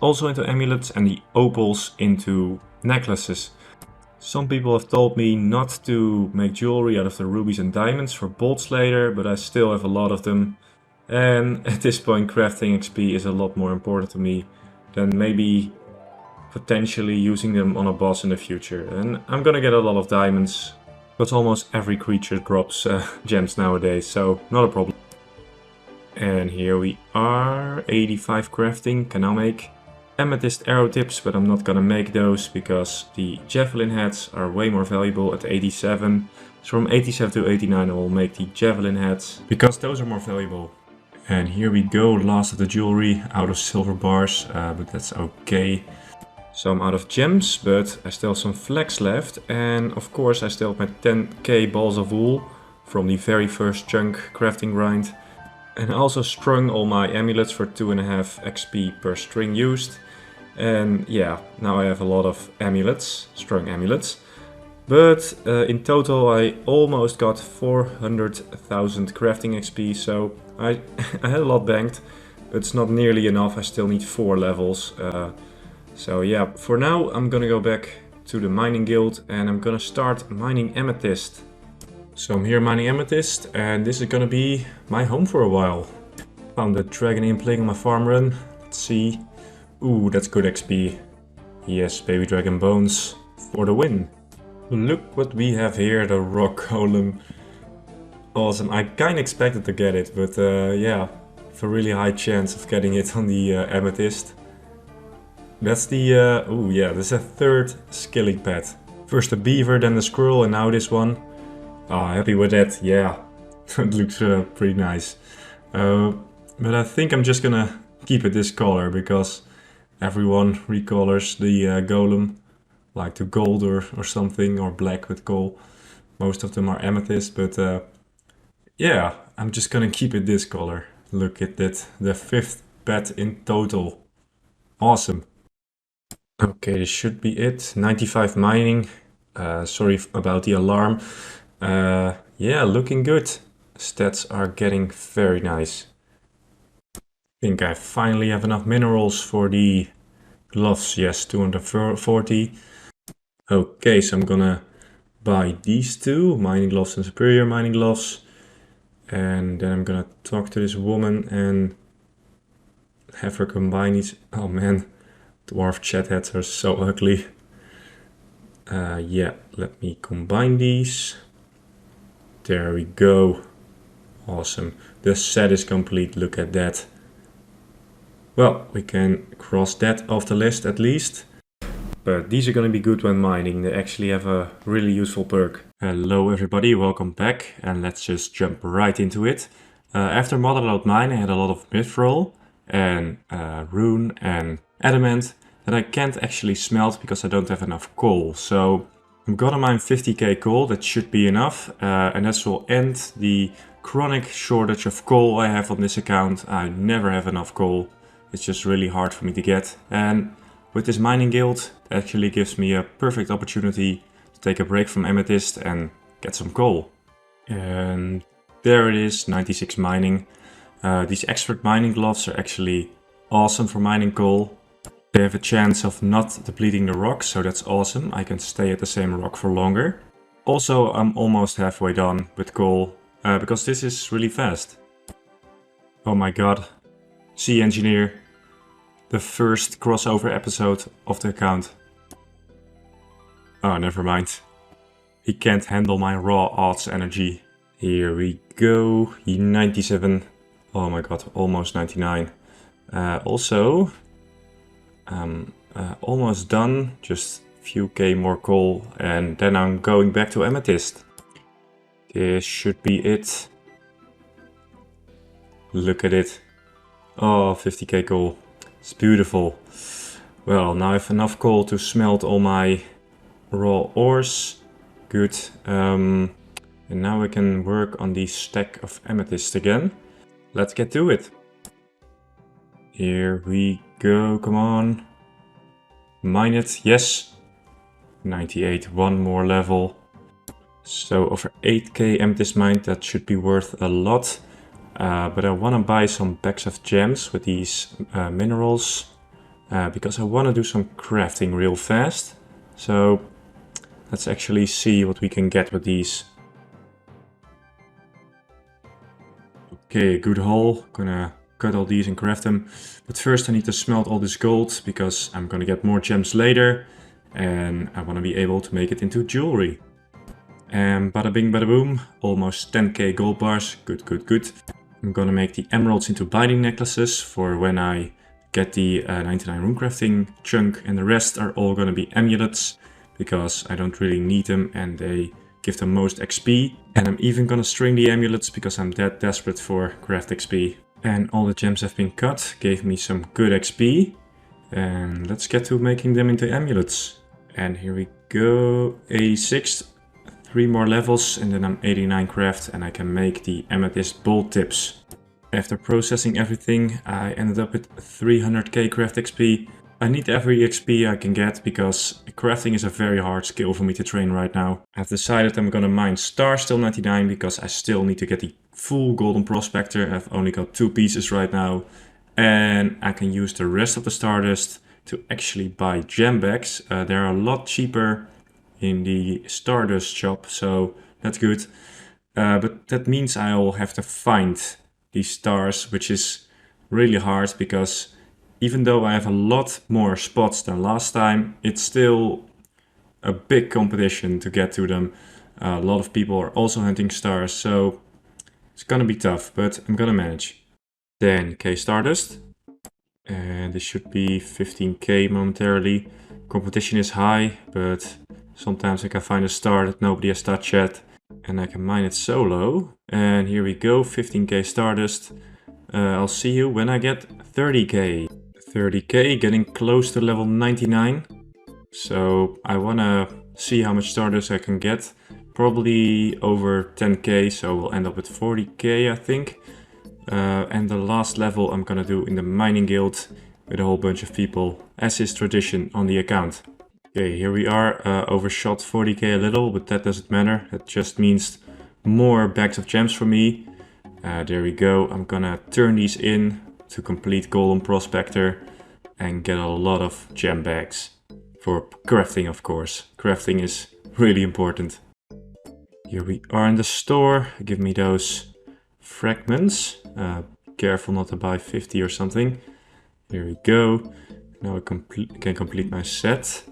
also into amulets, and the opals into necklaces. Some people have told me not to make jewelry out of the rubies and diamonds for bolts later, but I still have a lot of them. And at this point crafting XP is a lot more important to me than maybe potentially using them on a boss in the future. And I'm gonna get a lot of diamonds, because almost every creature drops gems nowadays, so not a problem. And here we are, 85 crafting, can now make amethyst arrow tips, but I'm not gonna make those because the javelin heads are way more valuable at 87. So from 87 to 89 I will make the javelin heads, because those are more valuable. And here we go, last of the jewelry, out of silver bars, but that's okay. So I'm out of gems, but I still have some flax left, and of course I still have my 10k balls of wool from the very first chunk crafting grind. And I also strung all my amulets for 2.5 XP per string used. And yeah, now I have a lot of amulets, strung amulets. But in total I almost got 400,000 crafting XP, so I had a lot banked. But it's not nearly enough, I still need 4 levels. So yeah, for now I'm gonna go back to the mining guild and I'm gonna start mining amethyst. So I'm here mining amethyst and this is gonna be my home for a while. Found the dragon impling on my farm run. Let's see. Ooh, that's good XP. Yes, baby dragon bones for the win. Look what we have here, the rock golem. Awesome, I kinda expected to get it, but yeah, have a really high chance of getting it on the amethyst. That's the, ooh yeah, this is a third skilling pet. First the beaver, then the squirrel, and now this one. Ah, happy with that, yeah. It looks pretty nice. But I think I'm just gonna keep it this color, because everyone recolors the golem, like to gold or something, or black with coal. Most of them are amethyst, but yeah, I'm just gonna keep it this color. Look at that, the 5th pet in total. Awesome. Okay, this should be it. 95 mining. Sorry about the alarm. Yeah, looking good. Stats are getting very nice. I think I finally have enough minerals for the gloves. Yes, 240. Okay, so I'm gonna buy these two, mining gloves and superior mining gloves. And then I'm gonna talk to this woman and have her combine these. Oh man, dwarf chat heads are so ugly. Yeah, let me combine these. There we go. Awesome. The set is complete, look at that. Well, we can cross that off the list at least. But these are going to be good when mining, they actually have a really useful perk. Hello everybody, welcome back, and let's just jump right into it. After Motherlode Mine I had a lot of mithril and rune and adamant that I can't actually smelt because I don't have enough coal. So I'm gonna mine 50k coal, that should be enough, and that will end the chronic shortage of coal I have on this account. I never have enough coal, it's just really hard for me to get. And with this mining guild, it actually gives me a perfect opportunity to take a break from amethyst and get some coal. And there it is, 96 mining. These expert mining gloves are actually awesome for mining coal. They have a chance of not depleting the rock, so that's awesome. I can stay at the same rock for longer. Also, I'm almost halfway done with coal, because this is really fast. Oh my god. Sea Engineer. The first crossover episode of the account. Oh, never mind. He can't handle my raw odds energy. Here we go. 97. Oh my god, almost 99. Also, almost done. Just a few k more coal, and then I'm going back to amethyst. This should be it. Look at it. Oh, 50k coal. It's beautiful. Well, now I have enough coal to smelt all my raw ores. Good. And now I can work on the stack of amethyst again. Let's get to it. Here we go, come on. Mine it, yes. 98, one more level. So over 8k amethyst mined, that should be worth a lot. But I want to buy some bags of gems with these minerals because I want to do some crafting real fast. So let's actually see what we can get with these. Okay, good haul. Gonna cut all these and craft them. But first I need to smelt all this gold because I'm gonna get more gems later. And I want to be able to make it into jewelry. And bada bing bada boom, almost 10k gold bars. Good, good, good. I'm gonna make the emeralds into binding necklaces for when I get the 99 runecrafting chunk, and the rest are all gonna be amulets because I don't really need them and they give the most XP. And I'm even gonna string the amulets because I'm that desperate for craft XP. And all the gems have been cut, gave me some good XP. And let's get to making them into amulets. And here we go, 86. 3 more levels and then I'm 89 craft and I can make the amethyst bolt tips. After processing everything, I ended up with 300k craft XP. I need every XP I can get because crafting is a very hard skill for me to train right now. I've decided I'm gonna mine stars till 99 because I still need to get the full golden prospector. I've only got 2 pieces right now. And I can use the rest of the stardust to actually buy gem bags. They're a lot cheaper in the stardust shop, so that's good. But that means I'll have to find these stars, which is really hard because even though I have a lot more spots than last time, it's still a big competition to get to them. A lot of people are also hunting stars, so it's gonna be tough, but I'm gonna manage. 10k stardust, and this should be 15k momentarily. Competition is high, but sometimes I can find a star that nobody has touched yet and I can mine it solo. And here we go, 15k stardust. I'll see you when I get 30k. 30k, getting close to level 99. So I want to see how much stardust I can get. Probably over 10k, so we'll end up with 40k I think. And the last level I'm gonna do in the mining guild with a whole bunch of people, as is tradition on the account. Okay, here we are, overshot 40k a little, but that doesn't matter. That just means more bags of gems for me. There we go, I'm gonna turn these in to complete golden prospector and get a lot of gem bags. For crafting, of course. Crafting is really important. Here we are in the store, give me those fragments. Careful not to buy 50 or something. Here we go, now I can complete my set.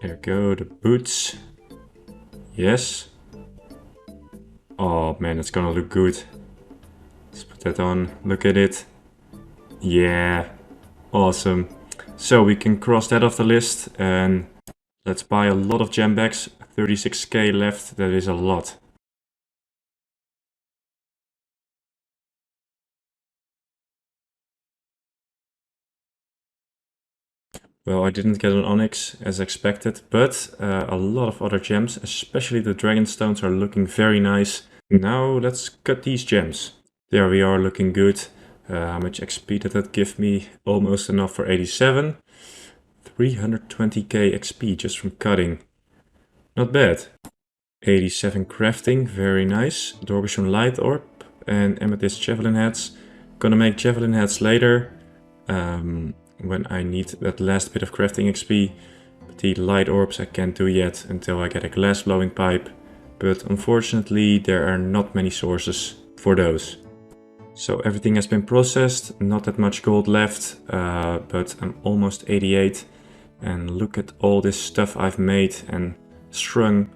There we go, the boots. Yes. Oh man, it's gonna look good. Let's put that on, look at it. Yeah, awesome. So we can cross that off the list and let's buy a lot of gem bags. 36k left, that is a lot. Well, I didn't get an onyx as expected, but a lot of other gems, especially the dragon stones, are looking very nice. Now let's cut these gems. There we are, looking good. How much XP did that give me? Almost enough for 87. 320k XP just from cutting. Not bad. 87 crafting, very nice. Dorbition light orb and amethyst javelin heads. Gonna make javelin heads later. When I need that last bit of crafting XP. But the light orbs I can't do yet until I get a glass blowing pipe. But unfortunately there are not many sources for those. So everything has been processed, not that much gold left, but I'm almost 88. And look at all this stuff I've made and strung.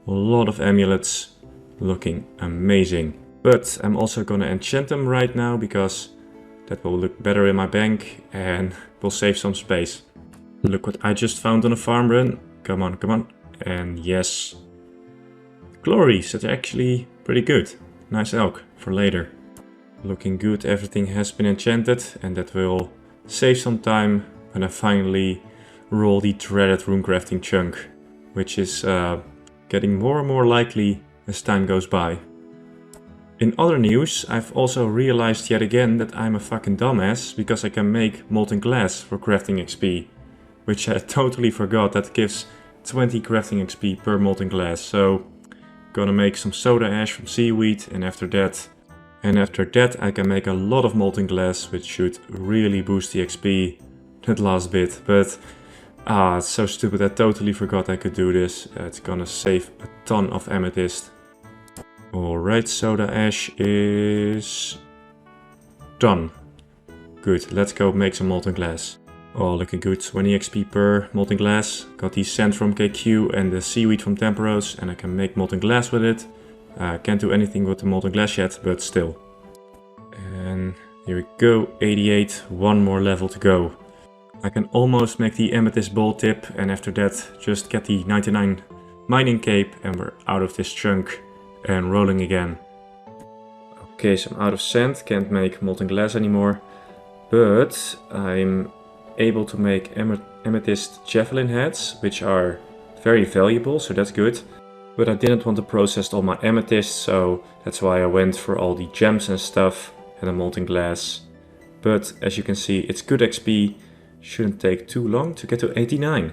A lot of amulets, looking amazing. But I'm also gonna enchant them right now because that will look better in my bank and will save some space. Look what I just found on a farm run. Come on, come on. And yes. Glories, that's actually pretty good. Nice elk for later. Looking good, everything has been enchanted and that will save some time when I finally roll the dreaded runecrafting chunk, which is getting more and more likely as time goes by. In other news, I've also realized yet again that I'm a fucking dumbass because I can make molten glass for crafting XP, which I totally forgot that gives 20 crafting XP per molten glass. So gonna make some soda ash from seaweed and after that And after that I can make a lot of molten glass, which should really boost the XP that last bit. But it's so stupid, I totally forgot I could do this. It's gonna save a ton of amethyst. Alright, soda ash is done. Good, let's go make some molten glass. Oh, looking good. 20 XP per molten glass. Got the sand from KQ and the seaweed from Temperos, and I can make molten glass with it. Can't do anything with the molten glass yet, but still. And here we go, 88, one more level to go. I can almost make the amethyst ball tip, and after that just get the 99 mining cape and we're out of this chunk and rolling again. Okay, so I'm out of sand, can't make molten glass anymore, but I'm able to make amethyst javelin heads, which are very valuable, so that's good. But I didn't want to process all my amethyst, so that's why I went for all the gems and stuff and the molten glass. But as you can see, it's good XP, shouldn't take too long to get to 89.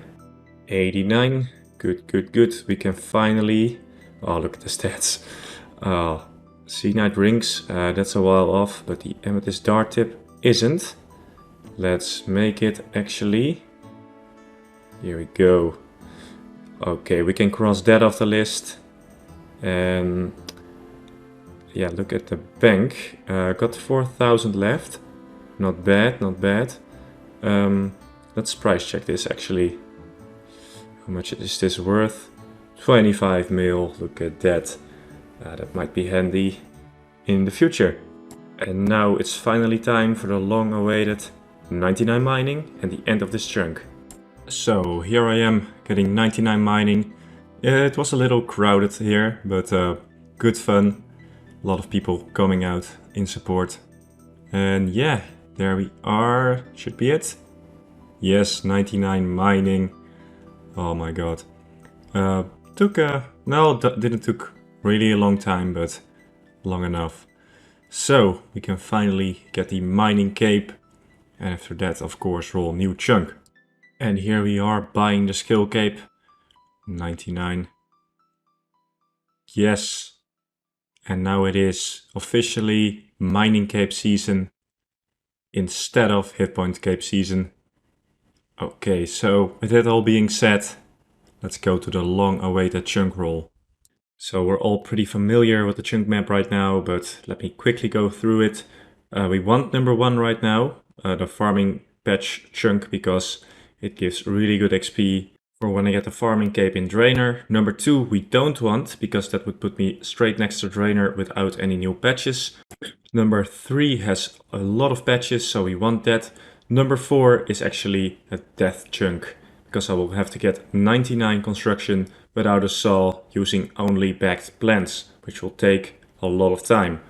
89, good, good, good. We can finally... Oh, look at the stats. Sea Knight rings, that's a while off, but the amethyst dart tip isn't. Let's make it actually. Here we go. Okay, we can cross that off the list. And yeah, look at the bank. Got 4,000 left. Not bad, not bad. Let's price check this actually. How much is this worth? 25 mil, look at that. That might be handy in the future. And now it's finally time for the long-awaited 99 mining and the end of this chunk. So here I am getting 99 mining. It was a little crowded here, but good fun. A lot of people coming out in support. And yeah, there we are. Should be it. Yes, 99 mining. Oh my god. Didn't took really a long time, but long enough. So we can finally get the mining cape. And after that, of course, roll a new chunk. And here we are buying the skill cape. 99. Yes. And now it is officially mining cape season instead of hit point cape season. Okay, so with that all being said, let's go to the long-awaited chunk roll. So we're all pretty familiar with the chunk map right now, but let me quickly go through it. We want number 1 right now, the farming patch chunk, because it gives really good XP for when I get the farming cape in Drainer. Number 2 we don't want, because that would put me straight next to Drainer without any new patches. Number 3 has a lot of patches, so we want that. Number 4 is actually a death chunk, because I will have to get 99 construction without a saw using only backed plants, which will take a lot of time.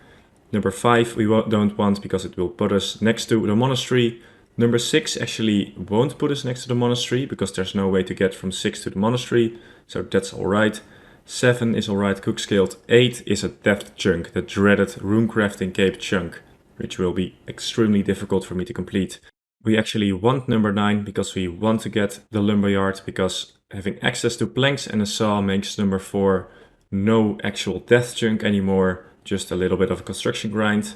Number 5 we don't want because it will put us next to the monastery. Number 6 actually won't put us next to the monastery because there's no way to get from 6 to the monastery, so that's alright. 7 is alright, cook scaled. 8 is a death chunk, the dreaded runecrafting cape chunk, which will be extremely difficult for me to complete. We actually want number 9 because we want to get the lumberyard, because having access to planks and a saw makes number 4 no actual death chunk anymore, just a little bit of a construction grind.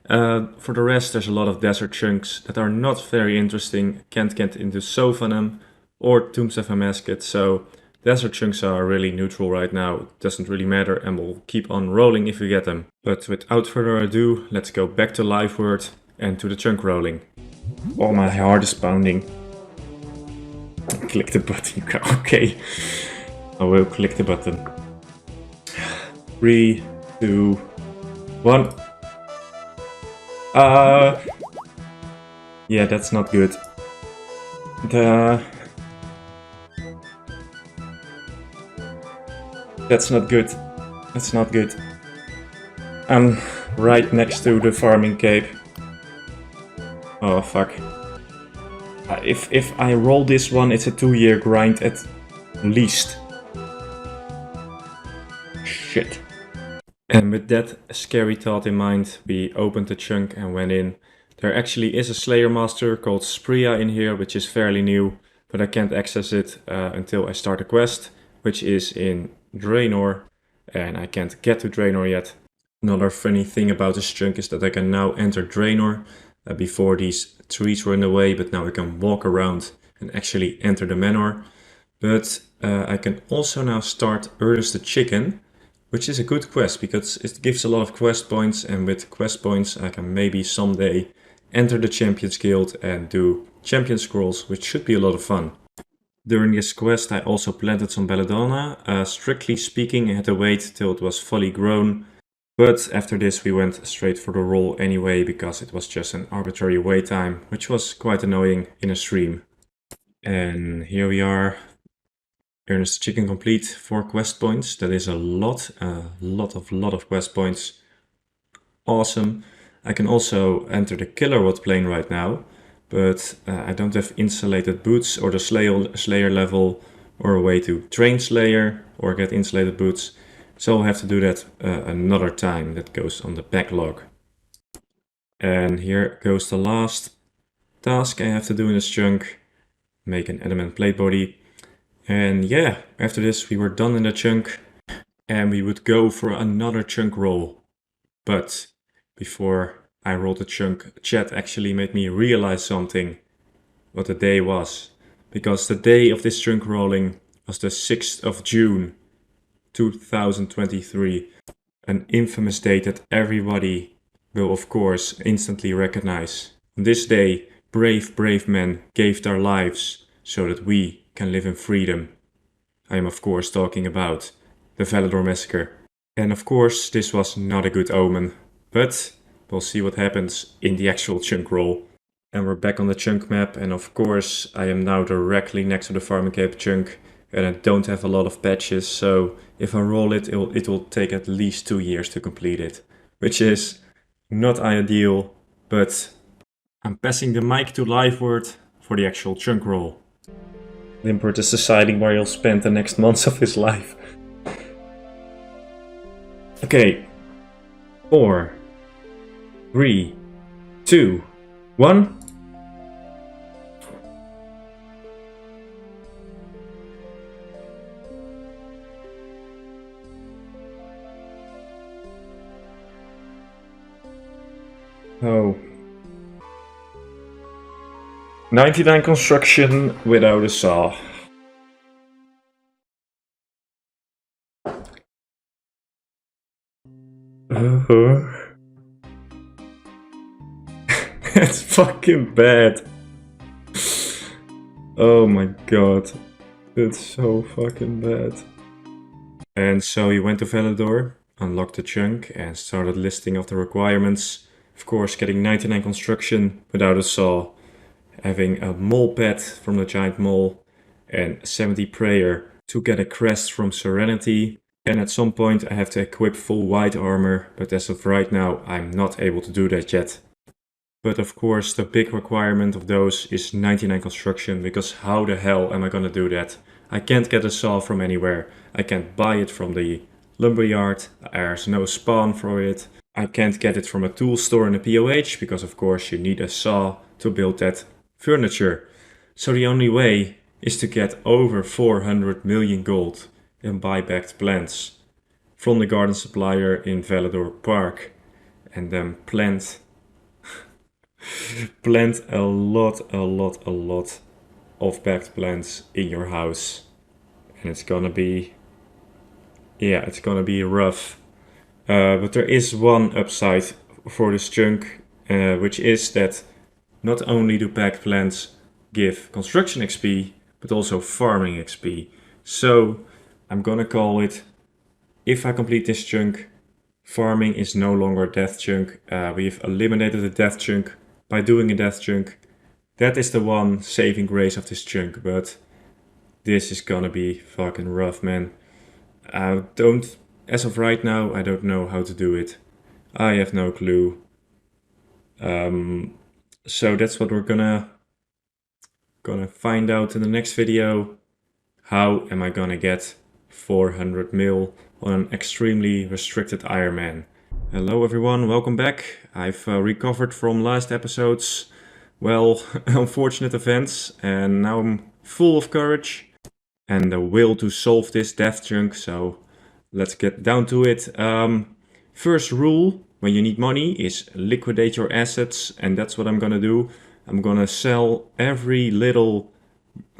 For the rest, there's a lot of desert chunks that are not very interesting. Can't get into Sophanum or Tombs of Amasket, so desert chunks are really neutral right now. It doesn't really matter, and we'll keep on rolling if we get them. But without further ado, let's go back to Limpwurt and to the chunk rolling. Oh, my heart is pounding. Click the button. Okay, I will click the button. 3, 2, 1. Yeah, that's not good. That's not good. That's not good. I'm right next to the farming cape. Oh fuck. If I roll this one, it's a 2-year grind at least. Shit. And with that scary thought in mind, we opened the chunk and went in. There actually is a Slayer Master called Spria in here, which is fairly new, but I can't access it until I start a quest, which is in Draenor, and I can't get to Draenor yet. Another funny thing about this chunk is that I can now enter Draenor. Before these trees were in the way, but now I can walk around and actually enter the manor. But I can also now start Ernest the Chicken, which is a good quest because it gives a lot of quest points, and with quest points I can maybe someday enter the Champions Guild and do champion scrolls, which should be a lot of fun. During this quest I also planted some belladonna. Strictly speaking I had to wait till it was fully grown, but after this we went straight for the roll anyway because it was just an arbitrary wait time, which was quite annoying in a stream. And here we are. Ernest Chicken complete, 4 quest points. That is a lot of quest points. Awesome. I can also enter the Killerwood plane right now, but I don't have insulated boots or the Slayer level or a way to train Slayer or get insulated boots. So I'll have to do that another time. That goes on the backlog. And here goes the last task I have to do in this chunk. Make an adamant plate body. And yeah, after this we were done in the chunk and we would go for another chunk roll. But before I rolled the chunk, chat actually made me realize something, what the day was. Because the day of this chunk rolling was the 6th of June 2023. An infamous date that everybody will of course instantly recognize. On this day, brave men gave their lives so that we can live in freedom. I am of course talking about the Valador Massacre. And of course this was not a good omen, but we'll see what happens in the actual chunk roll. And we're back on the chunk map, and of course I am now directly next to the Farming Cape chunk and I don't have a lot of patches, so if I roll it, it will take at least 2 years to complete it. Which is not ideal, but I'm passing the mic to Limpwurt for the actual chunk roll. Limpwurt is deciding where he'll spend the next months of his life. Okay. 4, 3, 2, 1. Oh. 99 construction without a saw. It's fucking bad. Oh my god. It's so fucking bad. And so he went to Valador, unlocked the chunk and started listing off the requirements. Of course, getting 99 construction without a saw. Having a mole pet from the giant mole and 70 prayer to get a crest from Serenity. And at some point I have to equip full white armor, but as of right now I'm not able to do that yet. But of course the big requirement of those is 99 construction, because how the hell am I gonna do that? I can't get a saw from anywhere, I can't buy it from the lumberyard, there's no spawn for it. I can't get it from a tool store in a POH, because of course you need a saw to build that furniture. So the only way is to get over 400 million gold and buy backed plants from the garden supplier in Valador Park, and then plant a lot of backed plants in your house. And it's gonna be, yeah, it's gonna be rough. But there is one upside for this chunk, which is that not only do backed plants give construction XP, but also farming XP. So I'm gonna call it, if I complete this chunk, farming is no longer a death chunk. We've eliminated the death chunk by doing a death chunk. That is the one saving grace of this chunk, but this is gonna be fucking rough, man. As of right now, I don't know how to do it. I have no clue. So that's what we're gonna find out in the next video. How am I gonna get 400 mil on an extremely restricted Ironman? Hello everyone, welcome back. I've recovered from last episode's, well, unfortunate events, and now I'm full of courage and the will to solve this death chunk, so let's get down to it. First rule when you need money is liquidate your assets, and that's what I'm gonna do. I'm gonna sell every little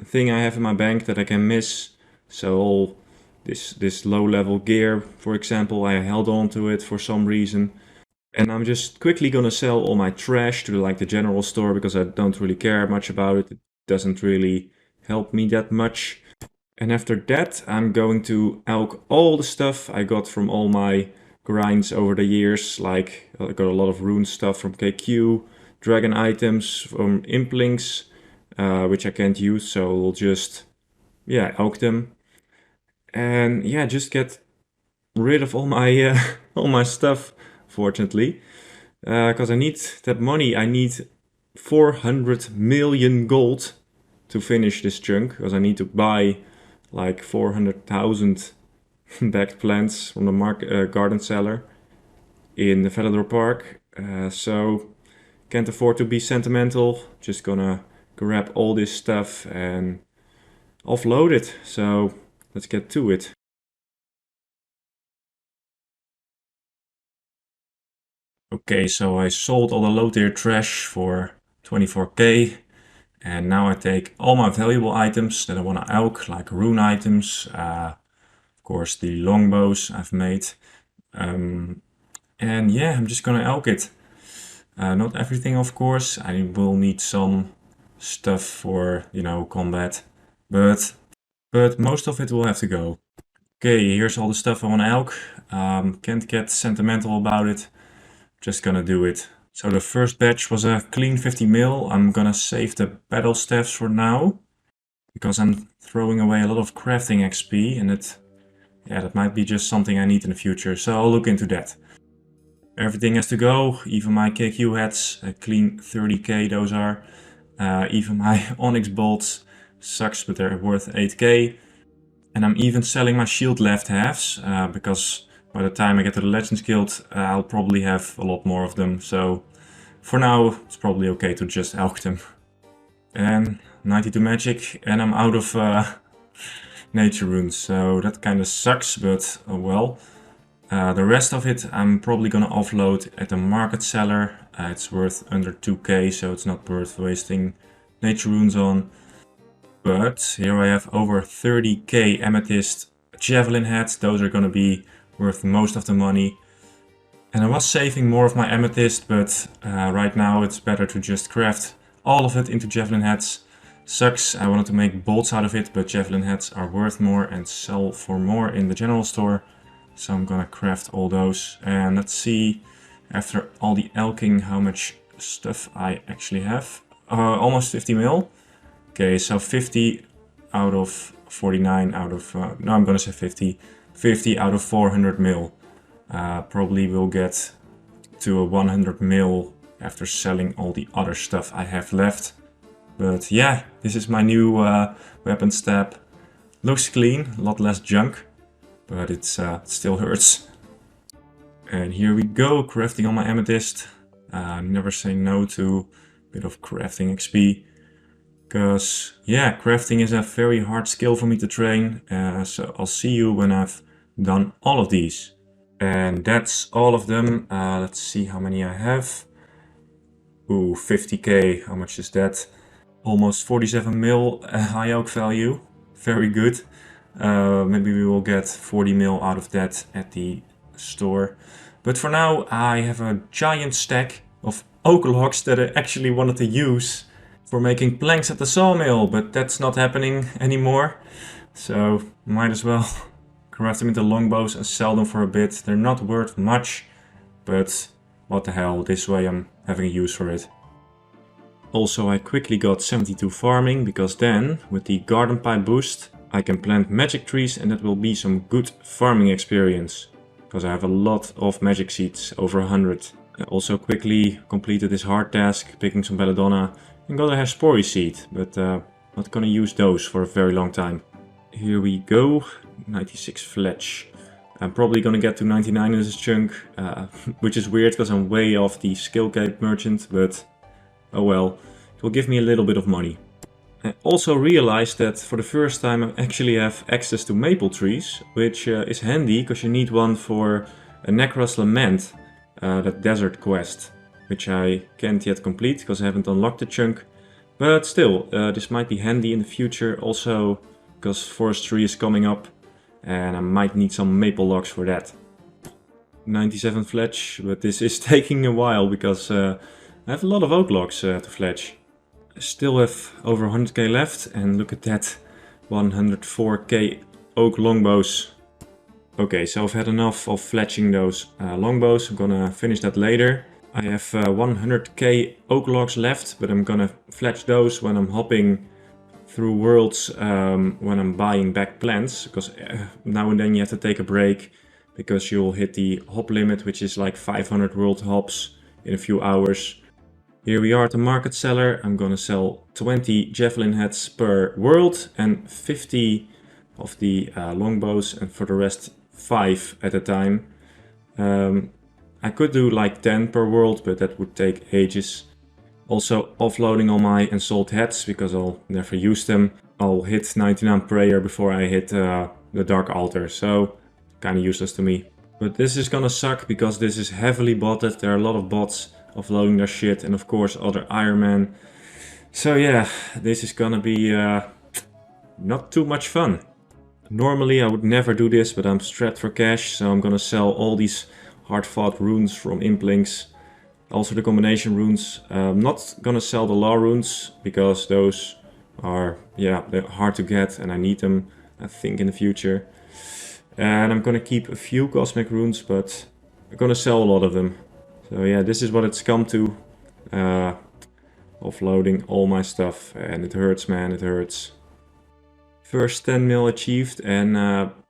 thing I have in my bank that I can miss. So all this low level gear, for example, I held on to it for some reason. And I'm just quickly gonna sell all my trash to like the general store because I don't really care much about it. It doesn't really help me that much. And after that, I'm going to elk all the stuff I got from all my grinds over the years. Like I got a lot of rune stuff from KQ, dragon items from Implinks, which I can't use, so we'll just, yeah, elk them. And yeah, just get rid of all my all my stuff, fortunately. Because I need that money. I need 400 million gold to finish this chunk, because I need to buy like 400,000 bagged plants from the garden cellar in the Vellador Park. So can't afford to be sentimental. Just gonna grab all this stuff and offload it. So let's get to it. Okay, so I sold all the low tier trash for 24k. And now I take all my valuable items that I want to elk, like rune items, of course the longbows I've made. And yeah, I'm just gonna elk it. Not everything, of course. I will need some stuff for, you know, combat. But most of it will have to go. Okay, here's all the stuff I want to elk. Can't get sentimental about it. Just gonna do it. So the first batch was a clean 50 mil. I'm gonna save the battle staffs for now, because I'm throwing away a lot of crafting XP, and that might be just something I need in the future. So I'll look into that. Everything has to go, even my KQ hats, a clean 30k those are. Even my Onyx bolts, sucks but they're worth 8k. And I'm even selling my shield left halves, because by the time I get to the Legends Guild, I'll probably have a lot more of them. So for now, it's probably okay to just elk them. And 92 magic, and I'm out of nature runes, so that kind of sucks, but oh well. The rest of it I'm probably gonna offload at the market cellar. It's worth under 2k, so it's not worth wasting nature runes on. But here I have over 30k amethyst javelin heads. Those are gonna be worth most of the money. And I was saving more of my amethyst, but right now it's better to just craft all of it into javelin heads. Sucks, I wanted to make bolts out of it, but javelin heads are worth more and sell for more in the general store. So I'm gonna craft all those. And let's see, after all the elking, how much stuff I actually have. Almost 50 mil. Okay, so 50 out of 49 out of, no, I'm gonna say 50. 50 out of 400 mil. Probably will get to a 100 mil after selling all the other stuff I have left. But yeah, this is my new weapon stab. Looks clean, a lot less junk, but it still hurts. And here we go, crafting on my amethyst. Never say no to a bit of crafting XP. Because yeah, crafting is a very hard skill for me to train. So I'll see you when I've done all of these. And that's all of them. Let's see how many I have. Ooh, 50k, how much is that? Almost 47 mil high elk value, very good. Maybe we will get 40 mil out of that at the store. But for now I have a giant stack of oak logs that I actually wanted to use for making planks at the sawmill, but that's not happening anymore. So might as well craft them into longbows and sell them for a bit. They're not worth much, but what the hell, this way I'm having a use for it. Also, I quickly got 72 farming, because then, with the garden pipe boost, I can plant magic trees and that will be some good farming experience. Because I have a lot of magic seeds, over 100. I also quickly completed this hard task, picking some belladonna, and got a Hespori seed, but not gonna use those for a very long time. Here we go, 96 fletch. I'm probably gonna get to 99 in this chunk, which is weird because I'm way off the skill cape merchant, but oh well, it will give me a little bit of money. I also realized that for the first time I actually have access to maple trees, which is handy because you need one for a Necros Lament, that desert quest, which I can't yet complete because I haven't unlocked the chunk. But still, this might be handy in the future also because forestry is coming up and I might need some maple logs for that. 97 fletch, but this is taking a while because I have a lot of oak logs to fletch. I still have over 100k left and look at that, 104k oak longbows. Okay, so I've had enough of fletching those longbows. I'm gonna finish that later. I have 100k oak logs left, but I'm gonna fletch those when I'm hopping through worlds, when I'm buying back plants, because now and then you have to take a break because you'll hit the hop limit, which is like 500 world hops in a few hours. Here we are at the market cellar. I'm gonna sell 20 javelin heads per world and 50 of the longbows, and for the rest 5 at a time. I could do like 10 per world, but that would take ages. Also offloading all my unsold heads because I'll never use them. I'll hit 99 prayer before I hit the dark altar, so kind of useless to me. But this is gonna suck because this is heavily botted. There are a lot of bots offloading their shit and of course other Ironman. So yeah, this is gonna be not too much fun. Normally I would never do this, but I'm strapped for cash, so I'm gonna sell all these hard-fought runes from Implinks. Also the combination runes. I'm not gonna sell the law runes, because those are, yeah, they're hard to get and I need them, I think, in the future. And I'm gonna keep a few cosmic runes, but I'm gonna sell a lot of them. So yeah, this is what it's come to. Offloading all my stuff, and it hurts, man, it hurts. First 10 mil achieved, and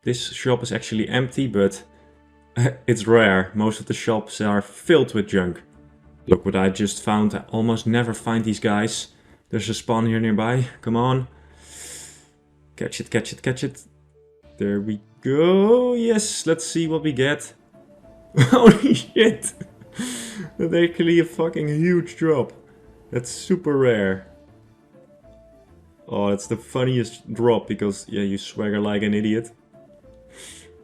this shop is actually empty, but it's rare. Most of the shops are filled with junk. Look what I just found. I almost never find these guys. There's a spawn here nearby. Come on. Catch it, catch it, catch it. There we go. Yes, let's see what we get. Holy shit. That's actually a fucking huge drop. That's super rare. Oh, that's the funniest drop because, yeah, you swagger like an idiot.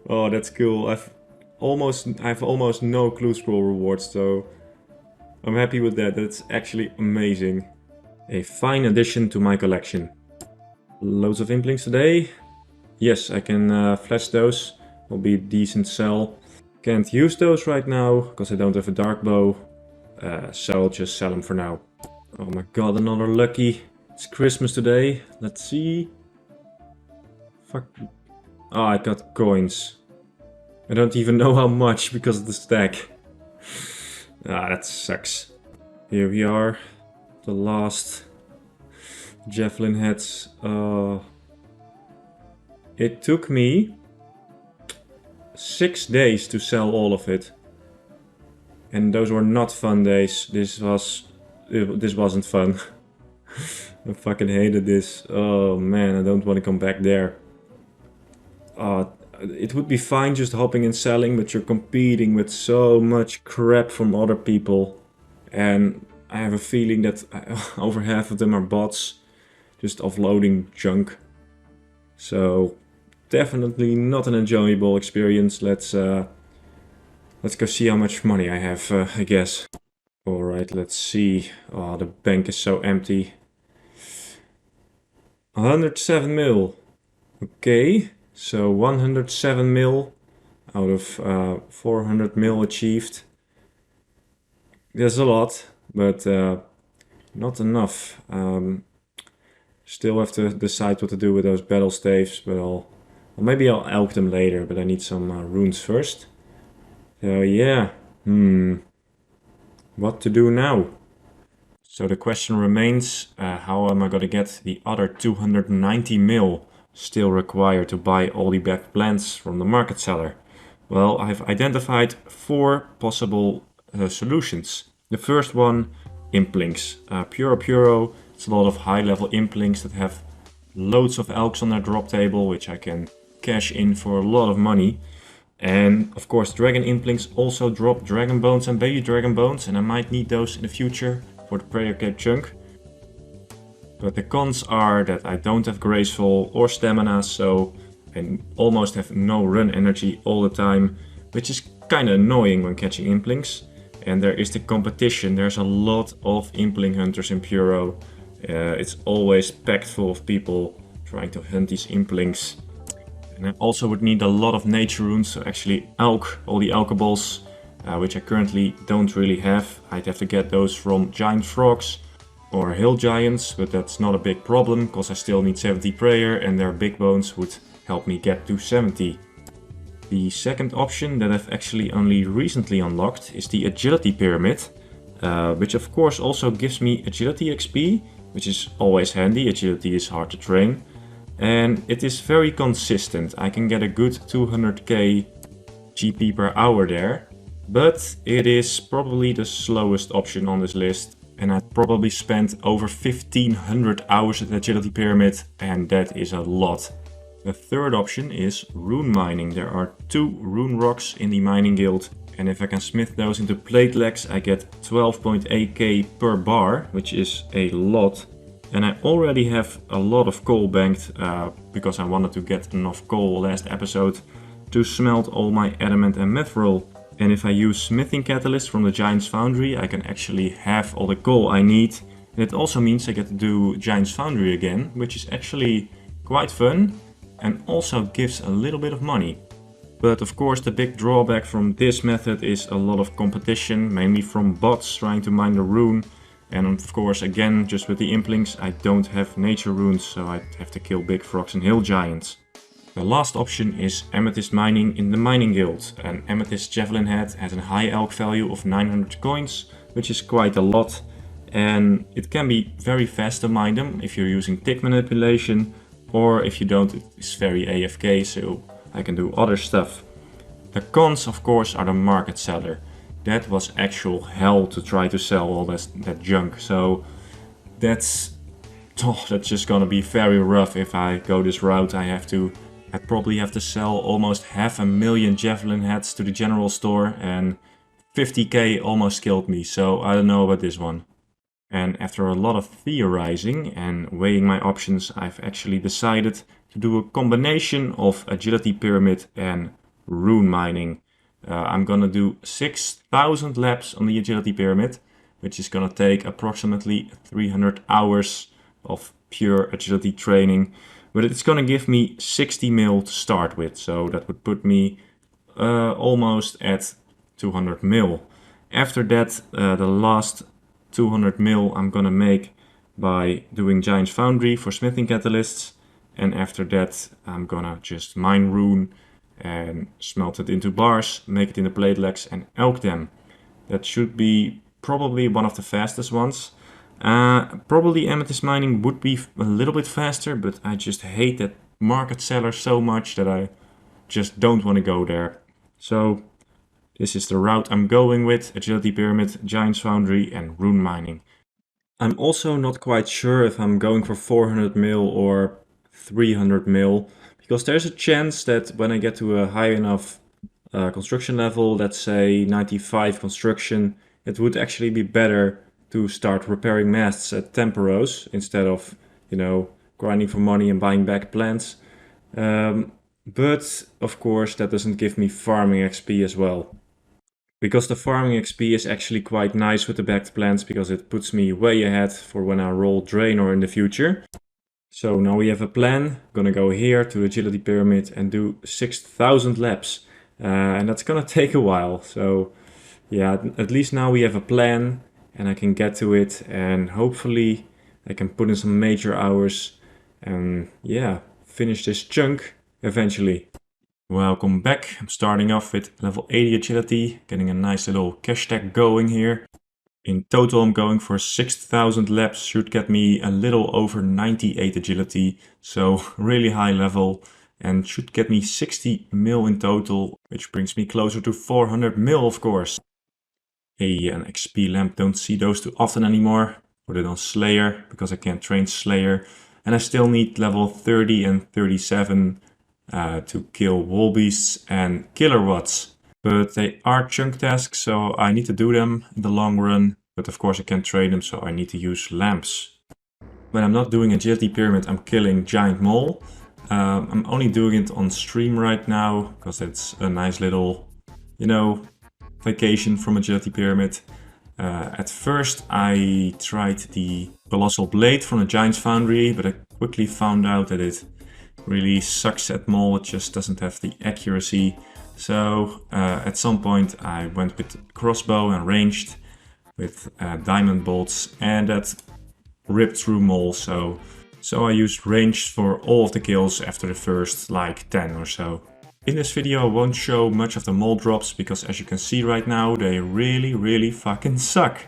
Oh, that's cool. I've almost no clue scroll rewards, so I'm happy with that. That's actually amazing. A fine addition to my collection. Loads of implinks today. Yes, I can flash those. Will be a decent sell. Can't use those right now because I don't have a dark bow. So I'll just sell them for now. Oh my god, another lucky. It's Christmas today. Let's see. Fuck. Oh, I got coins. I don't even know how much because of the stack. Ah, that sucks. Here we are. The last javelin heads. It took me 6 days to sell all of it. And those were not fun days. This wasn't fun. I fucking hated this. Oh man, I don't want to come back there. It would be fine just hopping and selling, but you're competing with so much crap from other people. And I have a feeling that over half of them are bots, just offloading junk. So definitely not an enjoyable experience. Let's go see how much money I have, I guess. Alright, let's see. Oh, the bank is so empty. 107 mil. Okay, so 107 mil out of 400 mil achieved. That's a lot, but not enough. Still have to decide what to do with those battle staves, but maybe I'll elk them later, but I need some runes first. So yeah, what to do now? So the question remains, how am I gonna get the other 290 mil still required to buy all the back plants from the market cellar? Well, I've identified 4 possible solutions. The first one, implinks. Puro. It's a lot of high level implinks that have loads of elks on their drop table, which I can cash in for a lot of money. And of course dragon implinks also drop dragon bones and baby dragon bones, and I might need those in the future for the prayer cape chunk. But the cons are that I don't have graceful or stamina, so I almost have no run energy all the time, which is kind of annoying when catching implings. And there is the competition. There's a lot of impling hunters in Puro. It's always packed full of people trying to hunt these implings. And I also would need a lot of nature runes, so actually elk, all the alkaballs, which I currently don't really have. I'd have to get those from giant frogs or hill giants, but that's not a big problem because I still need 70 prayer and their big bones would help me get to 70. The second option that I've actually only recently unlocked is the agility pyramid, which of course also gives me agility XP, which is always handy. Agility is hard to train. And it is very consistent. I can get a good 200k GP per hour there. But it is probably the slowest option on this list. And I probably spent over 1500 hours at the agility pyramid. And that is a lot. The third option is rune mining. There are 2 rune rocks in the mining guild. And if I can smith those into plate legs, I get 12.8k per bar, which is a lot. And I already have a lot of coal banked because I wanted to get enough coal last episode to smelt all my adamant and mithril. And if I use smithing catalyst from the Giant's Foundry, I can actually have all the coal I need. And it also means I get to do Giant's Foundry again, which is actually quite fun and also gives a little bit of money. But of course the big drawback from this method is a lot of competition, mainly from bots trying to mine the rune. And of course, again, just with the implings, I don't have nature runes, so I'd have to kill big frogs and hill giants. The last option is amethyst mining in the mining guild. An amethyst javelin head has a high elk value of 900 coins, which is quite a lot. And it can be very fast to mine them if you're using tick manipulation, or if you don't, it's very AFK, so I can do other stuff. The cons, of course, are the market seller. That was actual hell to try to sell all that junk. So that's just gonna be very rough if I go this route. I'd probably have to sell almost 500,000 javelin heads to the general store, and 50k almost killed me. So I don't know about this one. And after a lot of theorizing and weighing my options, I've actually decided to do a combination of agility pyramid and rune mining. I'm gonna do 6,000 laps on the agility pyramid, which is gonna take approximately 300 hours of pure agility training. But it's gonna give me 60 mil to start with, so that would put me almost at 200 mil. After that, the last 200 mil I'm gonna make by doing Giant's Foundry for smithing catalysts. And after that, I'm gonna just mine rune and smelt it into bars, make it into plate legs and elk them. That should be probably one of the fastest ones. Probably amethyst mining would be a little bit faster, but I just hate that market seller so much that I just don't want to go there. So this is the route I'm going with: agility pyramid, Giant's Foundry and rune mining. I'm also not quite sure if I'm going for 400 mil or 300 mil, because there's a chance that when I get to a high enough construction level, let's say 95 construction, it would actually be better to start repairing masts at Temporos instead of, grinding for money and buying back plants. But of course that doesn't give me farming XP as well. Because the farming XP is actually quite nice with the backed plants, because it puts me way ahead for when I roll Draenor in the future. So now we have a plan. Gonna go here to agility pyramid and do 6,000 laps. And that's gonna take a while. So yeah, at least now we have a plan and I can get to it, and hopefully I can put in some major hours and yeah, finish this chunk eventually. Welcome back. I'm starting off with level 80 agility, getting a nice little cash stack going here. In total I'm going for 6,000 laps, should get me a little over 98 agility, so really high level, and should get me 60 mil in total, which brings me closer to 400 mil of course. Hey, an XP lamp, don't see those too often anymore. Put it on Slayer, because I can't train Slayer. And I still need level 30 and 37 to kill wall beasts and killer watts. But they are chunk tasks, so I need to do them in the long run. But of course I can't train them, so I need to use lamps. When I'm not doing agility pyramid, I'm killing giant mole. I'm only doing it on stream right now, because it's a nice little you know, vacation from Agility Pyramid. At first I tried the Colossal Blade from the Giant's Foundry, but I quickly found out that it really sucks at mole. It just doesn't have the accuracy. So at some point I went with crossbow and ranged with diamond bolts, and that ripped through mole. So I used ranged for all of the kills after the first like 10 or so. In this video I won't show much of the mole drops because, as you can see right now, they really fucking suck.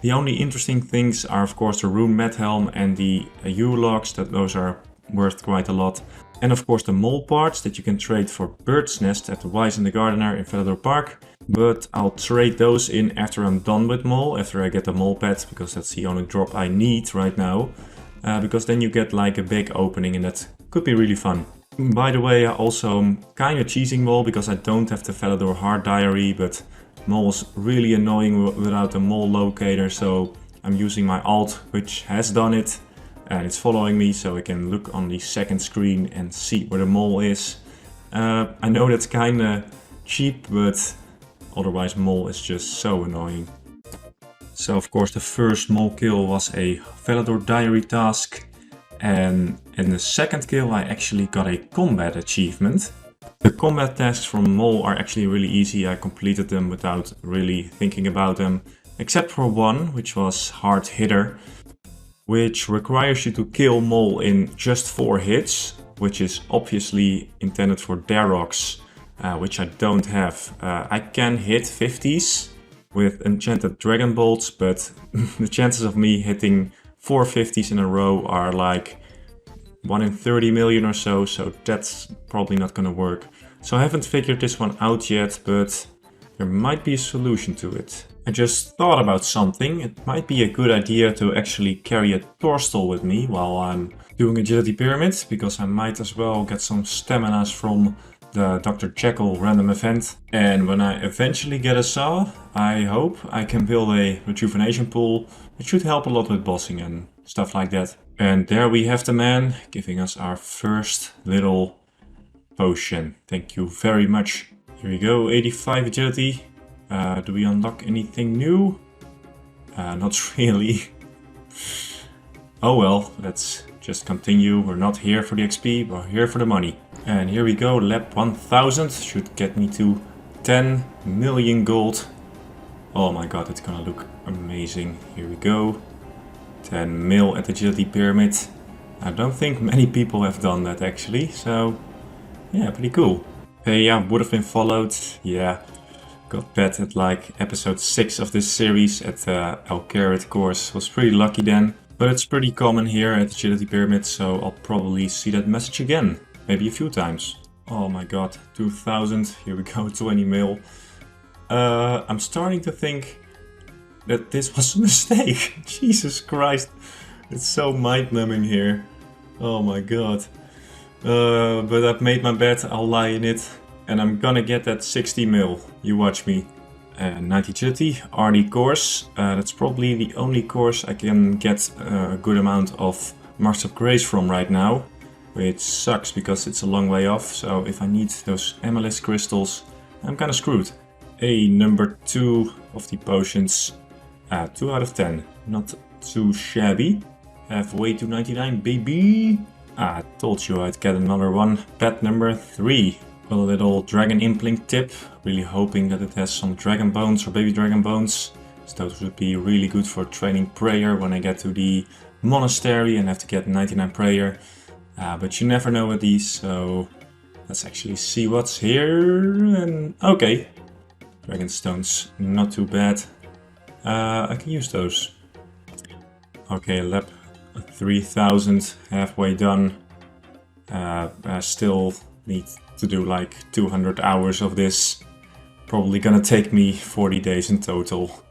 The only interesting things are of course the rune med helm and the U-logs, that those are worth quite a lot. And of course the mole parts that you can trade for bird's nest at the Wise and the Gardener in Felidor Park. But I'll trade those in after I'm done with mole, after I get the mole pet, because that's the only drop I need right now. Because then you get like a big opening and that could be really fun. By the way, I also am kind of cheesing mole because I don't have the Felidor Hard Diary, but mole is really annoying without the mole locator, so I'm using my alt, which has done it. And it's following me, so I can look on the second screen and see where the mole is. I know that's kinda cheap, but otherwise mole is just so annoying. So of course the first mole kill was a Felidor Diary task. And in the second kill I actually got a combat achievement. The combat tasks from mole are actually really easy. I completed them without really thinking about them. Except for one, which was Hard Hitter, which requires you to kill mole in just 4 hits, which is obviously intended for Darox, which I don't have. I can hit 50s with enchanted dragon bolts, but the chances of me hitting 4 50s in a row are like 1 in 30 million or so, so that's probably not gonna work. So I haven't figured this one out yet, but there might be a solution to it. I just thought about something. It might be a good idea to actually carry a Torstal with me while I'm doing Agility Pyramid, because I might as well get some staminas from the Dr. Jekyll random event. And when I eventually get a saw, I hope I can build a rejuvenation pool. It should help a lot with bossing and stuff like that. And there we have the man giving us our first little potion. Thank you very much. Here we go, 85 agility. Do we unlock anything new? Not really. Oh well, let's just continue. We're not here for the XP, we're here for the money. And here we go, lap 1000 should get me to 10 million gold. Oh my god, it's gonna look amazing. Here we go. 10 mil at Agility Pyramid. I don't think many people have done that actually, so yeah, pretty cool. Hey, yeah, would have been followed. Yeah, got pet at like episode 6 of this series at the Alcarat course. Was pretty lucky then. But it's pretty common here at Agility Pyramid, so I'll probably see that message again. Maybe a few times. Oh my god, 2000. Here we go, 20 mil. I'm starting to think that this was a mistake. Jesus Christ. It's so mind-numbing here. Oh my god. But I've made my bet, I'll lie in it. And I'm gonna get that 60 mil. You watch me. 90 agility, RD course. That's probably the only course I can get a good amount of Marks of Grace from right now. Which sucks because it's a long way off. So if I need those Amethyst crystals, I'm kinda screwed. A number 2 of the potions. 2 out of 10. Not too shabby. Halfway to 99, baby! I told you I'd get another one. Pet number 3. Got a little dragon implink tip. Really hoping that it has some dragon bones or baby dragon bones. So those would be really good for training prayer when I get to the monastery and have to get 99 prayer. But you never know with these, so let's actually see what's here. And okay, dragon stones, not too bad. I can use those. Okay, lap 3000, halfway done. I still need to do like 200 hours of this. Probably gonna take me 40 days in total.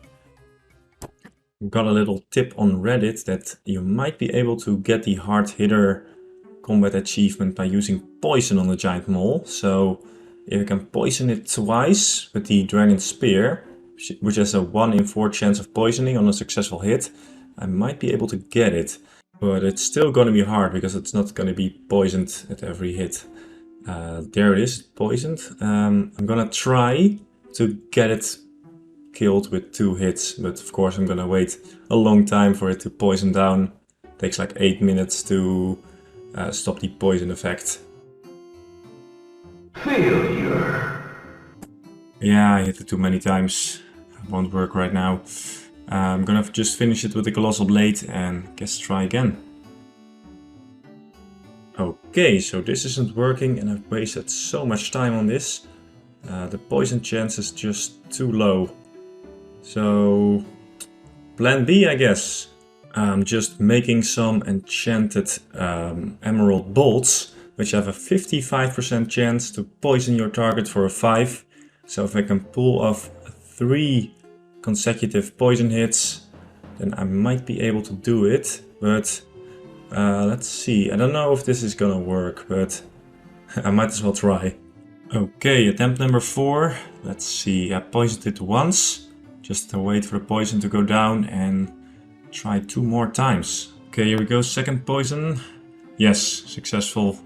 Got a little tip on Reddit that you might be able to get the hard hitter combat achievement by using poison on the giant mole. So if you can poison it twice with the dragon spear, which has a 1 in 4 chance of poisoning on a successful hit, I might be able to get it. But it's still going to be hard because it's not going to be poisoned at every hit. There it is, poisoned. I'm gonna try to get it killed with 2 hits, but of course I'm gonna wait a long time for it to poison down. Takes like 8 minutes to stop the poison effect. Failure. Yeah, I hit it too many times. It won't work right now. I'm gonna just finish it with the Colossal Blade and guess try again. Okay, so this isn't working and I've wasted so much time on this. The poison chance is just too low. So, plan B, I guess. I'm just making some enchanted emerald bolts, which have a 55% chance to poison your target for a 5. So if I can pull off 3 consecutive poison hits, then I might be able to do it. But let's see. I don't know if this is gonna work, but I might as well try. Okay, attempt number 4. Let's see. I poisoned it once, just to wait for the poison to go down and try 2 more times. Okay, here we go. Second poison. Yes, successful.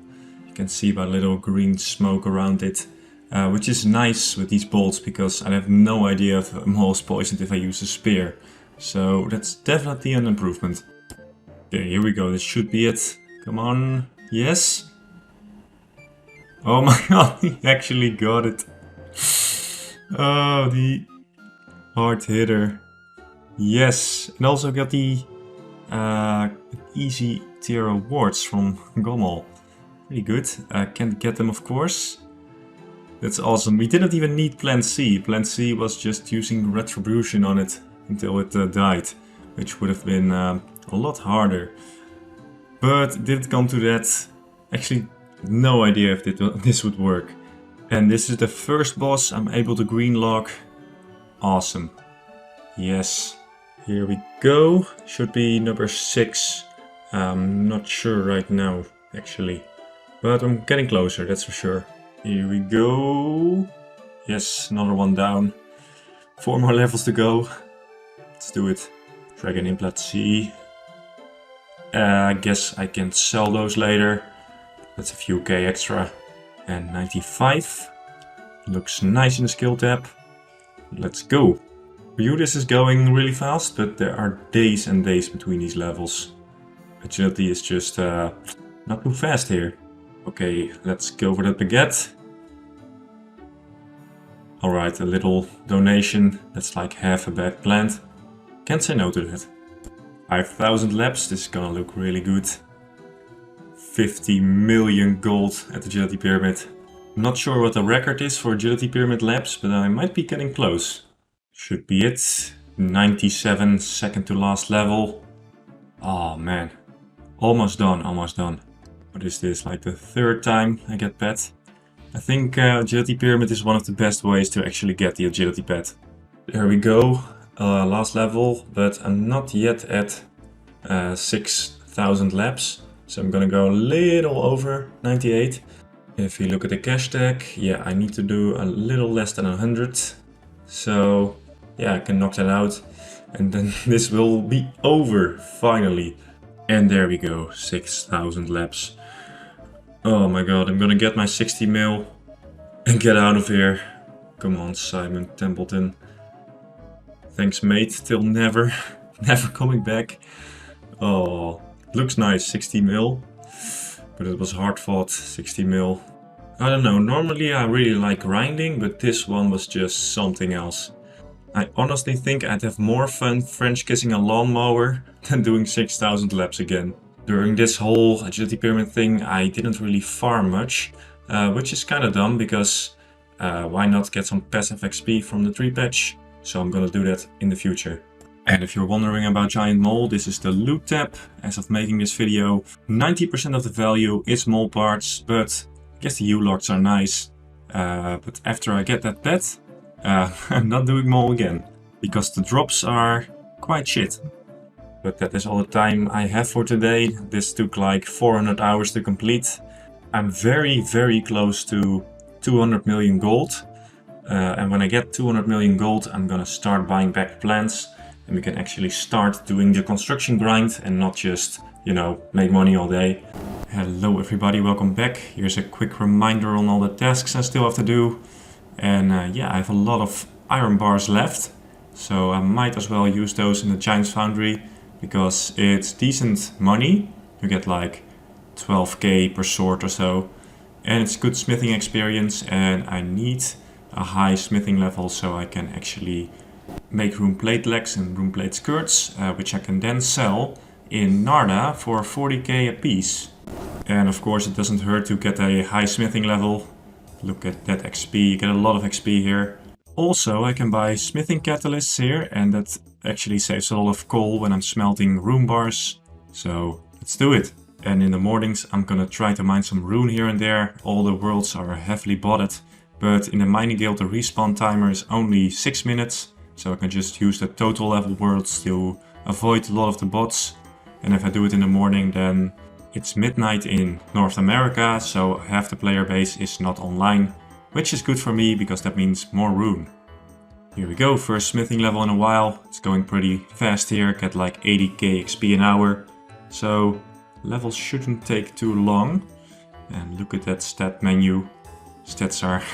You can see by little green smoke around it. Which is nice with these bolts because I have no idea if a mole is poisoned if I use a spear. So that's definitely an improvement. Okay, here we go. This should be it. Come on. Yes. Oh my god, he actually got it. Oh, the hard hitter. Yes, and also got the easy tier awards from Gommel. Pretty good. Can't get them, of course. That's awesome. We didn't even need Plan C. Plan C was just using Retribution on it until it died, which would have been a lot harder. But did it come to that? Actually, no idea if this would work. And this is the first boss I'm able to green lock. Awesome. Yes. Here we go. Should be number 6. I'm not sure right now, actually. But I'm getting closer, that's for sure. Here we go. Yes, another one down. 4 more levels to go. Let's do it. Dragon Implant C. I guess I can sell those later. That's a few K extra. And 95. Looks nice in the skill tab. Let's go. For you this is going really fast, but there are days and days between these levels. Agility is just not too fast here. Okay, let's go for that baguette. Alright, a little donation. That's like half a bad plant. Can't say no to that. 5,000 laps, this is gonna look really good. 50 million gold at the Agility Pyramid. Not sure what the record is for Agility Pyramid laps, but I might be getting close. Should be it. 97, second to last level. Oh man. Almost done, almost done. What is this, like the 3rd time I get pet? I think Agility Pyramid is one of the best ways to actually get the Agility pet. There we go, last level, but I'm not yet at 6,000 laps. So I'm gonna go a little over 98. If you look at the cash tag, yeah, I need to do a little less than 100. So yeah, I can knock that out. And then this will be over, finally. And there we go, 6,000 laps. Oh my god, I'm gonna get my 60 mil and get out of here. Come on, Simon Templeton. Thanks, mate, till never. Never coming back. Oh, looks nice, 60 mil. But it was hard fought, 60 mil. I don't know, normally I really like grinding, but this one was just something else. I honestly think I'd have more fun French kissing a lawnmower than doing 6,000 laps again. During this whole Agility Pyramid thing I didn't really farm much, which is kinda dumb because why not get some passive XP from the tree patch? So I'm gonna do that in the future. And if you're wondering about Giant Mole, this is the loot tab. As of making this video, 90% of the value is mole parts, but I guess the U-locks are nice. But after I get that pet, I'm not doing mole again, because the drops are quite shit. But that is all the time I have for today. This took like 400 hours to complete. I'm very, very close to 200 million gold. And when I get 200 million gold, I'm gonna start buying back plants. And we can actually start doing the construction grind and not just, you know, make money all day. Hello everybody, welcome back. Here's a quick reminder on all the tasks I still have to do. And yeah, I have a lot of iron bars left, so I might as well use those in the Giant's Foundry because it's decent money. You get like 12k per sword or so, and it's good smithing experience, and I need a high smithing level so I can actually make rune plate legs and rune plate skirts, which I can then sell in Narda for 40k a piece. And of course it doesn't hurt to get a high smithing level. Look at that XP, you get a lot of XP here. Also I can buy smithing catalysts here, and that actually saves a lot of coal when I'm smelting rune bars. So let's do it. And in the mornings I'm gonna try to mine some rune here and there. All the worlds are heavily botted, but in the mining guild the respawn timer is only 6 minutes. So I can just use the total level worlds to avoid a lot of the bots. And if I do it in the morning, then it's midnight in North America, so half the player base is not online, which is good for me because that means more rune. Here we go, first smithing level in a while. It's going pretty fast here, get like 80k XP an hour. So levels shouldn't take too long. And look at that stat menu. Stats are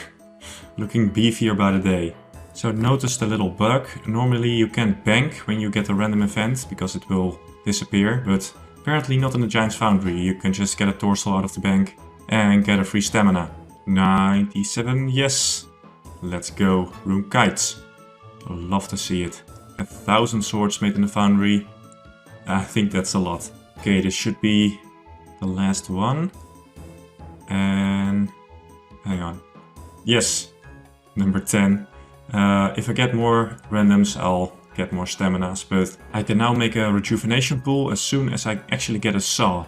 looking beefier by the day. So notice the little bug. Normally you can't bank when you get a random event because it will disappear, but apparently not in the Giant's Foundry. You can just get a torso out of the bank and get a free stamina. 97, yes. Let's go. Rune kites. Love to see it. 1000 swords made in the foundry. I think that's a lot. Okay, this should be the last one. And hang on. Yes, number 10. If I get more randoms, I'll get more staminas, but I can now make a rejuvenation pool as soon as I actually get a saw.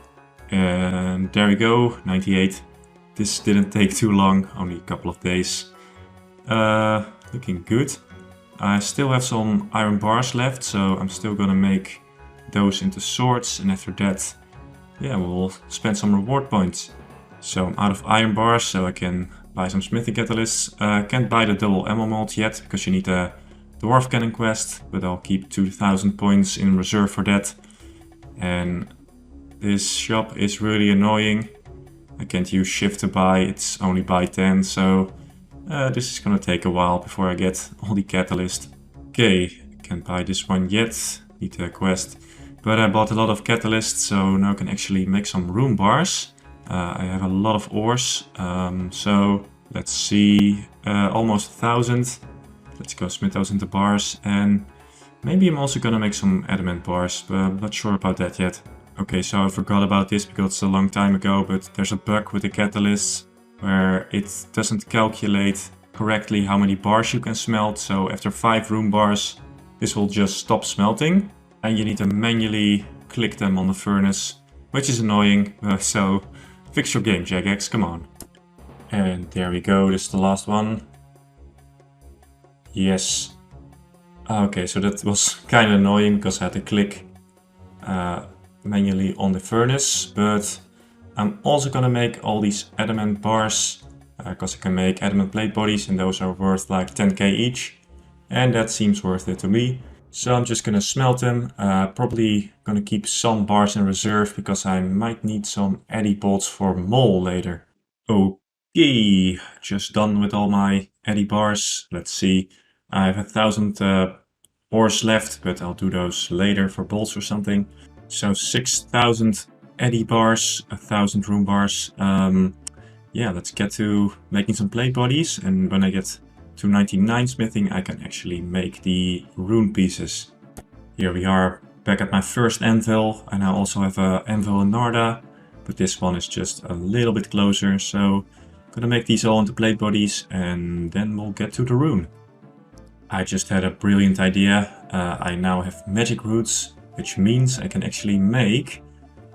And there we go, 98. This didn't take too long, only a couple of days. Looking good. I still have some iron bars left, so I'm still gonna make those into swords, and after that, yeah, we'll spend some reward points. So I'm out of iron bars, so I can buy some smithing catalysts. Can't buy the double ammo mold yet, because you need a dwarf cannon quest, but I'll keep 2000 points in reserve for that. And this shop is really annoying. I can't use shift to buy, it's only buy 10, so this is gonna take a while before I get all the catalyst. Okay, can't buy this one yet, need a quest. But I bought a lot of catalysts, so now I can actually make some rune bars. I have a lot of ores, so let's see, almost 1000. Let's go smith those into bars, and maybe I'm also gonna make some adamant bars, but I'm not sure about that yet. Okay, so I forgot about this because it's a long time ago, but there's a bug with the catalysts where it doesn't calculate correctly how many bars you can smelt. So after 5 rune bars, this will just stop smelting, and you need to manually click them on the furnace, which is annoying. So fix your game, Jagex, come on. And there we go, this is the last one. Yes. Okay, so that was kind of annoying because I had to click manually on the furnace, but I'm also gonna make all these adamant bars because I can make adamant plate bodies, and those are worth like 10k each, and that seems worth it to me. So I'm just gonna smelt them, probably gonna keep some bars in reserve because I might need some eddy bolts for mole later. Okay, just done with all my eddy bars. Let's see, I have 1000 ores left, but I'll do those later for bolts or something. So 6000 eddy bars, 1000 rune bars. Yeah, let's get to making some plate bodies, and when I get to 99 smithing, I can actually make the rune pieces. Here we are, back at my first anvil, and I also have an anvil in Narda, but this one is just a little bit closer, so I'm gonna make these all into plate bodies, and then we'll get to the rune. I just had a brilliant idea. I now have magic roots, which means I can actually make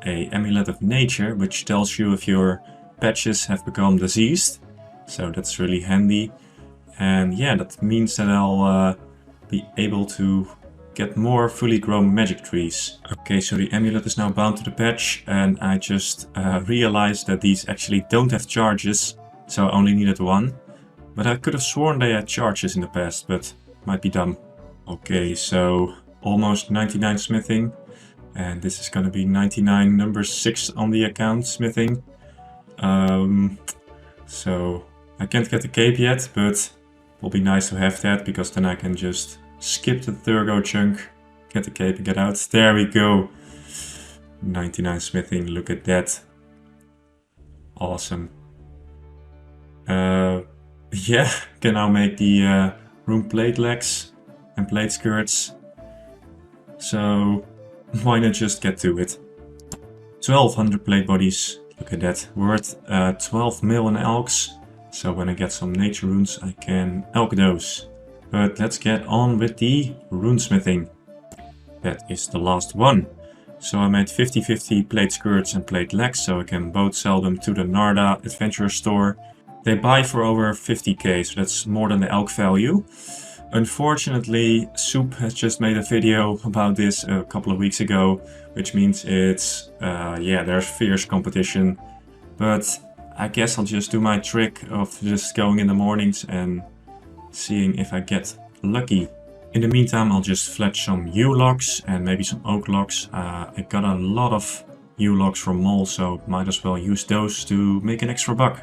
an amulet of nature, which tells you if your patches have become diseased. So that's really handy. And yeah, that means that I'll be able to get more fully grown magic trees. Okay, so the amulet is now bound to the patch, and I just realized that these actually don't have charges, so I only needed one. But I could have sworn they had charges in the past, but might be dumb. Okay, so almost 99 smithing, and this is gonna be 99 number 6 on the account smithing. So I can't get the cape yet, but Will be nice to have that, because then I can just skip the Thurgo chunk, get the cape and get out. There we go. 99 smithing, look at that. Awesome. Yeah, can now make the room plate legs and plate skirts. So why not just get to it? 1200 plate bodies, look at that. Worth 12 mil in elks. So when I get some nature runes, I can elk those. But let's get on with the runesmithing. That is the last one. So I made 50-50 plate skirts and plate legs, so I can both sell them to the Narda Adventurer store. They buy for over 50k, so that's more than the elk value. Unfortunately, Soup has just made a video about this a couple of weeks ago, which means it's, yeah, there's fierce competition. But I guess I'll just do my trick of just going in the mornings and seeing if I get lucky. In the meantime, I'll just fletch some yew logs and maybe some oak logs. I got a lot of yew logs from Mole, so might as well use those to make an extra buck.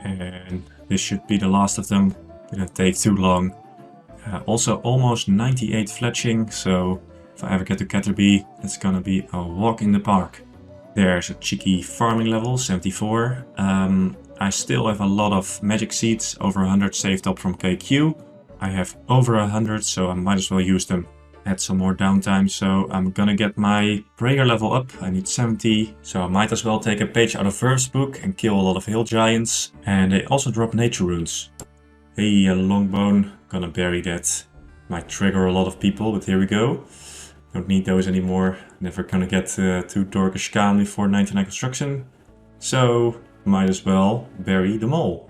And this should be the last of them. Didn't take too long. Also almost 98 fletching, so if I ever get to Caterpie, it's gonna be a walk in the park. There's a cheeky farming level, 74. I still have a lot of magic seeds, over 100 saved up from KQ. I have over 100, so I might as well use them. Had some more downtime, so I'm gonna get my prayer level up. I need 70, so I might as well take a page out of Verve's book and kill a lot of hill giants. And they also drop nature runes. Hey, a longbone, gonna bury that. Might trigger a lot of people, but here we go. Don't need those anymore. Never gonna get to Dorkish Khan before 99 construction. So, might as well bury them all.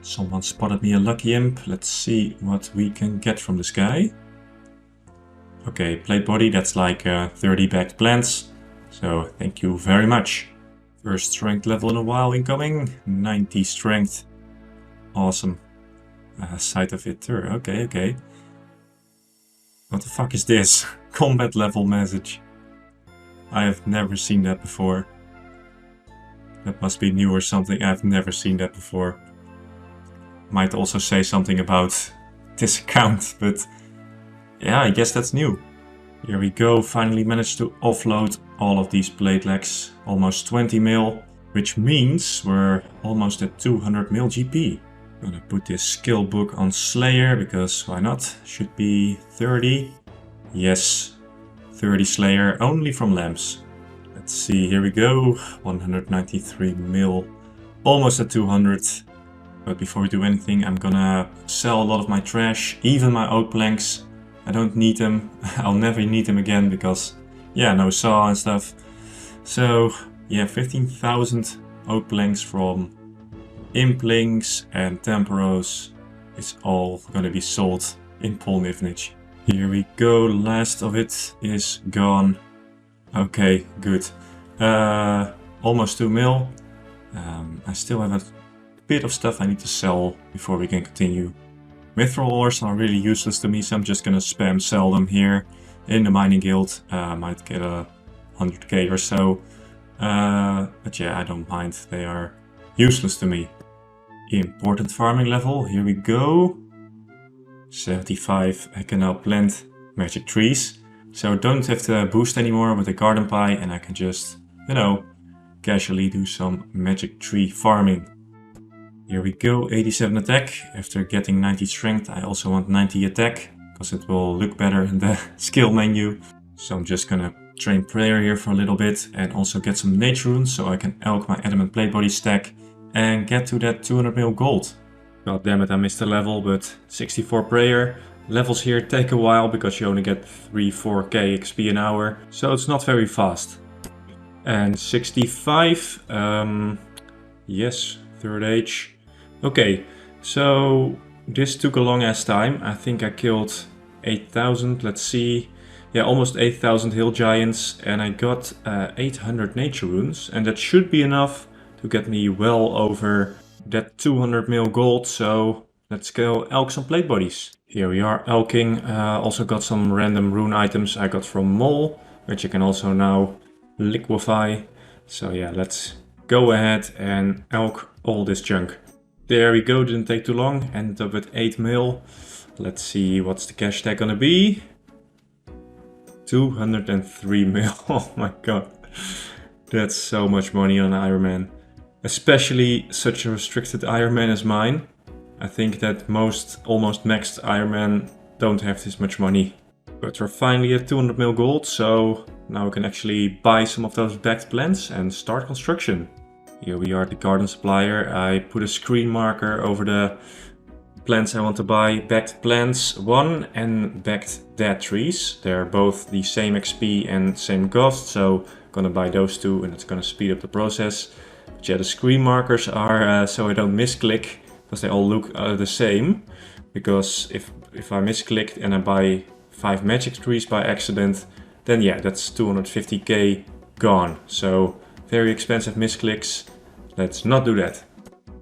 Someone spotted me a lucky imp. Let's see what we can get from this guy. Okay, plate body, that's like 30 backed plants. So thank you very much. First strength level in a while incoming. 90 strength. Awesome. Sight of it. Okay. What the fuck is this? Combat level message. I have never seen that before. That must be new or something. I've never seen that before. Might also say something about this account, but yeah, I guess that's new. Here we go, finally managed to offload all of these plate legs, almost 20 mil, which means we're almost at 200 mil GP. Gonna put this skill book on Slayer, because why not? Should be 30. Yes, 30 Slayer, only from lamps. Let's see, here we go, 193 mil, almost at 200. But before we do anything, I'm gonna sell a lot of my trash, even my oak planks. I don't need them. I'll never need them again because, yeah, no saw and stuff. So, yeah, 15,000 oak planks from Implings and Temporos. It's all gonna be sold in Polnivnich. Here we go, last of it is gone. Okay, good. Almost 2 mil. I still have a bit of stuff I need to sell before we can continue. Mithril ores are really useless to me, so I'm just gonna spam sell them here in the mining guild. Might get a 100k or so. But yeah, I don't mind. They are useless to me. Important farming level, here we go. 75, I can now plant magic trees. So I don't have to boost anymore with the garden pie, and I can just, you know, casually do some magic tree farming. Here we go, 87 attack. After getting 90 strength, I also want 90 attack, because it will look better in the skill menu. So I'm just gonna train prayer here for a little bit, and also get some nature runes, so I can elk my adamant plate body stack, and get to that 200 mil gold. God damn it, I missed a level, but 64 prayer. Levels here take a while, because you only get 3-4k XP an hour, so it's not very fast. And 65, yes, third age. Okay, so this took a long ass time. I think I killed 8,000, let's see. Yeah, almost 8,000 hill giants, and I got 800 nature runes, and that should be enough to get me well over that 200 mil gold. So let's go elk some plate bodies. Here we are elking. Also got some random rune items I got from Mole, which you can also now liquefy. So yeah, let's go ahead and elk all this junk. There we go, didn't take too long. Ended up with 8 mil. Let's see, what's the cash tag gonna be? 203 mil. Oh my god. That's so much money on an Ironman. Especially such a restricted Ironman as mine. I think that most almost maxed Ironman don't have this much money. But we're finally at 200 mil gold, so now we can actually buy some of those backed plants and start construction. Here we are at the garden supplier. I put a screen marker over the plants I want to buy. Backed plants 1 and backed dead trees. They're both the same XP and same cost, so I'm gonna buy those two and it's gonna speed up the process. But yeah, the screen markers are so I don't misclick, because they all look the same. Because if I misclicked and I buy 5 magic trees by accident, then yeah, that's 250k gone. So very expensive misclicks. Let's not do that.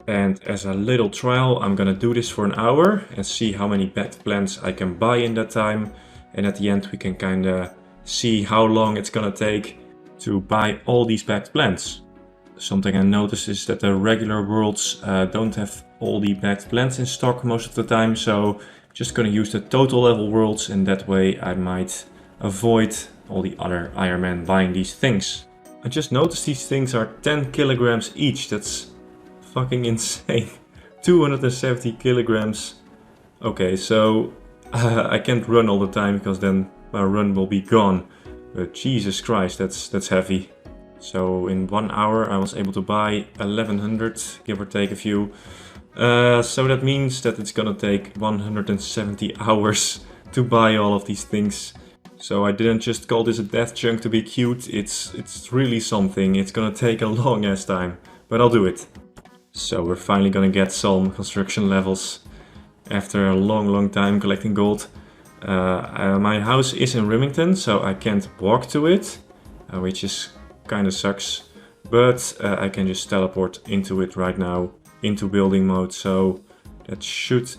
And as a little trial, I'm gonna do this for an hour and see how many backed plants I can buy in that time. And at the end we can kinda see how long it's gonna take to buy all these backed plants. Something I noticed is that the regular worlds don't have all the backed plants in stock most of the time, so I'm just gonna use the total level worlds, and that way I might avoid all the other Ironmen buying these things. I just noticed these things are 10 kilograms each. That's fucking insane. 270 kilograms. Okay, so I can't run all the time because then my run will be gone. But Jesus Christ, that's heavy. So in 1 hour I was able to buy 1100, give or take a few. So that means that it's gonna take 170 hours to buy all of these things. So I didn't just call this a death chunk to be cute, it's really something. It's gonna take a long ass time, but I'll do it. So we're finally gonna get some construction levels after a long time collecting gold. My house is in Remington, so I can't walk to it, which is kinda sucks. But I can just teleport into it right now, into building mode, so that should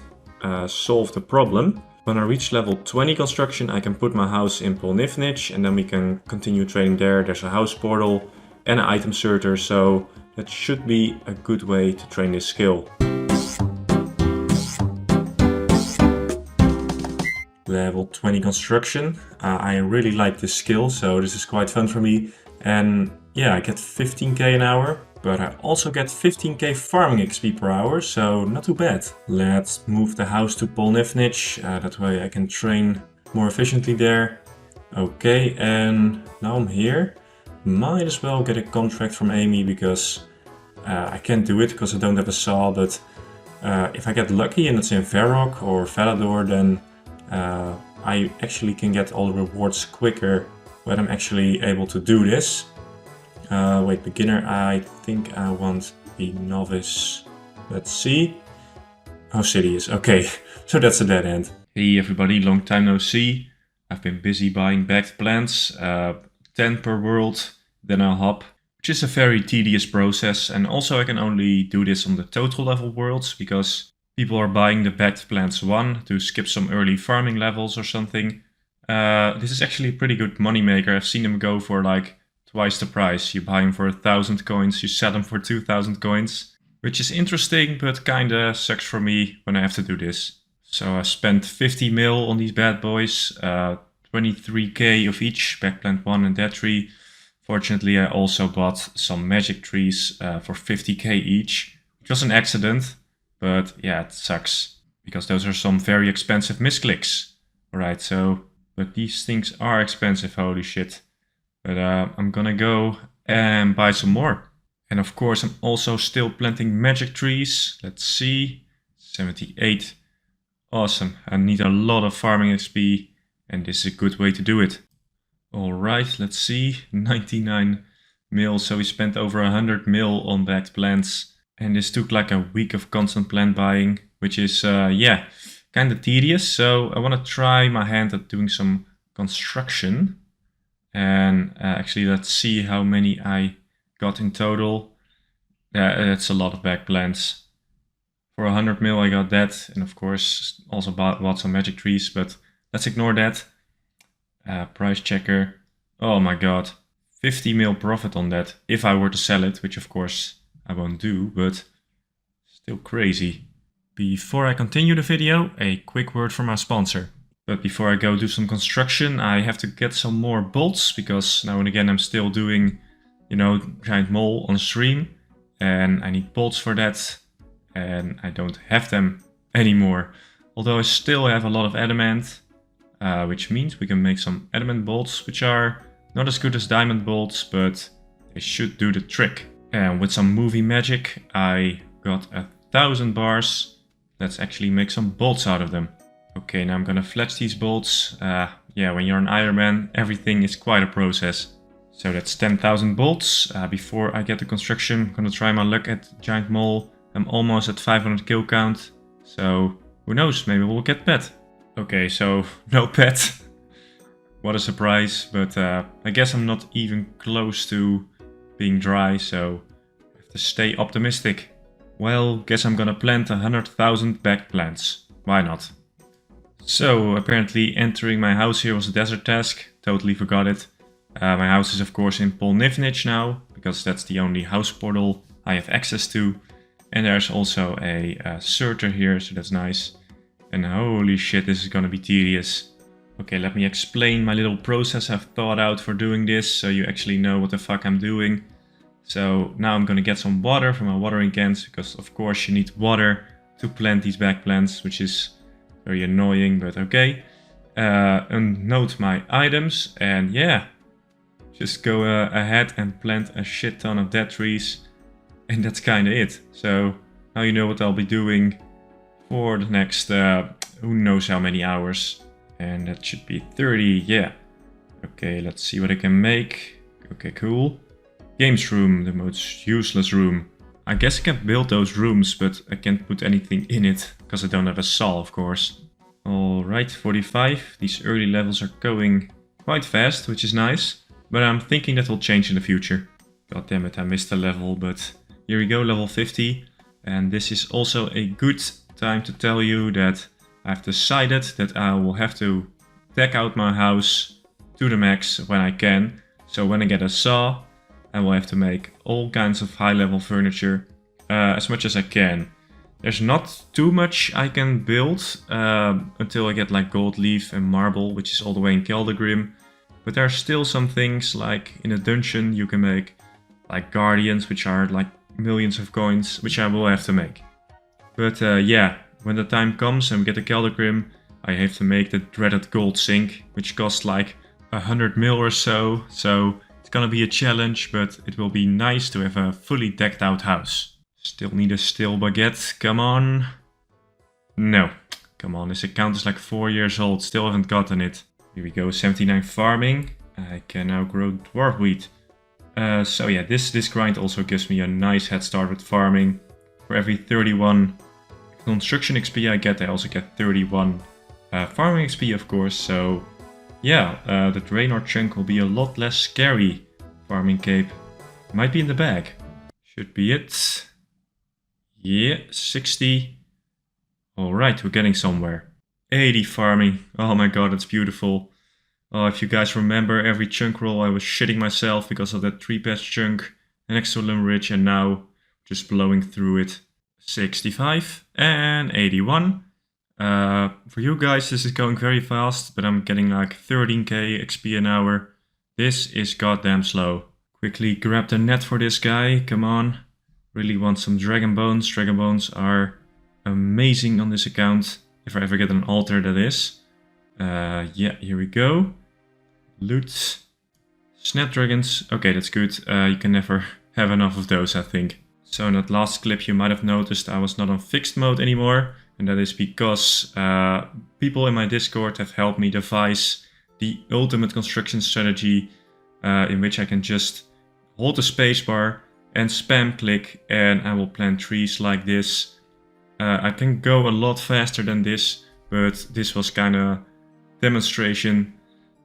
solve the problem. When I reach level 20 construction, I can put my house in Polnifnich and then we can continue trading there. There's a house portal and an item sorter, so that should be a good way to train this skill. Level 20 construction. I really like this skill, so this is quite fun for me. And yeah, I get 15k an hour. But I also get 15k farming XP per hour, so not too bad. Let's move the house to Polnifnich, that way I can train more efficiently there. Okay, and now I'm here. Might as well get a contract from Amy, because I can't do it because I don't have a saw, but if I get lucky and it's in Varrock or Valador, then I actually can get all the rewards quicker when I'm actually able to do this. Wait, beginner, I think I want the novice. Let's see. Oh, Sidious, okay. So that's a dead end. Hey everybody, long time no see. I've been busy buying backed plants, 10 per world, then I'll hop. Which is a very tedious process, and also I can only do this on the total level worlds, because people are buying the backed plants 1 to skip some early farming levels or something. This is actually a pretty good money maker. I've seen them go for like twice the price. You buy them for 1,000 coins, you sell them for 2,000 coins. Which is interesting, but kinda sucks for me when I have to do this. So I spent 50 mil on these bad boys, 23k of each, backplant 1 and dead tree. Fortunately I also bought some magic trees for 50k each, which was an accident, but yeah, it sucks. Because those are some very expensive misclicks. Alright, so, but these things are expensive, holy shit. But I'm gonna go and buy some more. And of course I'm also still planting magic trees. Let's see, 78. Awesome, I need a lot of farming XP and this is a good way to do it. Alright, let's see, 99 mil, so we spent over 100 mil on backed plants. And this took like a week of constant plant buying, which is, yeah, kind of tedious. So I want to try my hand at doing some construction. And actually, let's see how many I got in total. That's a lot of back plants. For 100 mil I got that, and of course also bought some magic trees, but let's ignore that. Price checker. Oh my god, 50 mil profit on that if I were to sell it, which of course I won't do, but Still crazy. Before I continue the video, a quick word from our sponsor. But before I go do some construction, I have to get some more bolts, because now and again I'm still doing, you know, giant mole on stream. And I need bolts for that. And I don't have them anymore. Although I still have a lot of adamant, which means we can make some adamant bolts, which are not as good as diamond bolts, but they should do the trick. And with some movie magic, I got 1,000 bars. Let's actually make some bolts out of them. Okay, now I'm gonna fletch these bolts. Yeah, when you're an Ironman, everything is quite a process. So that's 10,000 bolts. Before I get to construction, I'm gonna try my luck at giant mole. I'm almost at 500 kill count. So who knows, maybe we'll get pet. Okay, so no pet. What a surprise, but I guess I'm not even close to being dry, so I have to stay optimistic. Well, guess I'm gonna plant 100,000 back plants. Why not? So, apparently entering my house here was a desert task. Totally forgot it. My house is of course in Polnivnich now, because that's the only house portal I have access to. And there's also a searcher here, so that's nice. And holy shit, this is gonna be tedious. Okay, let me explain my little process I've thought out for doing this, so you actually know what the fuck I'm doing. So now I'm gonna get some water from my watering cans, because of course you need water to plant these back plants, which is very annoying, but okay. And note my items, and yeah, just go ahead and plant a shit ton of dead trees, and that's kinda it. So now you know what I'll be doing for the next who knows how many hours. And that should be 30, yeah. Okay, let's see what I can make. Okay, cool. Games room, the most useless room. I guess I can build those rooms, but I can't put anything in it, because I don't have a saw, of course. Alright, 45. These early levels are going quite fast, which is nice. But I'm thinking that will change in the future. God damn it, I missed a level, but here we go, level 50. And this is also a good time to tell you that I've decided that I will have to deck out my house to the max when I can. So when I get a saw, I will have to make all kinds of high-level furniture as much as I can. There's not too much I can build until I get like gold leaf and marble, which is all the way in Keldegrim. But there are still some things like in a dungeon you can make like guardians, which are like millions of coins, which I will have to make. But yeah, when the time comes and we get the Keldegrim, I have to make the dreaded gold sink, which costs like 100 mil or so. So it's gonna be a challenge, but it will be nice to have a fully decked out house. Still need a steel baguette, come on. No, come on, this account is like 4 years old, still haven't gotten it. Here we go, 79 farming. I can now grow dwarf wheat. So yeah, this grind also gives me a nice head start with farming. For every 31 construction XP I get, I also get 31 farming XP, of course. So yeah, the Draenor chunk will be a lot less scary. Farming cape might be in the bag. Should be it. Yeah, 60. Alright, we're getting somewhere. 80 farming. Oh my god, that's beautiful. Oh, if you guys remember, every chunk roll I was shitting myself because of that 3-patch chunk next to Limpwurt, and now just blowing through it. 65 and 81. For you guys this is going very fast, but I'm getting like 13k XP an hour. This is goddamn slow. Quickly grab the net for this guy, come on. Really want some dragon bones. Dragon bones are amazing on this account. If I ever get an altar, that is. Yeah, here we go. Loot. Snapdragons. Okay, that's good. You can never have enough of those, I think. So in that last clip you might have noticed I was not on fixed mode anymore. And that is because people in my Discord have helped me devise the ultimate construction strategy in which I can just hold the spacebar and spam click and I will plant trees like this. I can go a lot faster than this, but this was kind of demonstration.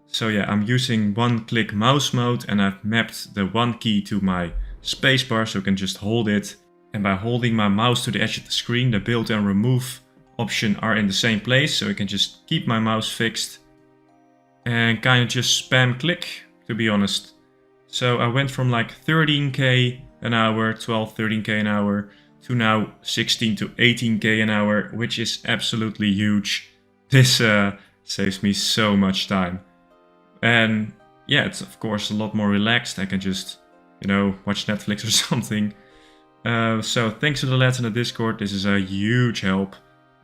So yeah, I'm using one-click mouse mode and I've mapped the one key to my spacebar so I can just hold it. And by holding my mouse to the edge of the screen, the build and remove option are in the same place, so I can just keep my mouse fixed and kind of just spam click, to be honest. So I went from like 13k an hour, 12, 13k an hour, to now 16 to 18k an hour, which is absolutely huge. This saves me so much time. And yeah, it's of course a lot more relaxed. I can just, you know, watch Netflix or something. So thanks to the lads in the Discord, this is a huge help.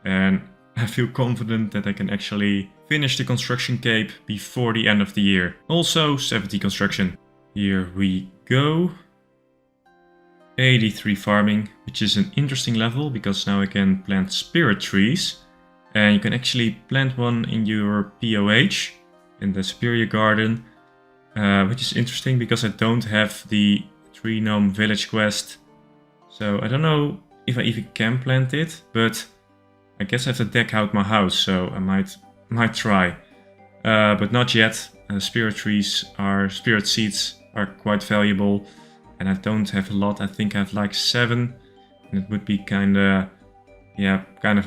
And I feel confident that I can actually finish the construction cape before the end of the year. Also 70 construction. Here we go. 83 farming, which is an interesting level because now I can plant spirit trees. And you can actually plant one in your POH, in the Superior Garden. Which is interesting because I don't have the Tree Gnome Village quest. So I don't know if I even can plant it, but I guess I have to deck out my house, so I might try. But not yet. Spirit seeds are quite valuable. And I don't have a lot. I think I have like 7. And it would be kind of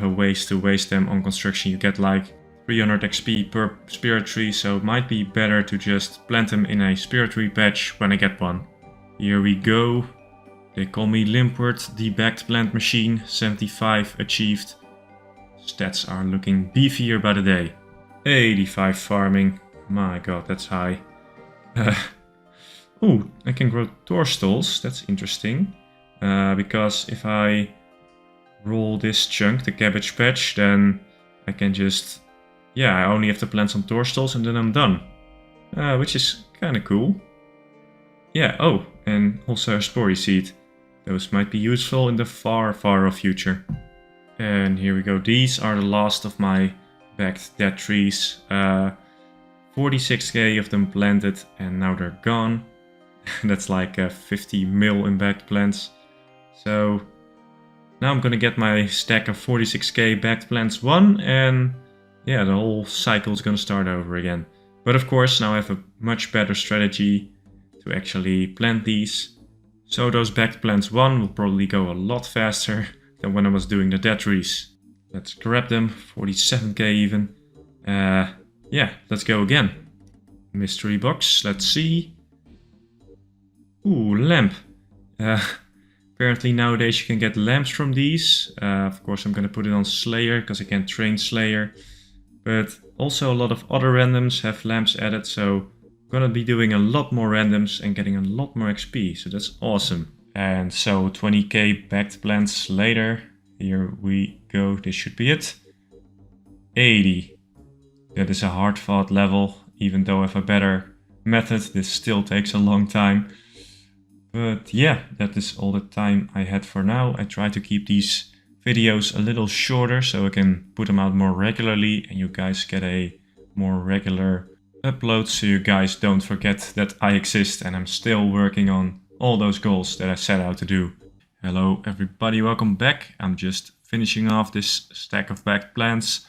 a waste to waste them on construction. You get like 300 XP per spirit tree, so it might be better to just plant them in a spirit tree patch when I get one. Here we go. They call me Limpwurt, the backed plant machine. 75 achieved. Stats are looking beefier by the day. 85 farming. My god, that's high. Ooh, I can grow torstals. That's interesting. Because if I roll this chunk, the cabbage patch, then I can just... yeah, I only have to plant some torstals and then I'm done. Which is kind of cool. Yeah, oh, and also a spory seed. Those might be useful in the far, far off future. And here we go. These are the last of my backed dead trees. 46k of them planted and now they're gone. That's like 50 mil in backed plants. So now I'm gonna get my stack of 46k backed plants 1 and yeah, the whole cycle is gonna start over again. But of course now I have a much better strategy to actually plant these. So those backed plants 1 will probably go a lot faster than when I was doing the dead trees. Let's grab them, 47k even. Yeah, let's go again. Mystery box, let's see. Ooh, lamp. Apparently nowadays you can get lamps from these. Of course I'm gonna put it on Slayer because I can't train Slayer. But also a lot of other randoms have lamps added, so I'm gonna be doing a lot more randoms and getting a lot more XP, so that's awesome. And so 20k backed plants later, here we go, this should be it. 80. That is a hard fought level, even though I have a better method, this still takes a long time. But yeah, that is all the time I had for now. I try to keep these videos a little shorter so I can put them out more regularly and you guys get a more regular upload so you guys don't forget that I exist and I'm still working on all those goals that I set out to do. Hello everybody, welcome back. I'm just finishing off this stack of backed plants.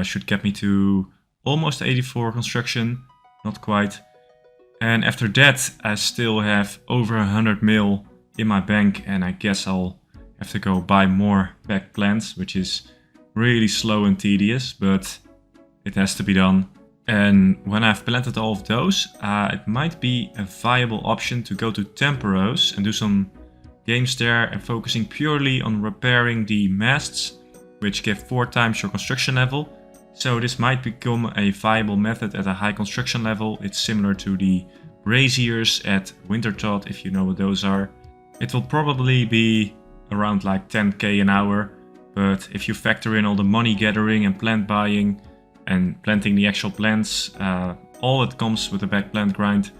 Should get me to almost 84 construction, not quite. And after that I still have over 100 mil in my bank and I guess I'll have to go buy more backed plants, which is really slow and tedious, but it has to be done. And when I've planted all of those, it might be a viable option to go to Temperos and do some games there and focusing purely on repairing the masts, which give 4 times your construction level. So this might become a viable method at a high construction level. It's similar to the braziers at Winterthought, if you know what those are. It will probably be around like 10k an hour, but if you factor in all the money gathering and plant buying and planting the actual plants, all that comes with the back plant grind,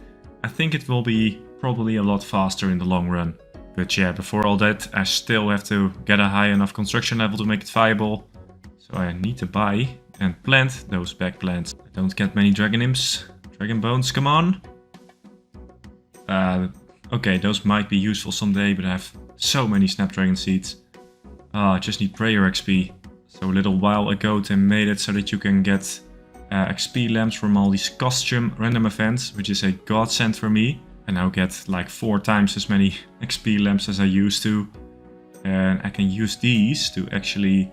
I think it will be probably a lot faster in the long run. But yeah, before all that, I still have to get a high enough construction level to make it viable. So I need to buy and plant those back plants. I don't get many dragon imps. Dragon bones, come on. Okay, those might be useful someday, but I have so many snapdragon seeds. I just need prayer XP. So a little while ago they made it so that you can get XP lamps from all these costume random events, which is a godsend for me. And now get like 4 times as many XP lamps as I used to. And I can use these to actually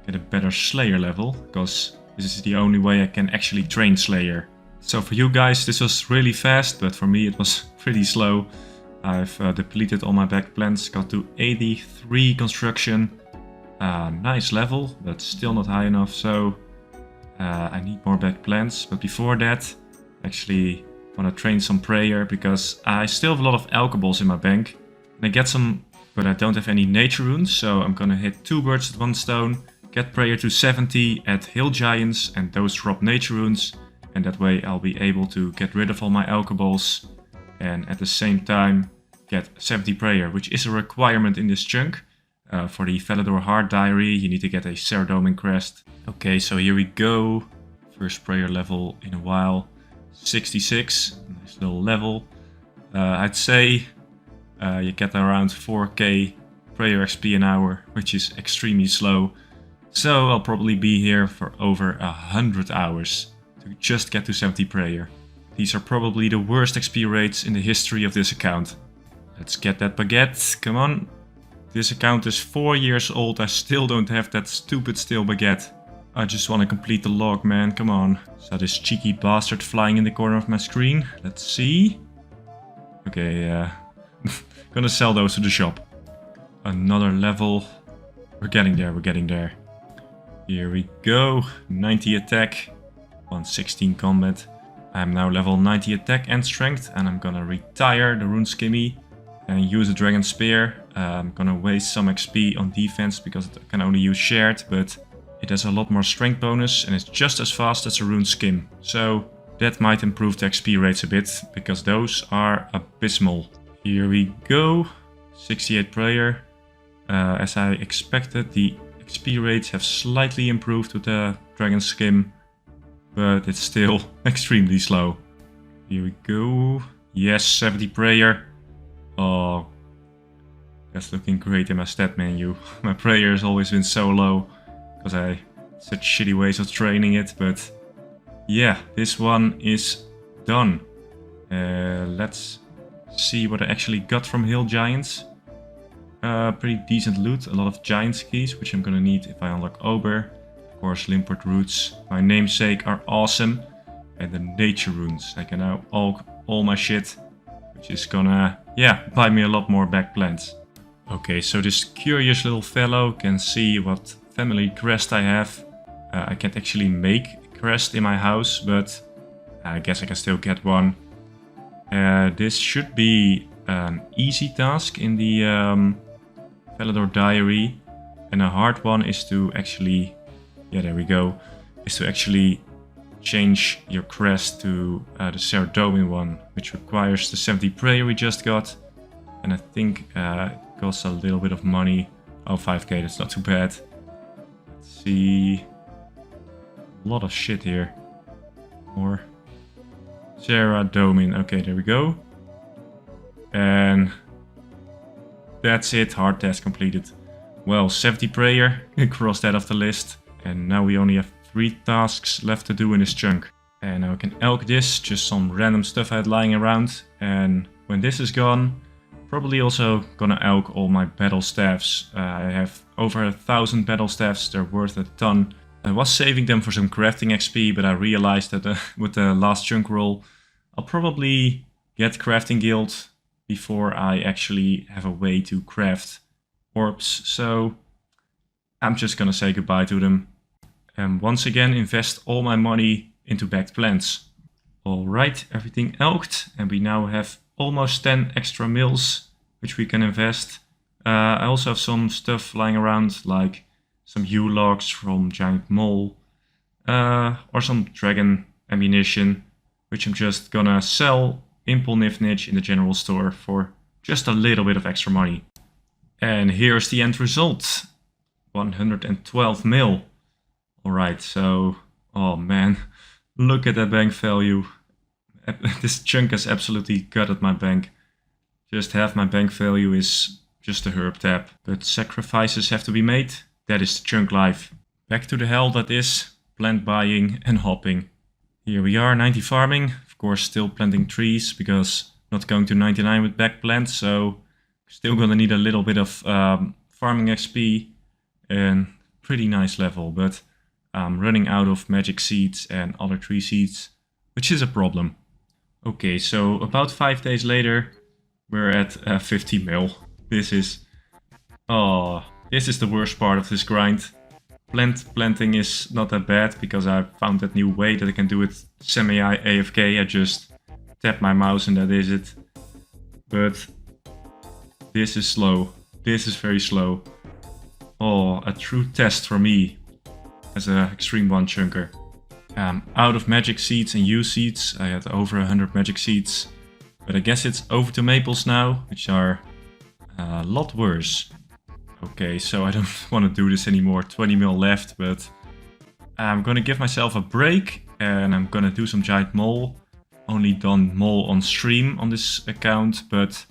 get a better Slayer level, because this is the only way I can actually train Slayer. So for you guys this was really fast, but for me it was pretty slow. I've depleted all my back plants, got to 83 construction. Nice level, but still not high enough, so I need more back plants. But before that, actually want to train some prayer, because I still have a lot of alcohols in my bank. And I get some, but I don't have any nature runes, so I'm gonna hit 2 birds with 1 stone, get prayer to 70 at hill giants, and those drop nature runes. And that way I'll be able to get rid of all my alcohols, and at the same time get 70 prayer, which is a requirement in this chunk. For the Valador Heart Diary, you need to get a Ceradomin crest. Okay, so here we go. First prayer level in a while. 66, nice little level. I'd say you get around 4k prayer XP an hour, which is extremely slow. So I'll probably be here for over 100 hours to just get to 70 prayer. These are probably the worst XP rates in the history of this account. Let's get that baguette, come on. This account is 4 years old, I still don't have that stupid steel baguette. I just want to complete the log, man, come on. So this cheeky bastard flying in the corner of my screen. Let's see. Okay, gonna sell those to the shop. Another level. We're getting there, we're getting there. Here we go. 90 attack, 116 combat. I'm now level 90 attack and strength, and I'm gonna retire the rune skimmy and use a dragon spear. I'm gonna waste some XP on defense because it can only use shared, but it has a lot more strength bonus and it's just as fast as a rune skim. So that might improve the XP rates a bit, because those are abysmal. Here we go. 68 prayer. As I expected, the XP rates have slightly improved with the dragon skim, but it's still extremely slow. Here we go. Yes, 70 prayer. Oh, that's looking great in my stat menu. My prayer has always been so low, because I such shitty ways of training it, but yeah, this one is done. Let's see what I actually got from hill giants. Pretty decent loot, a lot of giant's keys, which I'm gonna need if I unlock Ober. Of course, Limpwurt roots, my namesake, are awesome. And the nature runes, I can now all my shit, which is gonna, yeah, buy me a lot more back plants. Okay, so this curious little fellow can see what family crest I have. I can't actually make a crest in my house, but I guess I can still get one. This should be an easy task in the Valador Diary, and a hard one is to actually, yeah, there we go, is to actually change your crest to the Ceradomin one, which requires the 70 prayer we just got, and I think it costs a little bit of money. Oh, 5k, that's not too bad. Let's see, a lot of shit here. More Ceradomin, okay, there we go. And that's it, hard task completed. Well, 70 prayer, cross that off the list. And now we only have 3 tasks left to do in this chunk. And now I can elk this, just some random stuff I had lying around. And when this is gone, probably also gonna elk all my battle staffs. I have over 1,000 battle staffs, they're worth a ton. I was saving them for some crafting XP, but I realized that with the last chunk roll, I'll probably get crafting guild before I actually have a way to craft orbs. So I'm just gonna say goodbye to them. And once again invest all my money into backed plants. Alright, everything elked, and we now have almost 10 extra mils which we can invest. I also have some stuff lying around, like some yew logs from Giant Mole, or some dragon ammunition, which I'm just gonna sell in Polnifnich in the general store for just a little bit of extra money. And here's the end result. 112 mil. Alright, so, oh man, look at that bank value. This chunk has absolutely gutted my bank. Just half my bank value is just a herb tap. But sacrifices have to be made. That is the chunk life. Back to the hell that is plant buying and hopping. Here we are, 90 farming. Of course, still planting trees because not going to 99 with back plants. So still gonna need a little bit of farming XP and pretty nice level. But I'm running out of magic seeds and other tree seeds, which is a problem. Okay, so about 5 days later, we're at 50 mil. This is... Oh, this is the worst part of this grind. Planting is not that bad because I found that new way that I can do it semi-AFK. I just tap my mouse and that is it. But this is slow. This is very slow. Oh, a true test for me as an Xtreme Onechunker. Out of magic seeds and U seeds. I had over 100 magic seeds. But I guess it's over to maples now, which are a lot worse. Okay, so I don't want to do this anymore. 20 mil left, but I'm gonna give myself a break and I'm gonna do some giant mole. Only done mole on stream on this account, but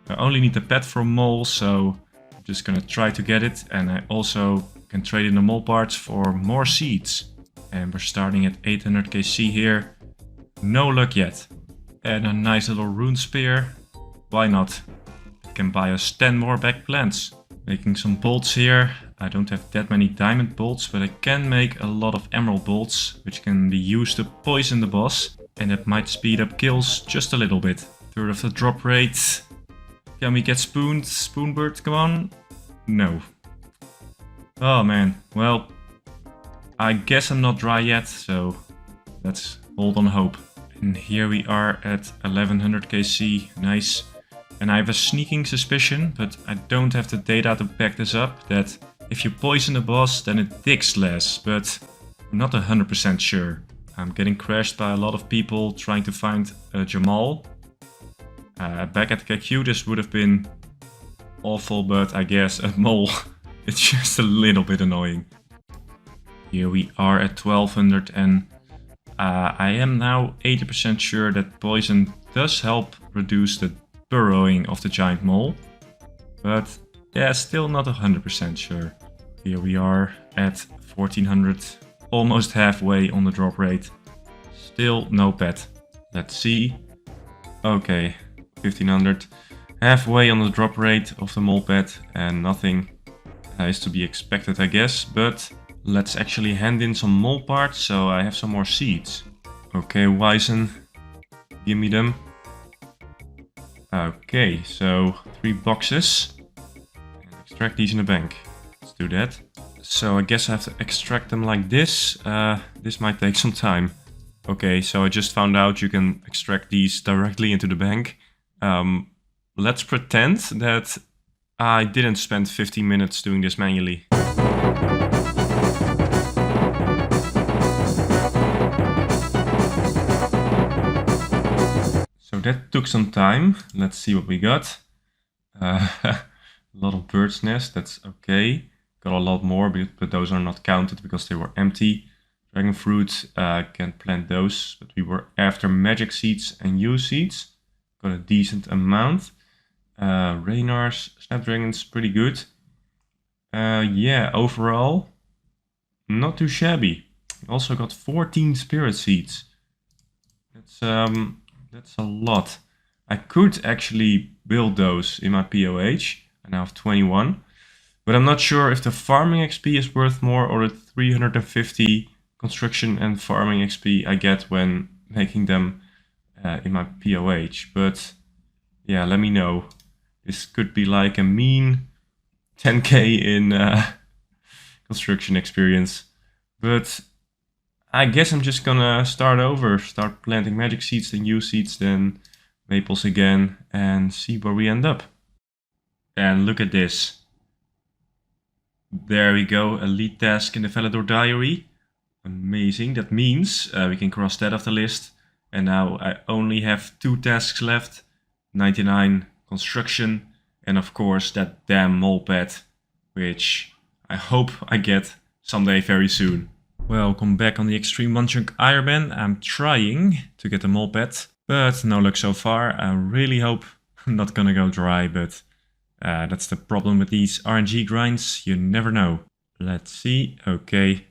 I only need the pet from mole, so I'm just gonna try to get it. And I also can trade in the mole parts for more seeds. And we're starting at 800 KC here. No luck yet. And a nice little rune spear. Why not? Can buy us 10 more back plants. Making some bolts here. I don't have that many diamond bolts, but I can make a lot of emerald bolts, which can be used to poison the boss. And that might speed up kills just a little bit. Third of the drop rate. Can we get spooned? Spoonbird, come on. No. Oh man, well, I guess I'm not dry yet, so let's hold on hope. And here we are at 1100 KC, nice. And I have a sneaking suspicion, but I don't have the data to back this up, that if you poison the boss, then it digs less, but I'm not 100% sure. I'm getting crashed by a lot of people trying to find Jamal. Back at KQ this would have been awful, but I guess at mole it's just a little bit annoying. Here we are at 1200 and I am now 80% sure that poison does help reduce the burrowing of the giant mole. But yeah, still not 100% sure. Here we are at 1400, almost halfway on the drop rate. Still no pet. Let's see. Okay, 1500. Halfway on the drop rate of the mole pet and nothing is to be expected, I guess. But let's actually hand in some mole parts so I have some more seeds. Okay, Wizen, give me them. Okay, so 3 boxes. And extract these in the bank. Let's do that. So I guess I have to extract them like this. This might take some time. Okay, so I just found out you can extract these directly into the bank. Let's pretend that I didn't spend 15 minutes doing this manually. So that took some time. Let's see what we got. A lot of bird's nest, that's okay. Got a lot more, but those are not counted because they were empty. Dragon fruit, can't plant those, but we were after magic seeds and U seeds. Got a decent amount. Raynars, snapdragons, pretty good. Yeah, overall, not too shabby. Also got 14 spirit seeds. That's a lot. I could actually build those in my POH. I now have 21. But I'm not sure if the farming XP is worth more or the 350 construction and farming XP I get when making them in my POH. But yeah, let me know. This could be like a mean 10k in construction experience. But I guess I'm just gonna start over, start planting magic seeds, then U seeds, then maples again, and see where we end up. And look at this. There we go, a lead task in the Valador Diary. Amazing, that means we can cross that off the list. And now I only have 2 tasks left. 99 construction, and of course that damn mole pet, which I hope I get someday very soon. Welcome back on the Xtreme Onechunk Ironman. I'm trying to get the mole pet, but no luck so far. I really hope I'm not gonna go dry, but that's the problem with these RNG grinds, you never know. Let's see, okay.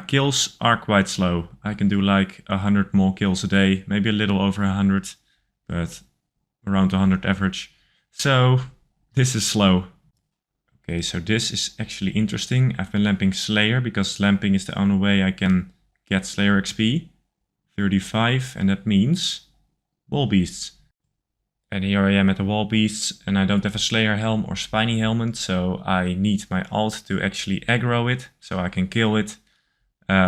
Kills are quite slow. I can do like 100 mole kills a day, maybe a little over 100, but around 100 average. So this is slow. Okay, so this is actually interesting. I've been lamping Slayer because lamping is the only way I can get Slayer XP. 35, and that means wall beasts. And here I am at the wall beasts, and I don't have a Slayer helm or Spiny helmet, so I need my alt to actually aggro it, so I can kill it,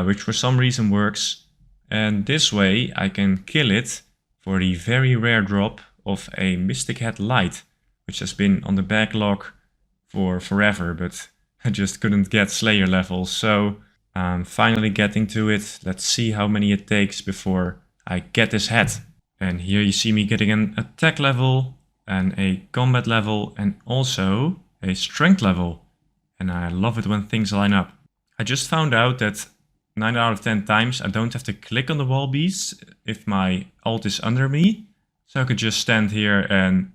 which for some reason works. And this way I can kill it for the very rare drop of a Mystic Head Light, which has been on the backlog for forever, but I just couldn't get Slayer levels, so I'm finally getting to it. Let's see how many it takes before I get this head. And here you see me getting an attack level and a combat level and also a strength level. And I love it when things line up. I just found out that 9 out of 10 times I don't have to click on the wall beast if my ult is under me. So I could just stand here and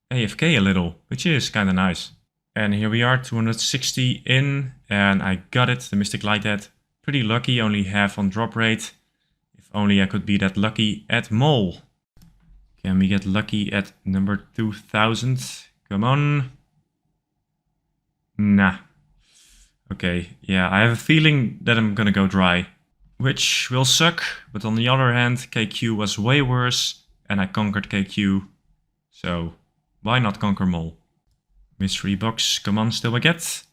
AFK a little, which is kinda nice. And here we are, 260 in, and I got it, the Mystic Light Head. Pretty lucky, only half on drop rate. If only I could be that lucky at Mole. Can we get lucky at number 2000? Come on. Nah. Okay, yeah, I have a feeling that I'm gonna go dry. Which will suck, but on the other hand, KQ was way worse, and I conquered KQ. So, why not conquer Mole? Mystery box, come on, still a get.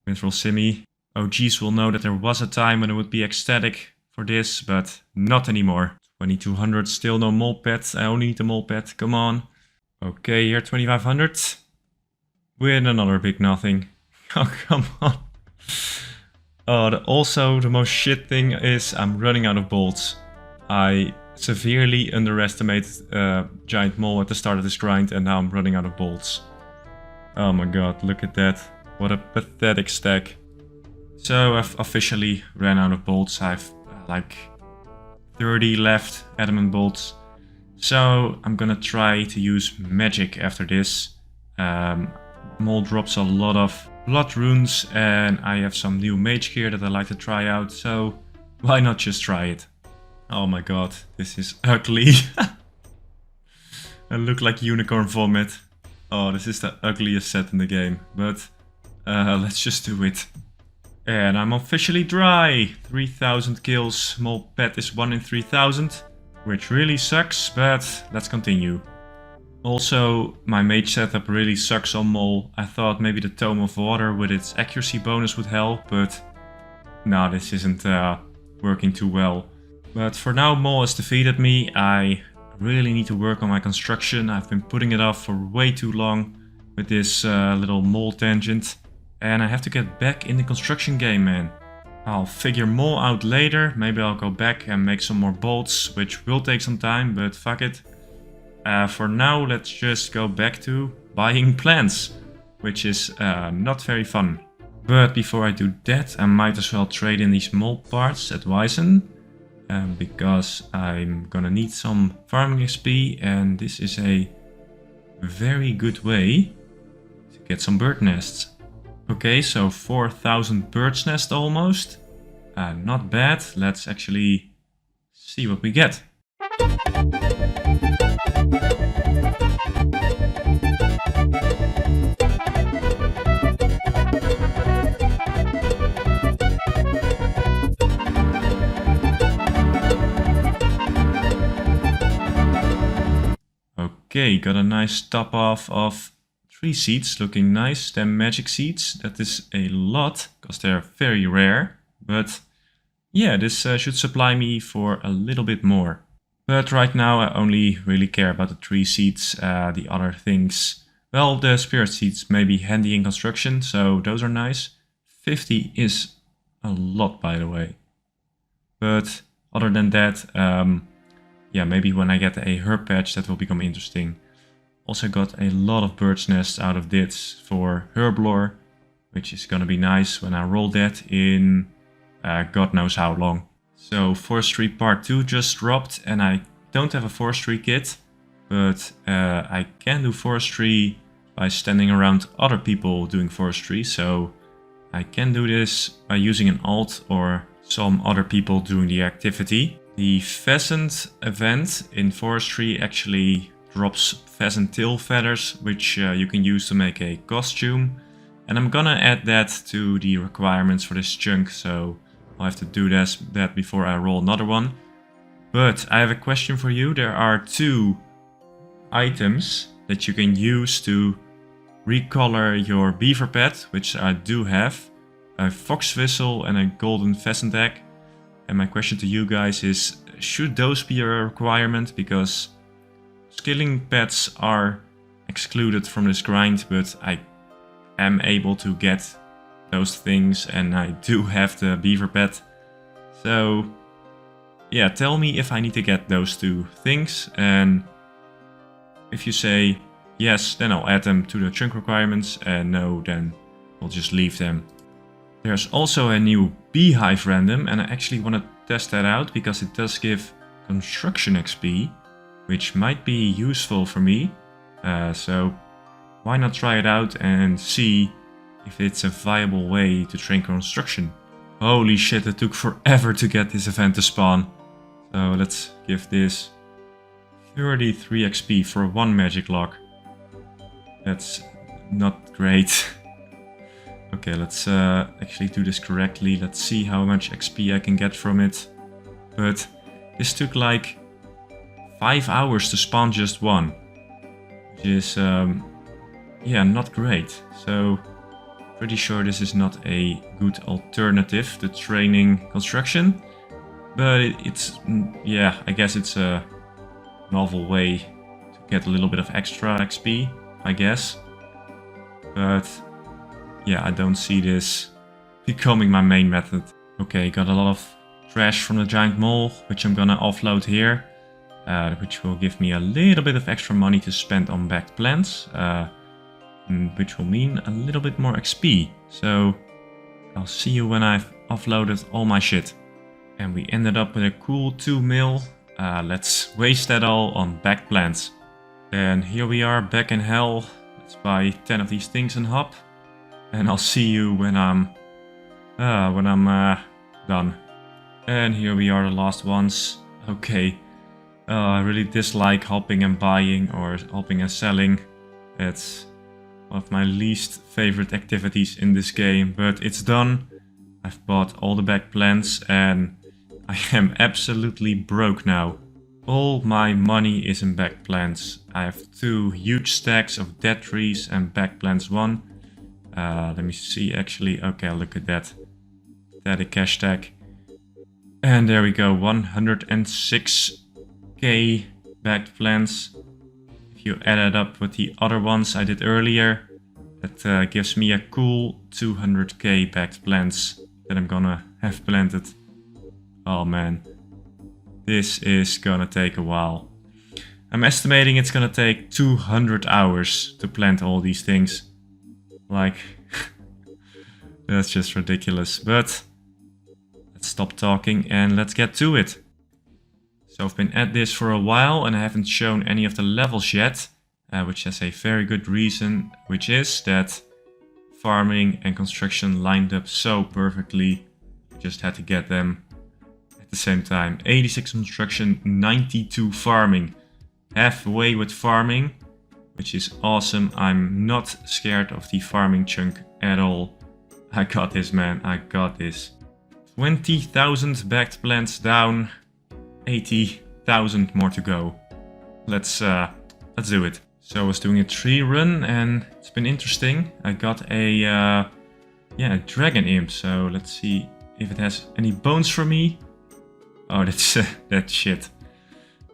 Mithril Simi. OGs will know that there was a time when I would be ecstatic for this, but not anymore. 2200, still no mole pet. I only need a mole pet, come on. Okay, here 2500. With another big nothing. Oh, come on. Oh, also the most shit thing is I'm running out of bolts. I severely underestimated Giant Mole at the start of this grind and now I'm running out of bolts. Oh my god, look at that. What a pathetic stack. So I've officially ran out of bolts. I've like 30 left adamant bolts. So I'm gonna try to use magic after this. Mole drops a lot of blood runes and I have some new mage gear that I like to try out. So why not just try it? Oh my god, this is ugly. I look like unicorn vomit. Oh, this is the ugliest set in the game, but let's just do it. And I'm officially dry! 3000 kills, Mole pet is 1 in 3000, which really sucks, but let's continue. Also, my mage setup really sucks on Mole. I thought maybe the Tome of Water with its accuracy bonus would help, but no, this isn't working too well. But for now, Mole has defeated me. I really need to work on my construction. I've been putting it off for way too long with this little Mole tangent. And I have to get back in the construction game, man. I'll figure Mole out later. Maybe I'll go back and make some more bolts, which will take some time, but fuck it. For now, let's just go back to buying plants, which is not very fun. But before I do that, I might as well trade in these Mole parts at Wyzen. Because I'm gonna need some farming XP and this is a very good way to get some bird nests. Okay, so 4000 bird's nest almost. Not bad. Let's actually see what we get. Okay, got a nice top off of 3 seeds, looking nice. 10 magic seeds, that is a lot, because they're very rare. But yeah, this should supply me for a little bit more. But right now I only really care about the 3 seeds, the other things. Well, the spirit seeds may be handy in construction, so those are nice. 50 is a lot, by the way. But other than that, yeah, maybe when I get a herb patch that will become interesting. Also got a lot of bird's nests out of this for herb lore, which is gonna be nice when I roll that in God knows how long. So forestry part 2 just dropped and I don't have a forestry kit, but I can do forestry by standing around other people doing forestry. So I can do this by using an alt or some other people doing the activity. The pheasant event in forestry actually drops pheasant tail feathers, which you can use to make a costume. And I'm gonna add that to the requirements for this chunk, so I'll have to do that before I roll another one. But I have a question for you. There are 2 items that you can use to recolor your beaver pet, which I do have. A fox whistle and a golden pheasant egg. And my question to you guys is, should those be a requirement? Because skilling pets are excluded from this grind, but I am able to get those things and I do have the beaver pet. So yeah, tell me if I need to get those two things, and if you say yes, then I'll add them to the chunk requirements, and no, then I'll just leave them. There's also a new beehive random, and I actually want to test that out because it does give construction XP, which might be useful for me. So why not try it out and see if it's a viable way to train construction. Holy shit, it took forever to get this event to spawn. So let's give this 33 XP for one magic lock. That's not great. Okay, let's actually do this correctly. Let's see how much XP I can get from it. But this took like 5 hours to spawn just one, which is yeah, not great. So pretty sure this is not a good alternative to training construction, but it's yeah, I guess it's a novel way to get a little bit of extra XP, I guess. But yeah, I don't see this becoming my main method. Okay, got a lot of trash from the giant mole, which I'm gonna offload here, which will give me a little bit of extra money to spend on backed plants, which will mean a little bit more XP. So I'll see you when I've offloaded all my shit. And we ended up with a cool 2 mil. Let's waste that all on backed plants. And here we are back in hell. Let's buy 10 of these things and hop. And I'll see you when I'm done. And here we are, the last ones. Okay. I really dislike hopping and buying or hopping and selling. It's one of my least favorite activities in this game, but it's done. I've bought all the back plants and I am absolutely broke now. All my money is in back plants. I have 2 huge stacks of dead trees and back plants 1. Let me see actually. Okay, look at that. That a cash stack. And there we go, 106k backed plants. If you add it up with the other ones I did earlier, that gives me a cool 200k backed plants that I'm gonna have planted. Oh man, this is gonna take a while. I'm estimating it's gonna take 200 hours to plant all these things. Like, that's just ridiculous, but let's stop talking and let's get to it. So I've been at this for a while and I haven't shown any of the levels yet, which has a very good reason, which is that farming and construction lined up so perfectly. I just had to get them at the same time. 86 construction, 92 farming. Halfway with farming, which is awesome. I'm not scared of the farming chunk at all. I got this, man, I got this. 20,000 backed plants down, 80,000 more to go. Let's do it. So I was doing a tree run and it's been interesting. I got a yeah, a dragon imp. So let's see if it has any bones for me. Oh, that's that shit.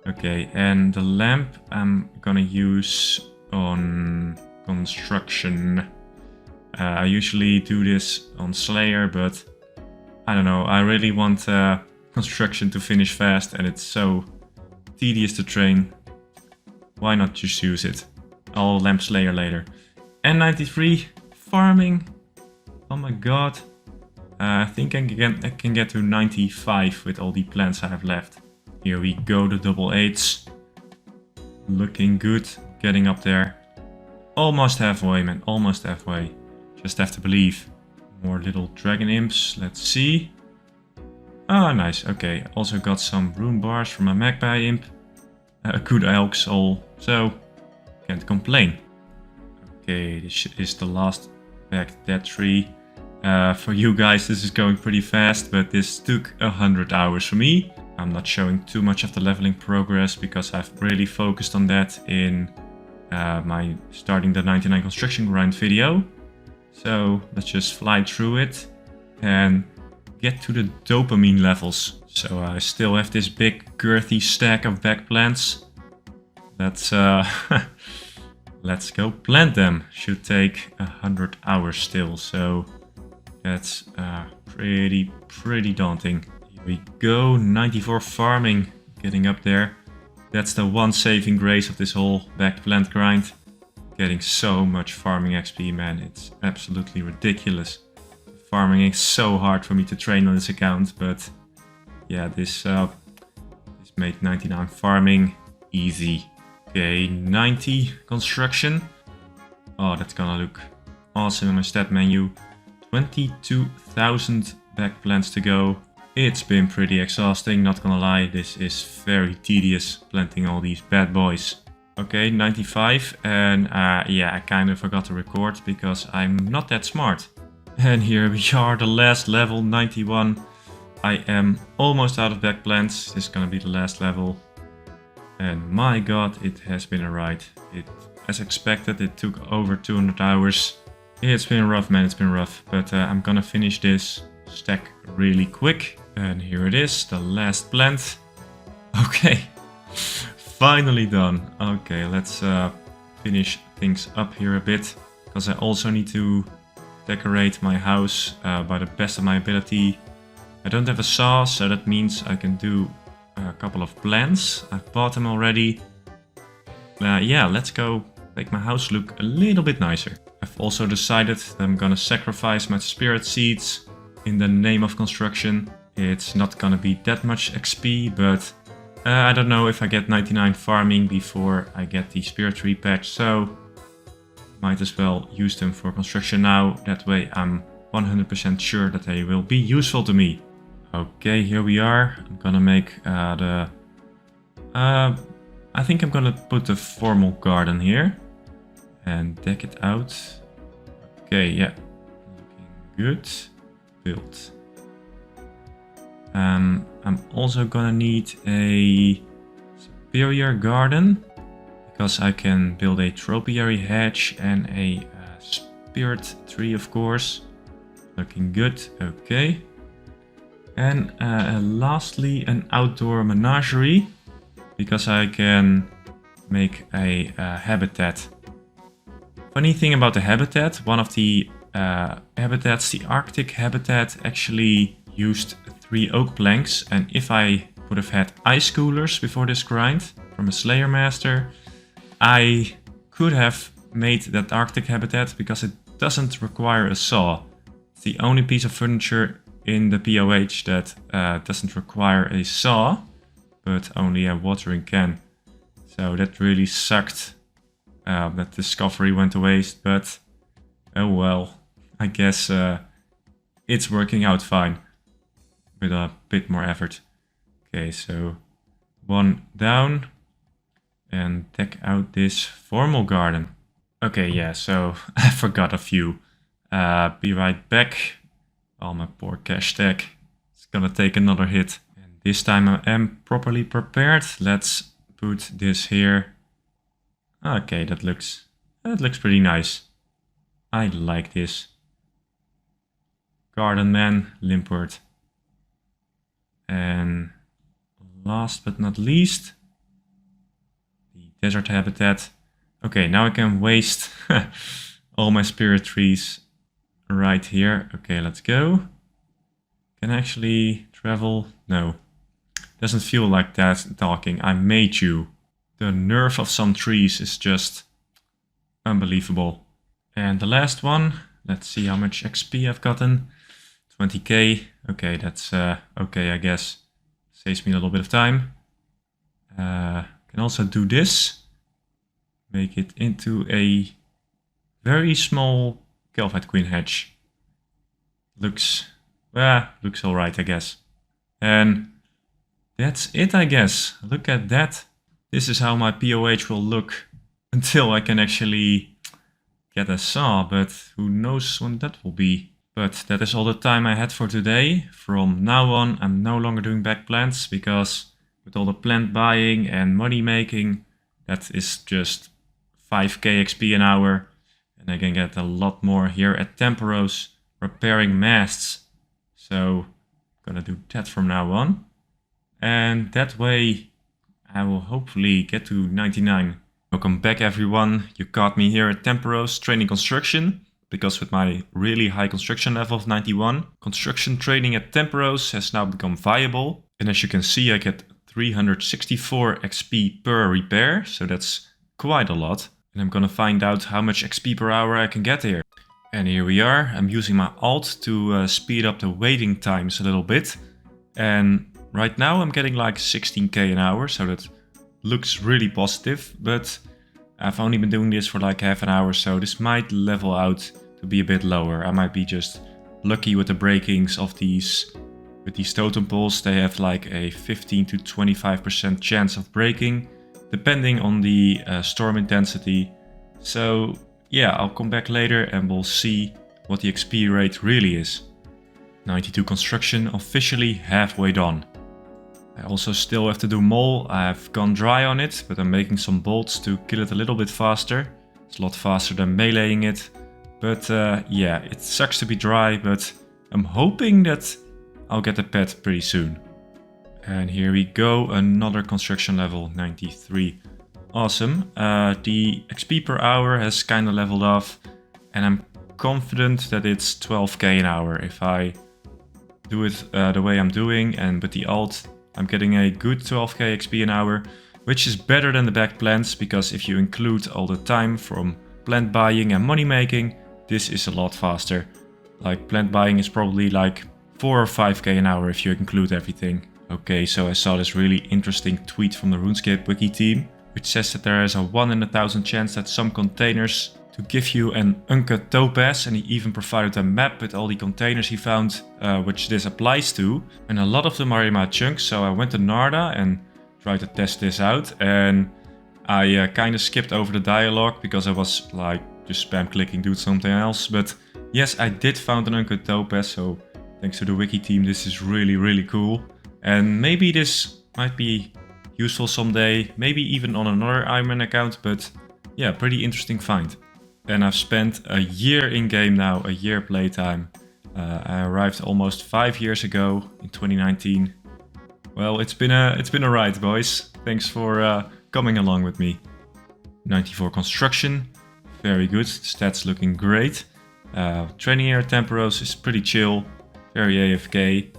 Okay, and the lamp I'm gonna use on construction. I usually do this on Slayer, but I don't know, I really want construction to finish fast and it's so tedious to train. Why not just use it? I'll lamp Slayer later. And 93 farming. Oh my god. I think I can get to 95 with all the plants I have left. Here we go, the double 8s. Looking good, getting up there. Almost halfway, man, almost halfway. Just have to believe. More little dragon imps, let's see. Ah, nice, okay. Also got some rune bars from a magpie imp. A good elk soul, so can't complain. Okay, this is the last backed dead tree. For you guys this is going pretty fast, but this took 100 hours for me. I'm not showing too much of the leveling progress because I've really focused on that in my starting the 99 construction grind video. So let's just fly through it and get to the dopamine levels. So I still have this big girthy stack of back plants. Let's let's go plant them. Should take 100 hours still, so that's pretty daunting. Here we go, 94 farming, getting up there. That's the one saving grace of this whole back plant grind. Getting so much farming XP, man, it's absolutely ridiculous. Farming is so hard for me to train on this account, but yeah, this made 99 farming easy. Okay, 90 construction. Oh, that's gonna look awesome in my stat menu. 22,000 back plants to go. It's been pretty exhausting, not gonna lie. This is very tedious, planting all these bad boys. Okay, 95, and yeah, I kind of forgot to record because I'm not that smart. And here we are, the last level, 91. I am almost out of back plants. This is gonna be the last level. And my god, it has been a ride. As expected, it took over 200 hours. It's been rough, man, it's been rough. But I'm gonna finish this stack really quick. And here it is, the last plant. Okay, finally done. Okay, let's finish things up here a bit. Because I also need to decorate my house by the best of my ability. I don't have a saw, so that means I can do a couple of plants. I've bought them already. Yeah, let's go make my house look a little bit nicer. I've also decided that I'm gonna sacrifice my spirit seeds in the name of construction. It's not gonna be that much XP, but I don't know if I get 99 farming before I get the spirit tree patch, so might as well use them for construction now. That way I'm 100% sure that they will be useful to me. Okay, here we are. I'm gonna make I think I'm gonna put the formal garden here and deck it out. Okay, yeah, looking good. Built. I'm also gonna need a superior garden because I can build a topiary hedge and a spirit tree, of course. Looking good. Okay. And lastly, an outdoor menagerie, because I can make a habitat. Funny thing about the habitat, one of the habitats, the Arctic habitat, actually used 3 oak planks, and if I would have had ice coolers before this grind from a Slayer Master, I could have made that Arctic habitat because it doesn't require a saw. It's the only piece of furniture in the POH that doesn't require a saw, but only a watering can. So that really sucked. That discovery went to waste, but oh well. I guess it's working out fine with a bit more effort. Okay, so 1 down and deck out this formal garden. Okay, yeah, so I forgot a few. Be right back. Oh, my poor cash stack. It's gonna take another hit. And this time I am properly prepared. Let's put this here. Okay, that looks pretty nice. I like this. Garden Man, Limpwurt. And last but not least, the desert habitat. Okay, now I can waste all my spirit trees right here. Okay, let's go. Can I actually travel? No. Doesn't feel like that talking. I made you. The nerve of some trees is just unbelievable. And the last one. Let's see how much XP I've gotten. 20k. Okay, that's okay, I guess. Saves me a little bit of time. Can also do this. Make it into a very small Kelvite Queen hedge. Looks alright, I guess. And that's it, I guess. Look at that. This is how my POH will look until I can actually get a saw, but who knows when that will be. But that is all the time I had for today. From now on, I'm no longer doing back plants because with all the plant buying and money making, that is just 5k XP an hour. And I can get a lot more here at Temperos, repairing masts. So I'm gonna do that from now on. And that way I will hopefully get to 99. Welcome back everyone. You caught me here at Temperos training construction. Because with my really high construction level of 91, construction training at Temperos has now become viable. And as you can see, I get 364 XP per repair, so that's quite a lot. And I'm gonna find out how much XP per hour I can get here. And here we are. I'm using my alt to speed up the waiting times a little bit. And right now I'm getting like 16k an hour, so that looks really positive. But I've only been doing this for like half an hour, so this might level out to be a bit lower. I might be just lucky with the breakings of these. With these totem poles, they have like a 15 to 25% chance of breaking, depending on the storm intensity. So yeah, I'll come back later and we'll see what the XP rate really is. 92 construction officially halfway done. I also still have to do mole. I've gone dry on it, but I'm making some bolts to kill it a little bit faster. It's a lot faster than meleeing it. But yeah, it sucks to be dry, but I'm hoping that I'll get the pet pretty soon. And here we go, another construction level, 93. Awesome. The XP per hour has kind of leveled off, and I'm confident that it's 12k an hour. If I do it the way I'm doing and with the alt, I'm getting a good 12k XP an hour, which is better than the back plants, because if you include all the time from plant buying and money making, this is a lot faster. Like plant buying is probably like 4 or 5k an hour if you include everything. Okay, so I saw this really interesting tweet from the RuneScape wiki team, which says that there is a 1 in 1,000 chance that some containers to give you an uncut topaz, and he even provided a map with all the containers he found which this applies to. And a lot of them are in my chunks, so I went to Narda and tried to test this out, and I kind of skipped over the dialogue because I was like just spam clicking, do something else. But yes, I did found an uncut topaz, so thanks to the wiki team, this is really cool. And maybe this might be useful someday, maybe even on another Ironman account, but yeah, pretty interesting find. And I've spent a year in game now, a year playtime. I arrived almost 5 years ago in 2019. Well, it's been a ride, boys. Thanks for coming along with me. 94 construction, very good. Stats looking great. Training here at Temperos is pretty chill, very AFK.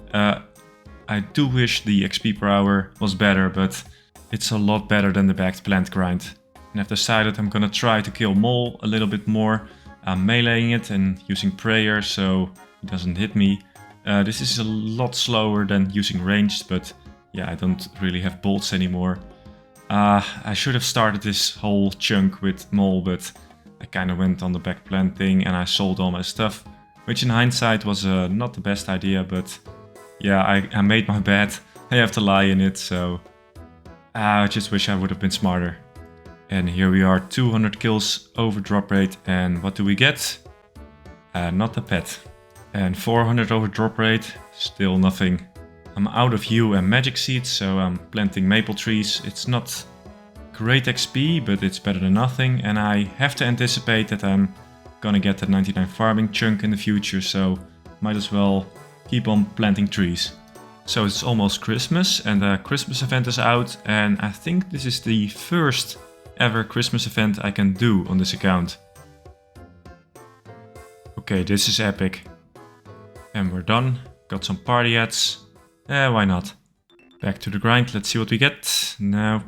I do wish the XP per hour was better, but it's a lot better than the backed plant grind. And I've decided I'm gonna try to kill Mole a little bit more. I'm meleeing it and using prayer so it doesn't hit me. This is a lot slower than using ranged, but yeah, I don't really have bolts anymore. I should have started this whole chunk with Mole, but I kind of went on the back plant thing and I sold all my stuff, which in hindsight was not the best idea, but yeah, I made my bed. I have to lie in it, so I just wish I would have been smarter. And here we are, 200 kills over drop rate, and what do we get? Not a pet. And 400 over drop rate, still nothing. I'm out of hue and magic seeds, so I'm planting maple trees. It's not great XP, but it's better than nothing, and I have to anticipate that I'm gonna get the 99 farming chunk in the future, so might as well keep on planting trees. So it's almost Christmas, and the Christmas event is out, and I think this is the first ever Christmas event I can do on this account. Okay, this is epic. And we're done. Got some party ads. Why not? Back to the grind, let's see what we get. Now,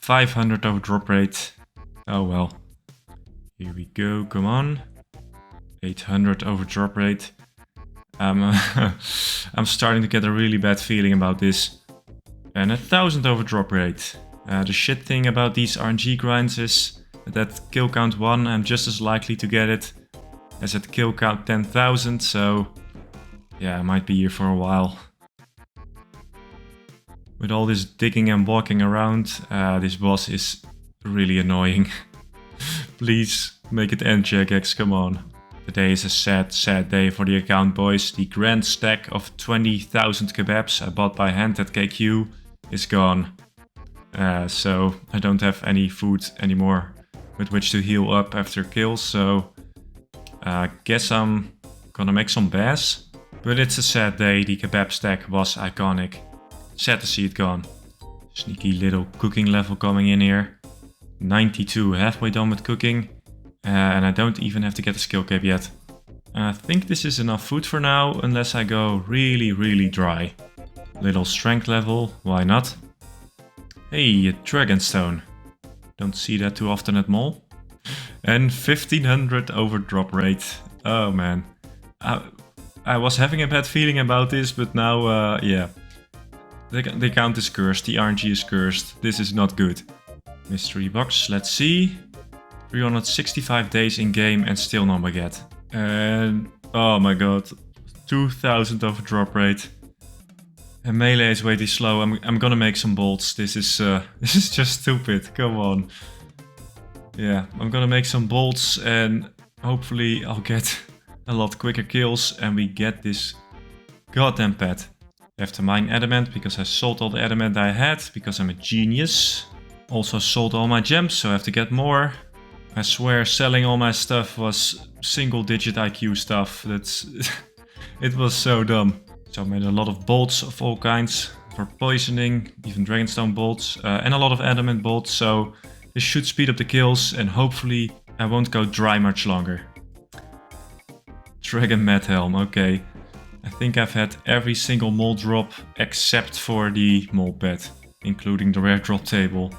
500 over drop rate. Oh well. Here we go, come on. 800 over drop rate. I'm starting to get a really bad feeling about this. And 1000 over drop rate. The shit thing about these RNG grinds is that kill count 1, I'm just as likely to get it as at kill count 10,000, so yeah, I might be here for a while. With all this digging and walking around, this boss is really annoying. Please make it end, Jagex, come on. Today is a sad day for the account, boys. The grand stack of 20,000 kebabs I bought by hand at KQ is gone. So I don't have any food anymore with which to heal up after kills, so guess I'm gonna make some bass. But it's a sad day, the kebab stack was iconic. Sad to see it gone. Sneaky little cooking level coming in here. 92, halfway done with cooking. And I don't even have to get a skill cape yet. I think this is enough food for now, unless I go really dry. Little strength level, why not? Hey, a Dragonstone. Don't see that too often at Mall. And 1500 overdrop rate. Oh man. I was having a bad feeling about this, but now, yeah. The account is cursed, the RNG is cursed. This is not good. Mystery box, let's see. 365 days in game and still no baguette. And oh my god, 2000 overdrop rate. And melee is way too slow. I'm gonna make some bolts. This is just stupid. Come on. Yeah, I'm gonna make some bolts and hopefully I'll get a lot quicker kills and we get this goddamn pet. I have to mine adamant because I sold all the adamant I had because I'm a genius. Also sold all my gems, so I have to get more. I swear selling all my stuff was single-digit IQ stuff. It was so dumb. So I made a lot of bolts of all kinds for poisoning, even Dragonstone bolts, and a lot of adamant bolts. So this should speed up the kills and hopefully I won't go dry much longer. Dragon Mad Helm, okay. I think I've had every single mole drop except for the mole pet, including the rare drop table.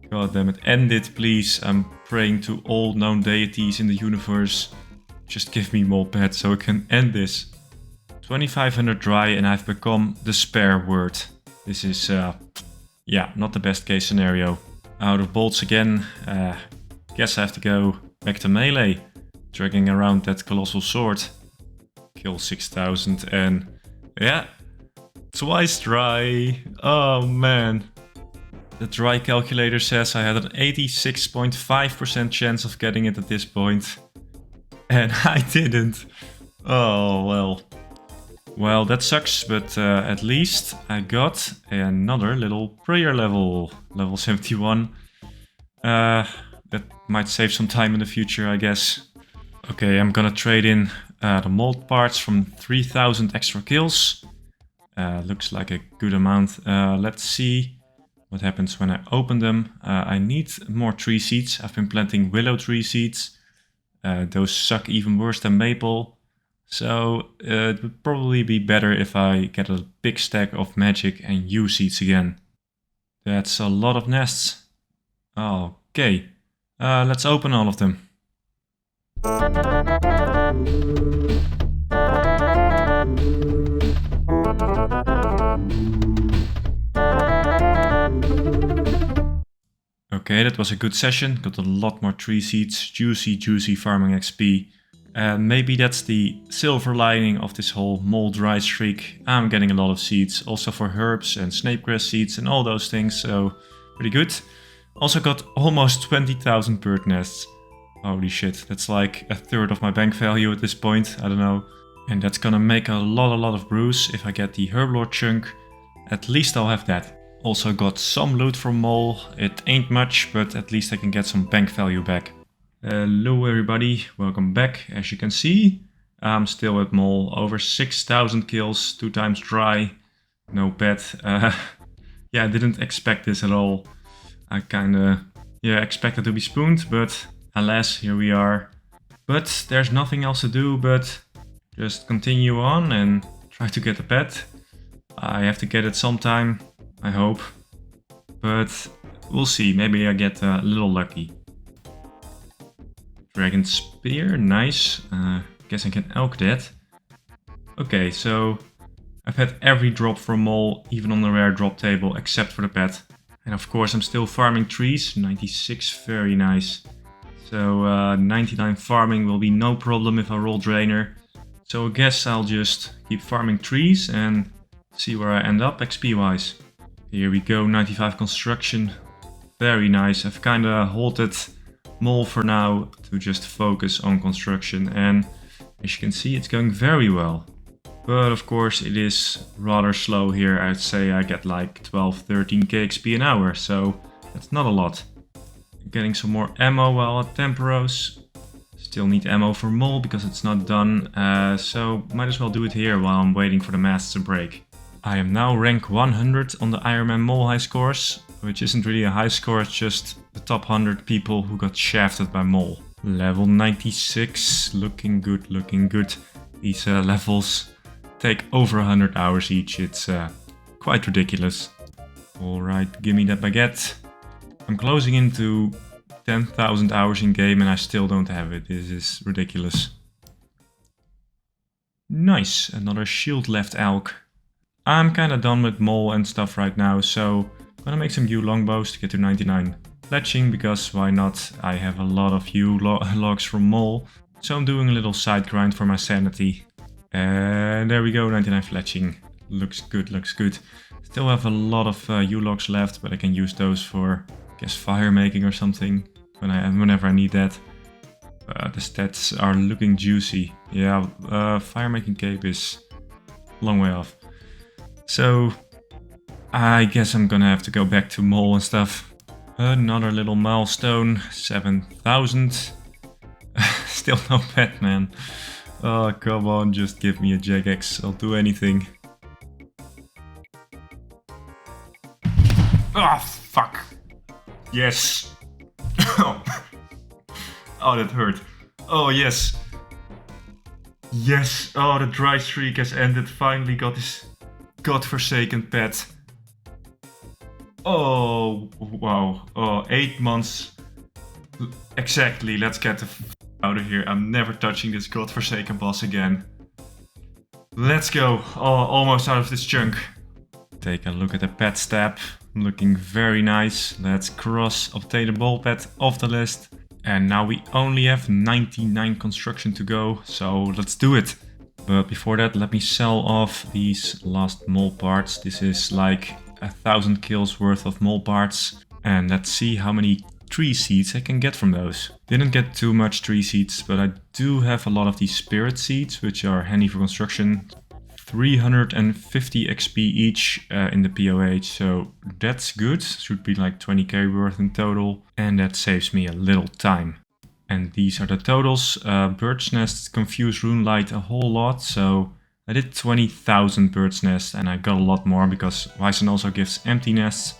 God damn it, end it please. I'm praying to all known deities in the universe. Just give me mole pet so I can end this. 2500 dry and I've become the spare word. This is, yeah, not the best case scenario. Out of bolts again. Guess I have to go back to melee. Dragging around that colossal sword. Kill 6000 and yeah, twice dry. Oh man. The dry calculator says I had an 86.5% chance of getting it at this point. And I didn't. Oh well. Well, that sucks, but at least I got another little prayer level. Level 71. That might save some time in the future, I guess. Okay, I'm gonna trade in the mold parts from 3000 extra kills. Looks like a good amount. Let's see what happens when I open them. I need more tree seeds. I've been planting willow tree seeds. Those suck even worse than maple. So it would probably be better if I get a big stack of magic and yew seeds again. That's a lot of nests. Okay, let's open all of them. Okay, that was a good session. Got a lot more tree seeds, juicy farming XP. And maybe that's the silver lining of this whole mole dry streak. I'm getting a lot of seeds, also for herbs and snapegrass seeds and all those things, so pretty good. Also got almost 20,000 bird nests. Holy shit, that's like a third of my bank value at this point, I don't know. And that's gonna make a lot of brews if I get the herblore chunk. At least I'll have that. Also got some loot from Mole. It ain't much, but at least I can get some bank value back. Hello everybody, welcome back. As you can see, I'm still at Mole. Over 6,000 kills, 2 times dry, no pet. Yeah, I didn't expect this at all. I kinda, yeah, expected to be spooned, but alas, here we are. But there's nothing else to do but just continue on and try to get a pet. I have to get it sometime, I hope. But we'll see, maybe I get a little lucky. Dragon Spear, nice. Guess I can elk that. Okay, so I've had every drop from Mole, even on the rare drop table, except for the pet. And of course I'm still farming trees, 96, very nice. So 99 farming will be no problem if I roll Drainer. So I guess I'll just keep farming trees and see where I end up XP wise. Here we go, 95 construction, very nice. I've kinda halted Mole for now to just focus on construction, and as you can see, it's going very well. But of course it is rather slow here. I'd say I get like 12-13 KXP an hour, so that's not a lot. Getting some more ammo while at Temporos. Still need ammo for Mole because it's not done, so might as well do it here while I'm waiting for the masts to break. I am now rank 100 on the Ironman Mole high scores, which isn't really a high score, it's just the top 100 people who got shafted by Mole. Level 96, looking good, looking good. These levels take over 100 hours each, it's quite ridiculous. Alright, give me that baguette. I'm closing into 10,000 hours in game and I still don't have it, this is ridiculous. Nice, another shield left elk. I'm kinda done with Mole and stuff right now, so I'm gonna make some yew longbows to get to 99. Fletching, because why not? I have a lot of yew logs from Mole, so I'm doing a little side grind for my sanity. And there we go, 99 fletching. Looks good, looks good. Still have a lot of yew logs left, but I can use those for, I guess, fire making or something, whenever I need that. The stats are looking juicy. Yeah, fire making cape is a long way off. So, I guess I'm gonna have to go back to Mole and stuff. Another little milestone, 7,000. Still no pet, man. Oh, come on, just give me a Jagex, I'll do anything. Ah, fuck. Yes. Oh, that hurt. Oh, yes. Yes, oh, the dry streak has ended, finally got this godforsaken pet. Oh, wow. Oh, 8 months. Exactly, let's get the f out of here. I'm never touching this godforsaken boss again. Let's go. Oh, almost out of this chunk. Take a look at the pet stab. Looking very nice. Let's cross obtain the ball pet off the list. And now we only have 99 construction to go, so let's do it. But before that, let me sell off these last mole parts. This is like 1,000 kills worth of mole parts. And let's see how many tree seeds I can get from those. Didn't get too much tree seeds, but I do have a lot of these spirit seeds, which are handy for construction. 350 XP each in the POH, so that's good. Should be like 20k worth in total, and that saves me a little time. And these are the totals. Bird's nests confuse rune light a whole lot, so I did 20,000 bird's nests and I got a lot more because Wyson also gives empty nests.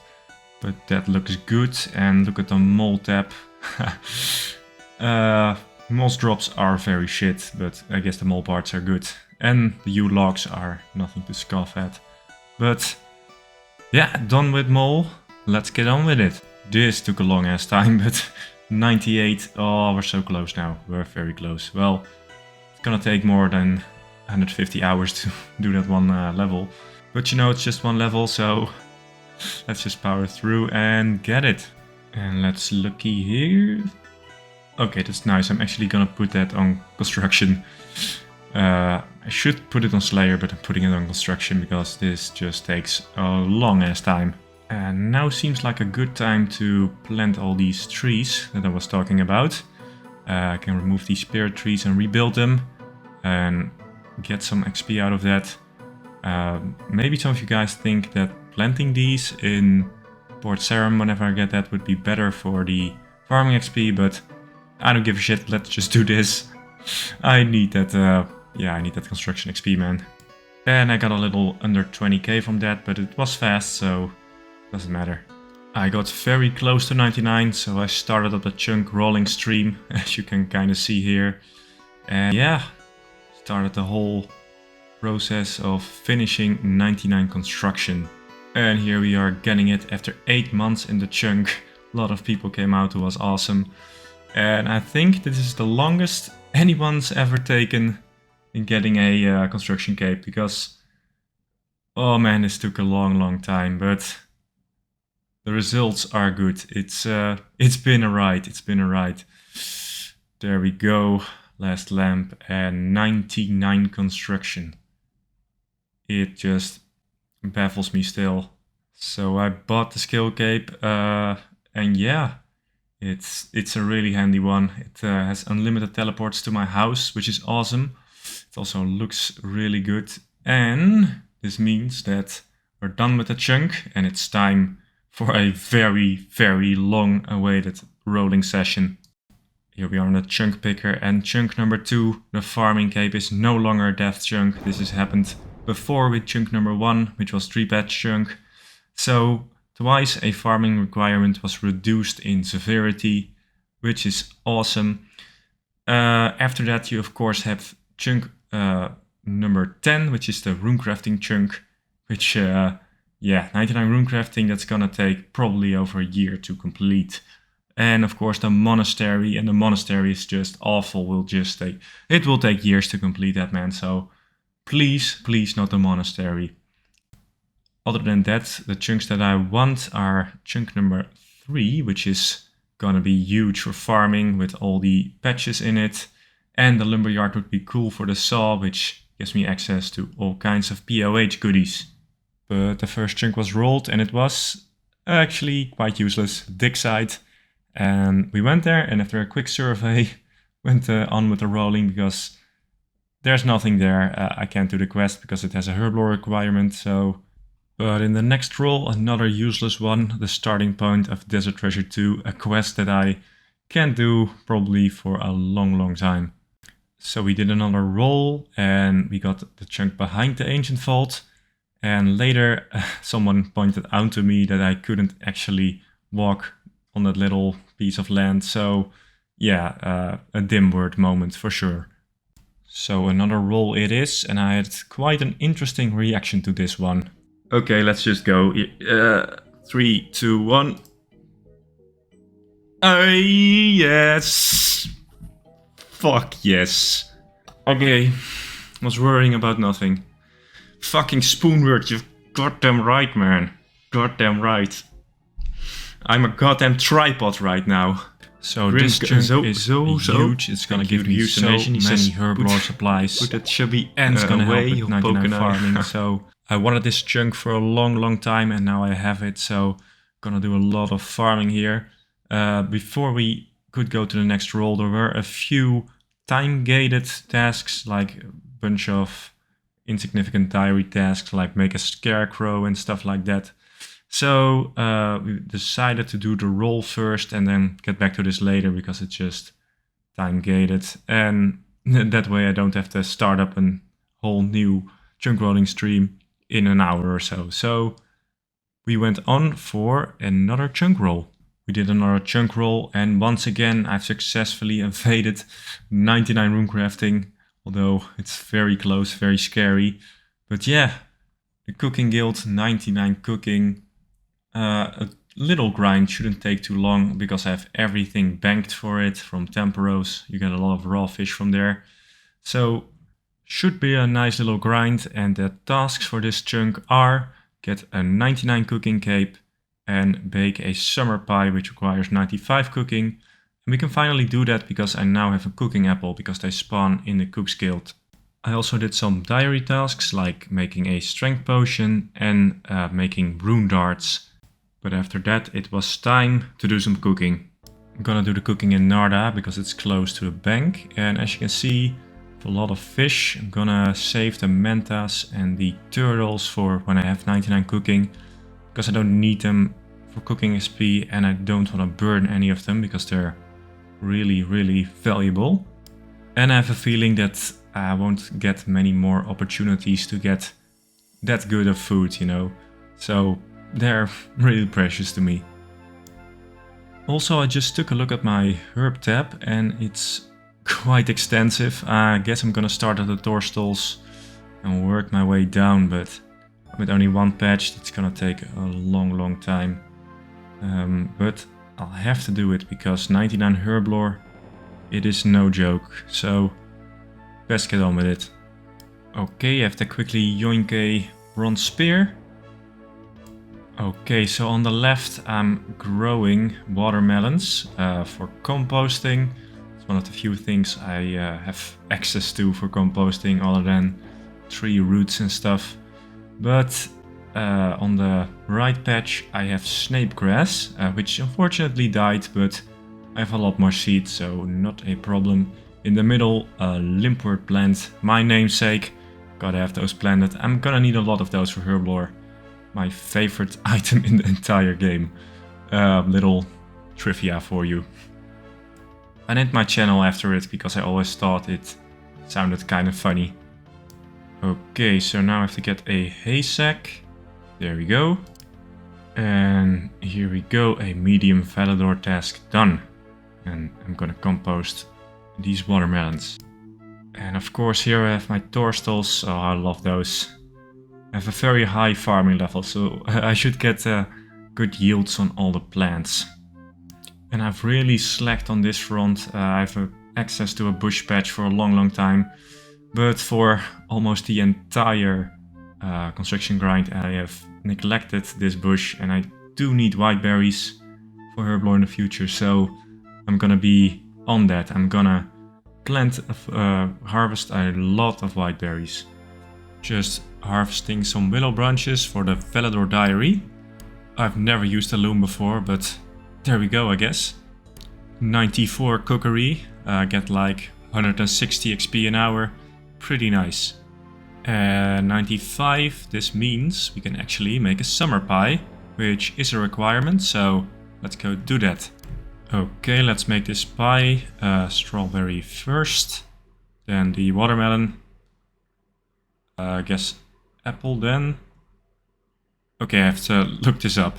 But that looks good, and look at the mole tab. Mole's drops are very shit, but I guess the mole parts are good. And the yew logs are nothing to scoff at. But yeah, done with Mole. Let's get on with it. This took a long ass time, but 98. Oh, we're so close now. We're very close. Well, it's gonna take more than 150 hours to do that one level. But you know, it's just one level, so let's just power through and get it. And let's looky here. Okay, that's nice. I'm actually gonna put that on construction. I should put it on Slayer, but I'm putting it on construction because this just takes a long ass time. And now seems like a good time to plant all these trees that I was talking about. I can remove these spirit trees and rebuild them and get some XP out of that. Maybe some of you guys think that planting these in Port Sarim whenever I get that would be better for the farming XP, but I don't give a shit, let's just do this. I need that, yeah, I need that construction XP, man. And I got a little under 20k from that, but it was fast, so doesn't matter. I got very close to 99, so I started up a chunk rolling stream, as you can kind of see here. And yeah, started the whole process of finishing 99 construction. And here we are getting it after 8 months in the chunk. A lot of people came out, it was awesome. And I think this is the longest anyone's ever taken in getting a construction cape, because oh man, this took a long time, but the results are good. It's been a ride, it's been a ride. There we go, last lamp, and 99 construction. It just baffles me still. So I bought the skill cape, and yeah, It's a really handy one. It has unlimited teleports to my house, which is awesome. It also looks really good. And this means that we're done with the chunk and it's time for a very, very long awaited rolling session. Here we are on the chunk picker, and chunk number 2, the farming cape, is no longer a death chunk. This has happened before with chunk number 1, which was 3-patch chunk. So twice a farming requirement was reduced in severity, which is awesome. After that you of course have chunk number 10, which is the runecrafting chunk, which 99 runecrafting, that's gonna take probably over a year to complete. And of course the monastery, and the monastery is just awful. It will take years to complete that, man. So please not the monastery. Other than that, the chunks that I want are chunk number 3, which is gonna be huge for farming with all the patches in it. And the lumberyard would be cool for the saw, which gives me access to all kinds of POH goodies. But the first chunk was rolled and it was actually quite useless, dig site. And we went there, and after a quick survey, went on with the rolling because there's nothing there. I can't do the quest because it has a herblore requirement. But in the next roll, another useless one, the starting point of Desert Treasure 2, a quest that I can't do probably for a long time. So we did another roll and we got the chunk behind the ancient vault. And later someone pointed out to me that I couldn't actually walk on that little piece of land. So yeah, a Limpwurt moment for sure. So another roll it is, and I had quite an interesting reaction to this one. Okay, let's just go. 3, 2, 1. Yes! Fuck yes. Okay, was worrying about nothing. Fucking Spoonwort, you've goddamn right, man. Goddamn right. I'm a goddamn tripod right now. So this chunk is huge. It's gonna give me so many herblore supplies. Put that chubby ends gonna help with 99 farming. So I wanted this chunk for a long time, and now I have it. So gonna do a lot of farming here. Before we could go to the next roll, there were a few time-gated tasks, like a bunch of insignificant diary tasks, like make a scarecrow and stuff like that. So we decided to do the roll first and then get back to this later because it's just time-gated. And that way I don't have to start up a whole new chunk rolling stream in an hour or so. So we went on for another chunk roll. We did another chunk roll, and once again I've successfully evaded 99 runecrafting, although it's very close, very scary. But yeah, the cooking guild, 99 cooking. A little grind shouldn't take too long because I have everything banked for it from Temperos. You get a lot of raw fish from there. So should be a nice little grind, and the tasks for this chunk are get a 99 cooking cape and bake a summer pie which requires 95 cooking. And we can finally do that because I now have a cooking apple because they spawn in the Cook's Guild. I also did some diary tasks like making a strength potion and making rune darts. But after that it was time to do some cooking. I'm gonna do the cooking in Narda because it's close to a bank, and as you can see, a lot of fish. I'm gonna save the mantas and the turtles for when I have 99 cooking, because I don't need them for cooking XP and I don't want to burn any of them because they're really valuable. And I have a feeling that I won't get many more opportunities to get that good of food, you know. So they're really precious to me. Also, I just took a look at my herb tab and it's quite extensive. I guess I'm gonna start at the Torstalls and work my way down, but with only one patch it's gonna take a long time. But I'll have to do it because 99 herblore, it is no joke, so best get on with it. Okay, I have to quickly yoink a bronze spear. Okay, so on the left I'm growing watermelons for composting. It's one of the few things I have access to for composting other than tree roots and stuff. But on the right patch I have snape grass, which unfortunately died, but I have a lot more seeds, so not a problem. In the middle, a Limpwurt plant, my namesake. Gotta have those planted. I'm gonna need a lot of those for herblore. My favorite item in the entire game. Little trivia for you. I named my channel after it because I always thought it sounded kind of funny. Okay, so now I have to get a hay sack. There we go. And here we go, a medium Valador task done. And I'm gonna compost these watermelons. And of course here I have my torstals. Oh, I love those. I have a very high farming level, so I should get good yields on all the plants. And I've really slacked on this front. I have access to a bush patch for a long time. But for almost the entire construction grind I have neglected this bush. And I do need white berries for herblore in the future. So I'm gonna be on that. I'm gonna harvest a lot of white berries. Just harvesting some willow branches for the Valador diary. I've never used a loom before, but there we go, I guess. 94 cookery, get like 160 XP an hour, pretty nice. And 95, this means we can actually make a summer pie, which is a requirement, so let's go do that. Okay, let's make this pie. Strawberry first, then the watermelon. I guess apple then. Okay, I have to look this up.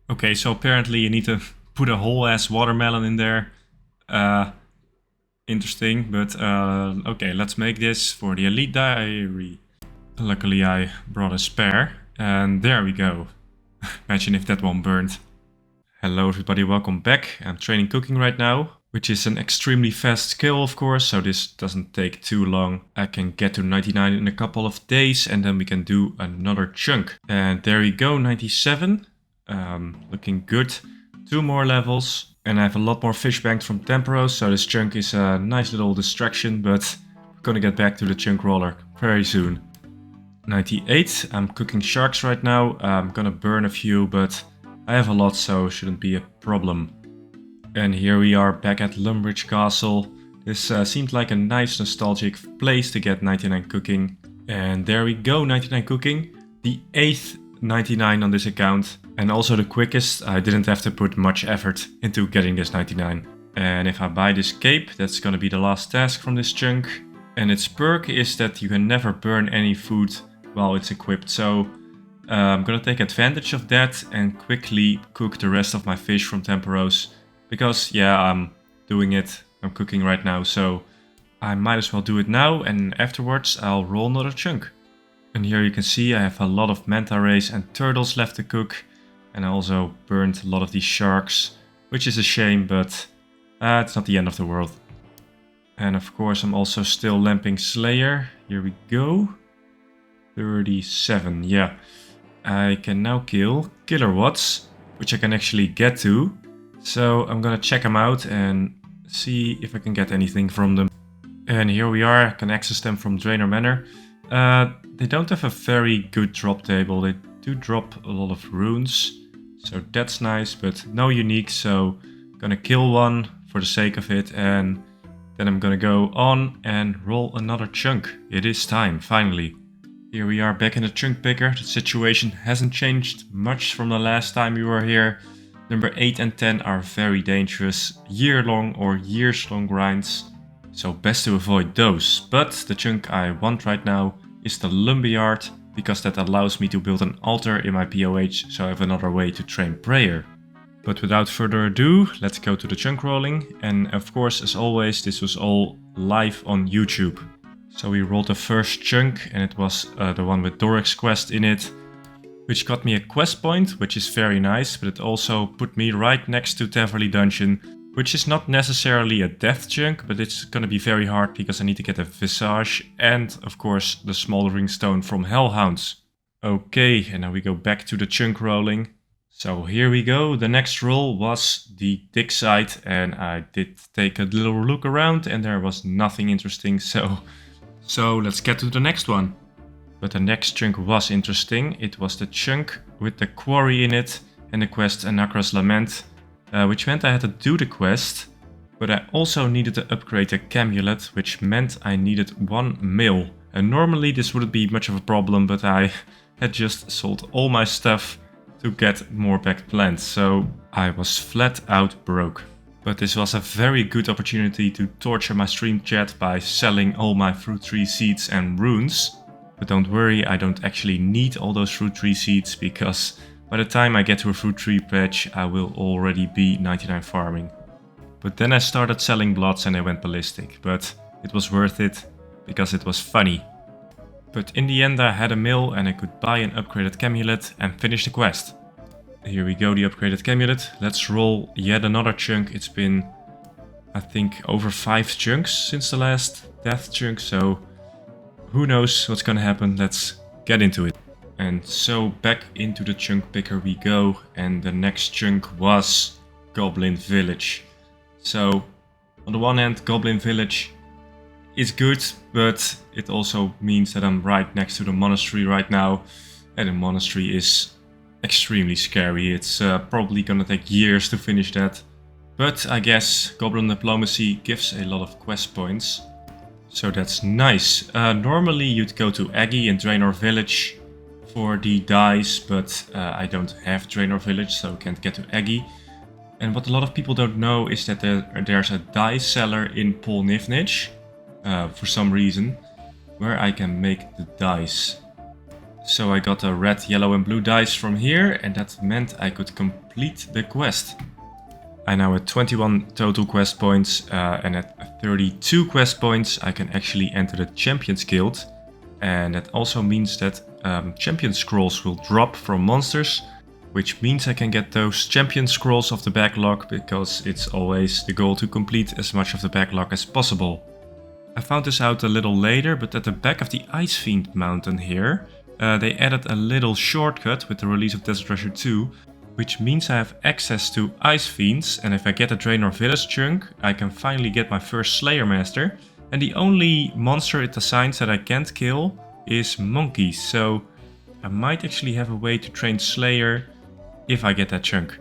Okay, so apparently you need to put a whole ass watermelon in there. Interesting, but okay, let's make this for the elite diary. Luckily I brought a spare, and there we go. Imagine if that one burned. Hello everybody, welcome back. I'm training cooking right now, which is an extremely fast skill of course, so this doesn't take too long. I can get to 99 in a couple of days and then we can do another chunk. And there we go, 97. Looking good. 2 more levels. And I have a lot more fish banked from Temperos, so this chunk is a nice little distraction, but we're gonna get back to the chunk roller very soon. 98, I'm cooking sharks right now. I'm gonna burn a few, but I have a lot, so shouldn't be a problem. And here we are back at Lumbridge Castle. This seemed like a nice nostalgic place to get 99 cooking. And there we go, 99 cooking. The 8th 99 on this account. And also the quickest. I didn't have to put much effort into getting this 99. And if I buy this cape, that's gonna be the last task from this chunk. And its perk is that you can never burn any food while it's equipped. So I'm gonna take advantage of that and quickly cook the rest of my fish from Temperos. Because yeah, I'm doing it, I'm cooking right now, so I might as well do it now, and afterwards I'll roll another chunk. And here you can see I have a lot of manta rays and turtles left to cook. And I also burned a lot of these sharks, which is a shame, but it's not the end of the world. And of course I'm also still lamping Slayer. Here we go. 37, yeah. I can now kill killer watts, which I can actually get to. So I'm gonna check them out and see if I can get anything from them. And here we are, I can access them from Draenor Manor. They don't have a very good drop table. They do drop a lot of runes, so that's nice, but no unique. So I'm gonna kill one for the sake of it, and then I'm gonna go on and roll another chunk. It is time, finally. Here we are back in the chunk picker. The situation hasn't changed much from the last time we were here. Number 8 and 10 are very dangerous, year-long or years-long grinds, so best to avoid those. But the chunk I want right now is the Lumberyard, because that allows me to build an altar in my POH, so I have another way to train prayer. But without further ado, let's go to the chunk rolling. And of course, as always, this was all live on YouTube. So we rolled the first chunk, and it was the one with Doric's quest in it, which got me a quest point, which is very nice, but it also put me right next to Taverley Dungeon, which is not necessarily a death chunk, but it's gonna be very hard because I need to get a Visage and, of course, the Smoldering Stone from Hellhounds. Okay, and now we go back to the chunk rolling. So here we go, the next roll was the dig site, and I did take a little look around and there was nothing interesting, so let's get to the next one. But the next chunk was interesting. It was the chunk with the quarry in it and the quest Anakra's Lament. which meant I had to do the quest, but I also needed to upgrade the Camulet, which meant I needed 1 mil. And normally this wouldn't be much of a problem, but I had just sold all my stuff to get more backed plants, so I was flat out broke. But this was a very good opportunity to torture my stream chat by selling all my fruit tree seeds and runes. But don't worry, I don't actually need all those fruit tree seeds, because by the time I get to a fruit tree patch, I will already be 99 farming. But then I started selling bloods and they went ballistic, but it was worth it because it was funny. But in the end I had a mill and I could buy an upgraded Camulet and finish the quest. Here we go, the upgraded Camulet. Let's roll yet another chunk. It's been, I think, over 5 chunks since the last death chunk, so who knows what's gonna happen. Let's get into it. And so back into the chunk picker we go, and the next chunk was Goblin Village. So on the one hand, Goblin Village is good, but it also means that I'm right next to the monastery right now, and the monastery is extremely scary. It's probably gonna take years to finish that, but I guess Goblin Diplomacy gives a lot of quest points, so that's nice. Normally you'd go to Aggie and Draenor Village for the dice, but I don't have Draenor Village, so can't get to Aggie. And what a lot of people don't know is that there's a dice seller in Pol Nivnich, for some reason, where I can make the dice. So I got a red, yellow and blue dice from here, and that meant I could complete the quest. I now had 21 total quest points, and at 32 quest points I can actually enter the Champions Guild. And that also means that Champion Scrolls will drop from monsters, which means I can get those Champion Scrolls off the backlog, because it's always the goal to complete as much of the backlog as possible. I found this out a little later, but at the back of the Ice Fiend mountain here, they added a little shortcut with the release of Desert Treasure 2, which means I have access to Ice Fiends, and if I get a Draenor Village chunk, I can finally get my first Slayer Master, and the only monster it assigns that I can't kill is monkeys, so I might actually have a way to train Slayer if I get that chunk.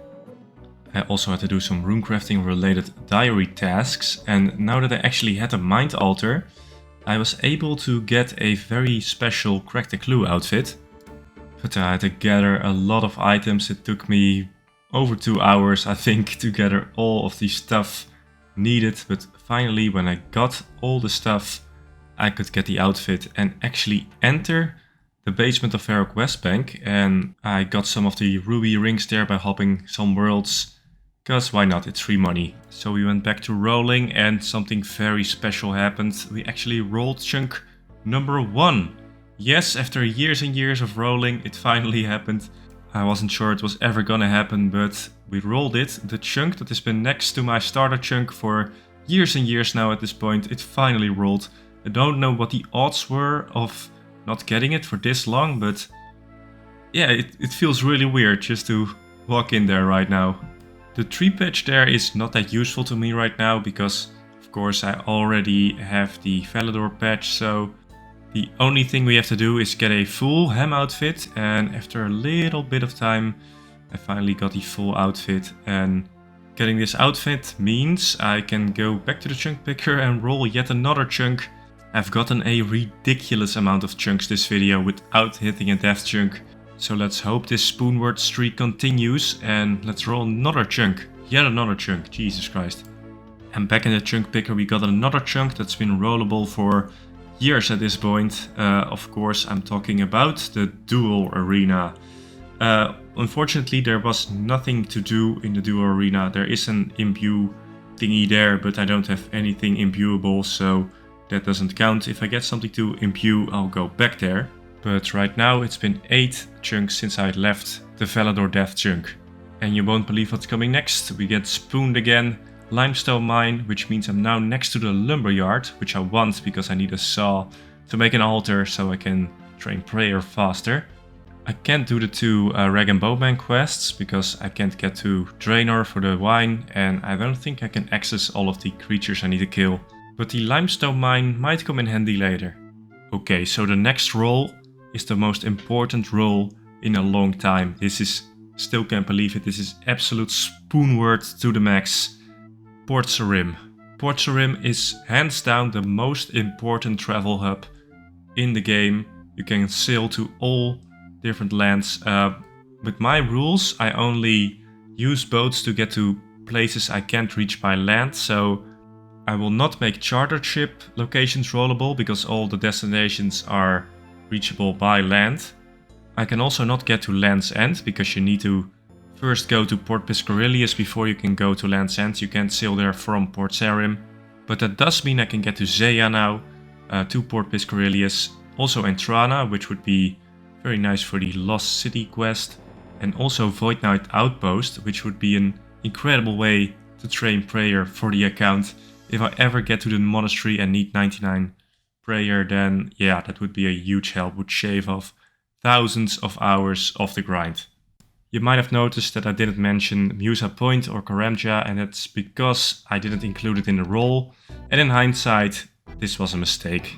I also had to do some runecrafting related diary tasks, and now that I actually had a Mind Altar, I was able to get a very special Crack the Clue outfit. But I had to gather a lot of items. It took me over 2 hours, I think, to gather all of the stuff needed. But finally, when I got all the stuff, I could get the outfit and actually enter the basement of Varrock Westbank. And I got some of the ruby rings there by hopping some worlds. Because why not, it's free money. So we went back to rolling and something very special happened. We actually rolled chunk number 1. Yes, after years and years of rolling, it finally happened. I wasn't sure it was ever gonna happen, but we rolled it. The chunk that has been next to my starter chunk for years and years now at this point, it finally rolled. I don't know what the odds were of not getting it for this long, but yeah, it feels really weird just to walk in there right now. The tree patch there is not that useful to me right now because, of course, I already have the Valador patch, so the only thing we have to do is get a full Hem outfit, and after a little bit of time I finally got the full outfit, and getting this outfit means I can go back to the chunk picker and roll yet another chunk. I've gotten a ridiculous amount of chunks this video without hitting a death chunk. So let's hope this spoonword streak continues, and let's roll another chunk. Yet another chunk, Jesus Christ. And back in the chunk picker we got another chunk that's been rollable for years at this point. Of course I'm talking about the duel arena. Unfortunately there was nothing to do in the duel arena. There is an imbue thingy there, but I don't have anything imbuable, so that doesn't count. If I get something to imbue, I'll go back there. But right now it's been 8 chunks since I left the Valador Death chunk. And you won't believe what's coming next. We get spooned again. Limestone mine, which means I'm now next to the lumberyard, which I want because I need a saw to make an altar so I can train prayer faster. I can't do the 2 Rag and Bowman quests because I can't get to Draenor for the wine, and I don't think I can access all of the creatures I need to kill. But the limestone mine might come in handy later. Okay, so the next roll is the most important roll in a long time. This is Still can't believe it. This is absolute spoon word to the max. Port Sarim. Port Sarim is hands down the most important travel hub in the game. You can sail to all different lands. With my rules, I only use boats to get to places I can't reach by land, so I will not make chartered ship locations rollable because all the destinations are reachable by land. I can also not get to Land's End because you need to first go to Port Piscarilius before you can go to Land's End. You can't sail there from Port Sarim. But that does mean I can get to Zeya now, to Port Piscarilius. Also Entrana, which would be very nice for the Lost City quest. And also Void Knight Outpost, which would be an incredible way to train prayer for the account. If I ever get to the monastery and need 99 prayer, then yeah, that would be a huge help. Would shave off thousands of hours of the grind. You might have noticed that I didn't mention Musa Point or Karamja, and that's because I didn't include it in the roll. And in hindsight, this was a mistake.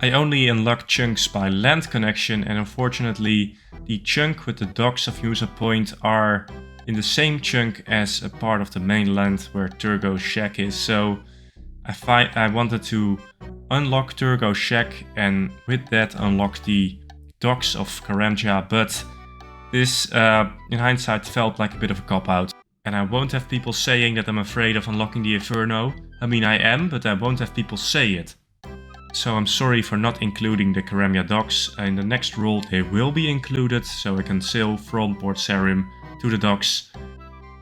I only unlocked chunks by land connection, and unfortunately the chunk with the docks of Musa Point are in the same chunk as a part of the mainland where Turgo's shack is, so I wanted to unlock Turgo's shack and with that unlock the docks of Karamja, but this in hindsight felt like a bit of a cop-out. And I won't have people saying that I'm afraid of unlocking the Inferno. I mean, I am, but I won't have people say it. So I'm sorry for not including the Karamja docks. In the next roll they will be included, so I can sail from Port Sarim to the docks.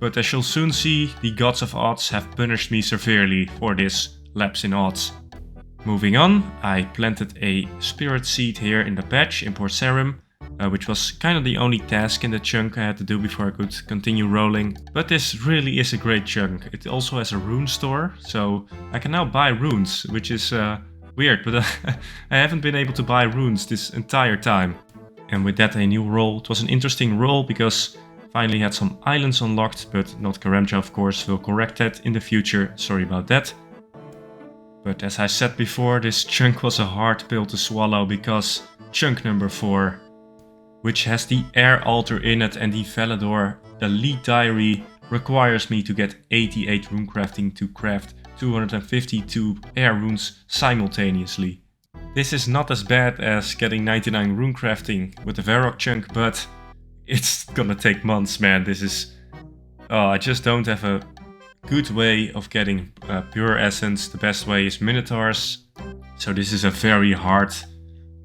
But as you'll soon see, the gods of odds have punished me severely for this lapse in odds. Moving on, I planted a spirit seed here in the patch in Port Sarim, which was kind of the only task in the chunk I had to do before I could continue rolling. But this really is a great chunk. It also has a rune store, so I can now buy runes, which is weird, but I haven't been able to buy runes this entire time. And with that, a new roll. It was an interesting roll because I finally had some islands unlocked, but not Karamja, of course. We'll correct that in the future, sorry about that. But as I said before, this chunk was a hard pill to swallow because chunk number 4, which has the air altar in it and the Valador, the lead diary, requires me to get 88 rune crafting to craft 252 air runes simultaneously. This is not as bad as getting 99 rune crafting with the Varrock chunk, but it's gonna take months, man. This is... Oh, I just don't have a good way of getting pure essence. The best way is Minotaurs. So this is a very hard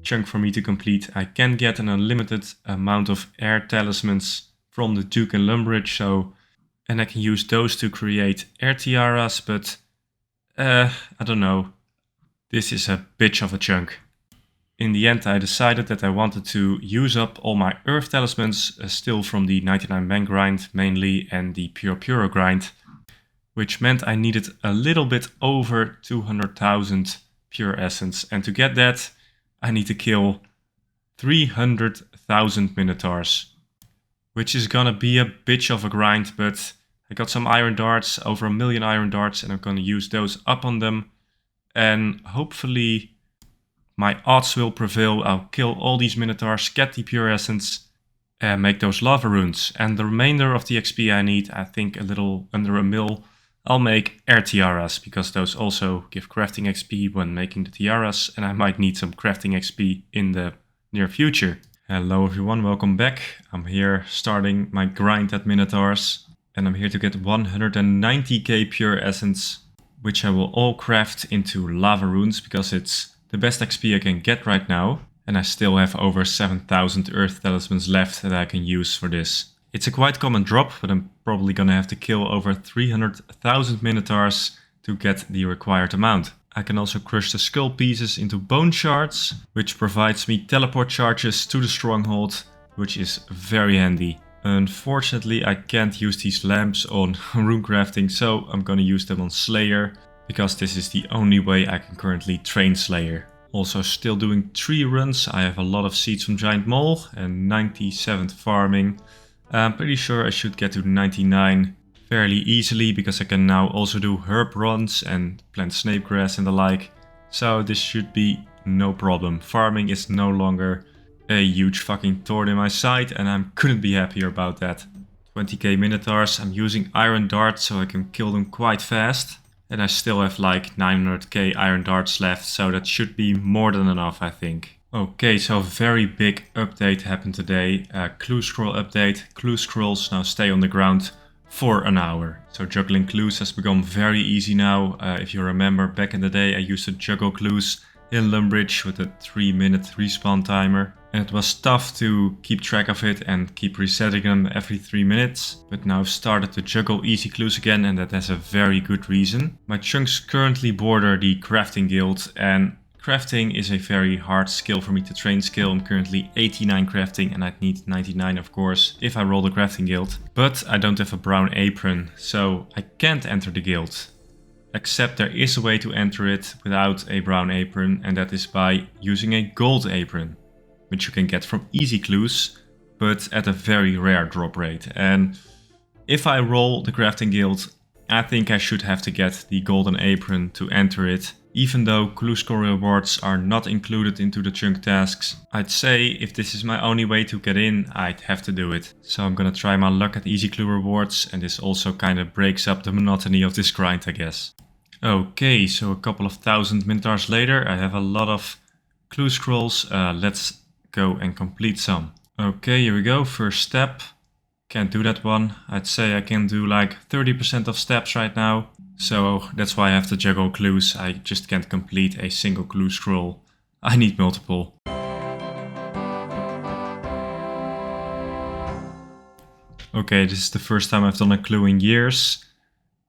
chunk for me to complete. I can get an unlimited amount of air talismans from the Duke and Lumbridge, and I can use those to create air tiaras, but I don't know. This is a bitch of a chunk. In the end, I decided that I wanted to use up all my earth talismans, still from the 99 man grind mainly, and the Puro grind, which meant I needed a little bit over 200,000 pure essence, and to get that I need to kill 300,000 Minotaurs, which is gonna be a bitch of a grind, but I got some iron darts, over 1 million iron darts, and I'm gonna use those up on them, and hopefully my odds will prevail. I'll kill all these Minotaurs, get the pure essence, and make those lava runes. And the remainder of the XP I need, I think a little under a mil, I'll make air tiaras, because those also give crafting XP when making the tiaras, and I might need some crafting XP in the near future. Hello everyone, welcome back. I'm here starting my grind at Minotaurs, and I'm here to get 190k pure essence, which I will all craft into lava runes, because it's the best XP I can get right now, and I still have over 7,000 earth talismans left that I can use for this. It's a quite common drop, but I'm probably gonna have to kill over 300,000 Minotaurs to get the required amount. I can also crush the skull pieces into bone shards, which provides me teleport charges to the stronghold, which is very handy. Unfortunately, I can't use these lamps on rune crafting, so I'm gonna use them on Slayer, because this is the only way I can currently train Slayer. Also still doing 3 runs. I have a lot of seeds from Giant Mole and 97 farming. I'm pretty sure I should get to 99 fairly easily, because I can now also do herb runs and plant snapegrass and the like. So this should be no problem. Farming is no longer a huge fucking thorn in my side, and I couldn't be happier about that. 20k minotaurs. I'm using iron darts so I can kill them quite fast. And I still have like 900k iron darts left, so that should be more than enough, I think. Okay, so a very big update happened today. Clue scroll update. Clue scrolls now stay on the ground for an hour. So juggling clues has become very easy now. If you remember, back in the day I used to juggle clues in Limpwurt with a 3-minute respawn timer. And it was tough to keep track of it and keep resetting them every 3 minutes. But now I've started to juggle easy clues again, and that has a very good reason. My chunks currently border the crafting guild, and crafting is a very hard skill for me to train skill. I'm currently 89 crafting and I'd need 99 of course if I roll the crafting guild. But I don't have a brown apron, so I can't enter the guild. Except there is a way to enter it without a brown apron, and that is by using a gold apron, which you can get from easy clues, but at a very rare drop rate. And if I roll the crafting guild, I think I should have to get the golden apron to enter it. Even though clue score rewards are not included into the chunk tasks, I'd say if this is my only way to get in, I'd have to do it. So I'm gonna try my luck at easy clue rewards, and this also kind of breaks up the monotony of this grind, I guess. Okay, so a couple of thousand minotaurs later, I have a lot of clue scrolls. Let's go and complete some. Okay, here we go, first step. Can't do that one. I'd say I can do like 30% of steps right now. So that's why I have to juggle clues. I just can't complete a single clue scroll. I need multiple. Okay, this is the first time I've done a clue in years.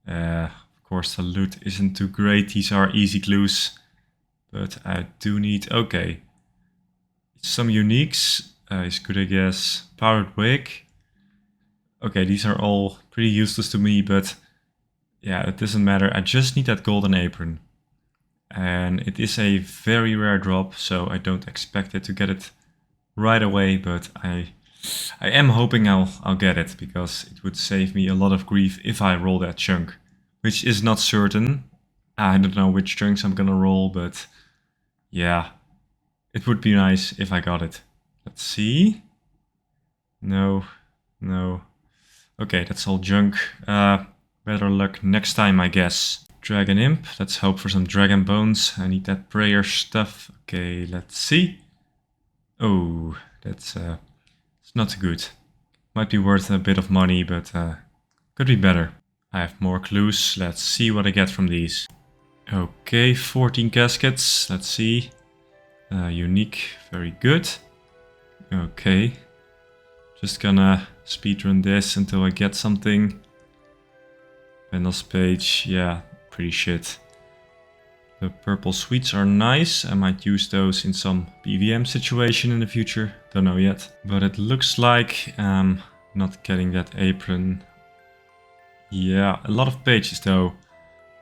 Of course the loot isn't too great. These are easy clues. But I do need... okay. Some uniques. Is good, I guess. Powdered wig. Okay, these are all pretty useless to me, but yeah, it doesn't matter. I just need that golden apron. And it is a very rare drop, so I don't expect it to get it right away, but I am hoping I'll get it, because it would save me a lot of grief if I roll that chunk, which is not certain. I don't know which chunks I'm gonna roll, but yeah, it would be nice if I got it. Let's see. No. Okay, that's all junk. Better luck next time, I guess. Dragon Imp. Let's hope for some dragon bones. I need that prayer stuff. Okay, let's see. Oh, that's it's not good. Might be worth a bit of money, but could be better. I have more clues. Let's see what I get from these. Okay, 14 caskets. Let's see. Unique. Very good. Okay. Just gonna speedrun this until I get something. Vendor's page, yeah, pretty shit. The purple sweets are nice. I might use those in some PVM situation in the future. Don't know yet. But it looks like I'm not getting that apron. Yeah, a lot of pages though,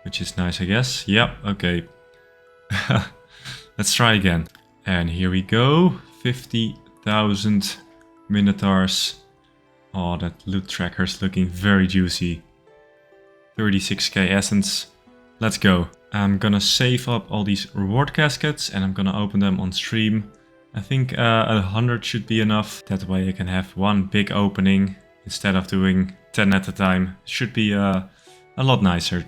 which is nice, I guess. Yeah, okay. Let's try again. And here we go. 50,000 minotaurs. Oh, that loot tracker is looking very juicy. 36k essence. Let's go. I'm gonna save up all these reward caskets and I'm gonna open them on stream. I think 100 should be enough. That way I can have one big opening instead of doing 10 at a time. Should be a lot nicer.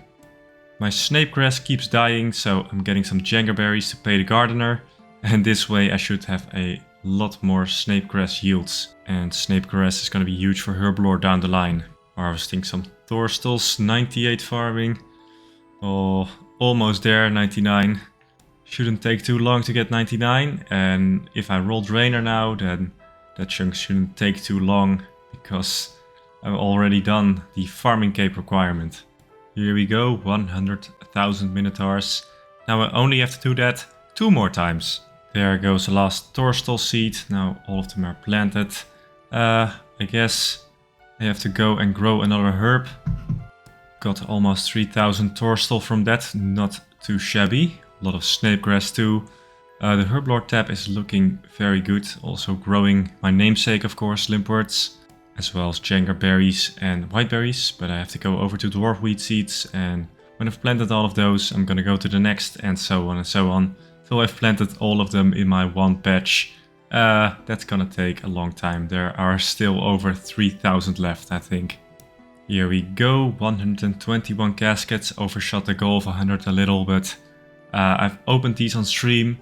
My snapegrass keeps dying, so I'm getting some jangerberries to pay the gardener. And this way I should have a lot more snapegrass yields. And snapegrass is gonna be huge for herblore down the line. Harvesting some Thorstals, 98 farming. Oh, almost there, 99. Shouldn't take too long to get 99. And if I roll Drainer now, then that chunk shouldn't take too long, because I've already done the farming cape requirement. Here we go, 100,000 minotaurs. Now I only have to do that 2 more times. There goes the last Thorstal seed. Now all of them are planted. I guess I have to go and grow another herb. Got almost 3,000 Thorstal from that. Not too shabby. A lot of snapegrass too. The herblore tab is looking very good. Also growing my namesake, of course, Limpwurts. As well as jangerberries and whiteberries. But I have to go over to dwarf wheat seeds. And when I've planted all of those, I'm gonna go to the next, and so on and so on. Till I've planted all of them in my one patch. That's gonna take a long time. There are still over 3,000 left, I think. Here we go, 121 caskets, overshot the goal of 100 a little, but I've opened these on stream.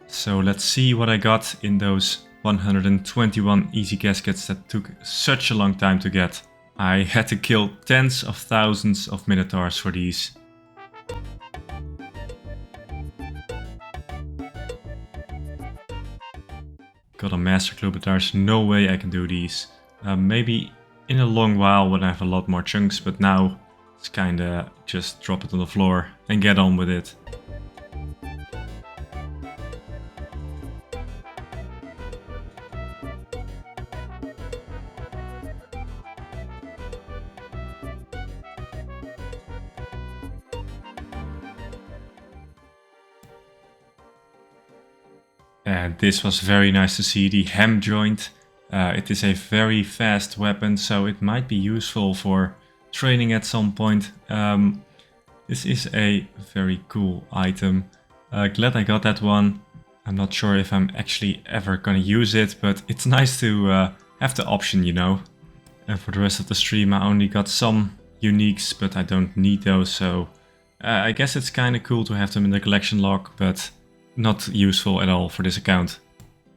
So let's see what I got in those 121 easy caskets that took such a long time to get. I had to kill tens of thousands of minotaurs for these. Got a master clue, but there's no way I can do these. Maybe in a long while when I have a lot more chunks, but now it's kinda just drop it on the floor and get on with it. And this was very nice to see, the ham joint. It is a very fast weapon, so it might be useful for training at some point. This is a very cool item. Glad I got that one. I'm not sure if I'm actually ever gonna use it, but it's nice to have the option, you know. And for the rest of the stream I only got some uniques, but I don't need those, so I guess it's kinda cool to have them in the collection log, but not useful at all for this account.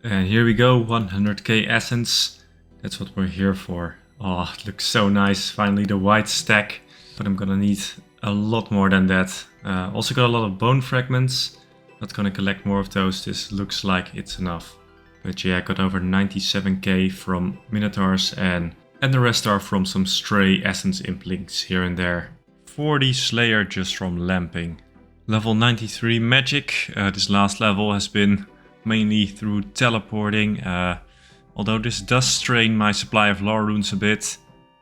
And here we go, 100k essence. That's what we're here for. Oh, it looks so nice. Finally the white stack. But I'm gonna need a lot more than that. Also got a lot of bone fragments. Not gonna collect more of those. This looks like it's enough. But yeah, I got over 97k from minotaurs and the rest are from some stray essence implinks here and there. 40 slayer just from lamping. Level 93 magic. This last level has been mainly through teleporting, although this does strain my supply of lore runes a bit.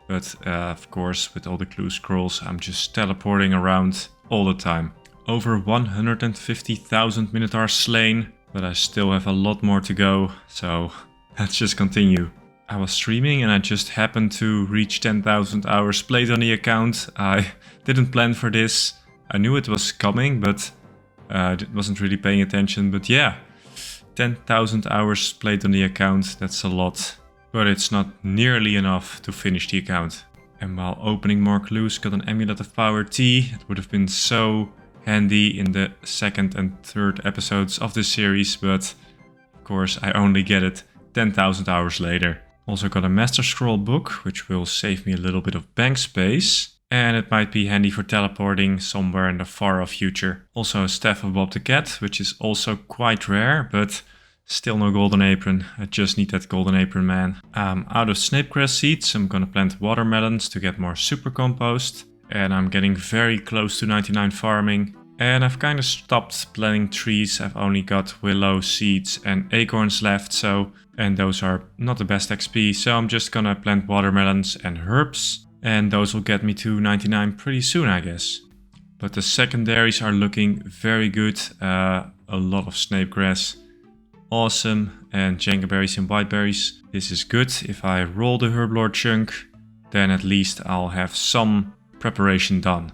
But of course, with all the clue scrolls, I'm just teleporting around all the time. Over 150,000 minotaurs slain, but I still have a lot more to go, so let's just continue. I was streaming and I just happened to reach 10,000 hours played on the account. I didn't plan for this. I knew it was coming, but wasn't really paying attention. But yeah, 10,000 hours played on the account, that's a lot. But it's not nearly enough to finish the account. And while opening more clues, got an Amulet of Power T. It would have been so handy in the second and third episodes of this series, but of course I only get it 10,000 hours later. Also got a Master Scroll book, which will save me a little bit of bank space. And it might be handy for teleporting somewhere in the far off future. Also a Staff of Bob the Cat, which is also quite rare, but still no golden apron. I just need that golden apron, man. Out of snapegrass seeds, I'm gonna plant watermelons to get more super compost. And I'm getting very close to 99 farming. And I've kind of stopped planting trees. I've only got willow seeds and acorns left, and those are not the best XP. So I'm just gonna plant watermelons and herbs. And those will get me to 99 pretty soon, I guess. But the secondaries are looking very good. A lot of snapegrass. Awesome. And jangerberries and whiteberries. This is good. If I roll the herblore chunk, then at least I'll have some preparation done.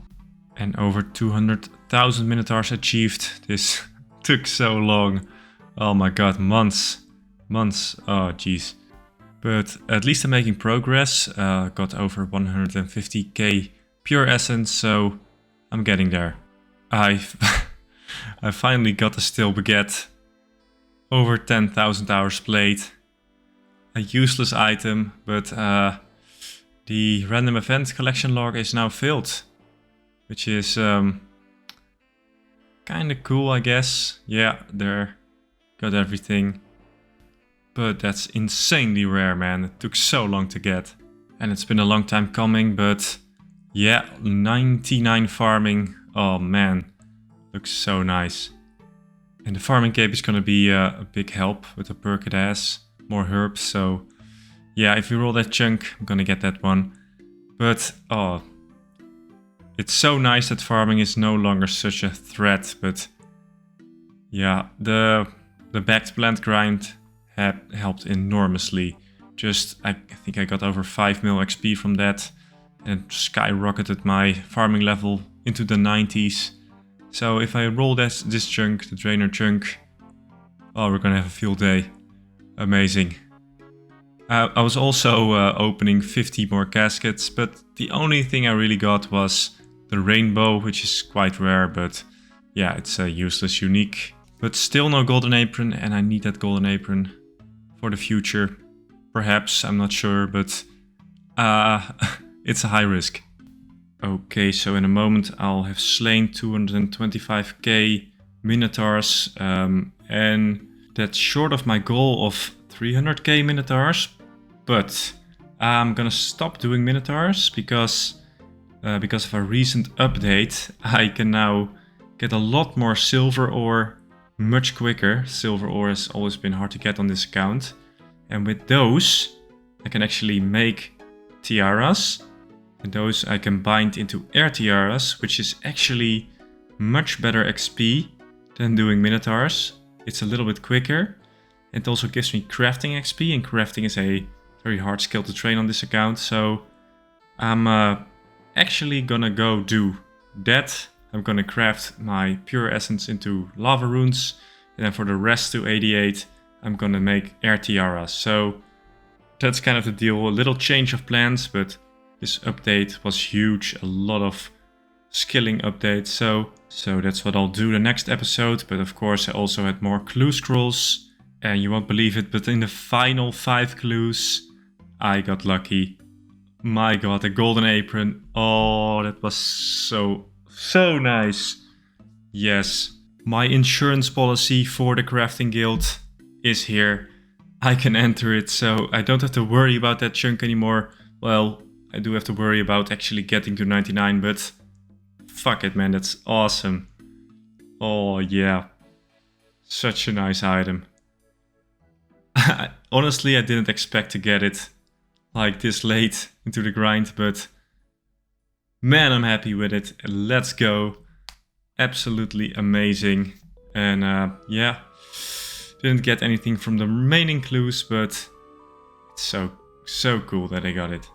And over 200,000 minotaurs achieved. This took so long. Oh my god, months. Months. Oh jeez. But at least I'm making progress. Got over 150k pure essence, so I'm getting there. I finally got the Still Baguette. Over 10,000 hours played. A useless item, but the random event collection log is now filled. Which is kinda cool, I guess. Yeah, there. Got everything. But that's insanely rare, man. It took so long to get. And it's been a long time coming, but yeah, 99 farming. Oh man, looks so nice. And the farming cape is gonna be a big help with the perked ass. More herbs, so yeah, if you roll that chunk, I'm gonna get that one. But oh, it's so nice that farming is no longer such a threat. But yeah, the backed plant grind helped enormously. I think I got over 5 mil XP from that and skyrocketed my farming level into the 90s. So if I roll this chunk, the drainer chunk, oh, we're gonna have a field day. Amazing. I was also opening 50 more caskets, but the only thing I really got was the rainbow, which is quite rare, but yeah, it's a useless unique. But still no golden apron, and I need that golden apron for the future. Perhaps, I'm not sure, but it's a high risk. Okay, so in a moment I'll have slain 225k minotaurs, and that's short of my goal of 300k minotaurs. But I'm gonna stop doing minotaurs because of a recent update. I can now get a lot more silver ore much quicker. Silver ore has always been hard to get on this account. And with those, I can actually make tiaras. And those I can bind into air tiaras, which is actually much better XP than doing minotaurs. It's a little bit quicker. It also gives me crafting XP, and crafting is a very hard skill to train on this account. So I'm actually gonna go do that. I'm gonna craft my pure essence into lava runes, and then for the rest to 88, I'm gonna make air tiaras. So that's kind of the deal. A little change of plans, but this update was huge. A lot of skilling updates. So that's what I'll do the next episode. But of course, I also had more clue scrolls. And you won't believe it, but in the final 5 clues, I got lucky. My god, a golden apron. Oh, that was so nice. Yes, my insurance policy for the crafting guild is here. I can enter it, so I don't have to worry about that chunk anymore. Well, I do have to worry about actually getting to 99, but fuck it, man, that's awesome. Oh yeah, such a nice item. Honestly, I didn't expect to get it like this late into the grind, but man, I'm happy with it. Let's go. Absolutely amazing. And yeah, didn't get anything from the remaining clues, but it's so cool that I got it.